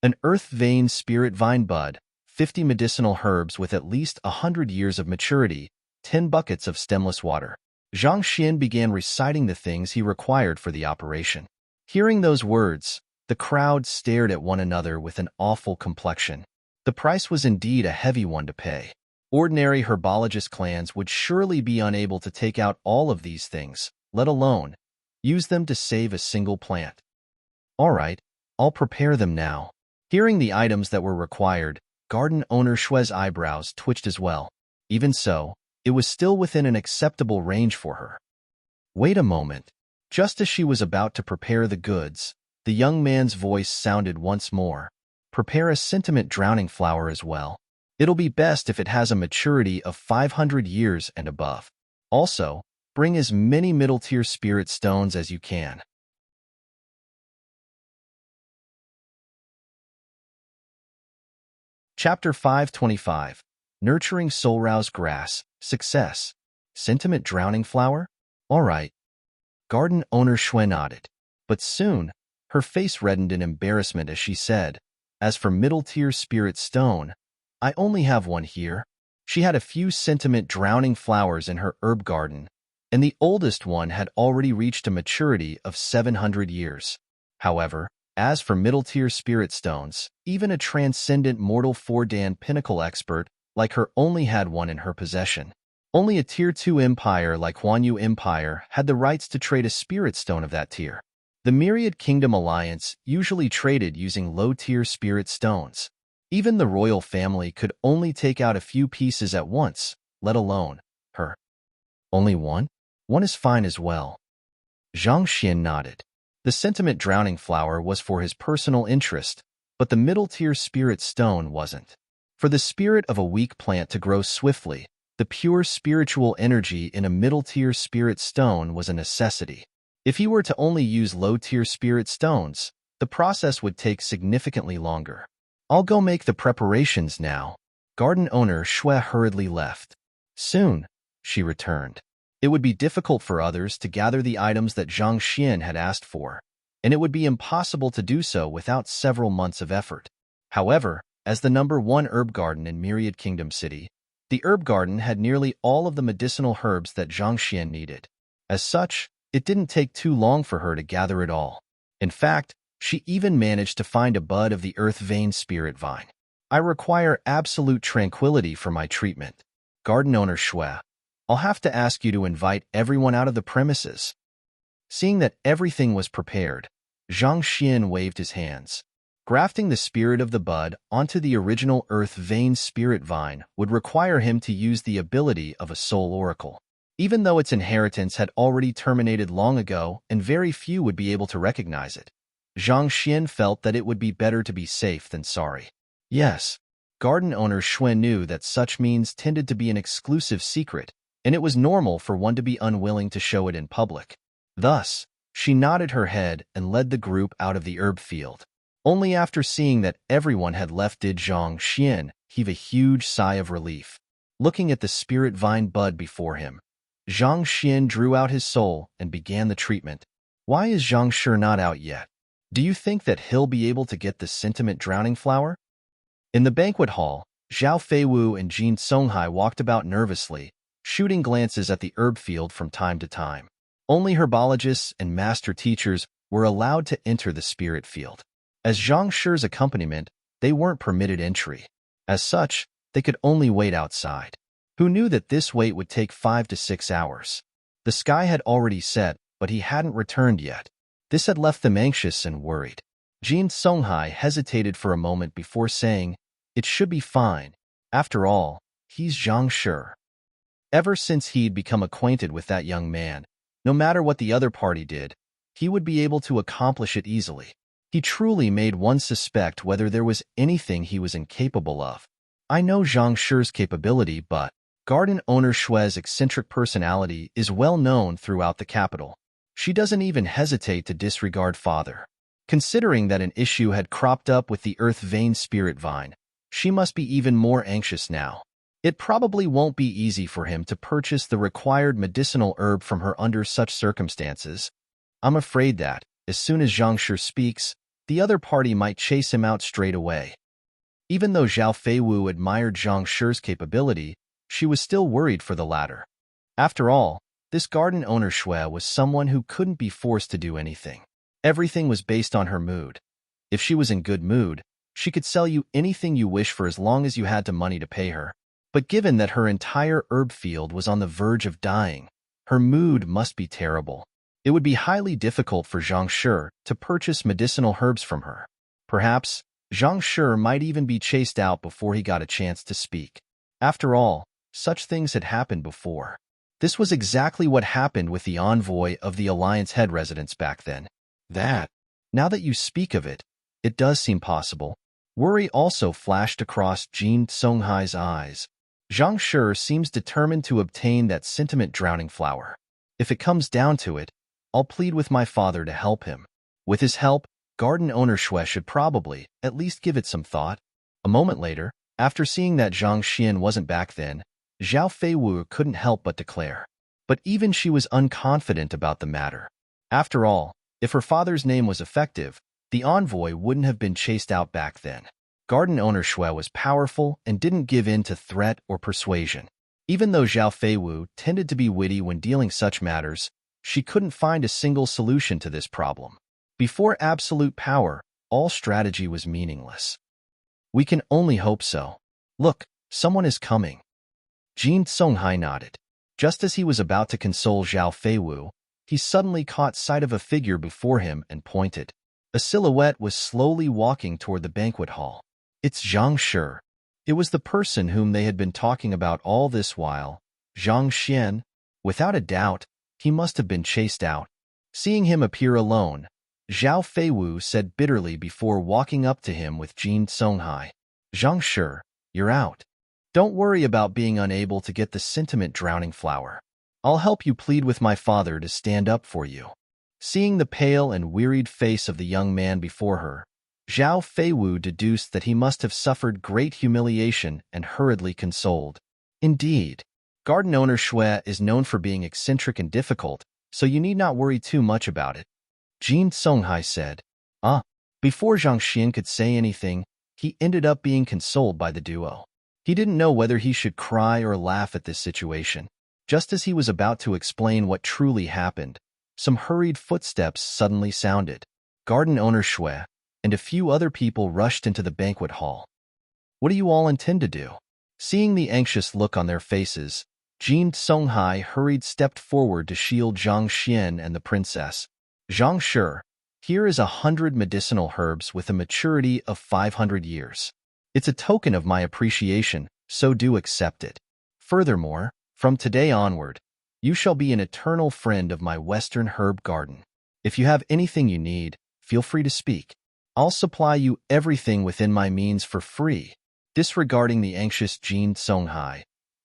An earth vein spirit vine bud, 50 medicinal herbs with at least 100 years of maturity, 10 buckets of stemless water. Zhang Xian began reciting the things he required for the operation. Hearing those words, the crowd stared at one another with an awful complexion. The price was indeed a heavy one to pay. Ordinary herbologist clans would surely be unable to take out all of these things, let alone use them to save a single plant. All right, I'll prepare them now. Hearing the items that were required, garden owner Shui's eyebrows twitched as well. Even so, it was still within an acceptable range for her. Wait a moment. Just as she was about to prepare the goods, the young man's voice sounded once more. Prepare a sentiment drowning flower as well. It'll be best if it has a maturity of 500 years and above. Also, bring as many middle-tier spirit stones as you can. Chapter 525. Nurturing Soul-Rouse Grass. Success. Sentiment drowning flower? All right. Garden owner Shui nodded. But soon, her face reddened in embarrassment as she said, as for middle-tier spirit stone, I only have one here. She had a few sentiment drowning flowers in her herb garden, and the oldest one had already reached a maturity of 700 years. However, as for middle-tier spirit stones, even a transcendent mortal 4-dan pinnacle expert like her only had one in her possession. Only a Tier 2 empire like Huanyu Empire had the rights to trade a spirit stone of that tier. The Myriad Kingdom Alliance usually traded using low-tier spirit stones. Even the royal family could only take out a few pieces at once, let alone her. Only one? One is fine as well. Zhang Xian nodded. The sentiment drowning flower was for his personal interest, but the middle-tier spirit stone wasn't. For the spirit of a weak plant to grow swiftly, the pure spiritual energy in a middle-tier spirit stone was a necessity. If he were to only use low-tier spirit stones, the process would take significantly longer. I'll go make the preparations now. Garden owner Shui hurriedly left. Soon, she returned. It would be difficult for others to gather the items that Zhang Xian had asked for, and it would be impossible to do so without several months of effort. However, as the #1 herb garden in Myriad Kingdom City, the herb garden had nearly all of the medicinal herbs that Zhang Xian needed. As such, it didn't take too long for her to gather it all. In fact, she even managed to find a bud of the earth vein spirit vine. I require absolute tranquility for my treatment. Garden owner Shui, I'll have to ask you to invite everyone out of the premises. Seeing that everything was prepared, Zhang Xian waved his hands. Grafting the spirit of the bud onto the original earth vein spirit vine would require him to use the ability of a soul oracle. Even though its inheritance had already terminated long ago and very few would be able to recognize it, Zhang Xian felt that it would be better to be safe than sorry. Yes, garden owner Shui knew that such means tended to be an exclusive secret, and it was normal for one to be unwilling to show it in public. Thus, she nodded her head and led the group out of the herb field. Only after seeing that everyone had left did Zhang Xian heave a huge sigh of relief. Looking at the spirit vine bud before him, Zhang Xian drew out his soul and began the treatment. Why is Zhang Shi not out yet? Do you think that he'll be able to get the sentiment drowning flower? In the banquet hall, Zhao Feiwu and Jin Songhai walked about nervously, shooting glances at the herb field from time to time. Only herbologists and master teachers were allowed to enter the spirit field. As Zhang Shi's accompaniment, they weren't permitted entry. As such, they could only wait outside. Who knew that this wait would take 5 to 6 hours? The sky had already set, but he hadn't returned yet. This had left them anxious and worried. Jin Songhai hesitated for a moment before saying, "It should be fine. After all, he's Zhang Shi." Ever since he'd become acquainted with that young man, no matter what the other party did, he would be able to accomplish it easily. He truly made one suspect whether there was anything he was incapable of. I know Zhang Shi's capability, but garden owner Shui's eccentric personality is well known throughout the capital. She doesn't even hesitate to disregard father. Considering that an issue had cropped up with the earth vein spirit vine, she must be even more anxious now. It probably won't be easy for him to purchase the required medicinal herb from her under such circumstances. I'm afraid that, as soon as Zhang Shi speaks, the other party might chase him out straight away. Even though Zhao Feiwu admired Zhang Shi's capability, she was still worried for the latter. After all, this garden owner Shui was someone who couldn't be forced to do anything. Everything was based on her mood. If she was in good mood, she could sell you anything you wish for as long as you had the money to pay her. But given that her entire herb field was on the verge of dying, her mood must be terrible. It would be highly difficult for Zhang Shi to purchase medicinal herbs from her. Perhaps, Zhang Shi might even be chased out before he got a chance to speak. After all, such things had happened before. This was exactly what happened with the envoy of the Alliance head residence back then. Now that you speak of it, it does seem possible. Worry also flashed across Jin Songhai's eyes. Zhang Shi seems determined to obtain that sentiment drowning flower. If it comes down to it, I'll plead with my father to help him. With his help, garden owner Shui should probably at least give it some thought. A moment later, after seeing that Zhang Xian wasn't back then, Zhao Feiwu couldn't help but declare. But even she was unconfident about the matter. After all, if her father's name was effective, the envoy wouldn't have been chased out back then. Garden owner Shui was powerful and didn't give in to threat or persuasion. Even though Zhao Feiwu tended to be witty when dealing such matters, she couldn't find a single solution to this problem. Before absolute power, all strategy was meaningless. We can only hope so. Look, someone is coming. Jin Songhai nodded. Just as he was about to console Zhao Feiwu, he suddenly caught sight of a figure before him and pointed. A silhouette was slowly walking toward the banquet hall. It's Zhang Shi. It was the person whom they had been talking about all this while, Zhang Xian. Without a doubt, he must have been chased out. Seeing him appear alone, Zhao Feiwu said bitterly before walking up to him with Jin Songhai. Zhang Shi, you're out. Don't worry about being unable to get the sentiment drowning flower. I'll help you plead with my father to stand up for you. Seeing the pale and wearied face of the young man before her, Zhao Feiwu deduced that he must have suffered great humiliation and hurriedly consoled. Indeed, garden owner Shui is known for being eccentric and difficult, so you need not worry too much about it. Jin Songhai said. Before Zhang Xian could say anything, he ended up being consoled by the duo. He didn't know whether he should cry or laugh at this situation. Just as he was about to explain what truly happened, some hurried footsteps suddenly sounded. Garden owner Shui and a few other people rushed into the banquet hall. What do you all intend to do? Seeing the anxious look on their faces, Jin Songhai stepped forward to shield Zhang Xian and the princess. Zhang Shi, here is 100 medicinal herbs with a maturity of 500 years. It's a token of my appreciation, so do accept it. Furthermore, from today onward, you shall be an eternal friend of my Western herb garden. If you have anything you need, feel free to speak. I'll supply you everything within my means for free. Disregarding the anxious Jin Songhai,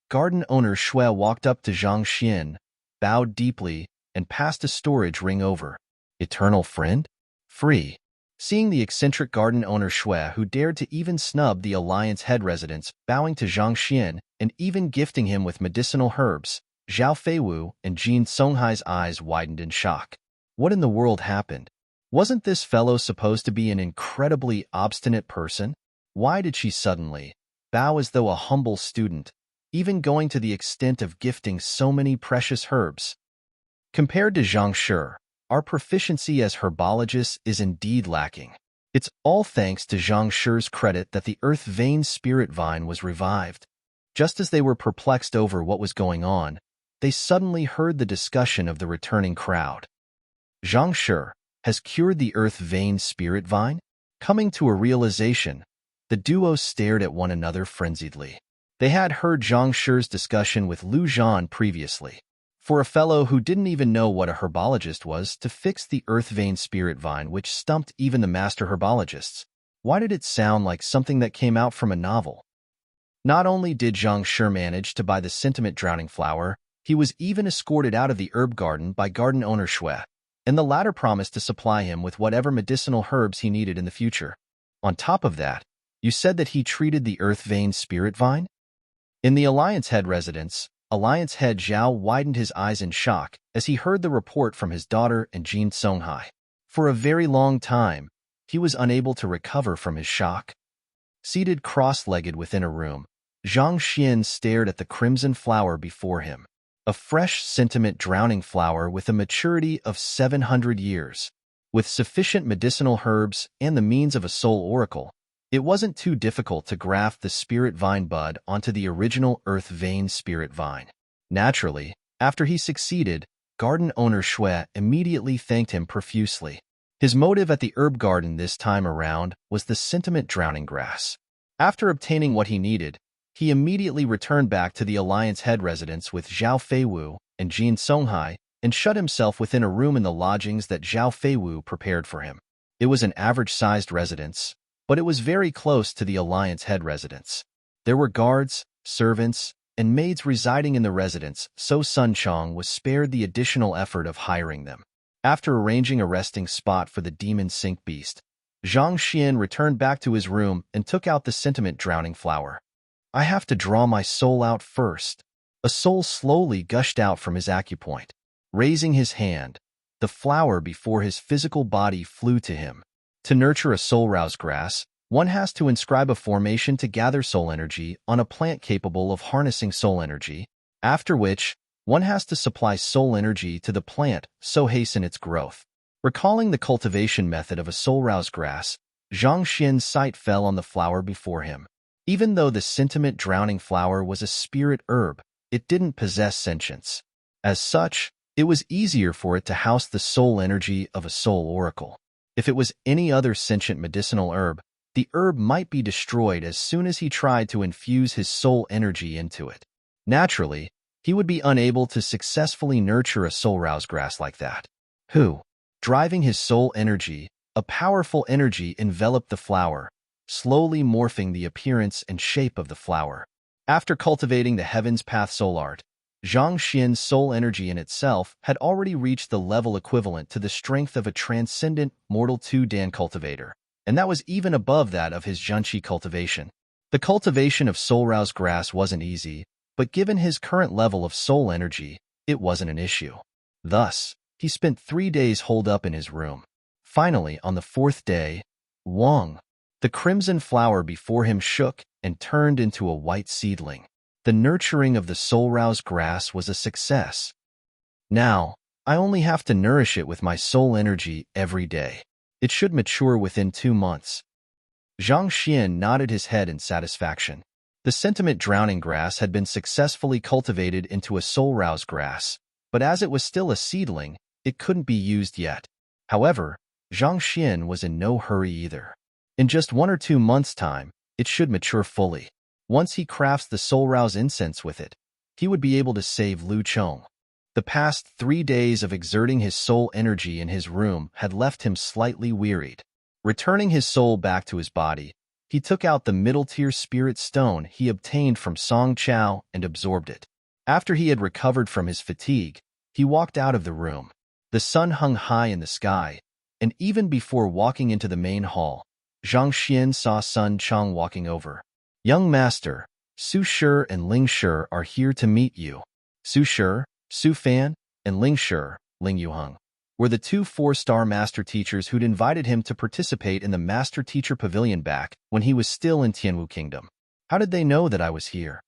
garden owner Shui walked up to Zhang Xian, bowed deeply, and passed a storage ring over. Eternal friend? Free. Seeing the eccentric garden owner Shui, who dared to even snub the Alliance head residents, bowing to Zhang Xian and even gifting him with medicinal herbs, Zhao Feiwu and Jin Songhai's eyes widened in shock. What in the world happened? Wasn't this fellow supposed to be an incredibly obstinate person? Why did she suddenly bow as though a humble student, even going to the extent of gifting so many precious herbs? Compared to Zhang Shi, our proficiency as herbologists is indeed lacking. It's all thanks to Zhang Shi's credit that the Earth Vein Spirit Vine was revived. Just as they were perplexed over what was going on, they suddenly heard the discussion of the returning crowd. Zhang Shi has cured the Earth Vein Spirit Vine? Coming to a realization, the duo stared at one another frenziedly. They had heard Zhang Shi's discussion with Lu Zhan previously. For a fellow who didn't even know what a herbologist was to fix the Earth Vein Spirit Vine, which stumped even the master herbologists, why did it sound like something that came out from a novel? Not only did Zhang Shi manage to buy the sentiment drowning flower, he was even escorted out of the herb garden by garden owner Shui, and the latter promised to supply him with whatever medicinal herbs he needed in the future. On top of that, you said that he treated the Earth Vein Spirit Vine? In the Alliance head residence, Alliance head Zhao widened his eyes in shock as he heard the report from his daughter and Jin Songhai. For a very long time, he was unable to recover from his shock. Seated cross-legged within a room, Zhang Xian stared at the crimson flower before him. A fresh sentiment drowning flower with a maturity of 700 years. With sufficient medicinal herbs and the means of a soul oracle, it wasn't too difficult to graft the spirit vine bud onto the original Earth Vein Spirit Vine. Naturally, after he succeeded, garden owner Shui immediately thanked him profusely. His motive at the herb garden this time around was the sentiment drowning grass. After obtaining what he needed, he immediately returned back to the Alliance head residence with Zhao Feiwu and Jin Songhai and shut himself within a room in the lodgings that Zhao Feiwu prepared for him. It was an average-sized residence, but it was very close to the Alliance head residence. There were guards, servants, and maids residing in the residence, so Sun Chong was spared the additional effort of hiring them. After arranging a resting spot for the demon sink beast, Zhang Xian returned back to his room and took out the sentiment drowning flower. I have to draw my soul out first. A soul slowly gushed out from his acupoint. Raising his hand, the flower before his physical body flew to him. To nurture a soul-rouse grass, One has to inscribe a formation to gather soul energy on a plant capable of harnessing soul energy, after which one has to supply soul energy to the plant so hasten its growth. Recalling the cultivation method of a soul-rouse grass, Zhang Xian's sight fell on the flower before him. Even though the sentiment-drowning flower was a spirit herb, it didn't possess sentience. As such, it was easier for it to house the soul energy of a soul oracle. If it was any other sentient medicinal herb, the herb might be destroyed as soon as he tried to infuse his soul energy into it. Naturally, he would be unable to successfully nurture a soul-rouse grass like that. Driving his soul energy, a powerful energy enveloped the flower, slowly morphing the appearance and shape of the flower. After cultivating the Heaven's Path soul art, Zhang Xian's soul energy in itself had already reached the level equivalent to the strength of a transcendent mortal 2-dan cultivator, and that was even above that of his Zhenqi cultivation. The cultivation of soul-rouse grass wasn't easy, but given his current level of soul energy, it wasn't an issue. Thus, he spent 3 days holed up in his room. Finally, on the 4th day, the crimson flower before him shook and turned into a white seedling. The nurturing of the soul-rouse grass was a success. Now, I only have to nourish it with my soul energy every day. It should mature within 2 months. Zhang Xian nodded his head in satisfaction. The sentiment-drowning grass had been successfully cultivated into a soul-rouse grass, but as it was still a seedling, it couldn't be used yet. However, Zhang Xian was in no hurry either. In just 1 or 2 months' time, it should mature fully. Once he crafts the soul-rouse incense with it, he would be able to save Lu Chong. The past 3 days of exerting his soul energy in his room had left him slightly wearied. Returning his soul back to his body, he took out the middle-tier spirit stone he obtained from Song Chao and absorbed it. After he had recovered from his fatigue, he walked out of the room. The sun hung high in the sky, and even before walking into the main hall, Zhang Xian saw Sun Chang walking over. "Young master, Su Shi and Ling Shi are here to meet you." Su Shi, Su Fan, and Ling Shi, Ling Yuheng, were the 2 4-star master teachers who'd invited him to participate in the Master Teacher Pavilion back when he was still in Tianwu Kingdom. How did they know that I was here?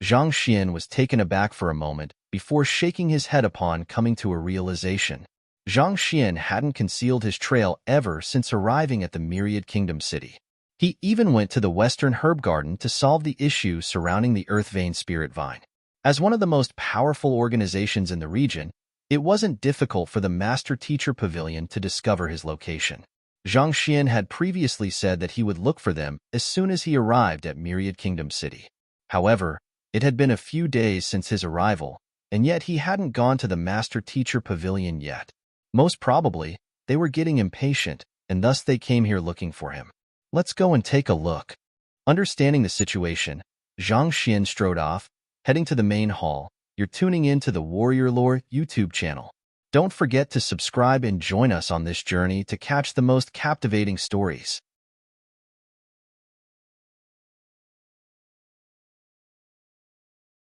Zhang Xian was taken aback for a moment before shaking his head upon coming to a realization. Zhang Xian hadn't concealed his trail ever since arriving at the Myriad Kingdom City. He even went to the Western Herb Garden to solve the issue surrounding the Earth Vein Spirit Vine. As one of the most powerful organizations in the region, it wasn't difficult for the Master Teacher Pavilion to discover his location. Zhang Xian had previously said that he would look for them as soon as he arrived at Myriad Kingdom City. However, it had been a few days since his arrival, and yet he hadn't gone to the Master Teacher Pavilion yet. Most probably, they were getting impatient, and thus they came here looking for him. Let's go and take a look. Understanding the situation, Zhang Xian strode off, heading to the main hall. You're tuning in to the Warrior Lore YouTube channel. Don't forget to subscribe and join us on this journey to catch the most captivating stories.